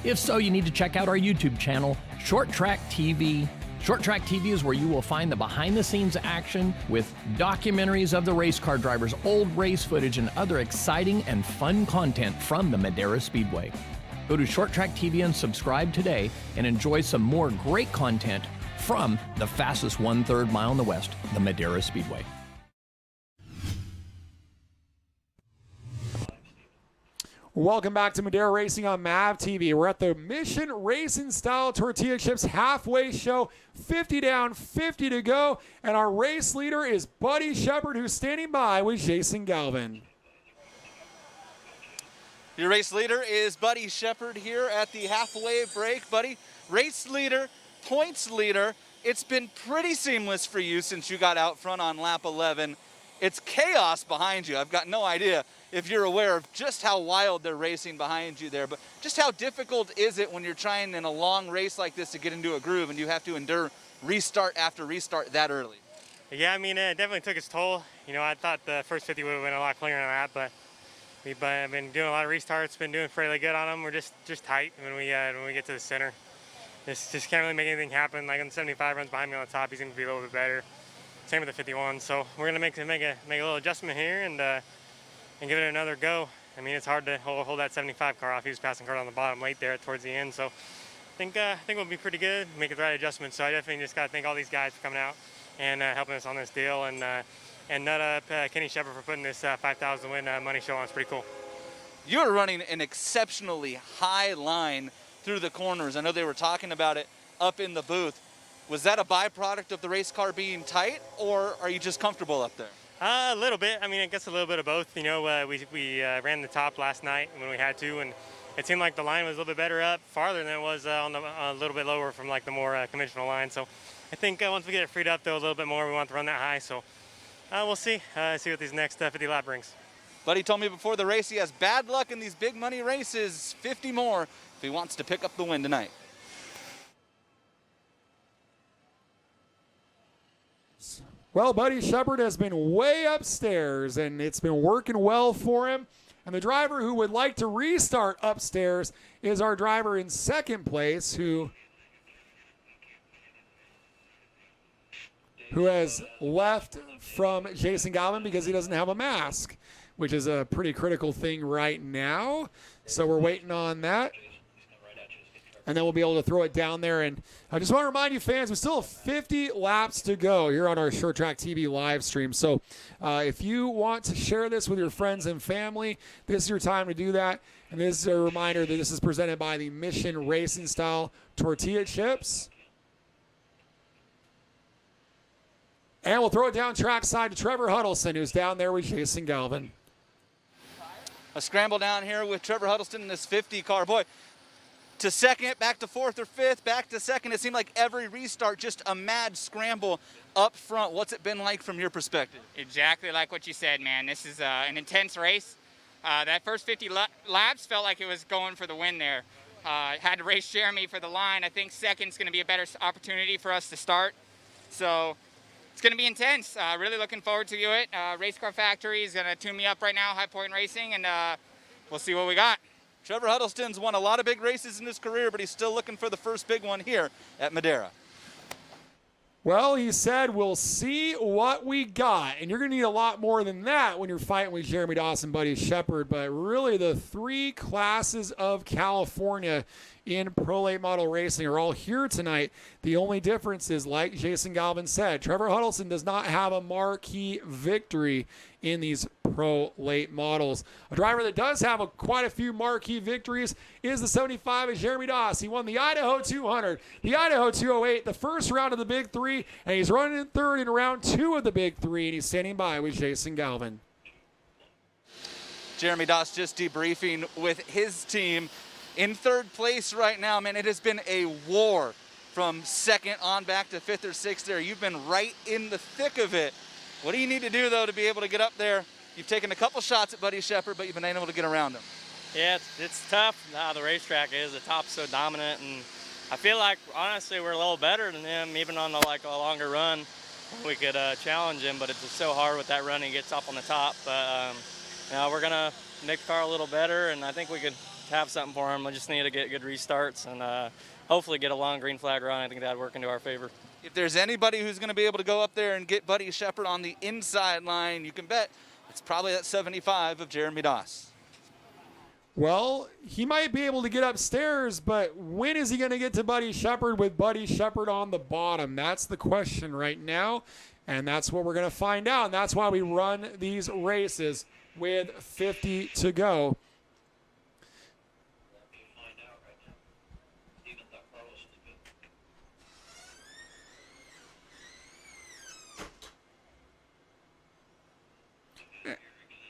If so, you need to check out our YouTube channel, ShortTrackTV. ShortTrackTV is where you will find the behind-the-scenes action with documentaries of the race car drivers, old race footage, and other exciting and fun content from the Madera Speedway. Go to ShortTrackTV and subscribe today and enjoy some more great content from the fastest 1/3 mile in the West, the Madera Speedway. Welcome back to Madera Racing on MAV TV. We're at the Mission Racing Style Tortilla Chips halfway show. 50 down, 50 to go. And our race leader is Buddy Shepard, who's standing by with Jason Galvin. Your race leader is Buddy Shepard here at the halfway break. Buddy, race leader, points leader. It's been pretty seamless for you since you got out front on lap 11. It's chaos behind you. I've got no idea if you're aware of just how wild they're racing behind you there, but just how difficult is it when you're trying in a long race like this to get into a groove and you have to endure restart after restart that early? Yeah, I mean, it definitely took its toll. You know, I thought the first 50 would have been a lot cleaner than that, but we've been doing a lot of restarts, been doing fairly good on them. We're just tight when we get to the center. Just can't really make anything happen. Like on the 75 runs behind me on the top, he's going to be a little bit better. Same with the 51. So we're going to make a little adjustment here and give it another go. I mean, it's hard to hold that 75 car off. He was passing car on the bottom late there towards the end. So I think we'll be pretty good, make the right adjustments. So I definitely just got to thank all these guys for coming out and helping us on this deal, and nut up Kenny Shepard for putting this 5,000 win money show on. It's pretty cool. You're running an exceptionally high line through the corners. I know they were talking about it up in the booth. Was that a byproduct of the race car being tight, or are you just comfortable up there? A little bit. I mean, I guess a little bit of both. You know, we ran the top last night when we had to, and it seemed like the line was a little bit better up, farther than it was a little bit lower from like the more conventional line. So I think once we get it freed up though a little bit more, we want to run that high. So we'll see what these next 50 lap brings. Buddy told me before the race he has bad luck in these big money races, 50 more, if he wants to pick up the win tonight. Well, Buddy Shepard has been way upstairs, and it's been working well for him. And the driver who would like to restart upstairs is our driver in second place, who has left from Jason Galvin because he doesn't have a mask, which is a pretty critical thing right now. So we're waiting on that. And then we'll be able to throw it down there. And I just want to remind you, fans, we still have 50 laps to go here on our ShortTrackTV live stream. So if you want to share this with your friends and family, this is your time to do that. And this is a reminder that this is presented by the Mission Racing Style Tortilla Chips. And we'll throw it down trackside to Trevor Huddleston, who's down there with Jason Galvin. A scramble down here with Trevor Huddleston in this 50 car. Boy, to second, back to fourth or fifth, back to second. It seemed like every restart, just a mad scramble up front. What's it been like from your perspective? Exactly like what you said, man. This is an intense race. That first 50 laps felt like it was going for the win there. Had to race Jeremy for the line. I think second's going to be a better opportunity for us to start. So it's going to be intense. Really looking forward to it. Race Car Factory is going to tune me up right now, High Point Racing, and we'll see what we got. Trevor Huddleston's won a lot of big races in his career, but he's still looking for the first big one here at Madera. Well, he said, we'll see what we got. And you're going to need a lot more than that when you're fighting with Jeremy Dawson, Buddy Shepard. But really, the three classes of California in Pro Late Model Racing are all here tonight. The only difference is, like Jason Galvin said, Trevor Huddleston does not have a marquee victory in these Pro Late Models. A driver that does have quite a few marquee victories is the 75 of Jeremy Doss. He won the Idaho 200, the Idaho 208, the first round of the Big 3, and he's running in third in round 2 of the Big 3, and he's standing by with Jason Galvin. Jeremy Doss just debriefing with his team. In third place right now, man, it has been a war from second on back to fifth or sixth there. You've been right in the thick of it. What do you need to do, though, to be able to get up there? You've taken a couple shots at Buddy Shepard, but you've been able to get around him. Yeah, it's tough how the racetrack is. The top's so dominant, and I feel like, honestly, we're a little better than them, even on a longer run. we could challenge him, but it's just so hard with that run. He gets up on the top. But we're going to make the car a little better, and I think we could have something for him. I just need to get good restarts and hopefully get a long green flag run. I think that would work into our favor. If there's anybody who's going to be able to go up there and get Buddy Shepard on the inside line, you can bet it's probably that 75 of Jeremy Doss. Well, he might be able to get upstairs, but when is he going to get to Buddy Shepard with Buddy Shepard on the bottom? That's the question right now, and that's what we're going to find out. And that's why we run these races with 50 to go.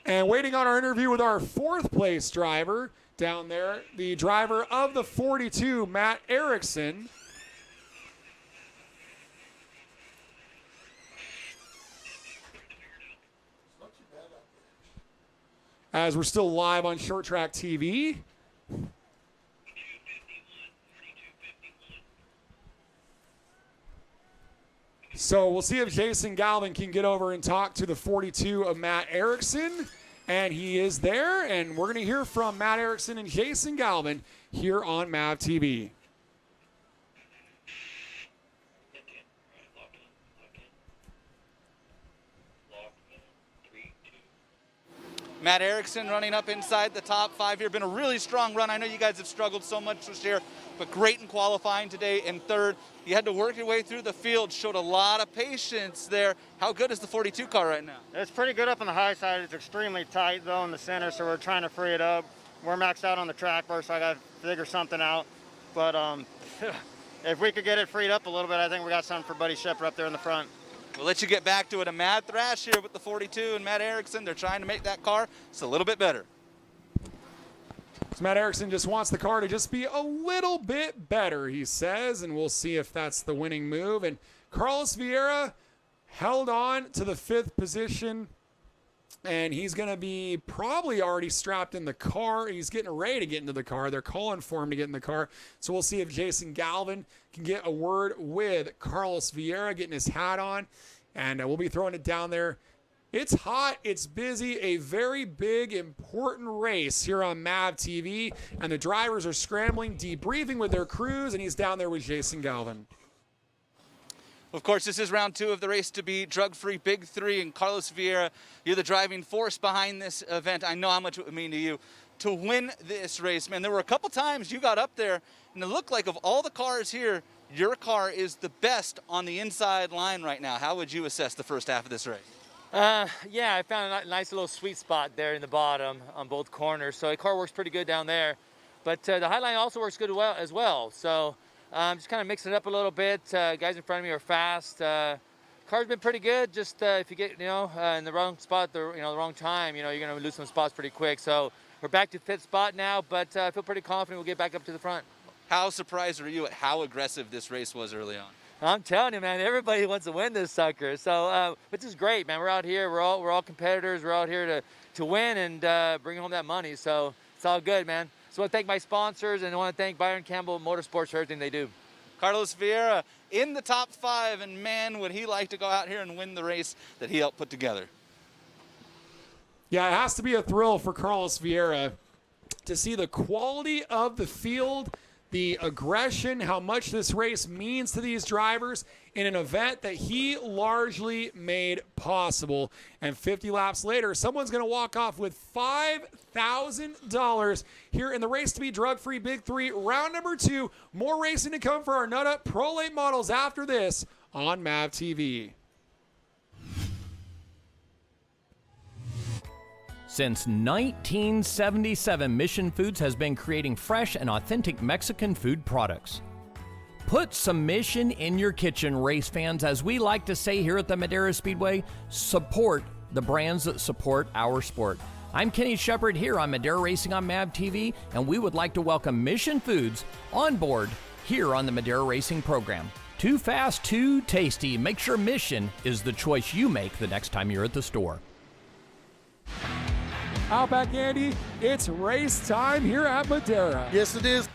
And waiting on our interview with our fourth place driver down there, the driver of the 42, Matt Erickson. As we're still live on Short Track TV. So we'll see if Jason Galvin can get over and talk to the 42 of Matt Erickson. And he is there, and we're going to hear from Matt Erickson and Jason Galvin here on MAV TV. Matt Erickson running up inside the top 5 here. Been a really strong run. I know you guys have struggled so much this year, but great in qualifying today in third. You had to work your way through the field, showed a lot of patience there. How good is the 42 car right now? It's pretty good up on the high side. It's extremely tight though in the center, so we're trying to free it up. We're maxed out on the track first, so I got to figure something out. But if we could get it freed up a little bit, I think we got something for Buddy Shepard up there in the front. We'll let you get back to it. A mad thrash here with the 42 and Matt Erickson. They're trying to make that car just a little bit better. So Matt Erickson just wants the car to just be a little bit better, he says, and we'll see if that's the winning move. And Carlos Vieira held on to the 5th position, and he's going to be probably already strapped in the car. He's getting ready to get into the car. They're calling for him to get in the car. So we'll see if Jason Galvin can get a word with Carlos Vieira, getting his hat on, and we'll be throwing it down there. It's hot, it's busy, a very big, important race here on MAV TV, and the drivers are scrambling, debriefing with their crews, and he's down there with Jason Galvin. Of course, this is round 2 of the race to be drug-free Big 3, and Carlos Vieira, you're the driving force behind this event. I know how much it would mean to you to win this race, man. There were a couple times you got up there, and it looked like of all the cars here, your car is the best on the inside line right now. How would you assess the first half of this race? Yeah, I found a nice little sweet spot there in the bottom on both corners. So the car works pretty good down there. But the high line also works good as well. So just kind of mixing it up a little bit. Guys in front of me are fast. Car's been pretty good. Just if you get in the wrong spot, the wrong time, you're going to lose some spots pretty quick. So we're back to 5th spot now, but I feel pretty confident we'll get back up to the front. How surprised were you at how aggressive this race was early on? I'm telling you, man, everybody wants to win this sucker. So, which is great, man. We're out here. We're all competitors. We're out here to win and bring home that money. So it's all good, man. So I want to thank my sponsors, and I want to thank Byron Campbell Motorsports for everything they do. Carlos Vieira in the top 5, and man, would he like to go out here and win the race that he helped put together. Yeah, it has to be a thrill for Carlos Vieira to see the quality of the field, the aggression, how much this race means to these drivers in an event that he largely made possible. And 50 laps later, someone's going to walk off with $5,000 here in the race to be drug-free Big 3, round number 2. More racing to come for our Nut Up Pro Late models after this on MAV TV. Since 1977, Mission Foods has been creating fresh and authentic Mexican food products. Put some Mission in your kitchen, race fans. As we like to say here at the Madera Speedway, support the brands that support our sport. I'm Kenny Shepard here on Madera Racing on MAV TV, and we would like to welcome Mission Foods on board here on the Madera Racing program. Too fast, too tasty. Make sure Mission is the choice you make the next time you're at the store. Outback Andy, it's race time here at Madera. Yes, it is.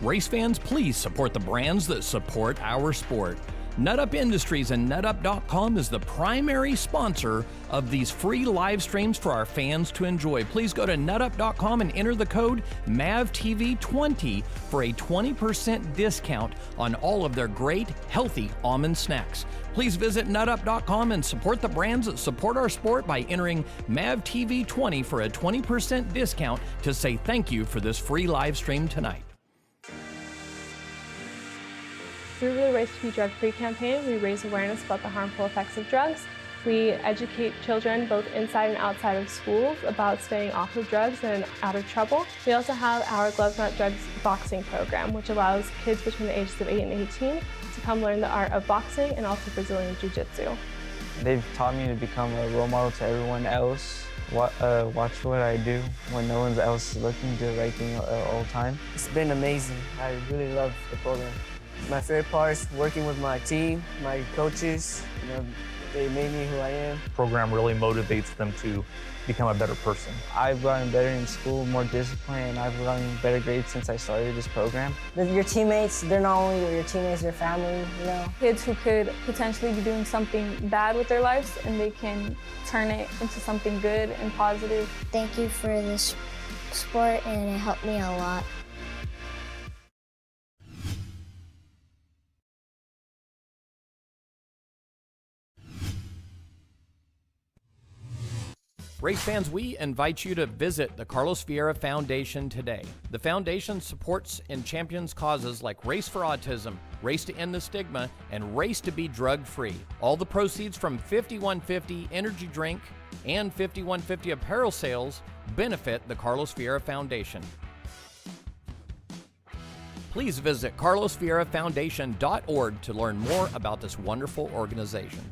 Race fans, please support the brands that support our sport. NutUp Industries and NutUp.com is the primary sponsor of these free live streams for our fans to enjoy. Please go to NutUp.com and enter the code MAVTV20 for a 20% discount on all of their great, healthy almond snacks. Please visit NutUp.com and support the brands that support our sport by entering MAVTV20 for a 20% discount to say thank you for this free live stream tonight. Through the Race to Be Drug-Free campaign, we raise awareness about the harmful effects of drugs. We educate children both inside and outside of schools about staying off of drugs and out of trouble. We also have our Gloves Not Drugs boxing program, which allows kids between the ages of 8 and 18 to come learn the art of boxing and also Brazilian Jiu-Jitsu. They've taught me to become a role model to everyone else. Watch what I do when no one else is looking, do the right thing all the time. It's been amazing. I really love the program. My favorite part is working with my team, my coaches. You know, they made me who I am. The program really motivates them to become a better person. I've gotten better in school, more discipline, and I've gotten better grades since I started this program. Your teammates, they're not only your teammates, your family, you know. Kids who could potentially be doing something bad with their lives and they can turn it into something good and positive. Thank you for this sport, and it helped me a lot. Race fans, we invite you to visit the Carlos Vieira Foundation today. The foundation supports and champions causes like Race for Autism, Race to End the Stigma, and Race to Be Drug-Free. All the proceeds from 5150 energy drink and 5150 apparel sales benefit the Carlos Vieira Foundation. Please visit carlosvieirafoundation.org to learn more about this wonderful organization.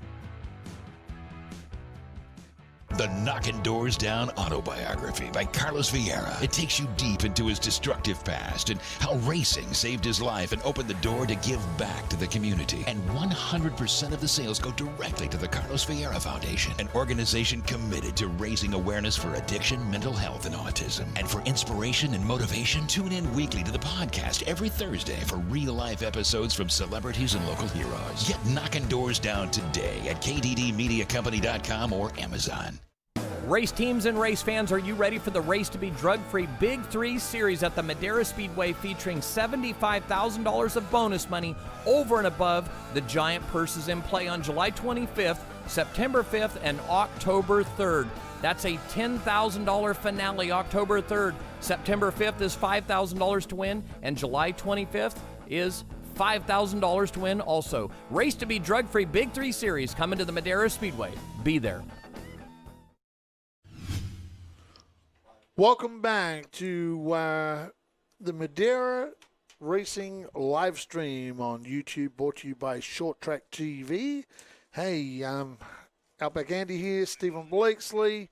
The Knocking Doors Down autobiography by Carlos Vieira. It takes you deep into his destructive past and how racing saved his life and opened the door to give back to the community. And 100% of the sales go directly to the Carlos Vieira Foundation, an organization committed to raising awareness for addiction, mental health, and autism. And for inspiration and motivation, tune in weekly to the podcast every Thursday for real-life episodes from celebrities and local heroes. Get Knocking Doors Down today at kddmediacompany.com or Amazon. Race teams and race fans, are you ready for the Race to Be Drug-Free Big 3 series at the Madera Speedway, featuring $75,000 of bonus money over and above the giant purses in play on July 25th, September 5th, and October 3rd. That's a $10,000 finale October 3rd. September 5th is $5,000 to win, and July 25th is $5,000 to win also. Race to Be Drug-Free Big 3 series coming to the Madera Speedway. Be there. Welcome back to the Madera Racing live stream on YouTube, brought to you by ShortTrackTV. Hey, Outback Andy here, Stephen Blakesley.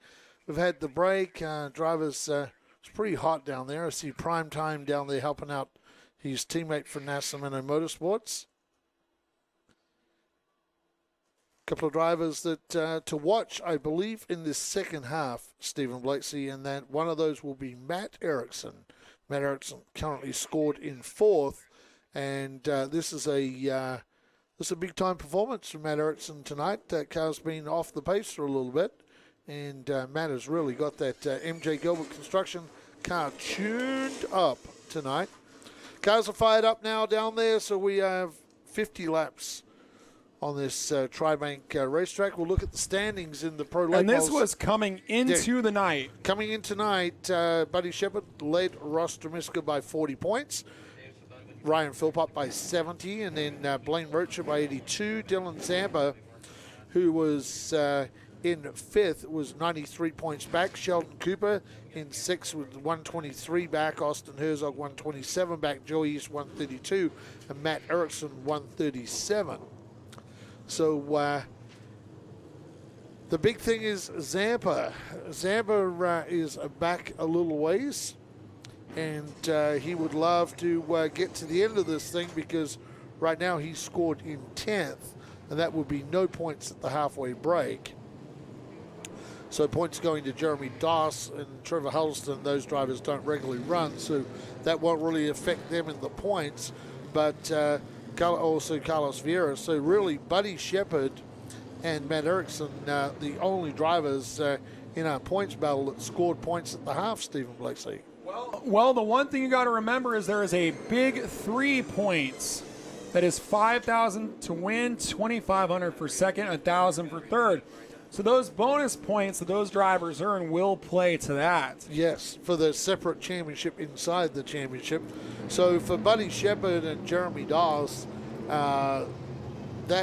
We've had the break. Drivers, it's pretty hot down there. I see Prime Time down there helping out his teammate from NASA Minnow Motorsports. Couple of drivers that to watch, I believe, in this second half, Stephen Blakesley, and that one of those will be Matt Erickson. Matt Erickson currently scored in fourth, and this is a big time performance from Matt Erickson tonight. That car's been off the pace for a little bit, and Matt has really got that MJ Gilbert construction car tuned up tonight. Cars are fired up now down there, so we have 50 laps on this Tri-Bank racetrack. We'll look at the standings in the Pro Late And this Models. was coming into the night. Coming in tonight, Buddy Shepard led Ross Tremiska by 40 points. Ryan Philpott by 70, and then Blaine Rocher by 82. Dylan Zampa, who was in fifth, was 93 points back. Sheldon Cooper in sixth with 123 back. Austin Herzog 127 back. Joey East 132, and Matt Erickson 137. So the big thing is Zampa. Zampa is back a little ways, and he would love to get to the end of this thing, because right now he's scored in 10th, and that would be no points at the halfway break. So points going to Jeremy Doss and Trevor Huddleston. Those drivers don't regularly run, so that won't really affect them in the points. But also Carlos Vieira. So really, Buddy Shepard and Matt Erickson, the only drivers in our points battle that scored points at the half, Stephen Blakeslee. Well, the one thing you got to remember is there is a big 3 points. That is 5,000 to win, 2,500 for second, 1,000 for third. So those bonus points that those drivers earn will play to that. Yes, for the separate championship inside the championship. So for Buddy Shepard and Jeremy Dawes, that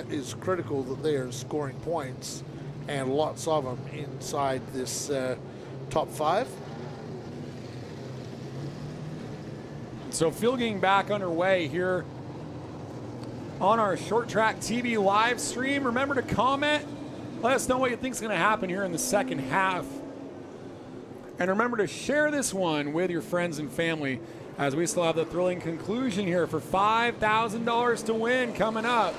is critical that they are scoring points, and lots of them inside this top 5. So field getting back underway here on our Short Track TV live stream. Remember to comment. Let us know what you think is going to happen here in the second half. And remember to share this one with your friends and family, as we still have the thrilling conclusion here for $5,000 to win coming up.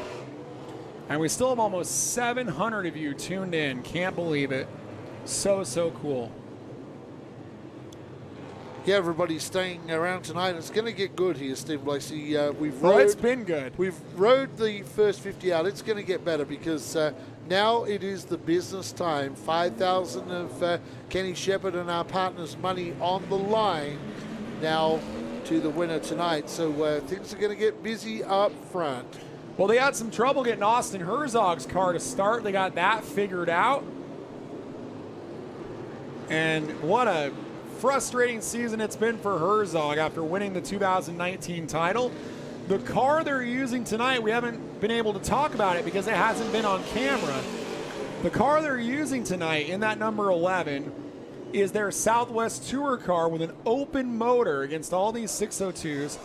And we still have almost 700 of you tuned in. Can't believe it. So cool. Yeah, everybody's staying around tonight. It's going to get good here, Steve Blakeslee. It's been good. We've rode the first 50 out. It's going to get better because now it is the business time. 5,000 of Kenny Shepard and our partners' money on the line now to the winner tonight. So things are going to get busy up front. Well, they had some trouble getting Austin Herzog's car to start. They got that figured out. And what a frustrating season it's been for Herzog after winning the 2019 title. The car they're using tonight, we haven't been able to talk about it because it hasn't been on camera. The car they're using tonight in that number 11 is their Southwest Tour car with an open motor against all these 602s,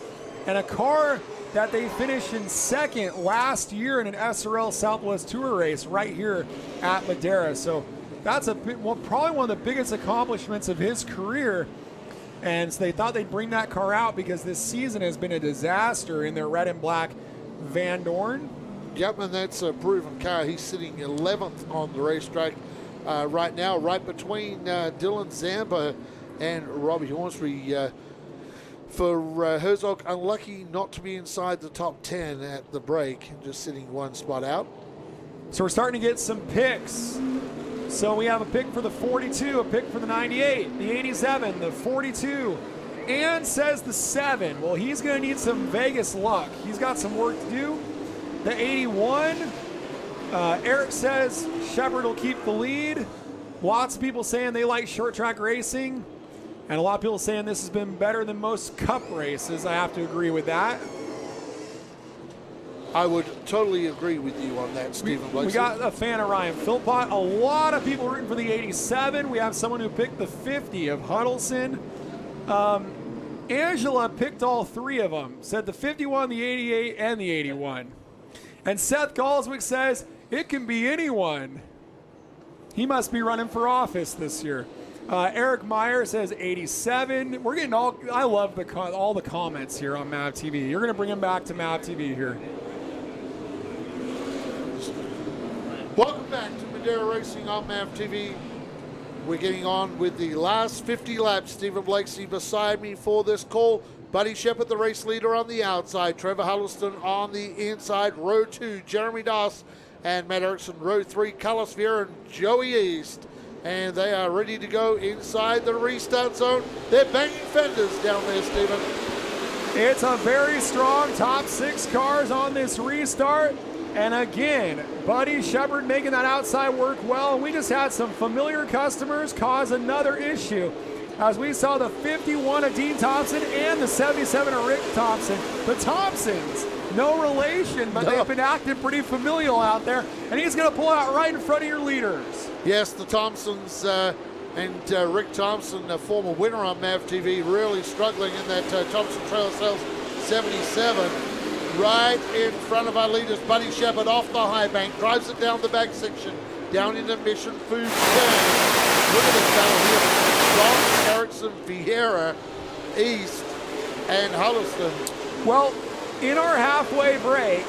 and a car that they finished in second last year in an SRL Southwest Tour race right here at Madera. So that's probably one of the biggest accomplishments of his career. And so they thought they'd bring that car out because this season has been a disaster in their red and black Van Dorn. Yep, and that's a proven car. He's sitting 11th on the racetrack right now, right between Dylan Zamba and Robbie Hornsby. For Herzog, unlucky not to be inside the top 10 at the break, just sitting one spot out. So we're starting to get some picks. So we have a pick for the 42, a pick for the 98, the 87, the 42, and says the 7. Well, he's going to need some Vegas luck. He's got some work to do. The 81, Eric says Shepard will keep the lead. Lots of people saying they like short track racing, and a lot of people saying this has been better than most cup races. I have to agree with that. I would totally agree with you on that, Stephen Blakeslee. We got a fan of Ryan Philpott. A lot of people rooting for the 87. We have someone who picked the 50 of Huddleston. Angela picked all 3 of them. Said the 51, the 88, and the 81. And Seth Galswick says it can be anyone. He must be running for office this year. Eric Meyer says 87. We're getting I love all the comments here on MAV TV. You're going to bring them back to MAV TV here. Welcome back to Madera Racing on MAV TV. We're getting on with the last 50 laps. Stephen Blakeslee beside me for this call. Buddy Shepard, the race leader, on the outside. Trevor Huddleston on the inside. Row 2, Jeremy Doss and Matt Erickson. Row 3, Carlos Vieira and Joey East. And they are ready to go inside the restart zone. They're banging fenders down there, Stephen. It's a very strong top 6 cars on this restart. And again, Buddy Shepard making that outside work well. And we just had some familiar customers cause another issue, as we saw the 51 of Dean Thompson and the 77 of Rick Thompson. The Thompsons, no relation, but they've been acting pretty familial out there. And he's going to pull out right in front of your leaders. Yes, the Thompsons and Rick Thompson, a former winner on MAV TV, really struggling in that Thompson Trail Sales 77. Right in front of our leaders, Buddy Shepard off the high bank, drives it down the back section, down into Mission Food Turn. Look at this battle here. John Erickson, Vieira, East, and Huddleston. Well, in our halfway break,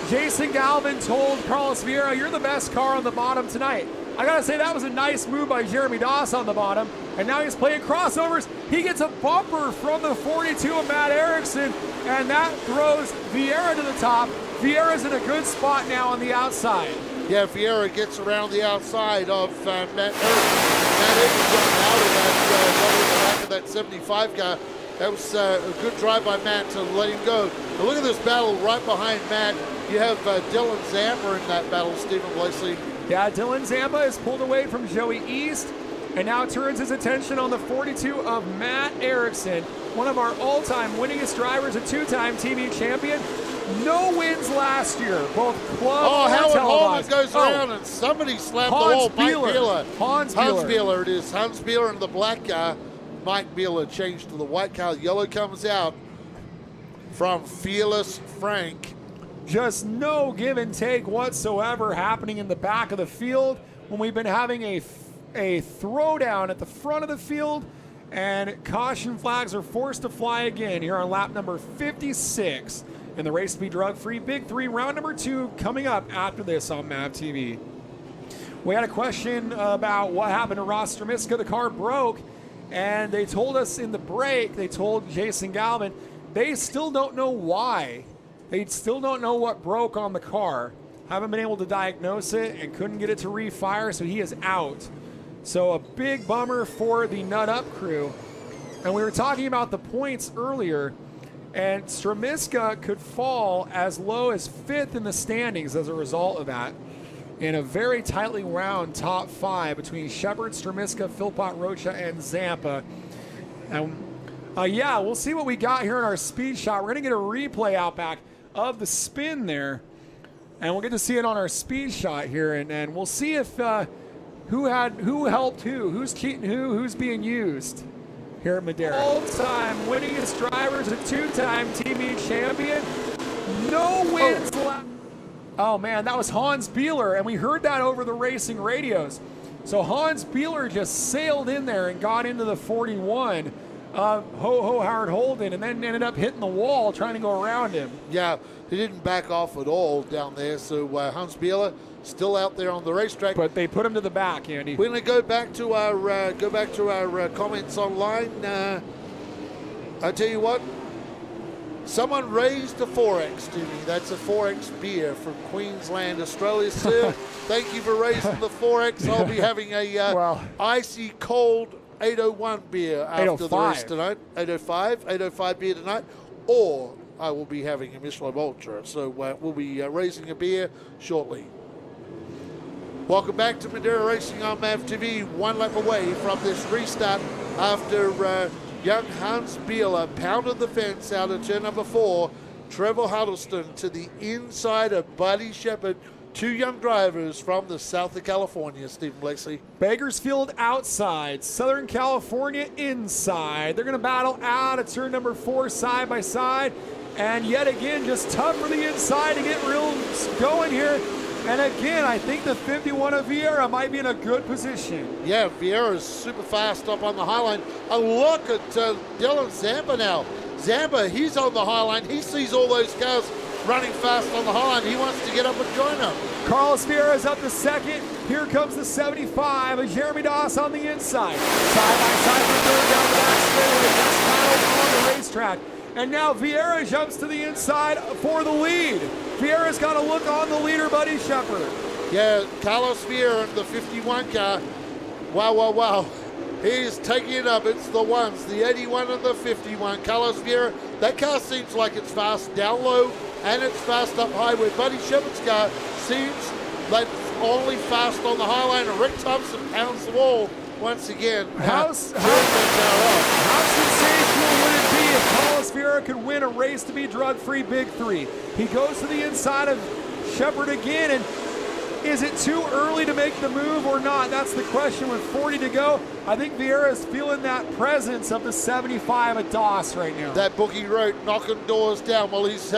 Jason Galvin told Carlos Vieira, you're the best car on the bottom tonight. I got to say, that was a nice move by Jeremy Doss on the bottom. And now he's playing crossovers. He gets a bumper from the 42 of Matt Erickson, and that throws Vieira to the top. Vieira's in a good spot now on the outside. Yeah, Vieira gets around the outside of Matt Erickson. Matt Erickson out of that, back of that 75 car. That was a good drive by Matt to let him go. But look at this battle right behind Matt. You have Dylan Zampa in that battle, Stephen Blakely. Yeah, Dylan Zampa is pulled away from Joey East and now turns his attention on the 42 of Matt Erickson, one of our all-time winningest drivers, a two-time TV champion. No wins last year, both club and Howard televised. Holman goes around and somebody slammed the wall. Mike Beeler. Hans Beeler it is. Hans Beeler in the black car. Mike Beeler changed to the white car. Yellow comes out from Fearless Frank. Just no give and take whatsoever happening in the back of the field when we've been having a throwdown at the front of the field, and caution flags are forced to fly again here on lap number 56 in the Race to Be Drug-Free Big 3, round number 2, coming up after this on MAV TV. We had a question about what happened to Ross Stremiska. The car broke, and they told us in the break, they told Jason Galvin, they still don't know why. They still don't know what broke on the car. Haven't been able to diagnose it and couldn't get it to refire, so he is out. So a big bummer for the Nut Up crew. And we were talking about the points earlier, and Stremiska could fall as low as 5th in the standings as a result of that, in a very tightly wound top 5 between Shepard, Stremiska, Philpott, Rocha, and Zampa. And yeah, we'll see what we got here in our speed shot. We're going to get a replay out back of the spin there, and we'll get to see it on our speed shot here, and we'll see if who helped who, who's cheating who's being used here at Madera. All-time winningest drivers, a two-time TV champion, no wins left. Oh man, that was Hans Beeler, and we heard that over the racing radios. So Hans Beeler just sailed in there and got into the 41 of Howard Holden, and then ended up hitting the wall trying to go around him. Yeah, he didn't back off at all down there. So Hans Beeler still out there on the racetrack. But they put him to the back, Andy. We're going to go back to our comments online. I tell you what, someone raised a 4X to me. That's a 4X beer from Queensland, Australia. Sir, thank you for raising the 4X. I'll be having a icy cold 801 beer after the race tonight. 805 beer tonight, or I will be having a Michelob Ultra. So we'll be raising a beer shortly. Welcome back to Madera Racing on MAV TV. 1 lap away from this restart after young Hans Beeler pounded the fence out of turn number 4. Trevor Huddleston to the inside of Buddy Shepard. 2 young drivers from the south of California, Stephen Blakely. Bakersfield outside, Southern California inside. They're going to battle out at turn number 4 side by side. And yet again, just tough for the inside to get real going here. And again, I think the 51 of Vieira might be in a good position. Yeah, Vieira is super fast up on the high line. A look at Dylan Zampa now. Zampa, he's on the high line. He sees all those cars running fast on the high line. He wants to get up and join them. Carlos Vieira is up to 2nd. Here comes the 75 of Jeremy Doss on the inside. Side by side for 3rd down the back straightaway. Just on the racetrack. And now Vieira jumps to the inside for the lead. Vieira's got a look on the leader, Buddy Shepard. Yeah, Carlos Vieira in the 51 car. Wow. He's taking it up. It's the ones, the 81 and the 51. Carlos Vieira, that car seems like it's fast down low and it's fast up high, where Buddy Shepard's car seems like it's only fast on the high line, and Rick Thompson pounds the wall once again. How sensational would it be if Carlos Vieira could win a Race to Be Drug-Free Big 3? He goes to the inside of Shepard again, and is it too early to make the move or not? That's the question with 40 to go. I think Vieira is feeling that presence of the 75 at Doss right now. That bookie road knocking doors down. Well, he's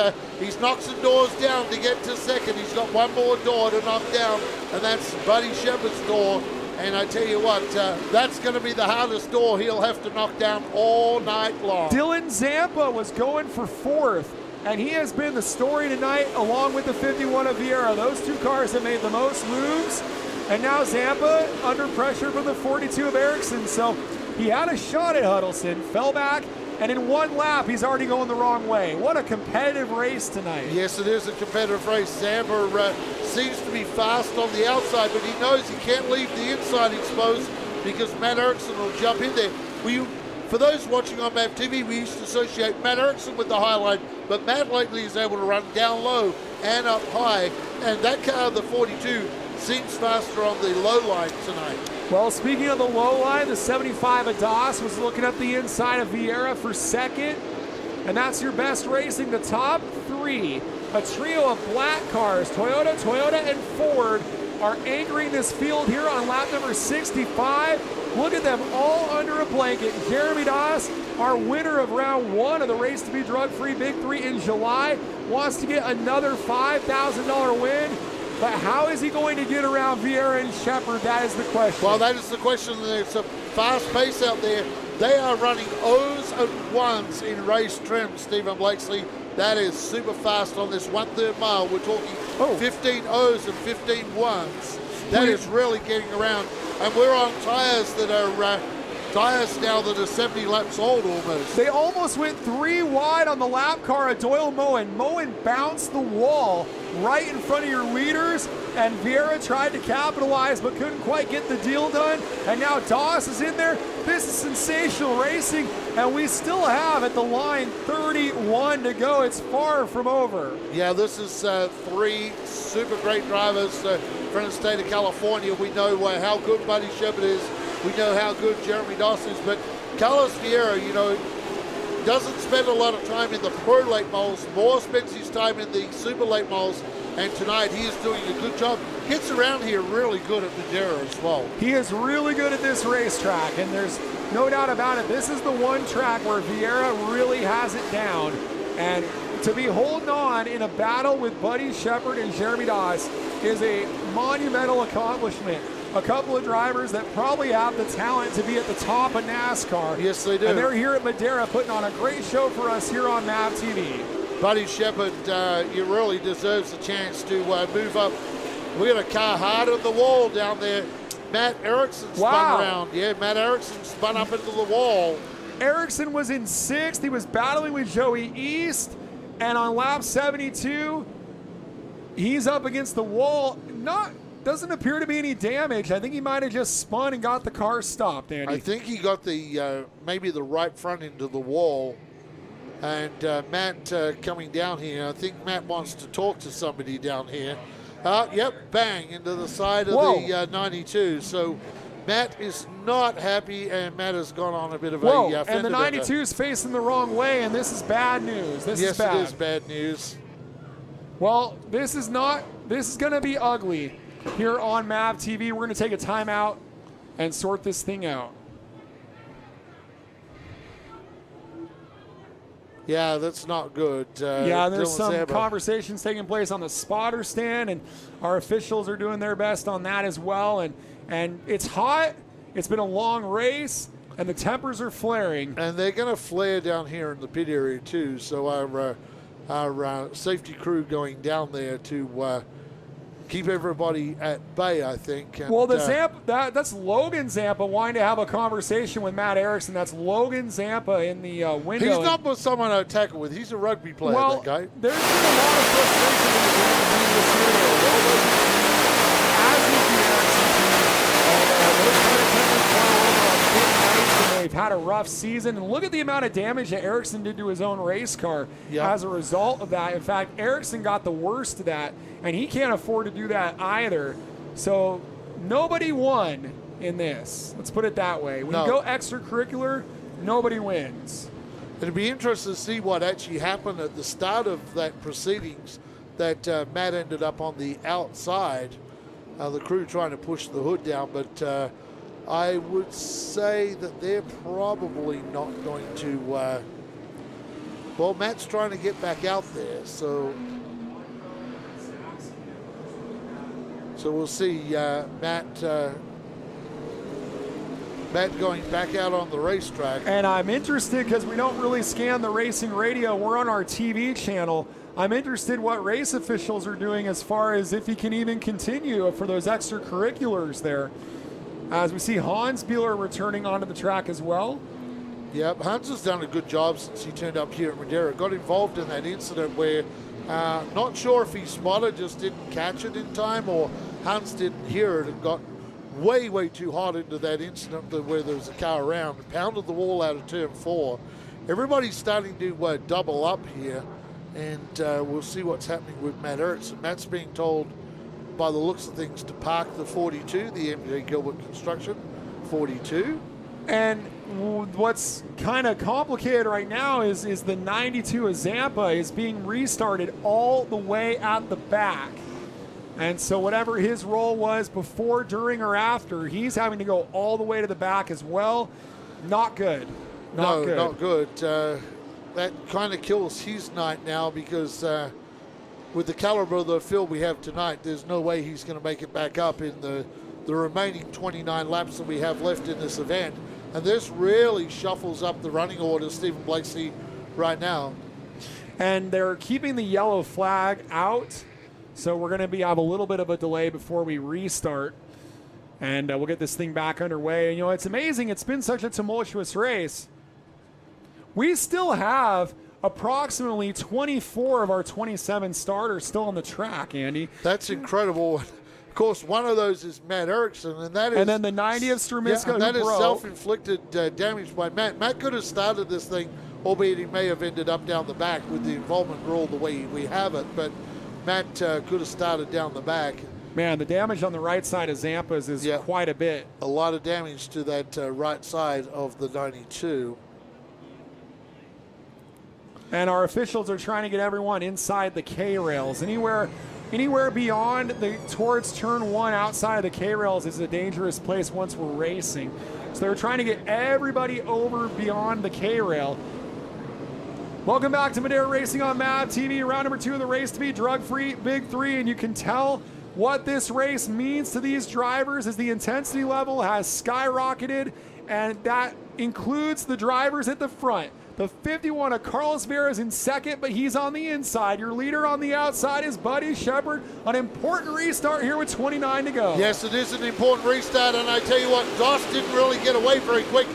knocked some doors down to get to 2nd. He's got one more door to knock down, and that's Buddy Shepard's door. And I tell you what, that's going to be the hardest door he'll have to knock down all night long. Dylan Zampa was going for 4th, and he has been the story tonight along with the 51 of Vieira. Those 2 cars have made the most moves, And now Zampa under pressure from the 42 of Ericsson. So he had a shot at Huddleston, fell back, and in one lap, he's already going the wrong way. What a competitive race tonight. Yes, it is a competitive race. Zampa seems to be fast on the outside, but he knows he can't leave the inside exposed because Matt Ericsson will jump in there. For those watching on MAV TV, we used to associate Matt Ericsson with the high line, but Matt lately is able to run down low and up high, and that car, the 42, seems faster on the low line tonight. Well, speaking of the low line, the 75 of Das was looking up the inside of Vieira for second, and that's your best racing. The top three, a trio of black cars, Toyota, and Ford, are anchoring this field here on lap number 65. Look at them all under a blanket. Jeremy Das, our winner of round one of the Race to Be Drug-Free Big 3 in July, wants to get another $5,000 win. But how is he going to get around Vieira and Shepard? That is the question. Well, that is the question. There's a fast pace out there. They are running O's and 1s in race trim, Stephen Blakesley. That is super fast on this 1/3 mile. We're talking 15 O's and 15 1s. That is really getting around. And we're on tires that are tires now that are 70 laps old almost. They almost went 3 wide on the lap car of Doyle Moen. Moen bounced the wall right in front of your leaders, and Vieira tried to capitalize but couldn't quite get the deal done. And now Doss is in there. This is sensational racing, and we still have at the line 31 to go. It's far from over. Yeah, this is 3 super great drivers from the state of California. We know how good Buddy Shepard is. We know how good Jeremy Doss is, but Carlos Vieira, doesn't spend a lot of time in the pro late models. More spends his time in the super late models, and tonight he is doing a good job. Gets around here really good at Madeira as well. He is really good at this racetrack, and there's no doubt about it. This is the one track where Vieira really has it down, and to be holding on in a battle with Buddy Shepard and Jeremy Doss is a monumental accomplishment. A couple of drivers that probably have the talent to be at the top of NASCAR. Yes, they do. And they're here at Madeira putting on a great show for us here on MAV TV. Buddy Shepard, he really deserves a chance to move up. We got a car hard on the wall down there. Matt Ericsson spun around. Yeah, Matt Ericsson spun up into the wall. Ericsson was in 6th. He was battling with Joey East. And on lap 72, he's up against the wall. Doesn't appear to be any damage. I think he might have just spun and got the car stopped, Andy. I think he got the maybe the right front into the wall. And Matt coming down here. I think Matt wants to talk to somebody down here. Yep, bang, into the side of the 92. So Matt is not happy, and Matt has gone on a bit of a fender and the 92 is facing the wrong way, and this is bad news. This is bad. Yes, it is bad news. Well, this is going to be ugly. Here on MAV TV, we're going to take a timeout and sort this thing out. Yeah, that's not good. There's some conversations taking place on the spotter stand, and our officials are doing their best on that as well. And it's hot. It's been a long race, and the tempers are flaring. And they're going to flare down here in the pit area too. So our safety crew going down there to keep everybody at bay, I think. And, well, that's Logan Zampa wanting to have a conversation with Matt Ericsson. That's Logan Zampa in the window. He's not with someone to tackle with. He's a rugby player, that guy. There's been a lot of frustration in the Zampa team this year. As is the Ericsson team. They've had a rough season. And look at the amount of damage that Ericsson did to his own race car as a result of that. In fact, Ericsson got the worst of that, and he can't afford to do that either. So nobody won in this. Let's put it that way. When you go extracurricular, nobody wins. It'd be interesting to see what actually happened at the start of that proceedings, that Matt ended up on the outside, the crew trying to push the hood down, but I would say that they're probably not going to, well, Matt's trying to get back out there, so we'll see. Matt Matt going back out on the racetrack. And I'm interested because we don't really scan the racing radio. We're on our TV channel. I'm interested what race officials are doing as far as if he can even continue for those extracurriculars there. As we see Hans Buehler returning onto the track as well. Yep, Hans has done a good job since he turned up here at Madeira. Got involved in that incident where, not sure if he spotted, just didn't catch it in time, or Hans didn't hear it and got way too hot into that incident where there was a car around and pounded the wall out of turn 4. Everybody's starting to double up here, and we'll see what's happening with Matt Erickson. Matt's being told, by the looks of things, to park the 42, the MJ Gilbert Construction 42. And what's kind of complicated right now is the 92 Azampa is being restarted all the way at the back. And so whatever his role was before, during, or after, he's having to go all the way to the back as well. Not good. Not good. That kind of kills his night now because with the caliber of the field we have tonight, there's no way he's going to make it back up in the remaining 29 laps that we have left in this event. And this really shuffles up the running order, Stephen Blakeslee, right now. And they're keeping the yellow flag out. So we're going to have a little bit of a delay before we restart. And we'll get this thing back underway. And, you know, it's amazing. It's been such a tumultuous race. We still have approximately 24 of our 27 starters still on the track, Andy. That's incredible. Of course, one of those is Matt Erickson, and that is. And then the 90 of Strumiska, yeah, and that is self-inflicted damage by Matt. Matt could have started this thing, albeit he may have ended up down the back with the involvement rule the way we have it. But Matt could have started down the back. Man, the damage on the right side of Zampa's is quite a bit. A lot of damage to that right side of the 92. And our officials are trying to get everyone inside the K-rails. Anywhere beyond towards turn 1 outside of the K-rails is a dangerous place once we're racing. So they're trying to get everybody over beyond the K-rail. Welcome back to Madeira Racing on MAV TV. Round number 2 of the race to be drug-free Big 3, and you can tell what this race means to these drivers as the intensity level has skyrocketed, and that includes the drivers at the front. The 51 of Carlos Vieira is in second, but he's on the inside. Your leader on the outside is Buddy Shepard. An important restart here with 29 to go. Yes, it is an important restart, and I tell you what, Doss didn't really get away very quick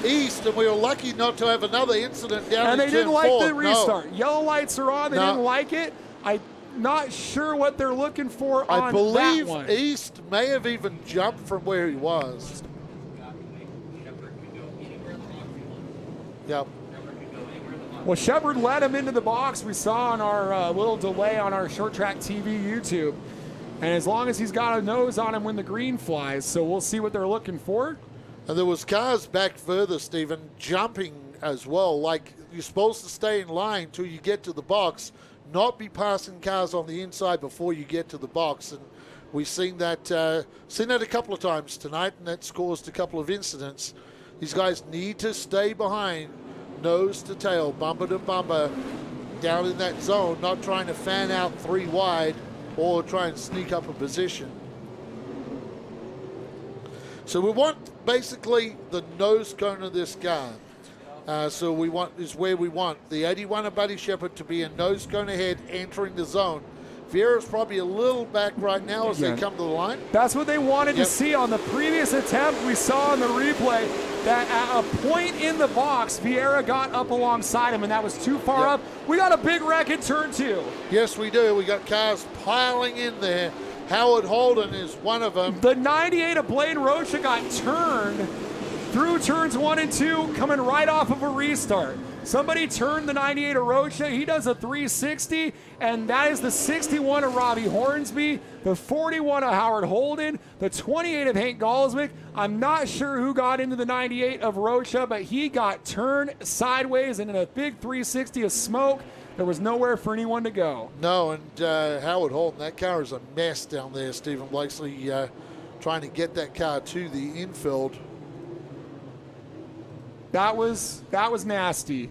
east, and we were lucky not to have another incident down and in they didn't turn like 4. the restart. No. Yellow lights are on. They didn't like it. I'm not sure what they're looking for on I believe that one. East may have even jumped from where he was. Yep. Well, Shepard led him into the box. We saw on our little delay on our ShortTrackTV YouTube. And as long as he's got a nose on him when the green flies, so we'll see what they're looking for. And there was cars back further, Stephen, jumping as well. Like, you're supposed to stay in line till you get to the box, not be passing cars on the inside before you get to the box. And we've seen that a couple of times tonight, and that's caused a couple of incidents. These guys need to stay behind, nose to tail, bumper to bumper, down in that zone, not trying to fan out 3 wide or try and sneak up a position. So we want basically the nose cone of this car. So we want where we want the 81 of Buddy Shepard to be a nose cone ahead, entering the zone. Vieira's probably a little back right now as they come to the line. That's what they wanted to see on the previous attempt. We saw in the replay that at a point in the box, Vieira got up alongside him, and that was too far up. We got a big wreck in turn 2. Yes, we do. We got cars piling in there. Howard Holden is one of them. The 98 of Blaine Rocha got turned through turns 1 and 2, coming right off of a restart. Somebody turned the 98 of Rocha. He does a 360, and that is the 61 of Robbie Hornsby, the 41 of Howard Holden, the 28 of Hank Galswick. I'm not sure who got into the 98 of Rocha, but he got turned sideways and in a big 360 of smoke. There was nowhere for anyone to go. No, and Howard Holden, that car is a mess down there, Stephen Blakeslee, trying to get that car to the infield. That was nasty.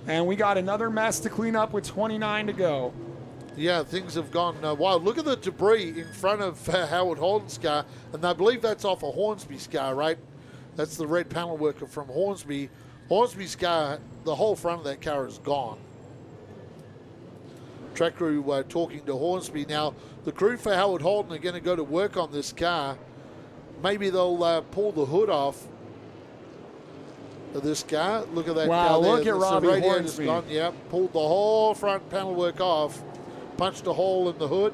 And we got another mess to clean up with 29 to go. Yeah, things have gone wild. Look at the debris in front of Howard Holden's car, and I believe that's off a Hornsby's car, right? That's the red panel worker from Hornsby. Hornsby's car, the whole front of that car is gone. Track crew talking to Hornsby. Now, the crew for Howard Holden are going to go to work on this car. Maybe they'll pull the hood off of this car. Look at that car there. Look at Robbie Hornsby. Gone. Yep, pulled the whole front panel work off, punched a hole in the hood.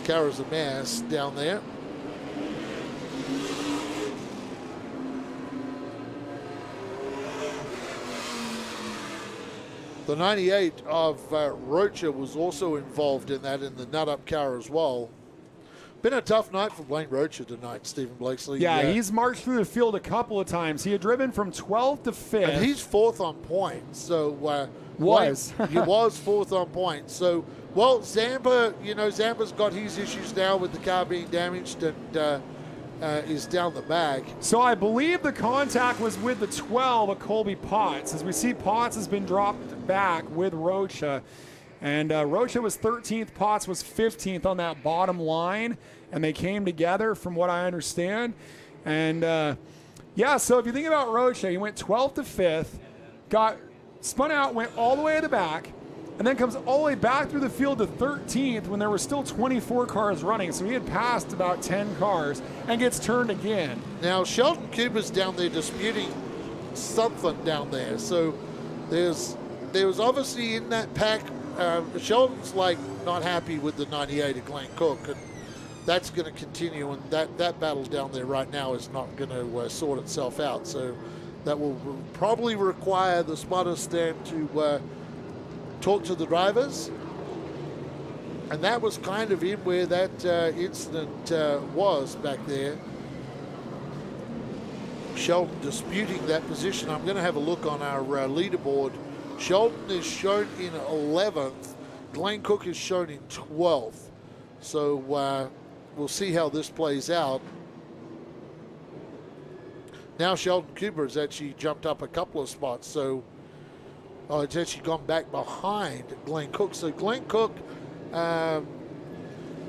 Car is a mess down there. The 98 of Rocha was also involved in that in the nut-up car as well. Been a tough night for Blaine Rocha tonight, Stephen Blakesley. Yeah, he's marched through the field a couple of times. He had driven from 12th to 5th. And he's 4th on points. So he was 4th on points. So, well, Zampa, Zampa's got his issues now with the car being damaged and is down the back. So I believe the contact was with the 12 of Colby Potts. As we see, Potts has been dropped back with Rocha. And Rocha was 13th, Potts was 15th on that bottom line. And they came together from what I understand. And so if you think about Rocha, he went 12th to 5th, got spun out, went all the way to the back, and then comes all the way back through the field to 13th when there were still 24 cars running. So he had passed about 10 cars and gets turned again. Now, Sheldon Cooper's down there disputing something down there. So there was obviously in that pack, Sheldon's not happy with the 98 of Glenn Cook, and that's going to continue, and that battle down there right now is not going to sort itself out. So that will probably require the spotter stand to talk to the drivers, and that was kind of in where that incident was back there. Sheldon disputing that position. I'm going to have a look on our leaderboard. Sheldon is shown in 11th. Glenn Cook is shown in 12th. So we'll see how this plays out. Now Sheldon Cooper has actually jumped up a couple of spots. So it's actually gone back behind Glenn Cook. So Glenn Cook, on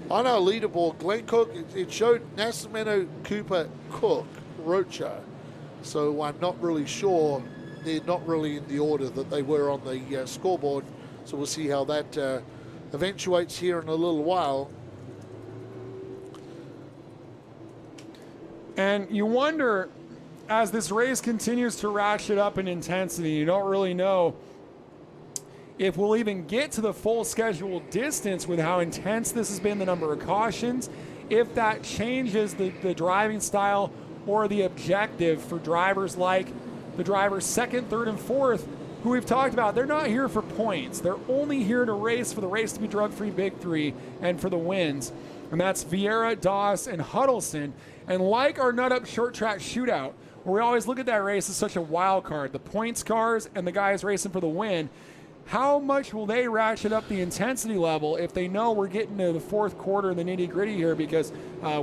our leaderboard, Glenn Cook, it showed Nascimento, Cooper, Cook, Rocha. So I'm not really sure. They're not really in the order that they were on the scoreboard. So we'll see how that eventuates here in a little while. And you wonder, as this race continues to ratchet up in intensity, you don't really know if we'll even get to the full scheduled distance with how intense this has been, the number of cautions, if that changes the driving style or the objective for drivers like the drivers 2nd, 3rd, and 4th, who we've talked about. They're not here for points. They're only here to race for the race to be drug-free Big 3 and for the wins. And that's Vieira, Doss, and Huddleston. And like our nut-up short track shootout, where we always look at that race as such a wild card, the points cars and the guys racing for the win, how much will they ratchet up the intensity level if they know we're getting to the 4th quarter in the nitty-gritty here, because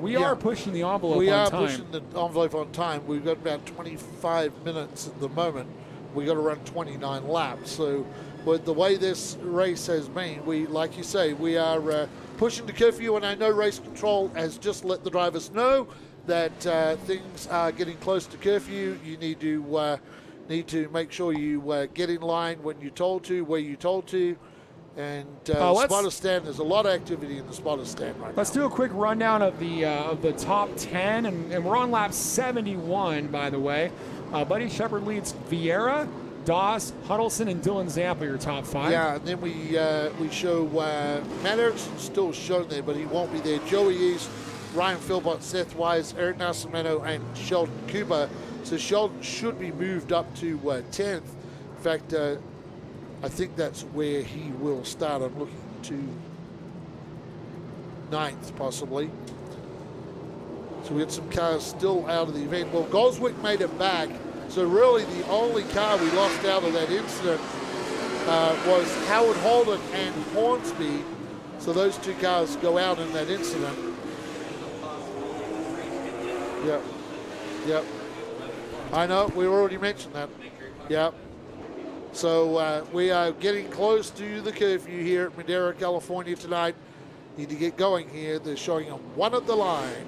we are pushing the envelope on time. We are pushing the envelope on time. We've got about 25 minutes at the moment. We got to run 29 laps. So with the way this race has been, like you say, we are pushing the curfew, and I know race control has just let the drivers know that things are getting close to curfew. You need to make sure you get in line when you're told to, where you're told to. And spotter stand, there's a lot of activity in the spotter stand right now. Let's do a quick rundown of the top 10, and we're on lap 71, by the way. Buddy Shepard leads Vieira, Doss, Huddleston, and Dylan Zampa, your top 5. Yeah, and then we show Matt Erickson still shown there, but he won't be there. Joey East, Ryan Philbott, Seth Wise, Eric Nascimento, and Sheldon Cooper. So Sheldon should be moved up to 10th. In fact, I think that's where he will start. I'm looking to 9th, possibly. So we had some cars still out of the event. Well, Goswick made it back. So really the only car we lost out of that incident was Howard Holden and Hornsby. So those two cars go out in that incident. Yep. Yep. I know, we already mentioned that. Yep. So we are getting close to the curfew here at Madera, California tonight. Need to get going here. They're showing a 1 at the line.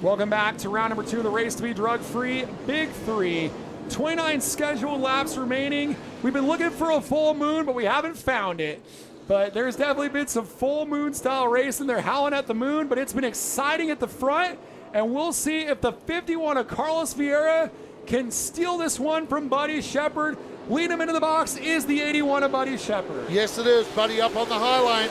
Welcome back to round number 2 of the race to be drug-free. Big 3. 29 scheduled laps remaining. We've been looking for a full moon, but we haven't found it. But there's definitely been some full moon style racing. They're howling at the moon, but it's been exciting at the front. And we'll see if the 51 of Carlos Vieira can steal this one from Buddy Shepard. Lead him into the box is the 81 of Buddy Shepard. Yes, it is. Buddy up on the high line.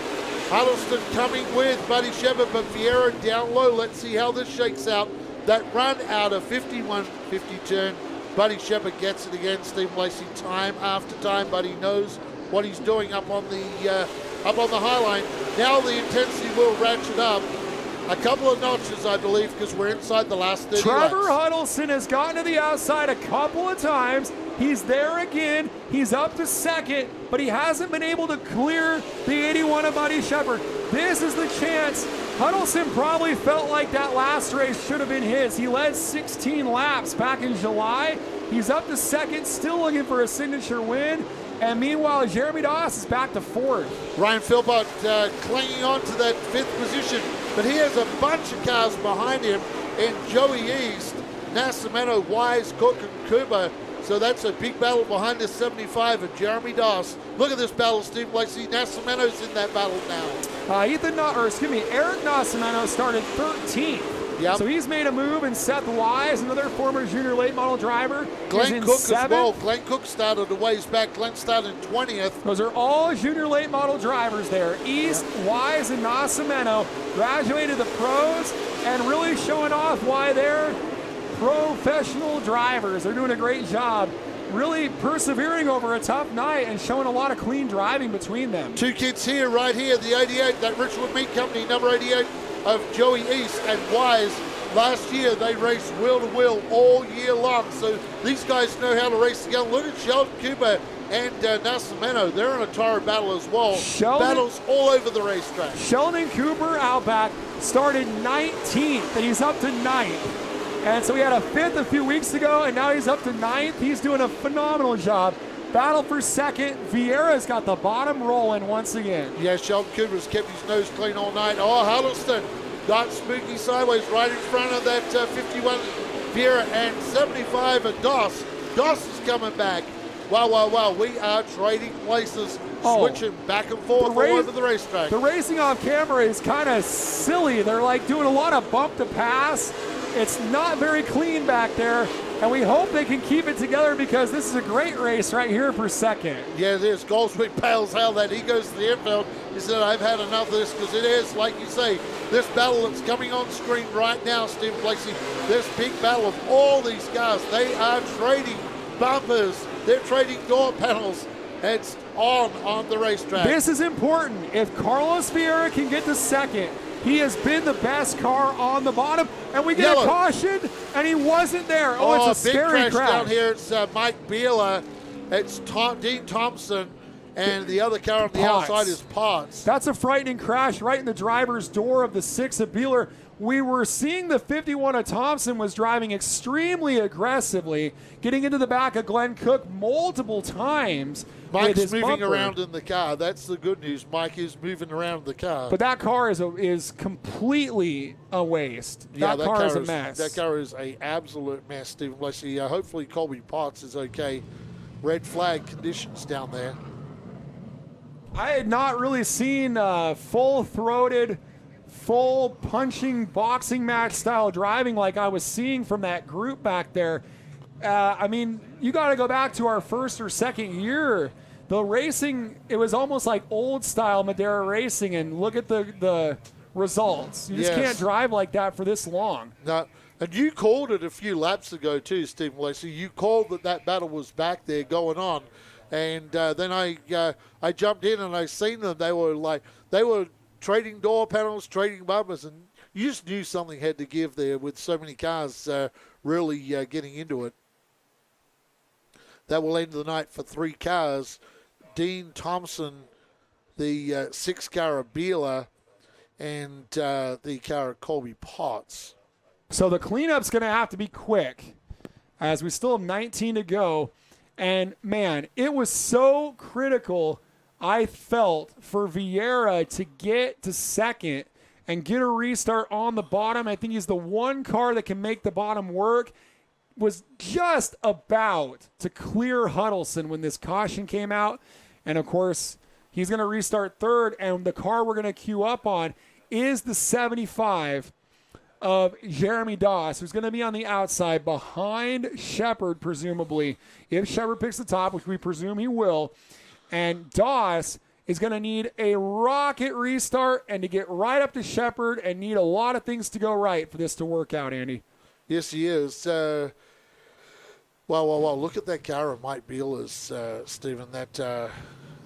Huddleston coming with Buddy Shepard, but Vieira down low. Let's see how this shakes out. That run out of 51, 50 turn. Buddy Shepard gets it again. Steve Lacey, time after time. Buddy knows what he's doing up on the high line. Now the intensity will ratchet up a couple of notches, I believe, because we're inside the last 30 Trevor laps. Huddleston has gotten to the outside a couple of times. He's there again. He's up to second, but he hasn't been able to clear the 81 of Buddy Shepard. This is the chance. Huddleston probably felt like that last race should have been his. He led 16 laps back in July. He's up to second, still looking for a signature win. And meanwhile, Jeremy Doss is back to fourth. Ryan Philpott clinging on to that 5th position, but he has a bunch of cars behind him in Joey East, Nascimento, Wise, Cook, and Kuba. So that's a big battle behind the 75 of Jeremy Doss. Look at this battle, Steve Lacey. Nascimento's in that battle now. Eric Nascimento started 13th. Yep. So he's made a move, and Seth Wise, another former junior late model driver, Glenn Cook seventh. as well. Glenn Cook started a ways back. Glenn started 20th. Those are all junior late model drivers there. East, Wise, and Nascimento graduated the pros and really showing off why they're professional drivers. They're doing a great job, really persevering over a tough night and showing a lot of clean driving between them. 2 kids here, right here, the 88, that Richwood Meat Company, number 88 of Joey East and Wise. Last year, they raced wheel to wheel all year long, so these guys know how to race together. Look at Sheldon Cooper and Nascimento. They're in a tire battle as well. Battles all over the racetrack. Sheldon Cooper Outback started 19th, and he's up to 9th. And so he had a 5th a few weeks ago, and now he's up to 9th. He's doing a phenomenal job. Battle for second. Vieira's got the bottom rolling once again. Yeah, Sheldon Cooper's kept his nose clean all night. Oh, Huddleston got spooky sideways right in front of that 51 Vieira and 75 of Doss. Doss is coming back. Wow. We are trading places, switching back and forth all over the racetrack. The racing off camera is kind of silly. They're like doing a lot of bump to pass. It's not very clean back there, and we hope they can keep it together because this is a great race right here for second. Yeah, it is. Goldswick Pales how that he goes to the infield. He said, I've had enough of this, because it is, like you say, this battle that's coming on screen right now, Stephen Lacey, this big battle of all these cars. They are trading bumpers. They're trading door panels. It's on the racetrack. This is important. If Carlos Vieira can get to second, he has been the best car on the bottom, and we get a caution, and he wasn't there. Oh, it's a scary crash down here. It's Mike Beeler. It's Dean Thompson, and the other car on the outside is Potts. That's a frightening crash right in the driver's door of the 6 of Beeler. We were seeing the 51 of Thompson was driving extremely aggressively, getting into the back of Glenn Cook multiple times. Mike's moving around in the car. That's the good news. Mike is moving around the car. But that car is completely a waste. Yeah, that car is a mess. That car is an absolute mess, Stephen Lacey. Hopefully Colby Potts is okay. Red flag conditions down there. I had not really seen full-throated, full punching boxing match style driving like I was seeing from that group back there. I mean, you got to go back to our first or second year. The racing, it was almost like old style Madera racing, and look at the results. You just can't drive like that for this long. No, and you called it a few laps ago too, Stephen Lacey. You called that battle was back there going on, and then I jumped in and I seen them. They were trading door panels, trading bumpers, and you just knew something had to give there with so many cars really getting into it. That will end the night for 3 cars. Dean Thompson, the 6 car of Beeler, and the car of Colby Potts. So the cleanup's going to have to be quick as we still have 19 to go. And, man, it was so critical, I felt, for Vieira to get to second and get a restart on the bottom. I think he's the one car that can make the bottom work. Was just about to clear Huddleston when this caution came out. And, of course, he's going to restart third, and the car we're going to queue up on is the 75 of Jeremy Doss, who's going to be on the outside behind Shepard, presumably, if Shepard picks the top, which we presume he will. And Doss is going to need a rocket restart and to get right up to Shepard and need a lot of things to go right for this to work out, Andy. Yes, he is. Well, look at that car of Mike Beeler's, Stephen. That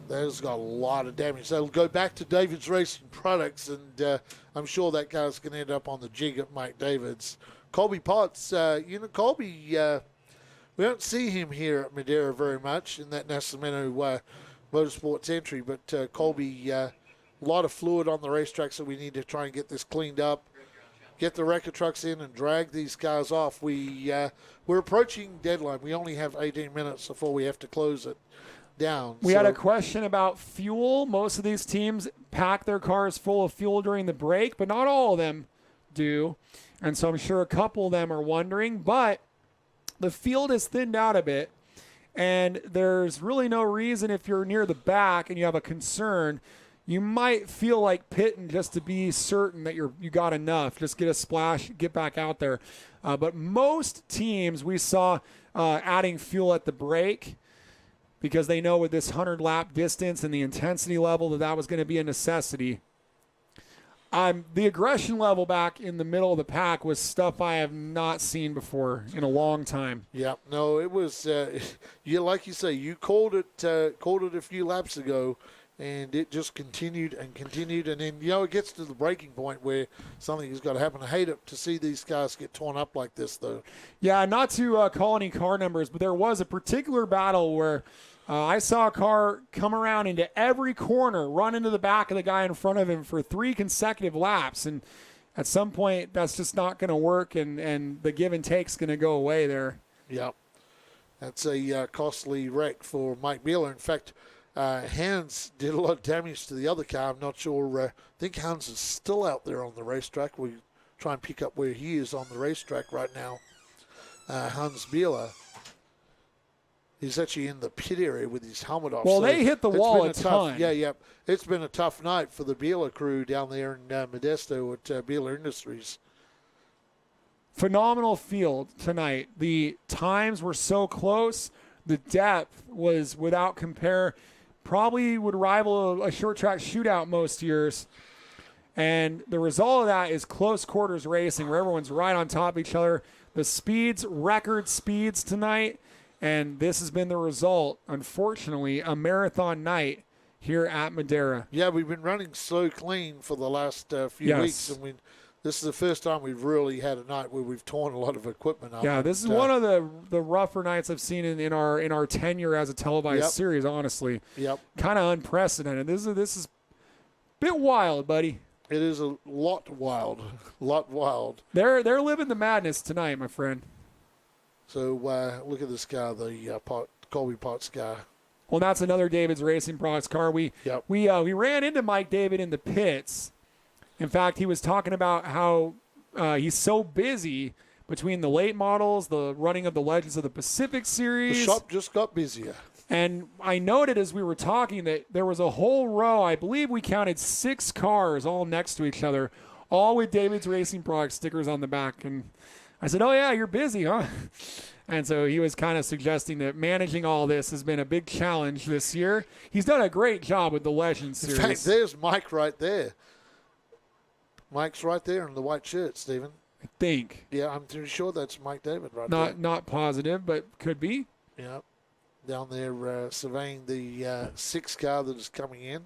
has got a lot of damage. So it'll go back to David's Racing Products, and I'm sure that car's going to end up on the jig at Mike David's. Colby Potts, Colby, we don't see him here at Madeira very much in that Nascimento Motorsports entry, but Colby, a lot of fluid on the racetrack, so we need to try and get this cleaned up, get the wrecker trucks in, and drag these cars off. We're approaching deadline. We only have 18 minutes before we have to close it down. We had a question about fuel. Most of these teams pack their cars full of fuel during the break, but not all of them do. And so I'm sure a couple of them are wondering, but the field is thinned out a bit, and there's really no reason if you're near the back and you have a concern, you might feel like pitting just to be certain that you got enough. Just get a splash, get back out there. But most teams we saw adding fuel at the break because they know with this 100-lap distance and the intensity level that was going to be a necessity. The aggression level back in the middle of the pack was stuff I have not seen before in a long time. Yeah, no, it was, like you say, you called it a few laps ago, and it just continued and continued. And then, it gets to the breaking point where something has got to happen. I hate it to see these cars get torn up like this, though. Yeah, not to call any car numbers, but there was a particular battle where I saw a car come around into every corner, run into the back of the guy in front of him for 3 consecutive laps. And at some point, that's just not going to work, and the give and take's going to go away there. Yep. That's a costly wreck for Mike Beeler. In fact, Hans did a lot of damage to the other car. I'm not sure. I think Hans is still out there on the racetrack. We try and pick up where he is on the racetrack right now. Hans Beeler. He's actually in the pit area with his helmet off. Well, they hit the wall a ton. Yeah. It's been a tough night for the Beeler crew down there in Modesto at Beeler Industries. Phenomenal field tonight. The times were so close. The depth was without compare. Probably would rival a short track shootout most years. And the result of that is close quarters racing where everyone's right on top of each other. The speeds, record speeds tonight. And this has been the result, unfortunately, a marathon night here at Madeira. Yeah, we've been running so clean for the last few weeks. And this is the first time we've really had a night where we've torn a lot of equipment up. Yeah, this is one of the rougher nights I've seen in our tenure as a televised series, honestly. Yep. Kind of unprecedented. This is a bit wild, buddy. It is a lot wild. They're living the madness tonight, my friend. So look at this car, the Colby Potts car. Well, that's another David's Racing Products car. We ran into Mike David in the pits. In fact, he was talking about how he's so busy between the late models, the running of the Legends of the Pacific series. The shop just got busier. And I noted as we were talking that there was a whole row, I believe we counted 6 cars all next to each other, all with David's Racing Products stickers on the back. And I said, oh, yeah, you're busy, huh? And so he was kind of suggesting that managing all this has been a big challenge this year. He's done a great job with the Legends series. In fact, there's Mike right there. Mike's right there in the white shirt, Stephen. I think. Yeah, I'm pretty sure that's Mike David right there. Not positive, but could be. Yeah. Down there surveying the 6 car that is coming in.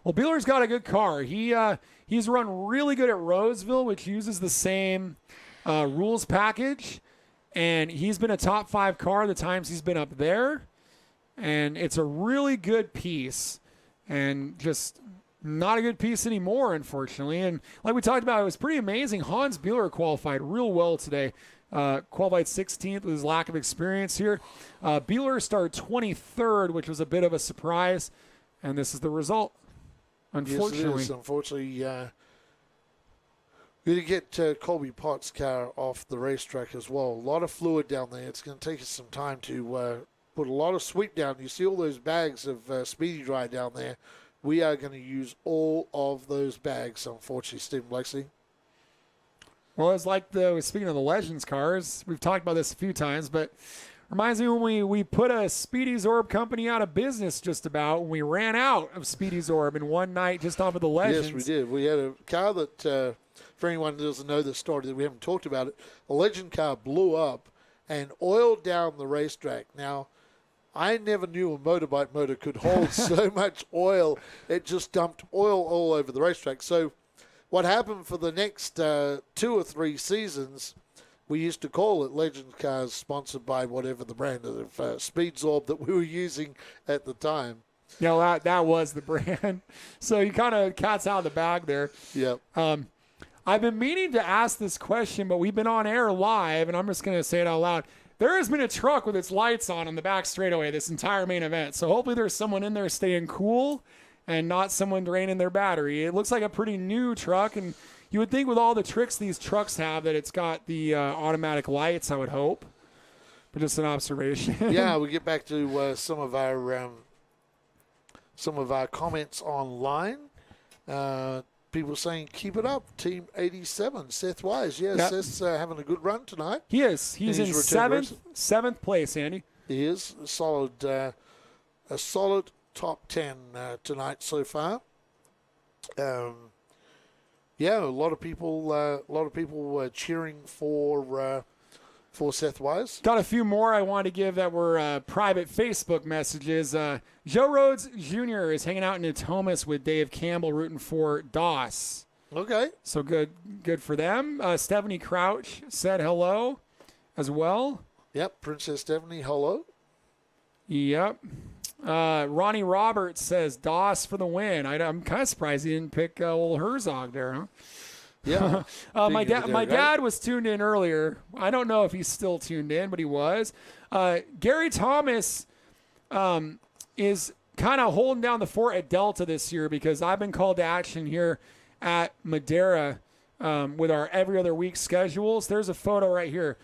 Well, Beeler's got a good car. He's run really good at Roseville, which uses the same rules package. And he's been a top 5 car the times he's been up there. And it's a really good piece. And just not a good piece anymore, unfortunately. And like we talked about, it was pretty amazing. Hans Beeler qualified real well today. Qualified 16th with his lack of experience here. Beeler started 23rd, which was a bit of a surprise. And this is the result. Unfortunately. Yes, it is. Unfortunately, we need to get Colby Potts' car off the racetrack as well. A lot of fluid down there. It's going to take us some time to put a lot of sweep down. You see all those bags of Speedy Dry down there. We are going to use all of those bags, unfortunately, Stephen Blakeslee. Well, it's like speaking of the Legends cars, we've talked about this a few times, but reminds me when we put a Speedy Zorb company out of business just about, when we ran out of Speedy Zorb in one night just off of the Legends. Yes, we did. We had a car that, for anyone who doesn't know the story, that we haven't talked about it, a Legend car blew up and oiled down the racetrack. Now, I never knew a motorbike motor could hold so much oil. It just dumped oil all over the racetrack. So what happened for the next 2 or 3 seasons, we used to call it Legend Cars, sponsored by whatever the brand of Speed Zorb that we were using at the time. Yeah, that was the brand. So you kind of cat's out of the bag there. Yep. I've been meaning to ask this question, but we've been on air live, and I'm just going to say it out loud. There has been a truck with its lights on the back straightaway this entire main event. So hopefully there's someone in there staying cool and not someone draining their battery. It looks like a pretty new truck, and you would think with all the tricks these trucks have that it's got the automatic lights, I would hope. But just an observation. Yeah, we get back to some of our comments online. People saying, keep it up, Team 87. Seth Wise, yes, yep. Seth's having a good run tonight. He is. He's in seventh place, Andy. He is. A solid top 10 tonight so far. Yeah, a lot of people cheering for Seth Wise. Got a few more I wanted to give that were private Facebook messages. Joe Rhodes Jr. is hanging out in Natomas with Dave Campbell, rooting for Doss. Okay. So good for them. Stephanie Crouch said hello as well. Yep, Princess Stephanie, hello. Yep. Ronnie Roberts says Doss for the win. I'm kind of surprised he didn't pick old Herzog there, huh? Yeah. My dad was tuned in earlier. I don't know if he's still tuned in, but he was. Gary Thomas is kind of holding down the fort at Delta this year because I've been called to action here at Madera with our every other week schedules. There's a photo right here.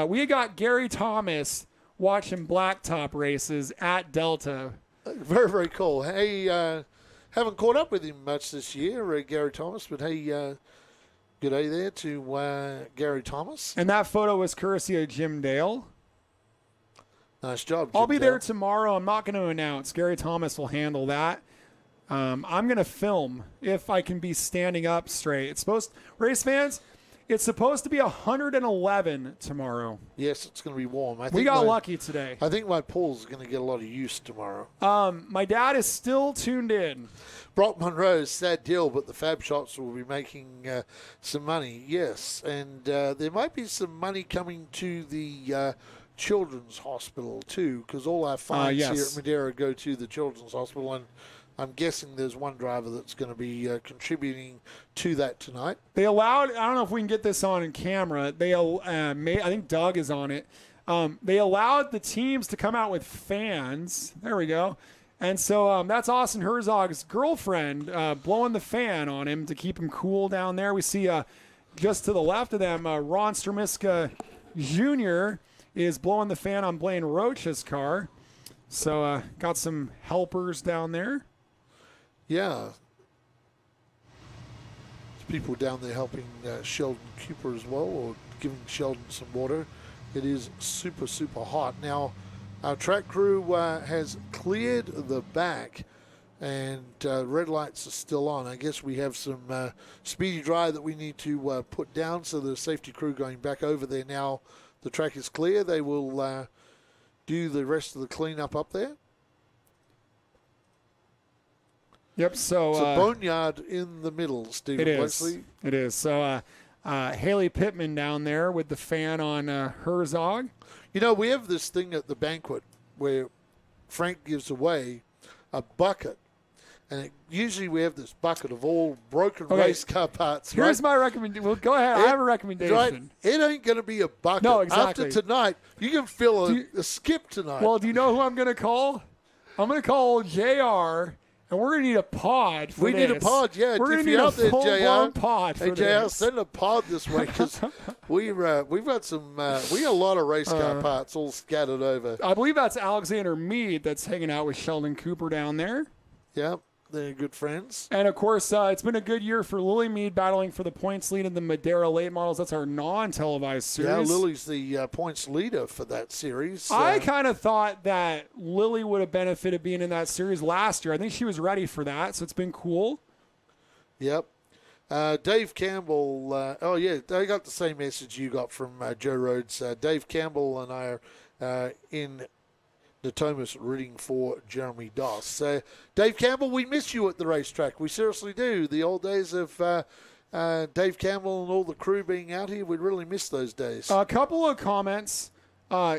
We got Gary Thomas watching blacktop races at Delta. Very, very cool. Hey, haven't caught up with him much this year, Gary Thomas, but hey, good day there to Gary Thomas. And that photo was courtesy of Jim Dale. Nice job, Jim I'll be Dale. there tomorrow. I'm not going to announce. Gary Thomas will handle that. I'm going to film if I can be standing up straight. Race fans, it's supposed to be 111 tomorrow. Yes, it's going to be warm. We got lucky today. I think my pool's going to get a lot of use tomorrow. My dad is still tuned in. Brock Monroe, sad deal, but the fab shops will be making some money, yes. And there might be some money coming to the Children's Hospital, too, because all our fines here at Madera go to the Children's Hospital, and I'm guessing there's one driver that's going to be contributing to that tonight. They allowed, I don't know if we can get this on in camera, I think Doug is on it. They allowed the teams to come out with fans. There we go. And so that's Austin Herzog's girlfriend blowing the fan on him to keep him cool down there. We see just to the left of them, Ron Stromiska Jr. is blowing the fan on Blaine Roach's car. So got some helpers down there. Yeah. There's people down there helping Sheldon Cooper as well, or giving Sheldon some water. It is super, super hot. Now, our track crew has cleared the back, and red lights are still on. I guess we have some speedy dry that we need to put down, so the safety crew going back over there now. The track is clear. They will do the rest of the cleanup up there. Yep, so... It's a boneyard in the middle, Stephen Blakeslee. It is. So Haley Pittman down there with the fan on Herzog. You know, we have this thing at the banquet where Frank gives away a bucket. And usually we have this bucket of all broken race car parts. Here's my recommendation. Well, go ahead. I have a recommendation. Right? It ain't going to be a bucket. No, exactly. After tonight, you can fill a skip tonight. Well, do you know who I'm going to call? I'm going to call JR, And we're going to need a pod for We this. need a pod, yeah. We're going If to need you're a out there, full-blown JR, pod for hey, JR, this. send a pod this way because we've got some, we got a lot of race car parts all scattered over. I believe that's Alexander Mead that's hanging out with Sheldon Cooper down there. Yep. They're good friends. And, of course, it's been a good year for Lily Mead battling for the points lead in the Madera late models. That's our non-televised series. Yeah, Lily's the points leader for that series. I kind of thought that Lily would have benefited being in that series last year. I think she was ready for that, so it's been cool. Yep. Dave Campbell, oh, yeah, I got the same message you got from Joe Rhodes. Dave Campbell and I are in Natomas rooting for Jeremy Doss. Dave Campbell, we miss you at the racetrack. We seriously do. The old days of Dave Campbell and all the crew being out here, we really miss those days. A couple of comments.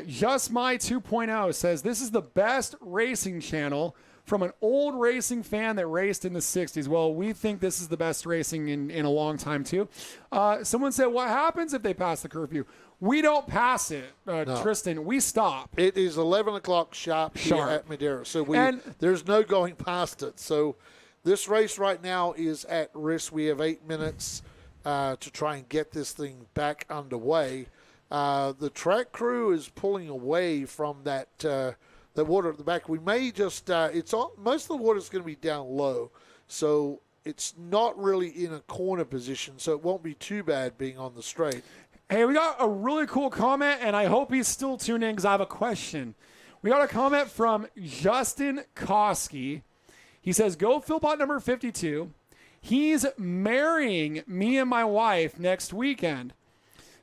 Just My 2.0 says, this is the best racing channel from an old racing fan that raced in the 60s. Well, we think this is the best racing in a long time, too. Someone said, what happens if they pass the curfew? We don't pass it, No. Tristan. We stop. It is 11 o'clock sharp here at Madera, so there's no going past it. So this race right now is at risk. We have 8 minutes to try and get this thing back underway. The track crew is pulling away from that water at the back. We may just most of the water is going to be down low, so it's not really in a corner position, so it won't be too bad being on the straight. Hey, we got a really cool comment, and I hope he's still tuned in because I have a question. We got a comment from Justin Koski. He says, go Philpott number 52. He's marrying me and my wife next weekend.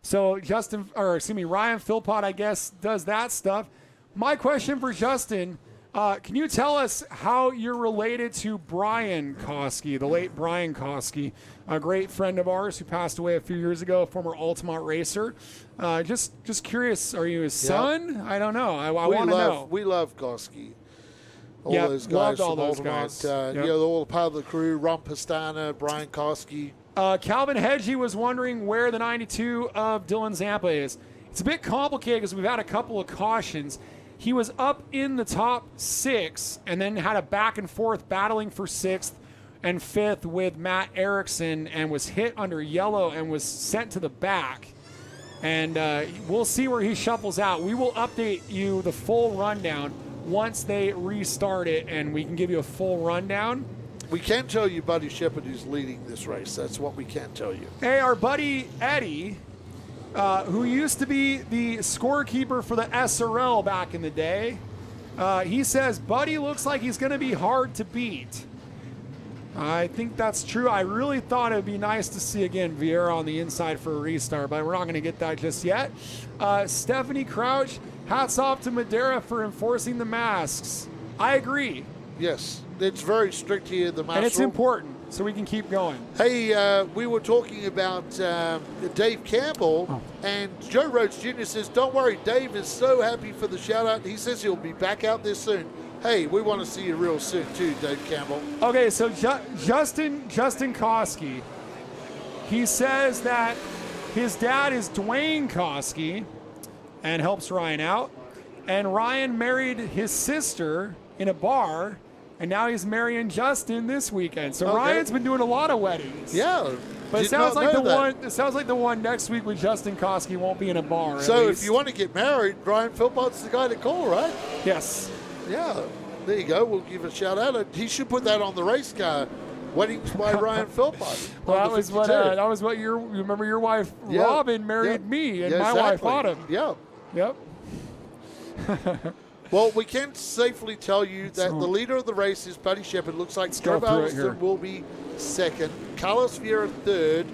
So Ryan Philpott, I guess, does that stuff. My question for Justin, can you tell us how you're related to Brian Koski, the late Brian Koski, a great friend of ours who passed away a few years ago, a former Altamont racer. Just curious, are you his son? I don't know. I want to know. We love Koski. All those guys from Altamont. All part of the crew, Ron Pastana, Brian Koski. Calvin Hedgie was wondering where the 92 of Dylan Zampa is. It's a bit complicated because we've had a couple of cautions. He was up in the top 6 and then had a back and forth battling for 6th and 5th with Matt Erickson and was hit under yellow and was sent to the back. And we'll see where he shuffles out. We will update you the full rundown once they restart it, and we can give you a full rundown. We can tell you Buddy Shepard is leading this race. That's what we can tell you. Hey, our buddy Eddie, who used to be the scorekeeper for the SRL back in the day, he says Buddy looks like he's going to be hard to beat. I think that's true. I really thought it would be nice to see, again, Vieira on the inside for a restart, but we're not going to get that just yet. Stephanie Crouch, hats off to Madera for enforcing the masks. I agree. Yes, it's very strict here, the mask and it's rule. important, so we can keep going. Hey, we were talking about Dave Campbell, and Joe Rhodes Jr. says, don't worry, Dave is so happy for the shout-out. He says he'll be back out there soon. Hey, we want to see you real soon, too, Dave Campbell. Okay, so Justin Koski, he says that his dad is Dwayne Koski and helps Ryan out. And Ryan married his sister in a bar, and now he's marrying Justin this weekend. So Ryan's been doing a lot of weddings. Yeah. But it sounds like the one next week with Justin Koski won't be in a bar. So if you want to get married, Brian Philpott's the guy to call, right? Yes. Yeah, there you go. We'll give a shout out. He should put that on the race car. Weddings by Ryan Philpott. Well, that was what you remember your wife Robin married me, and my wife Autumn. Yeah. Yep. Well, we can safely tell you that the leader of the race is Buddy Shepard. Looks like Trevor Alston will be second, Carlos Vieira third,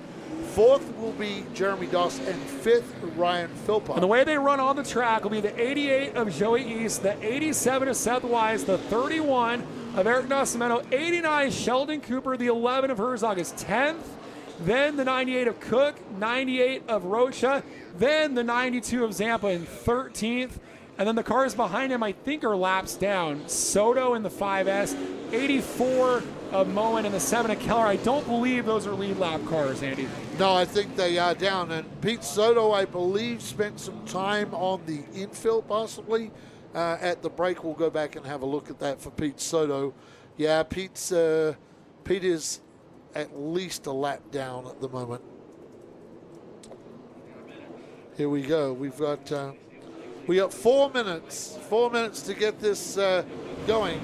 fourth will be Jeremy Doss, and fifth Ryan Philpott. And the way they run on the track will be the 88 of Joey East, the 87 of Seth Wise, the 31 of Eric Nascimento, 89 Sheldon Cooper, the 11 of Herzog is 10th, then the 98 of Cook, 98 of Rocha, then the 92 of Zampa in 13th. And then the cars behind him, I think, are laps down. Soto in the 5S, 84 of Moen and the 7 of Keller. I don't believe those are lead lap cars, Andy. No, I think they are down. And Pete Soto, I believe, spent some time on the infield possibly. At the break, we'll go back and have a look at that for Pete Soto. Yeah, Pete is at least a lap down at the moment. Here we go. We got 4 minutes. 4 minutes to get this going.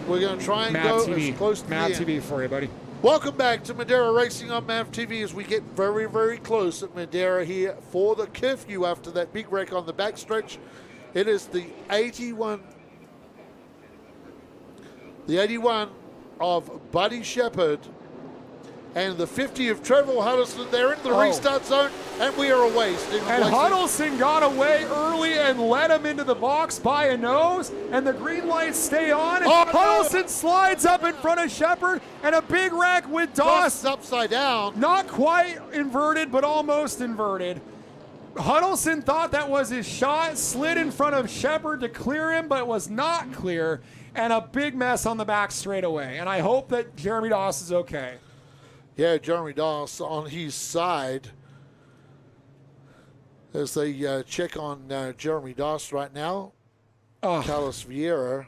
We're going to try and go as close to Mav the end. TV for you, buddy. Welcome back to Madeira Racing on Mav TV as we get very, very close at Madeira here for the curfew after that big wreck on the backstretch. It is the 81 of Buddy Shepherd and the 50 of Trevor Huddleston. They're in the restart zone, and we are away. And Huddleston got away early and led him into the box by a nose, and the green lights stay on. And Huddleston slides up in front of Shepherd, and a big wreck with Doss. Upside down. Not quite inverted, but almost inverted. Huddleston thought that was his shot, slid in front of Shepherd to clear him, but it was not clear, and a big mess on the back straightaway. And I hope that Jeremy Doss is okay. Yeah, Jeremy Doss on his side as they check on Jeremy Doss right now. Carlos Vieira.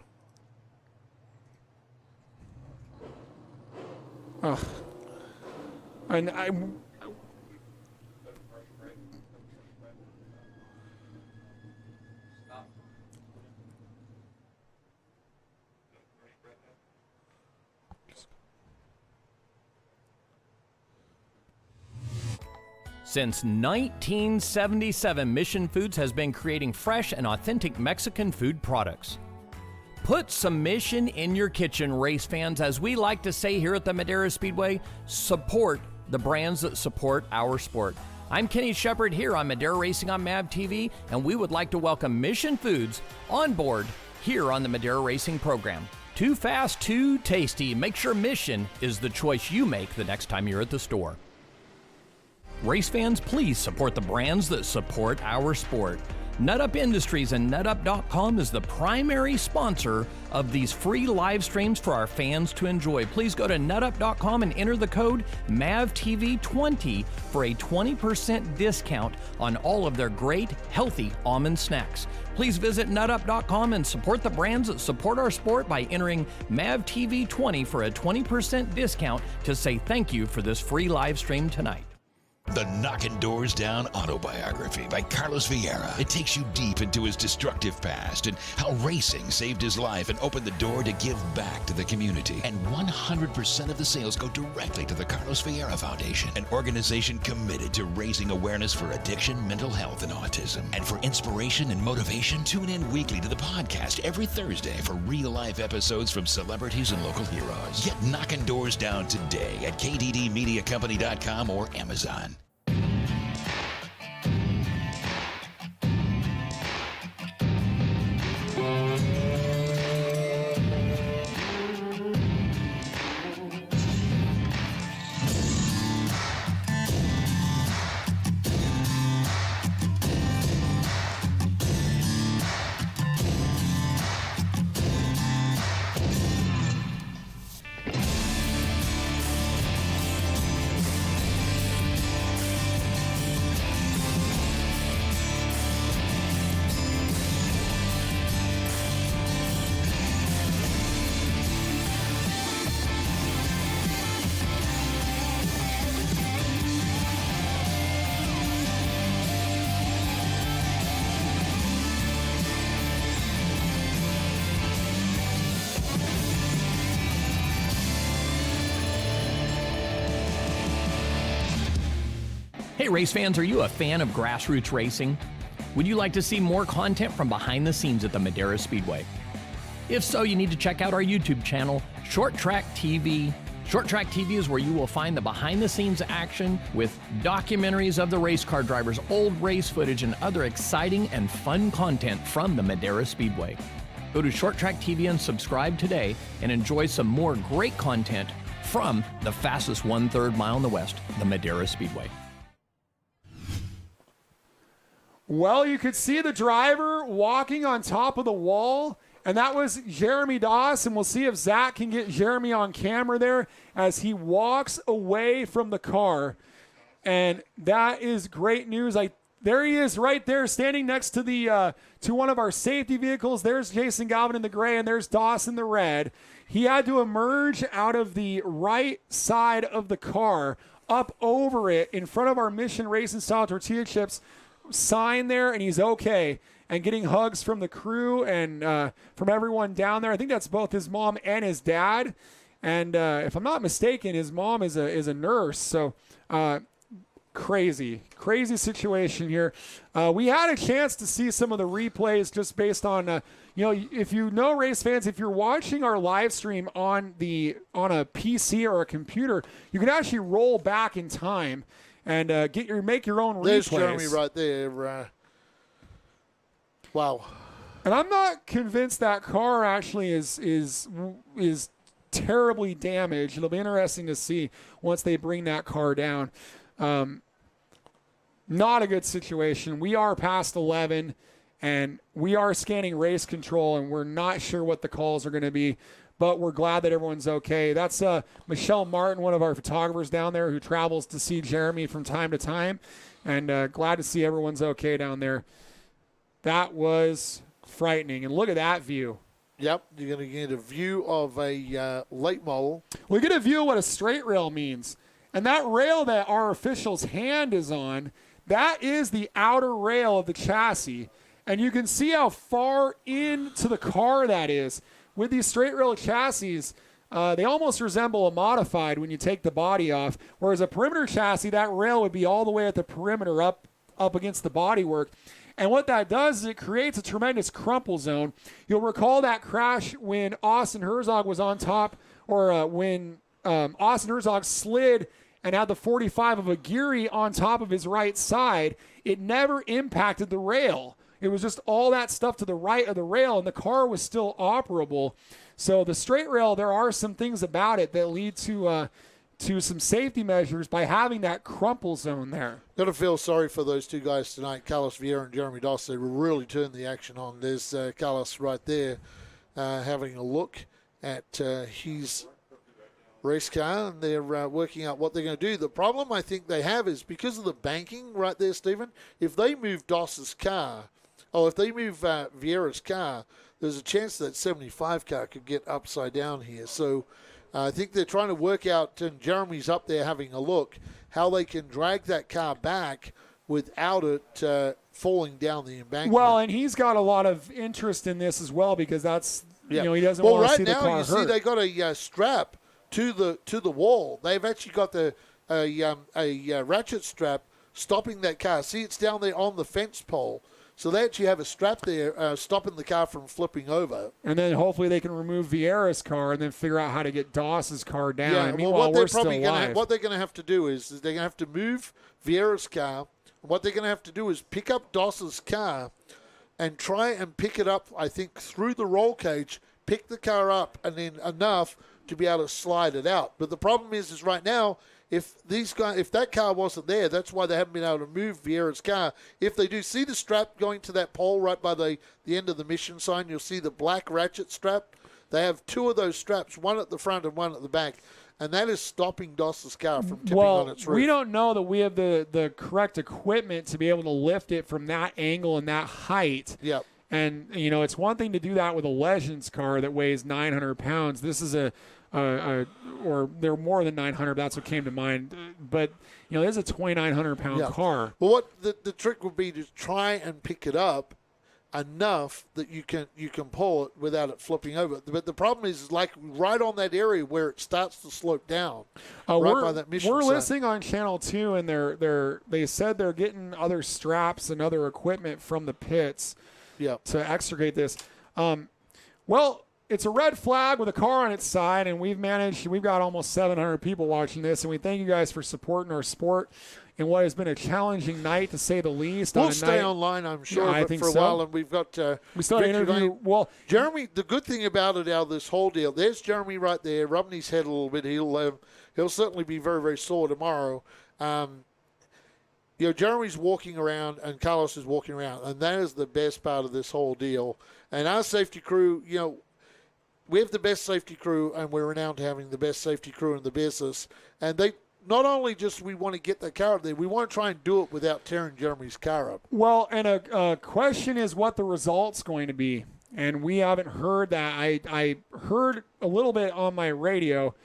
And Since 1977, Mission Foods has been creating fresh and authentic Mexican food products. Put some Mission in your kitchen, race fans. As we like to say here at the Madeira Speedway, support the brands that support our sport. I'm Kenny Shepard here on Madeira Racing on Mav TV, and we would like to welcome Mission Foods on board here on the Madeira Racing program. Too fast, too tasty. Make sure Mission is the choice you make the next time you're at the store. Race fans, please support the brands that support our sport. NutUp Industries and NutUp.com is the primary sponsor of these free live streams for our fans to enjoy. Please go to NutUp.com and enter the code MAVTV20 for a 20% discount on all of their great, healthy almond snacks. Please visit NutUp.com and support the brands that support our sport by entering MAVTV20 for a 20% discount to say thank you for this free live stream tonight. The Knocking Doors Down autobiography by Carlos Vieira. It takes you deep into his destructive past and how racing saved his life and opened the door to give back to the community. And 100% of the sales go directly to the Carlos Vieira Foundation, an organization committed to raising awareness for addiction, mental health, and autism. And for inspiration and motivation, tune in weekly to the podcast every Thursday for real-life episodes from celebrities and local heroes. Get Knocking Doors Down today at kddmediacompany.com or Amazon. Hey race fans, are you a fan of grassroots racing? Would you like to see more content from behind the scenes at the Madeira Speedway? If so, you need to check out our YouTube channel, ShortTrackTV. ShortTrackTV is where you will find the behind the scenes action with documentaries of the race car drivers, old race footage, and other exciting and fun content from the Madeira Speedway. Go to ShortTrackTV and subscribe today and enjoy some more great content from the fastest 1/3 mile in the West, the Madeira Speedway. Well, you could see the driver walking on top of the wall, and that was Jeremy Doss, and we'll see if Zach can get Jeremy on camera there as he walks away from the car. And that is great news. I There he is right there standing next to the to one of our safety vehicles. There's Jason Galvin in the gray, and there's Dawson in the red. He had to emerge out of the right side of the car, up over it, in front of our Mission Racing Style Tortilla Chips sign there, and he's okay. And getting hugs from the crew and from everyone down there. I think that's both his mom and his dad. And if I'm not mistaken, his mom is a nurse. So crazy situation here. We had a chance to see some of the replays just based on, if you know, race fans, if you're watching our live stream on a PC or a computer, you can actually roll back in time and make your own replays. There's Jeremy right there. Wow. And I'm not convinced that car actually is terribly damaged. It'll be interesting to see once they bring that car down. Not a good situation. We are past 11, and we are scanning race control, and we're not sure what the calls are going to be, but we're glad that everyone's okay. That's Michelle Martin, one of our photographers down there who travels to see Jeremy from time to time, and glad to see everyone's okay down there. That was frightening, and look at that view. Yep, you're going to get a view of a late model. We get a view of what a straight rail means. And that rail that our official's hand is on, that is the outer rail of the chassis. And you can see how far into the car that is. With these straight rail chassis, they almost resemble a modified when you take the body off. Whereas a perimeter chassis, that rail would be all the way at the perimeter up against the bodywork. And what that does is it creates a tremendous crumple zone. You'll recall that crash when Austin Herzog was on top, or when Austin Herzog slid and had the 45 of a Geary on top of his right side. It never impacted the rail. It was just all that stuff to the right of the rail, and the car was still operable. So the straight rail, there are some things about it that lead to some safety measures by having that crumple zone there. Got to feel sorry for those two guys tonight, Carlos Vieira and Jeremy Doss. They really turned the action on. There's Carlos right there having a look at his race car, and they're working out what they're going to do. The problem I think they have is because of the banking right there, Stephen, if they move Doss's car, or if they move Vieira's car, there's a chance that 75 car could get upside down here. So I think they're trying to work out, and Jeremy's up there having a look, how they can drag that car back without it falling down the embankment. Well, and he's got a lot of interest in this as well because that's, he doesn't want to see the car hurt. Well, right now, you see they got a strap to the wall. They've actually got a ratchet strap stopping that car. See, it's down there on the fence pole. So they actually have a strap there stopping the car from flipping over. And then hopefully they can remove Vieira's car and then figure out how to get Doss's car down. Yeah, and meanwhile, we're still alive. What they're going to have to do is they're going to have to move Vieira's car. What they're going to have to do is pick up Doss's car and try and pick it up, I think, through the roll cage, pick the car up, and then enough to be able to slide it out. But the problem is right now, if that car wasn't there, that's why they haven't been able to move Vieira's car. If they do see the strap going to that pole right by the end of the mission sign, you'll see the black ratchet strap. They have two of those straps, one at the front and one at the back, and that is stopping Doss's car from tipping on its roof. We don't know that we have the correct equipment to be able to lift it from that angle and that height. Yep. And, it's one thing to do that with a Legends car that weighs 900 pounds. This is or they're more than 900. That's what came to mind. But, this is a 2,900-pound car. Well, what the trick would be to try and pick it up enough that you can pull it without it flipping over. But the problem is like right on that area where it starts to slope down, right by that mission We're sign. listening on Channel 2, and they said they're getting other straps and other equipment from the pits to extricate this. Well, it's a red flag with a car on its side, and we've got almost 700 people watching this, and we thank you guys for supporting our sport in what has been a challenging night, to say the least. We'll stay online, I'm sure, I but think for a so. while, and we've got we still have an interview. Well, Jeremy, the good thing about it, out of this whole deal, there's Jeremy right there, rubbing his head a little bit. He'll certainly be very, very sore tomorrow. Jeremy's walking around and Carlos is walking around, and that is the best part of this whole deal. And our safety crew, we have the best safety crew, and we're renowned to having the best safety crew in the business. And not only just we want to get the car up there, we want to try and do it without tearing Jeremy's car up. Well, and a question is what the result's going to be. And we haven't heard that. I heard a little bit on my radio,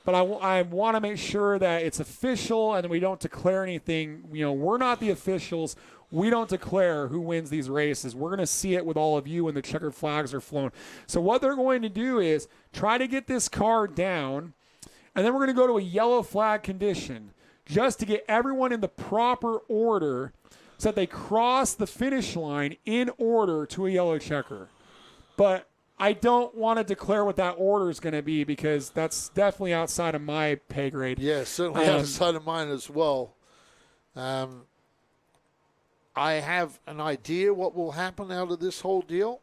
but I want to make sure that it's official and we don't declare anything. We're not the officials. We don't declare who wins these races. We're going to see it with all of you when the checkered flags are flown. So what they're going to do is try to get this car down, and then we're going to go to a yellow flag condition just to get everyone in the proper order so that they cross the finish line in order to a yellow checker. But I don't want to declare what that order is going to be because that's definitely outside of my pay grade. Yeah, certainly outside of mine as well. I have an idea what will happen out of this whole deal.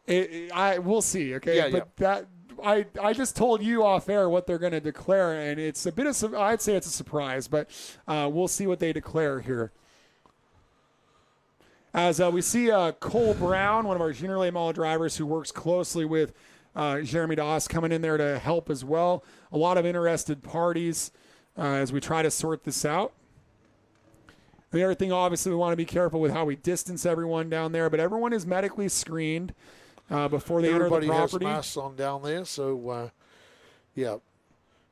We'll see, okay? Yeah, but that I just told you off air what they're going to declare, and it's a bit of I'd say it's a surprise, but we'll see what they declare here. As we see Cole Brown, one of our junior late model drivers who works closely with Jeremy Doss, coming in there to help as well. A lot of interested parties as we try to sort this out. The other thing, obviously, we want to be careful with how we distance everyone down there, but everyone is medically screened before they enter the property. Everybody has masks on down there, so, yeah.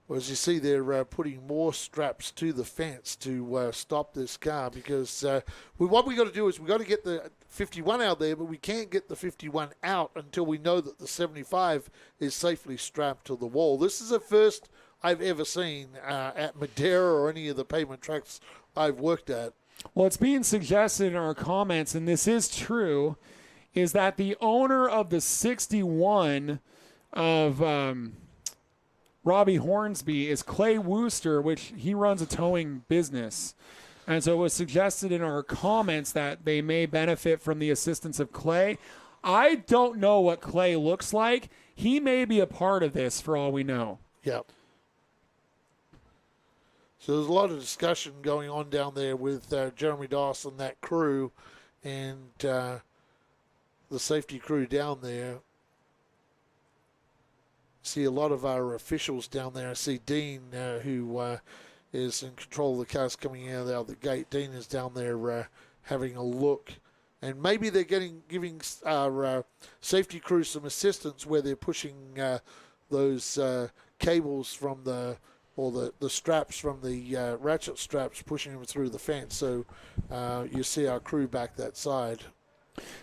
Well, as you see, they're putting more straps to the fence to stop this car because what we got to do is we got to get the 51 out there, but we can't get the 51 out until we know that the 75 is safely strapped to the wall. This is the first I've ever seen at Madera or any of the pavement tracks I've worked at. Well, it's being suggested in our comments, and this is true, is that the owner of the 61 of Robbie Hornsby is Clay Wooster, which he runs a towing business. And so it was suggested in our comments that they may benefit from the assistance of Clay. I don't know what Clay looks like. He may be a part of this for all we know. Yep. So there's a lot of discussion going on down there with Jeremy Doss and that crew and the safety crew down there. See a lot of our officials down there. I see Dean, who is in control of the cars coming out of the gate. Dean is down there having a look. And maybe they're giving our safety crew some assistance where they're pushing those cables from the straps from the ratchet straps, pushing them through the fence. So you see our crew back that side.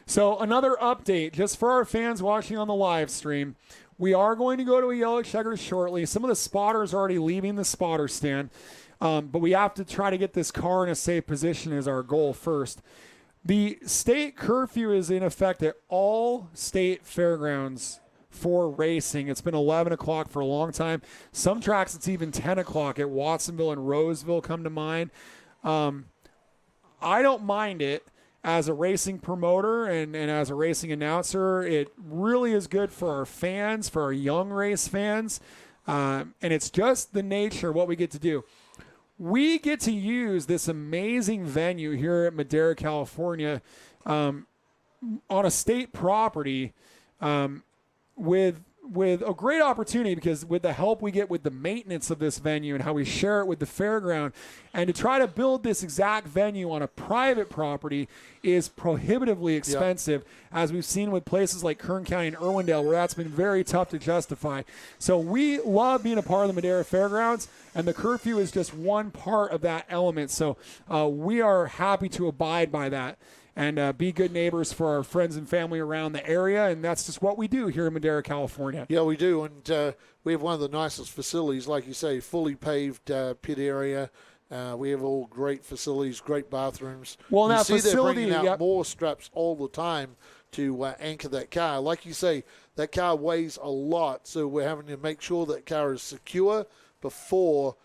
So another update, just for our fans watching on the live stream, we are going to go to a yellow checker shortly. Some of the spotters are already leaving the spotter stand, but we have to try to get this car in a safe position as our goal first. The state curfew is in effect at all state fairgrounds for racing. It's been 11 o'clock for a long time. Some tracks it's even 10 o'clock at Watsonville and Roseville come to mind. I don't mind it. As a racing promoter and as a racing announcer, it really is good for our fans, for our young race fans, and it's just the nature of what we get to do. We get to use this amazing venue here at Madera, California, on a state property with a great opportunity because with the help we get with the maintenance of this venue and how we share it with the fairground, and to try to build this exact venue on a private property is prohibitively expensive, as we've seen with places like Kern County and Irwindale, where that's been very tough to justify. So we love being a part of the Madera Fairgrounds, and the curfew is just one part of that element. So we are happy to abide by that and be good neighbors for our friends and family around the area, and that's just what we do here in Madera, California. Yeah, we do, and we have one of the nicest facilities, like you say, fully paved pit area. We have all great facilities, great bathrooms. Well, you that see facility, they're bringing out more straps all the time to anchor that car. Like you say, that car weighs a lot, so we're having to make sure that car is secure before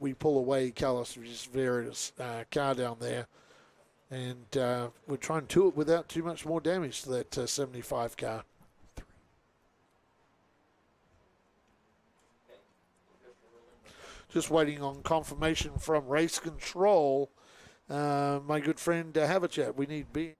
we pull away Carlos Rivera's car down there. And we're trying to do it without too much more damage to that 75 car. Just waiting on confirmation from race control. My good friend Havachat, we need B.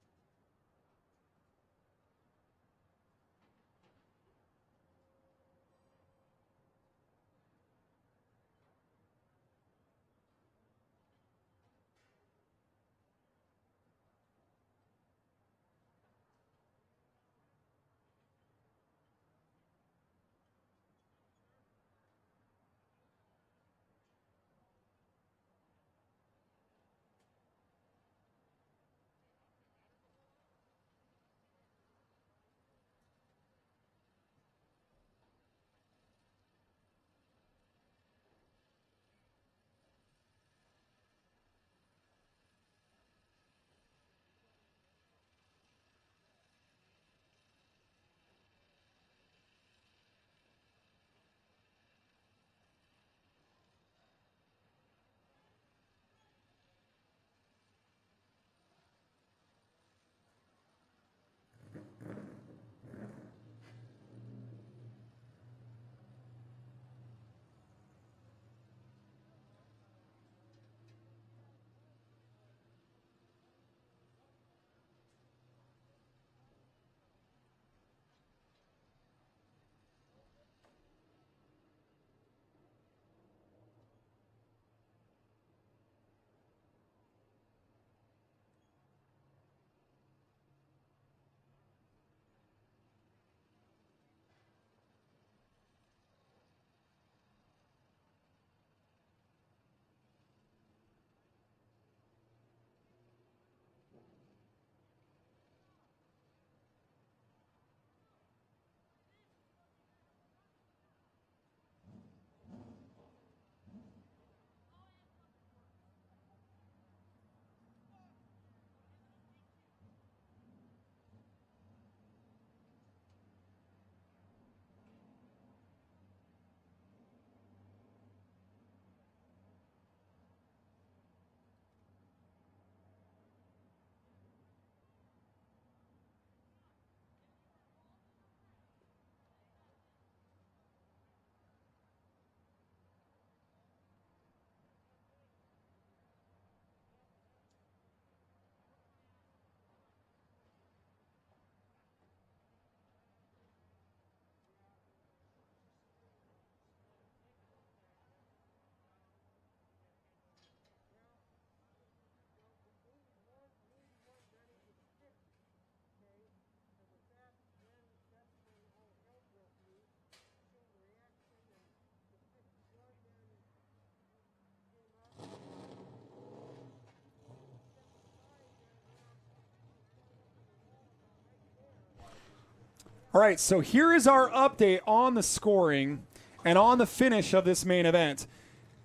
All right, so here is our update on the scoring and on the finish of this main event.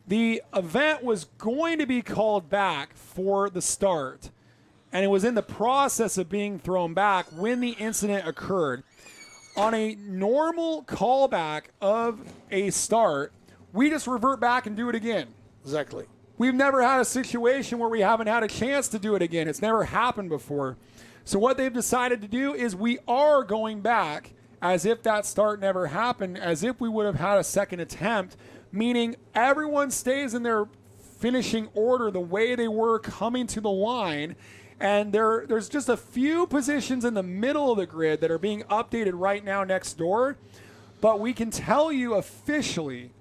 The event was going to be called back for the start, and it was in the process of being thrown back when the incident occurred. On a normal callback of a start, we just revert back and do it again. Exactly. We've never had a situation where we haven't had a chance to do it again. It's never happened before. So what they've decided to do is we are going back as if that start never happened, as if we would have had a second attempt, meaning everyone stays in their finishing order the way they were coming to the line. And there's just a few positions in the middle of the grid that are being updated right now next door. But we can tell you officially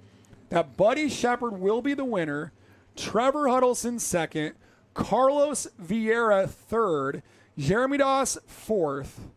that Buddy Shepard will be the winner, Trevor Huddleston second, Carlos Vieira third, Jeremy Doss fourth,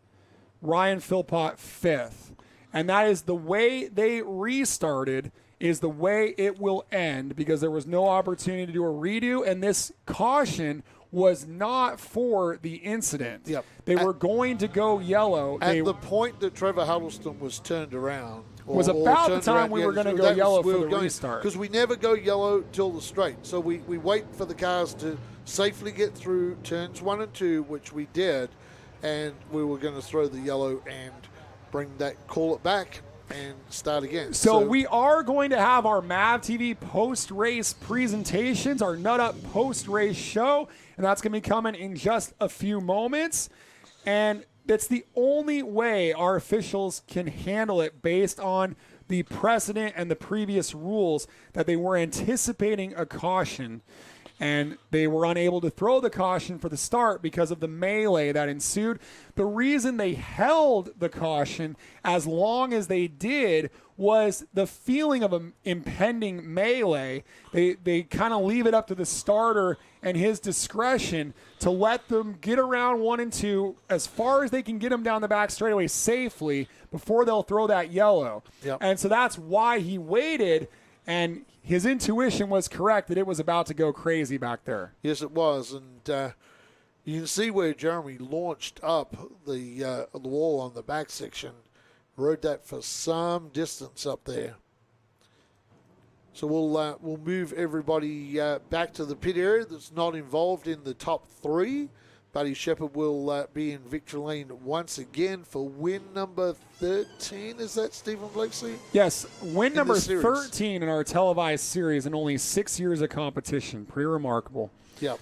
Ryan Philpott fifth. And that is the way they restarted, is the way it will end, because there was no opportunity to do a redo, and this caution was not for the incident. Yep. They were going to go yellow. At the point that Trevor Huddleston was turned around, was about the time we were going to go yellow for the restart. Because we never go yellow till the straight. So we wait for the cars to safely get through turns 1 and 2, which we did, and we were going to throw the yellow and call it back and start again. So we are going to have our MAV TV post-race presentations, our Nut Up post-race show, and that's going to be coming in just a few moments. And that's the only way our officials can handle it based on the precedent and the previous rules, that they were anticipating a caution. And they were unable to throw the caution for the start because of the melee that ensued. The reason they held the caution as long as they did was the feeling of an impending melee. They kind of leave it up to the starter and his discretion to let them get around 1 and 2 as far as they can get them down the back straightaway safely before they'll throw that yellow. Yep. And so that's why he waited, and his intuition was correct that it was about to go crazy back there. Yes, it was. And you can see where Jeremy launched up the wall on the back section, rode that for some distance up there. So we'll move everybody back to the pit area that's not involved in the top 3. Buddy Shepard will be in victory lane once again for win number 13. Is that Stephen Blakeslee? Yes, win number 13 in our televised series in only 6 years of competition. Pretty remarkable. Yep.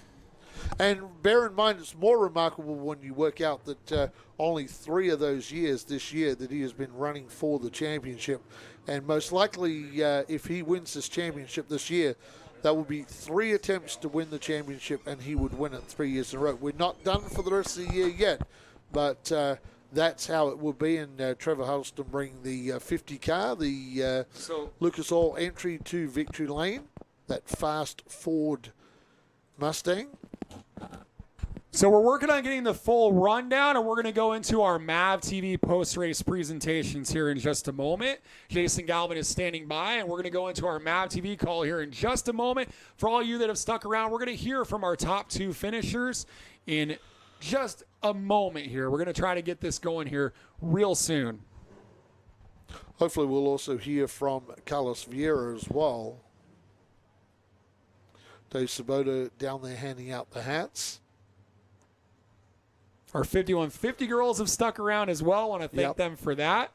And bear in mind, it's more remarkable when you work out that only 3 of those years this year that he has been running for the championship. And most likely, if he wins this championship this year, that will be 3 attempts to win the championship, and he would win it 3 years in a row. We're not done for the rest of the year yet, but that's how it will be. And Trevor Huddleston bring the 50 car, the Lucas Oil entry to victory lane, that fast Ford Mustang. So we're working on getting the full rundown, and we're going to go into our MAV TV post-race presentations here in just a moment. Jason Galvin is standing by, and we're going to go into our MAV TV call here in just a moment. For all you that have stuck around, we're going to hear from our top 2 finishers in just a moment here. We're going to try to get this going here real soon. Hopefully we'll also hear from Carlos Vieira as well. Dave Sabota down there handing out the hats. Our 5150 girls have stuck around as well. I want to thank them for that.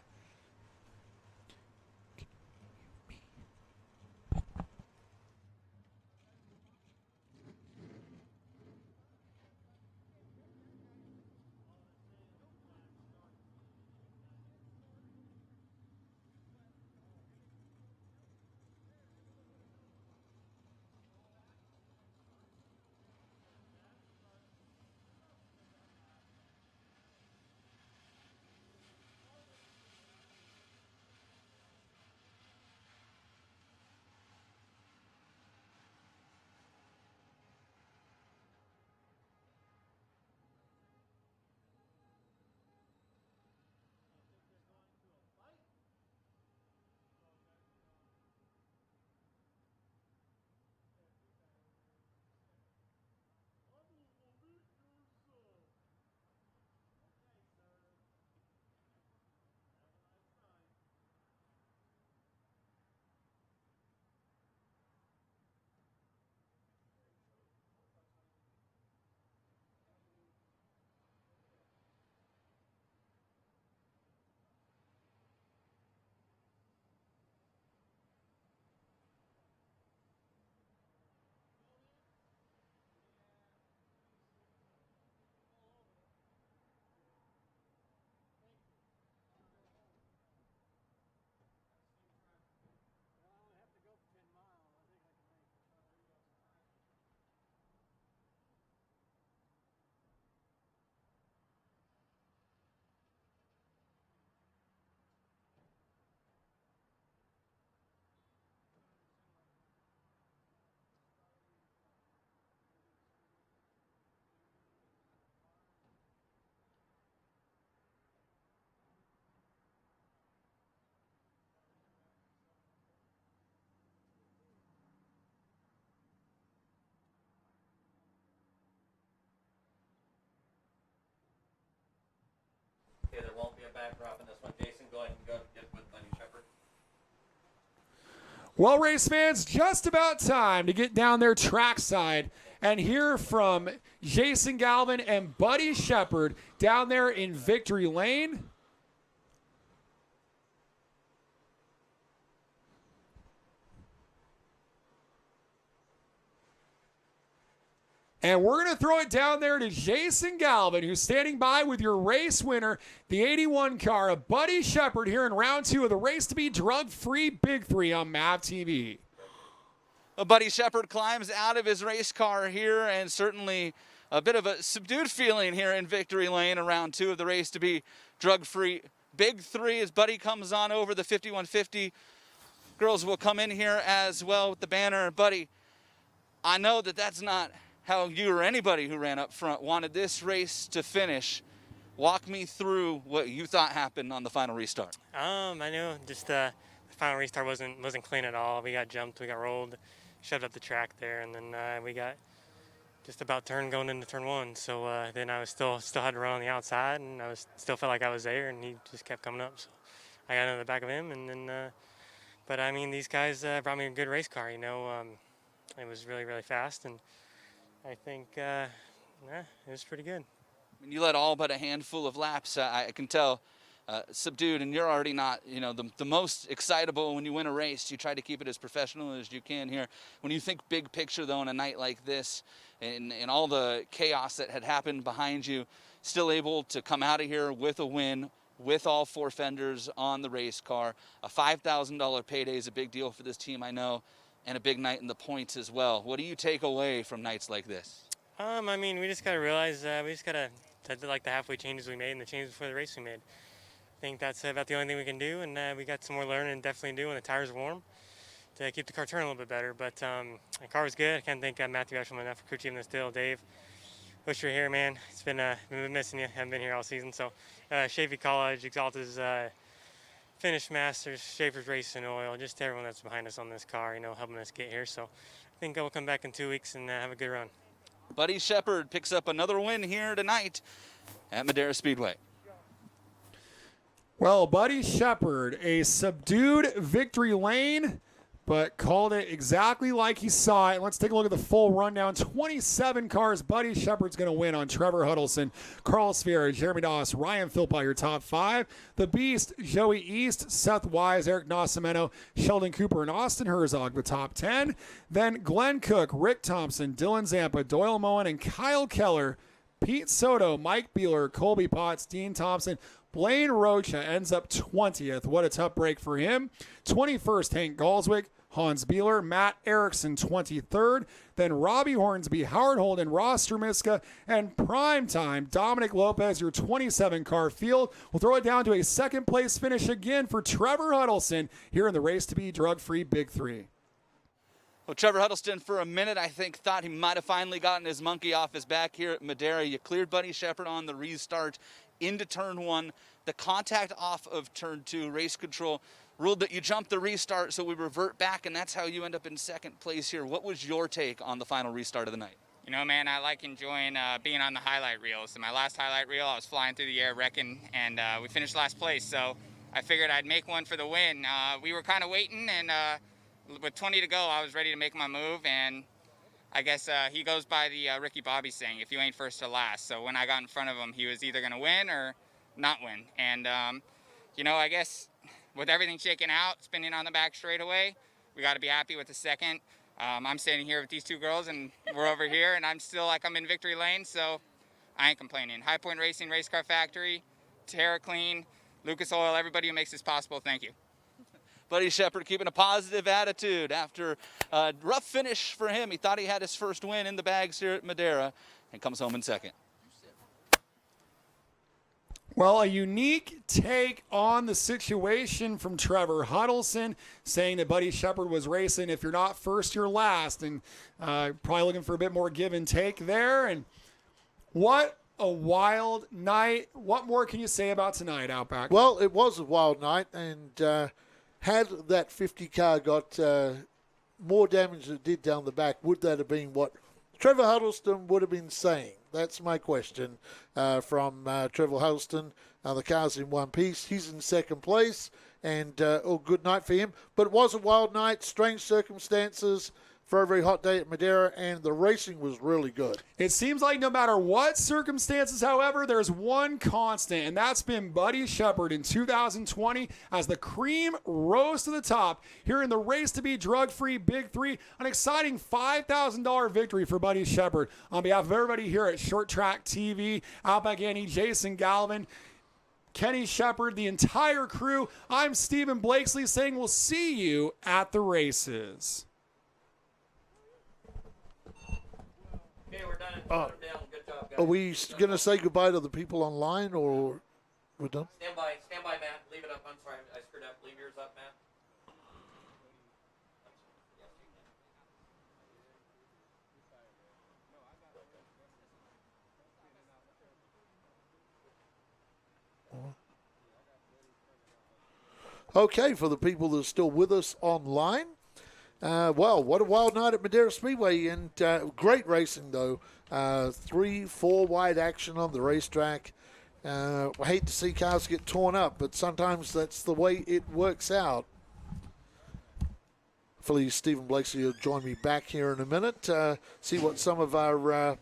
backdrop in this one. Jason, go ahead and go get with Buddy Shepard. Well, race fans, just about time to get down there trackside and hear from Jason Galvin and Buddy Shepard down there in Victory Lane. And we're going to throw it down there to Jason Galvin, who's standing by with your race winner, the 81 car of Buddy Shepard, here in round 2 of the Race to Be Drug-Free Big 3 on MAV TV. Buddy Shepard climbs out of his race car here, and certainly a bit of a subdued feeling here in Victory Lane in round 2 of the Race to Be Drug-Free Big 3 as Buddy comes on over the 5150. Girls will come in here as well with the banner. Buddy, I know that that's not how you or anybody who ran up front wanted this race to finish. Walk me through what you thought happened on the final restart. I know just the final restart wasn't clean at all. We got jumped, we got rolled, shoved up the track there, and then we got just about turned going into turn 1. So then I was still had to run on the outside, and I still felt like I was there, and he just kept coming up. So I got into the back of him, and then but I mean, these guys brought me a good race car. You know, it was really, really fast, and I think it was pretty good. When you led all but a handful of laps, I can tell subdued, and you're already not, you know, the most excitable when you win a race. You try to keep it as professional as you can here. When you think big picture, though, on a night like this, and all the chaos that had happened behind you, still able to come out of here with a win, with all 4 fenders on the race car. A $5,000 payday is a big deal for this team, I know, and a big night in the points as well. What do you take away from nights like this? I mean, we just got to realize we just got to like the halfway changes we made and the changes before the race we made. I think that's about the only thing we can do, and we got some more learning definitely do when the tires are warm to keep the car turning a little bit better. But the car was good. I can't thank Matthew Eshelman enough for crew chiefing this deal. Dave, wish you were here, man. It's been missing you. Haven't been here all season. So Chafee College, Exalta's Finish Masters, Schaefer's Racing Oil, just everyone that's behind us on this car, you know, helping us get here. So I think I will come back in 2 weeks and have a good run. Buddy Shepard picks up another win here tonight at Madera Speedway. Well, Buddy Shepard, a subdued Victory Lane, but called it exactly like he saw it. Let's take a look at the full rundown. 27 cars. Buddy Shepard's going to win on Trevor Huddleston, Carl Sfera, Jeremy Doss, Ryan Philpott, your top 5. The Beast, Joey East, Seth Wise, Eric Nascimento, Sheldon Cooper, and Austin Herzog, the top 10. Then Glenn Cook, Rick Thompson, Dylan Zampa, Doyle Moen, and Kyle Keller. Pete Soto, Mike Beeler, Colby Potts, Dean Thompson, Blaine Rocha ends up 20th. What a tough break for him. 21st, Hank Galswick, Hans Beeler, Matt Erickson 23rd. Then Robbie Hornsby, Howard Holden, Ross Stramiska, and primetime Dominic Lopez, your 27-car field. We'll throw it down to a second-place finish again for Trevor Huddleston here in the Race to Be Drug-Free Big 3. Well, Trevor Huddleston, for a minute, I think, thought he might have finally gotten his monkey off his back here at Madera. You cleared Buddy Shepard on the restart into turn 1. The contact off of turn 2, race control ruled that you jump the restart, so we revert back, and that's how you end up in second place here. What was your take on the final restart of the night? You know, man, I like enjoying being on the highlight reels. In my last highlight reel, I was flying through the air, wrecking, and we finished last place, so I figured I'd make one for the win. We were kind of waiting, and with 20 to go, I was ready to make my move, and I guess he goes by the Ricky Bobby saying, if you ain't first to last. So when I got in front of him, he was either going to win or not win. And, you know, I guess with everything shaking out, spinning on the back straightaway, we got to be happy with the second. I'm standing here with these 2 girls, and we're over here, and I'm still like I'm in victory lane, so I ain't complaining. High Point Racing, Race Car Factory, Terra Clean, Lucas Oil, everybody who makes this possible, thank you. Buddy Shepard keeping a positive attitude after a rough finish for him. He thought he had his first win in the bags here at Madera and comes home in second. Well, a unique take on the situation from Trevor Huddleston, saying that Buddy Shepard was racing, if you're not first, you're last, and probably looking for a bit more give and take there. And what a wild night. What more can you say about tonight, Outback? Well, it was a wild night, and had that 50 car got more damage than it did down the back, would that have been what Trevor Huddleston would have been saying? That's my question from Trevor Huddleston. The car's in one piece. He's in second place, and good night for him. But it was a wild night, strange circumstances for a very hot day at Madera, and the racing was really good. It seems like no matter what circumstances, however, there's one constant, and that's been Buddy Shepard in 2020 as the cream rose to the top here in the race to be drug-free Big 3. An exciting $5,000 victory for Buddy Shepard. On behalf of everybody here at Short Track TV, Outback Andy, Jason Galvin, Kenny Shepard, the entire crew, I'm Stephen Blakesley saying we'll see you at the races. Okay, we're done. Good job, guys. Are we going to say goodbye to the people online, or we're done? Stand by, Matt. Leave it up. I'm sorry, I screwed up. Leave yours up, Matt. Okay, for the people that are still with us online, well, what a wild night at Madera Speedway, and great racing, though. 3-4 wide action on the racetrack. I hate to see cars get torn up, but sometimes that's the way it works out. Hopefully Stephen Blakesley will join me back here in a minute. See what some of our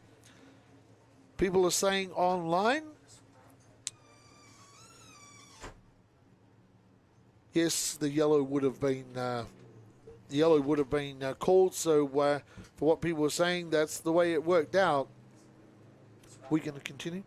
people are saying online. Yes, the yellow would have been called. So for what people were saying, that's the way it worked out. We can continue.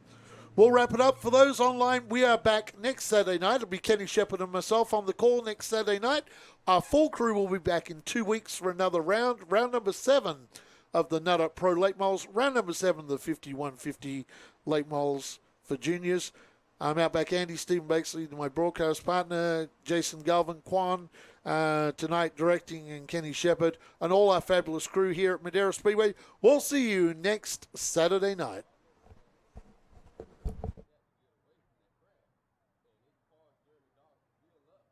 We'll wrap it up. For those online, we are back next Saturday night. It'll be Kenny Shepard and myself on the call next Saturday night. Our full crew will be back in 2 weeks for another round number 7 of the Nut Up Pro Late Models, round number 7 of the 5150 Late Models for juniors. I'm Outback Andy, Stephen Blakesley, my broadcast partner, Jason Galvin, Kwan, tonight directing, and Kenny Shepard, and all our fabulous crew here at Madera Speedway. We'll see you next Saturday night.